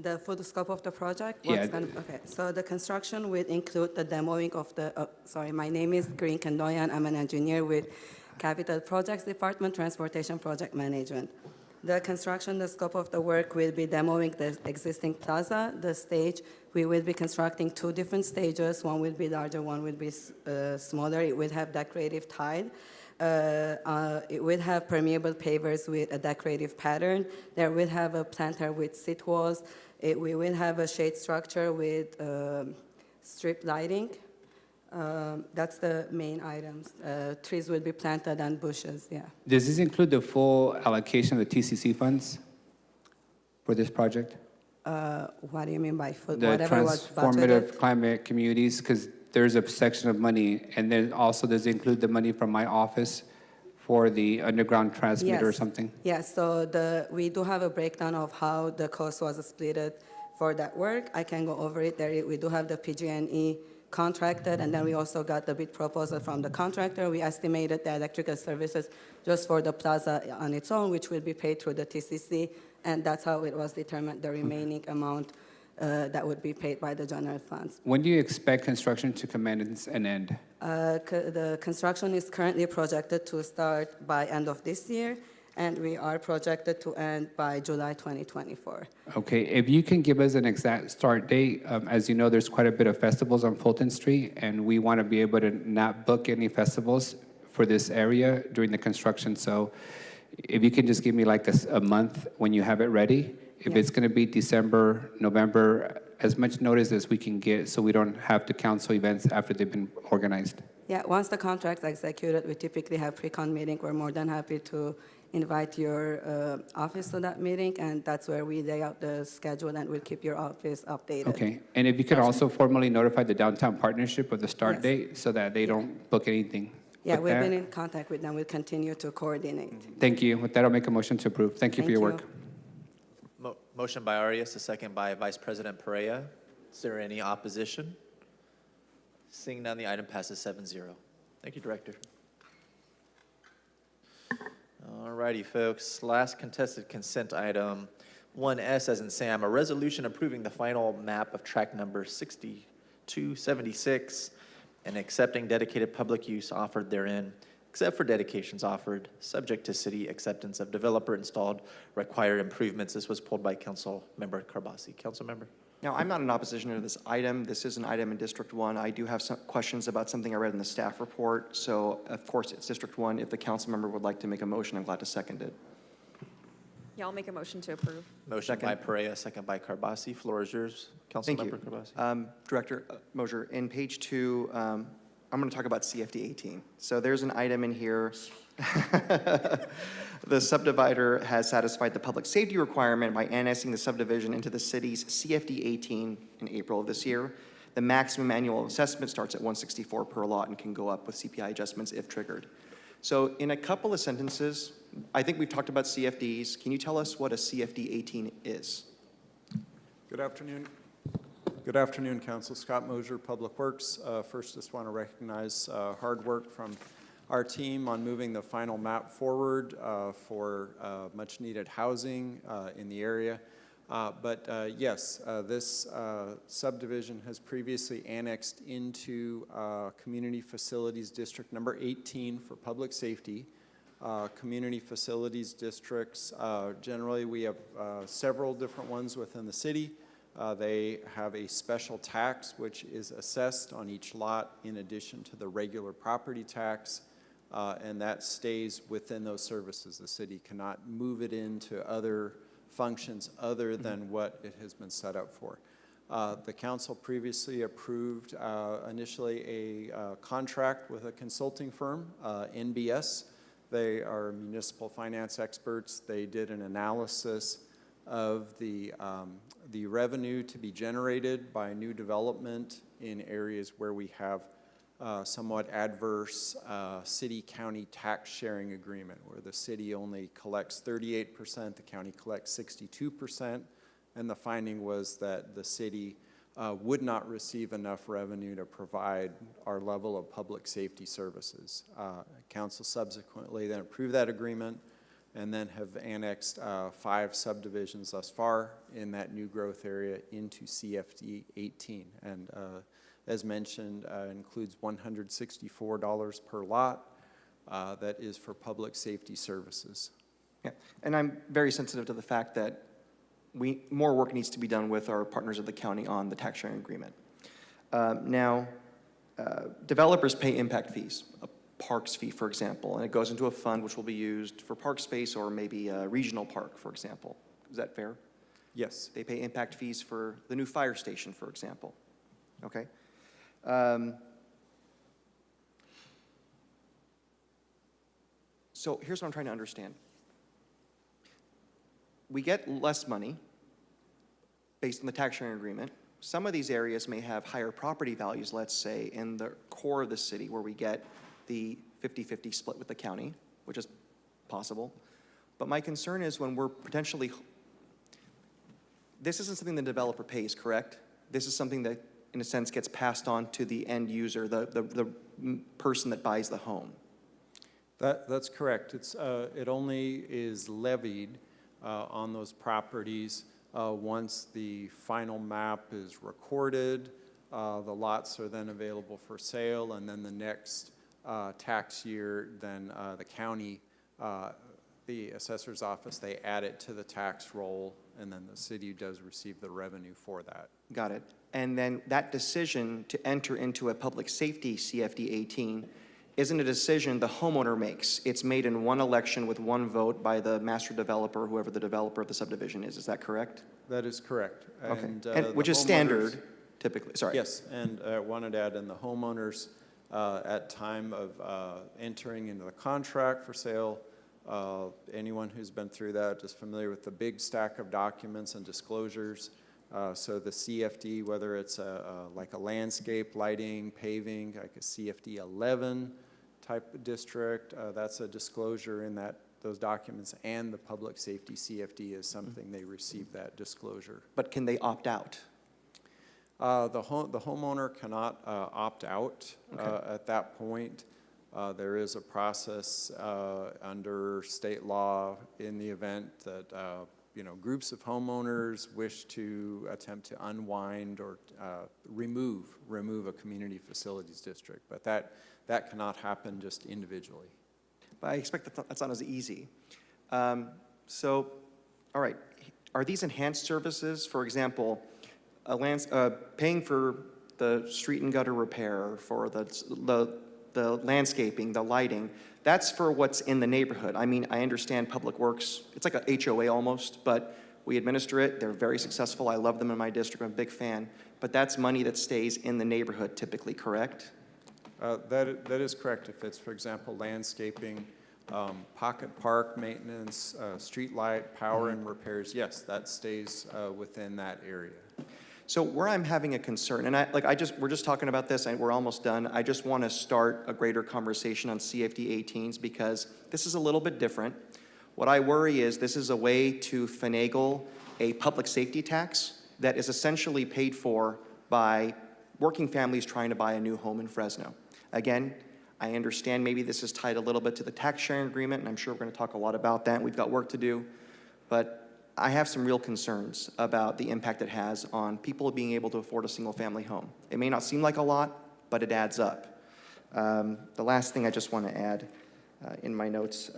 The full scope of the project? Yeah. Okay, so the construction will include the demoing of the, my name is Green Kandoyan. I'm an engineer with Capital Projects Department, Transportation Project Management. The construction, the scope of the work will be demoing the existing plaza, the stage. We will be constructing 2 different stages. One will be larger, one will be smaller. It will have decorative tile. It will have permeable pavers with a decorative pattern. There will have a planter with seat walls. We will have a shade structure with strip lighting. That's the main items. Trees will be planted and bushes, yeah. Does this include the full allocation of the TCC funds for this project? What do you mean by The whatever was transformative budgeted? climate communities, because there's a section of money, and then also does it include the money from my office for the underground transmitter or Yes. something? Yes, so we do have a breakdown of how the cost was split for that work. I can go over it there. We do have the PG&E contracted, and then we also got the bid proposal from the contractor. We estimated the electrical services just for the plaza on its own, which will be paid through the TCC, and that's how it was determined, the remaining amount that would be paid by the general funds. When do you expect construction to commence and end? The construction is currently projected to start by end of this year, and we are projected to end by July 2024. Okay, if you can give us an exact start date, as you know, there's quite a bit of festivals on Fulton Street, and we want to be able to not book any festivals for this area during the construction. So if you can just give me like a month when you have it ready, if it's going to be December, November, as much notice as we can get so we don't have to cancel events after they've been organized. Yeah, once the contract's executed, we typically have pre-con meeting. We're more than happy to invite your office to that meeting, and that's where we lay out the schedule, and we'll keep your office updated. Okay, and if you could also formally notify the downtown partnership of the start Yes. date so that they don't book anything. Yeah, With we've that- been in contact with them. We'll continue to coordinate. Thank you. With that, I'll make a motion to approve. Thank you for your work. Motion by Arias, a second by Vice President Perea. Is there any opposition? Seeing none, the item passes 7-0. Thank you, Director. All righty, folks. Last contested consent item, 1S as in Sam, a resolution approving the final map of track number 6276 and accepting dedicated public use offered therein, except for dedications offered, subject to city acceptance of developer-installed required improvements. This was pulled by Council Member Carbasi. Council Member? Now, I'm not in opposition to this item. This is an item in District 1. I do have some questions about something I read in the staff report. So, of course, it's District 1. If the council member would like to make a motion, I'm glad to second it. Yeah, I'll make a motion to approve. Motion by Perea, second by Carbasi. Floor is yours. Council Thank Member you. Carbasi. Director Mosier, in page 2, I'm going to talk about CFD 18. So there's an item in here. The subdivider has satisfied the public safety requirement by annexing the subdivision into the city's CFD 18 in April of this year. The maximum annual assessment starts at $164 per lot and can go up with CPI adjustments if triggered. So in a couple of sentences, I think we've talked about CFDs. Can you tell us what a CFD 18 is? Good afternoon. Good afternoon, Council. Scott Mosier, Public Works. First, just want to recognize hard work from our team on moving the final map forward for much-needed housing in the area. Yes, this subdivision has previously annexed into Community Facilities District number 18 for public safety. Community facilities districts, generally we have several different ones within the city. They have a special tax which is assessed on each lot in addition to the regular property tax, and that stays within those services. The city cannot move it into other functions other than what it has been set up for. The council previously approved initially a contract with a consulting firm, NBS. They are municipal finance experts. They did an analysis of the revenue to be generated by new development in areas where we have somewhat adverse city-county tax sharing agreement, where the city only collects 38%, the county collects 62%, and the finding was that the city would not receive enough revenue to provide our level of public safety services. Council subsequently then approved that agreement and then have annexed 5 subdivisions thus far in that new growth area into CFD 18. And as mentioned, includes $164 per lot that is for public safety services. Yeah, and I'm very sensitive to the fact that more work needs to be done with our partners of the county on the tax sharing agreement. Developers pay impact fees, a parks fee, for example, and it goes into a fund which will be used for park space or maybe a regional park, for example. Is that fair? Yes. They pay impact fees for the new fire station, for example. Okay. So here's what I'm trying to understand. We get less money based on the tax sharing agreement. Some of these areas may have higher property values, let's say, in the core of the city where we get the 50-50 split with the county, which is possible. But my concern is when we're potentially, this isn't something the developer pays, correct? This is something that, in a sense, gets passed on to the end user, the person that buys the home. That's correct. It only is levied on those properties once the final map is recorded. The lots are then available for sale, and then the next tax year, then the county, the assessor's office, they add it to the tax roll, and then the city does receive the revenue for that. Got it. And then that decision to enter into a public safety CFD 18 isn't a decision the homeowner makes. It's made in one election with one vote by the master developer, whoever the developer of the subdivision is. Is that correct? That is correct. Okay. And, which is standard, typically. Sorry. Yes, and I wanted to add in the homeowners at time of entering into the contract for sale, anyone who's been through that is familiar with the big stack of documents and disclosures. So the CFD, whether it's like a landscape, lighting, paving, like a CFD 11 type of district, that's a disclosure in those documents, and the public safety CFD is something they receive that disclosure. But can they opt out? The homeowner cannot opt out at that point. There is a process under state law in the event that groups of homeowners wish to attempt to unwind or remove a community facilities district, but that cannot happen just individually. But I expect that's not as easy. So, all right, are these enhanced services, for example, paying for the street and gutter repair, for the landscaping, the lighting, that's for what's in the neighborhood. I mean, I understand Public Works, it's like a HOA almost, but we administer it. They're very successful. I love them in my district. I'm a big fan. But that's money that stays in the neighborhood typically, correct? That is correct. If it's, for example, landscaping, pocket park maintenance, street light, power and repairs, yes, that stays within that area. So where I'm having a concern, and we're just talking about this, and we're almost done. I just want to start a greater conversation on CFD 18s because this is a little bit different. What I worry is this is a way to finagle a public safety tax that is essentially paid for by working families trying to buy a new home in Fresno. Again, I understand maybe this is tied a little bit to the tax sharing agreement, and I'm sure we're going to talk a lot about that. We've got work to do, but I have some real concerns about the impact it has on people being able to afford a single-family home. It may not seem like a lot, but it adds up. The last thing I just want to add in my notes,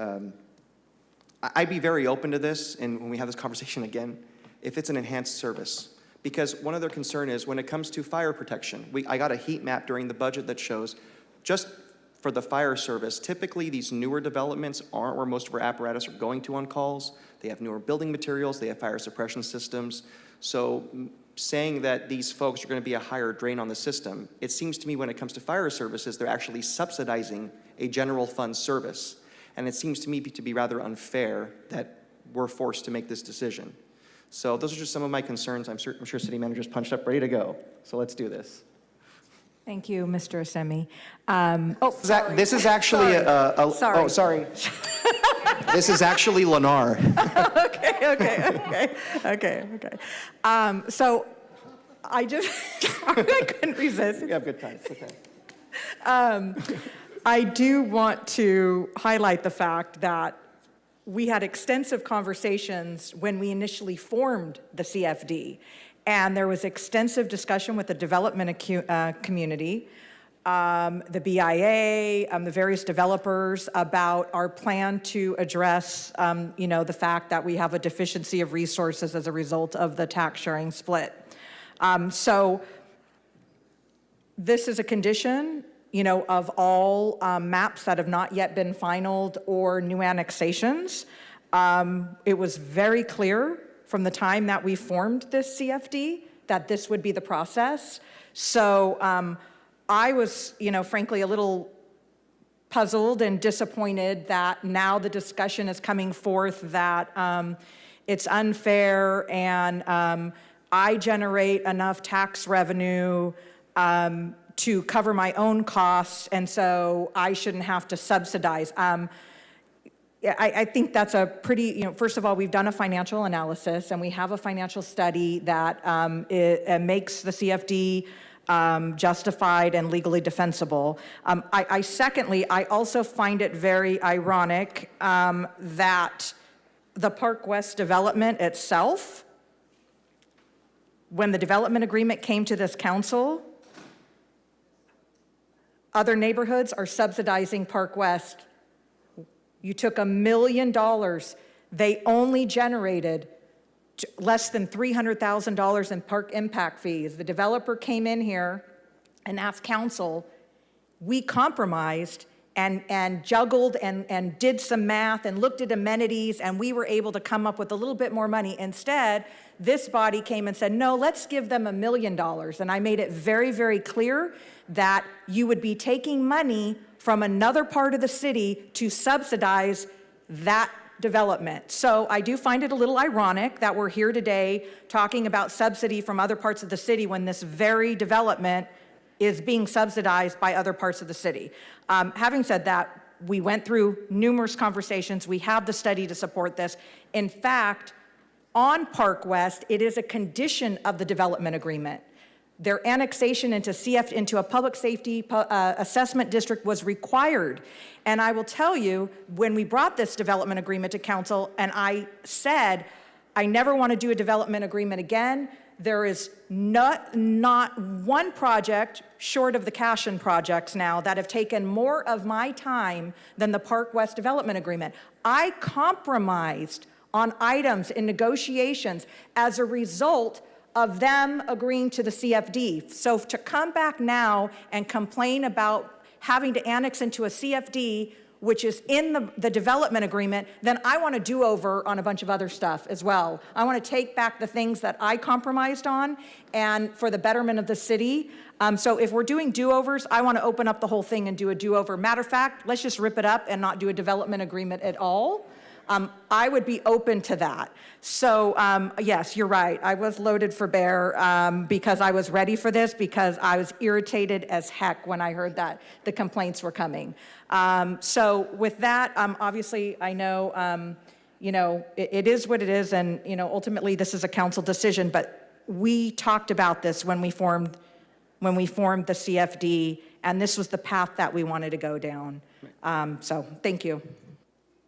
I'd be very open to this, and when we have this conversation again, if it's an enhanced service. Because one other concern is when it comes to fire protection, I got a heat map during the budget that shows just for the fire service, typically these newer developments aren't where most of our apparatus are going to on calls. They have newer building materials, they have fire suppression systems. So saying that these folks are going to be a higher drain on the system, it seems to me when it comes to fire services, they're actually subsidizing a general fund service. And it seems to me to be rather unfair that we're forced to make this decision. So those are just some of my concerns. I'm sure City Manager's punched up, ready to go. So let's do this. Thank you, Mr. Asemi. This is actually Sorry. oh, sorry. This is actually Lennar. Okay. So I just, I couldn't resist. We have good times, okay. I do want to highlight the fact that we had extensive conversations when we initially formed the CFD, and there was extensive discussion with the development community, the BIA, the various developers about our plan to address, the fact that we have a deficiency of resources as a result of the tax sharing split. So this is a condition, of all maps that have not yet been finalized or new annexations. It was very clear from the time that we formed this CFD that this would be the process. So I was, frankly, a little puzzled and disappointed that now the discussion is coming forth that it's unfair and I generate enough tax revenue to cover my own costs, and so I shouldn't have to subsidize. I think that's a pretty, first of all, we've done a financial analysis, and we have a financial study that it makes the CFD justified and legally defensible. Secondly, I also find it very ironic that the Park West development itself, when the development agreement came to this council, other neighborhoods are subsidizing Park West. You took $1 million. They only generated less than $300,000 in park impact fees. The developer came in here and asked council. We compromised and juggled and did some math and looked at amenities, and we were able to come up with a little bit more money. Instead, this body came and said, no, let's give them $1 million. And I made it very, very clear that you would be taking money from another part of the city to subsidize that development. So I do find it a little ironic that we're here today talking about subsidy from other parts of the city when this very development is being subsidized by other parts of the city. Having said that, we went through numerous conversations. We have the study to support this. In fact, on Park West, it is a condition of the development agreement. Their annexation into a public safety assessment district was required. And I will tell you, when we brought this development agreement to council, and I said, I never want to do a development agreement again, there is not one project short of the Cashin projects now that have taken more of my time than the Park West development agreement. I compromised on items in negotiations as a result of them agreeing to the CFD. So to come back now and complain about having to annex into a CFD, which is in the development agreement, then I want a do-over on a bunch of other stuff as well. I want to take back the things that I compromised on and for the betterment of the city. So if we're doing do-overs, I want to open up the whole thing and do a do-over. Matter of fact, let's just rip it up and not do a development agreement at all. I would be open to that. So yes, you're right. I was loaded for bear because I was ready for this, because I was irritated as heck when I heard that the complaints were coming. So with that, obviously I know, it is what it is, and ultimately this is a council decision. But we talked about this when we formed the CFD, and this was the path that we wanted to go down. So thank you.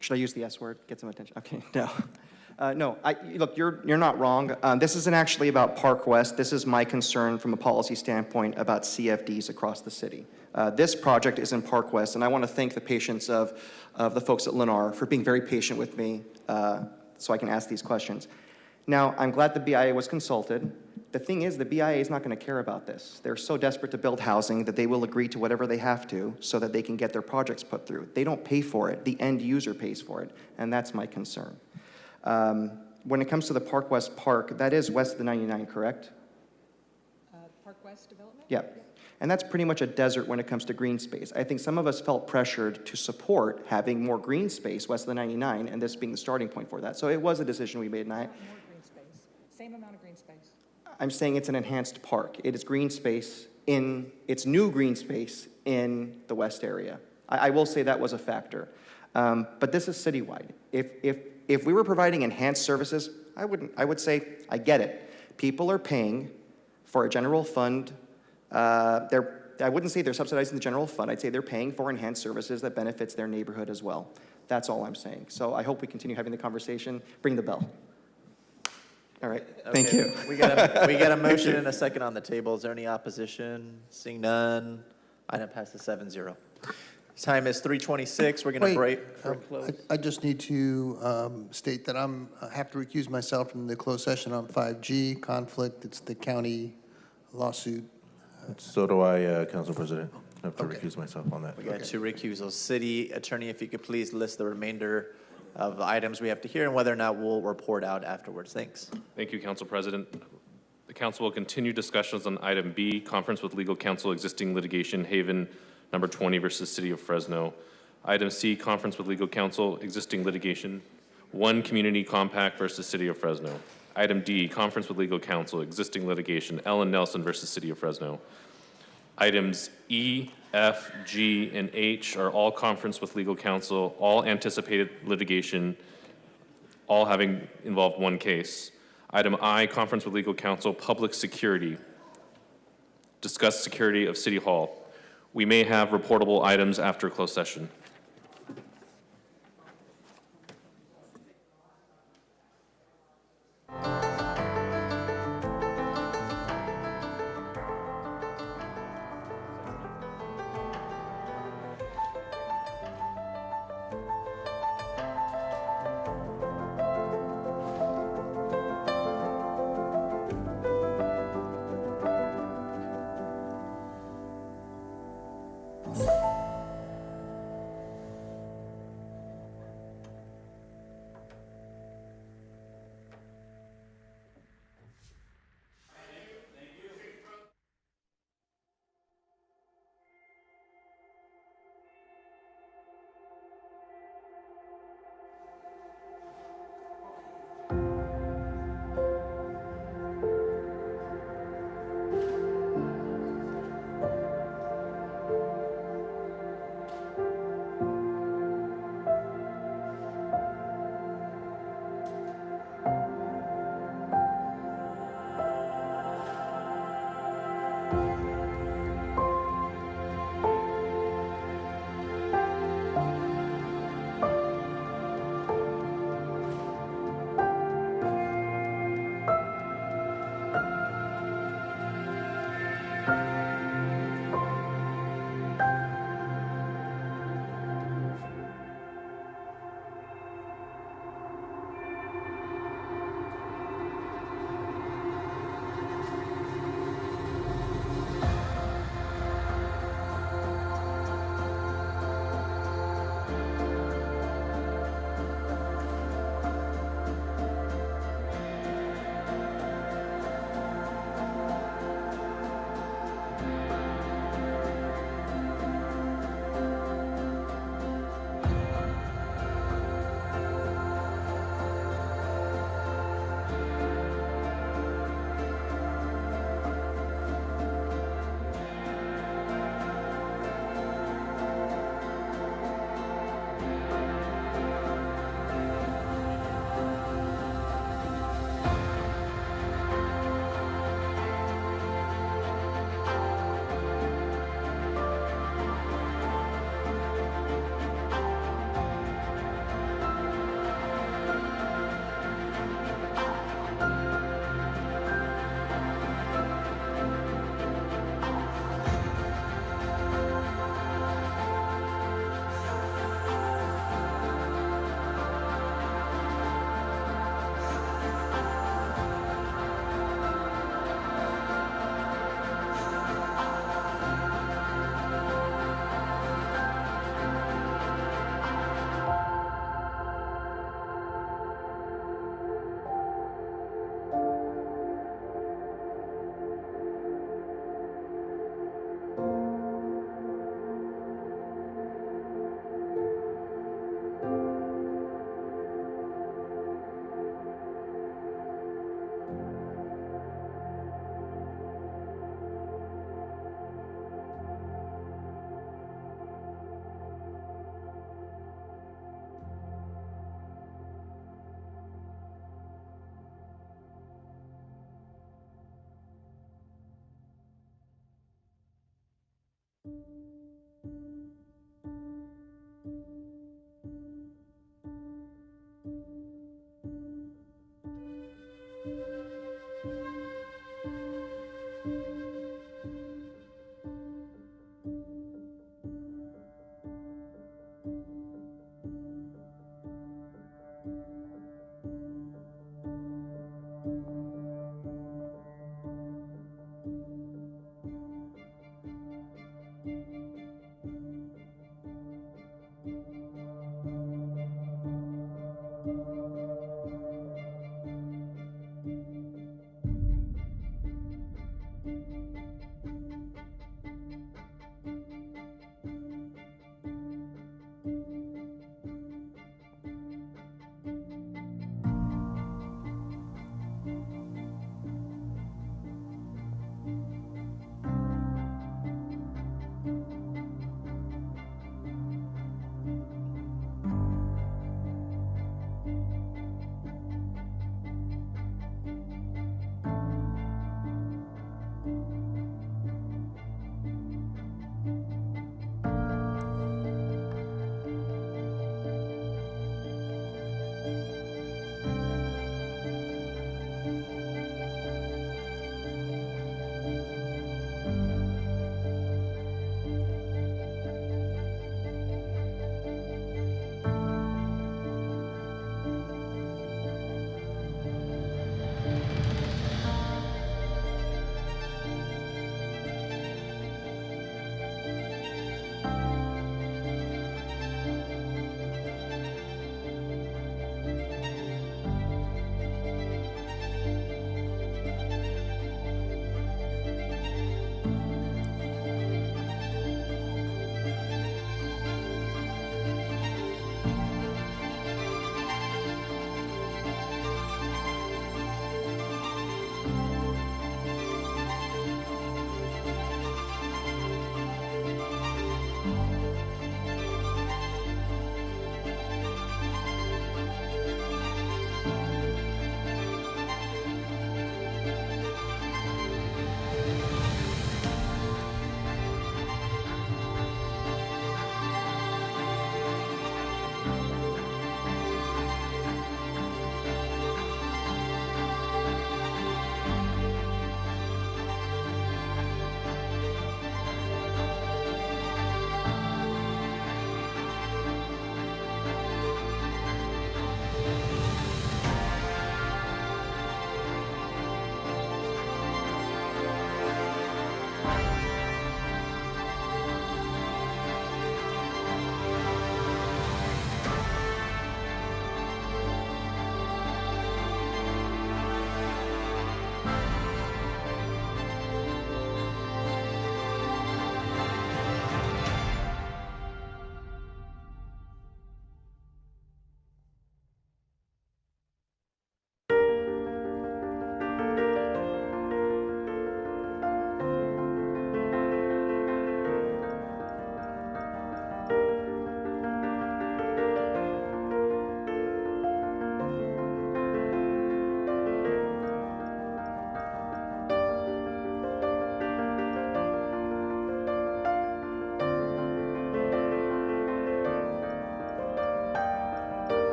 Should I use the S word? Get some attention. Okay, no. Look, you're not wrong. This isn't actually about Park West. This is my concern from a policy standpoint about CFDs across the city. This project is in Park West, and I want to thank the patience of the folks at Lennar for being very patient with me so I can ask these questions. Now, I'm glad the BIA was consulted. The thing is, the BIA is not going to care about this. They're so desperate to build housing that they will agree to whatever they have to so that they can get their projects put through. They don't pay for it. The end user pays for it, and that's my concern. When it comes to the Park West Park, that is west of the 99, correct? Park West development? Yeah. And that's pretty much a desert when it comes to green space. I think some of us felt pressured to support having more green space west of the 99, and this being the starting point for that. So it was a decision we made, and More green space. Same amount of green space. I'm saying it's an enhanced park. It is green space in its new green space in the west area. I will say that was a factor. But this is citywide. If we were providing enhanced services, I would say, I get it. People are paying for a general fund. I wouldn't say they're subsidizing the general fund. I'd say they're paying for enhanced services that benefits their neighborhood as well. That's all I'm saying. So I hope we continue having the conversation. Bring the bell. All right, thank Okay, you. We got a motion and a second on the table. Is there any opposition? Seeing none, item passes 7-0. Time is 3:26. We're going to Wait, break for a close. I just need to state that I have to recuse myself from the closed session on 5G conflict. It's the county lawsuit. So do I, Council President. I have to recuse myself on that. We got two recusals. City Attorney, if you could please list the remainder of the items we have to hear and whether or not we'll report out afterwards. Thanks. Thank you, Council President. The council will continue discussions on item B, conference with legal counsel, existing litigation, Haven number 20 versus City of Fresno. Item C, conference with legal counsel, existing litigation, One Community Compact versus City of Fresno. Item D, conference with legal counsel, existing litigation, Ellen Nelson versus City of Fresno. Items E, F, G, and H are all conference with legal counsel, all anticipated litigation, all having involved one case. Item I, conference with legal counsel, public security. Discuss security of City Hall. We may have reportable items after closed session.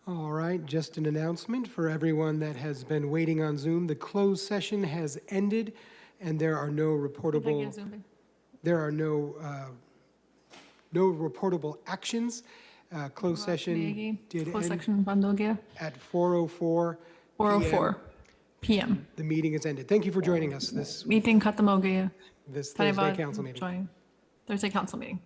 All right, just an announcement for everyone that has been waiting on Zoom. The closed session has ended, and there are no reportable actions. Closed session did end at 4:04 p.m. The meeting is ended. Thank you for joining us this Meeting खत्म हो गई है. Thursday council meeting. Thursday council meeting.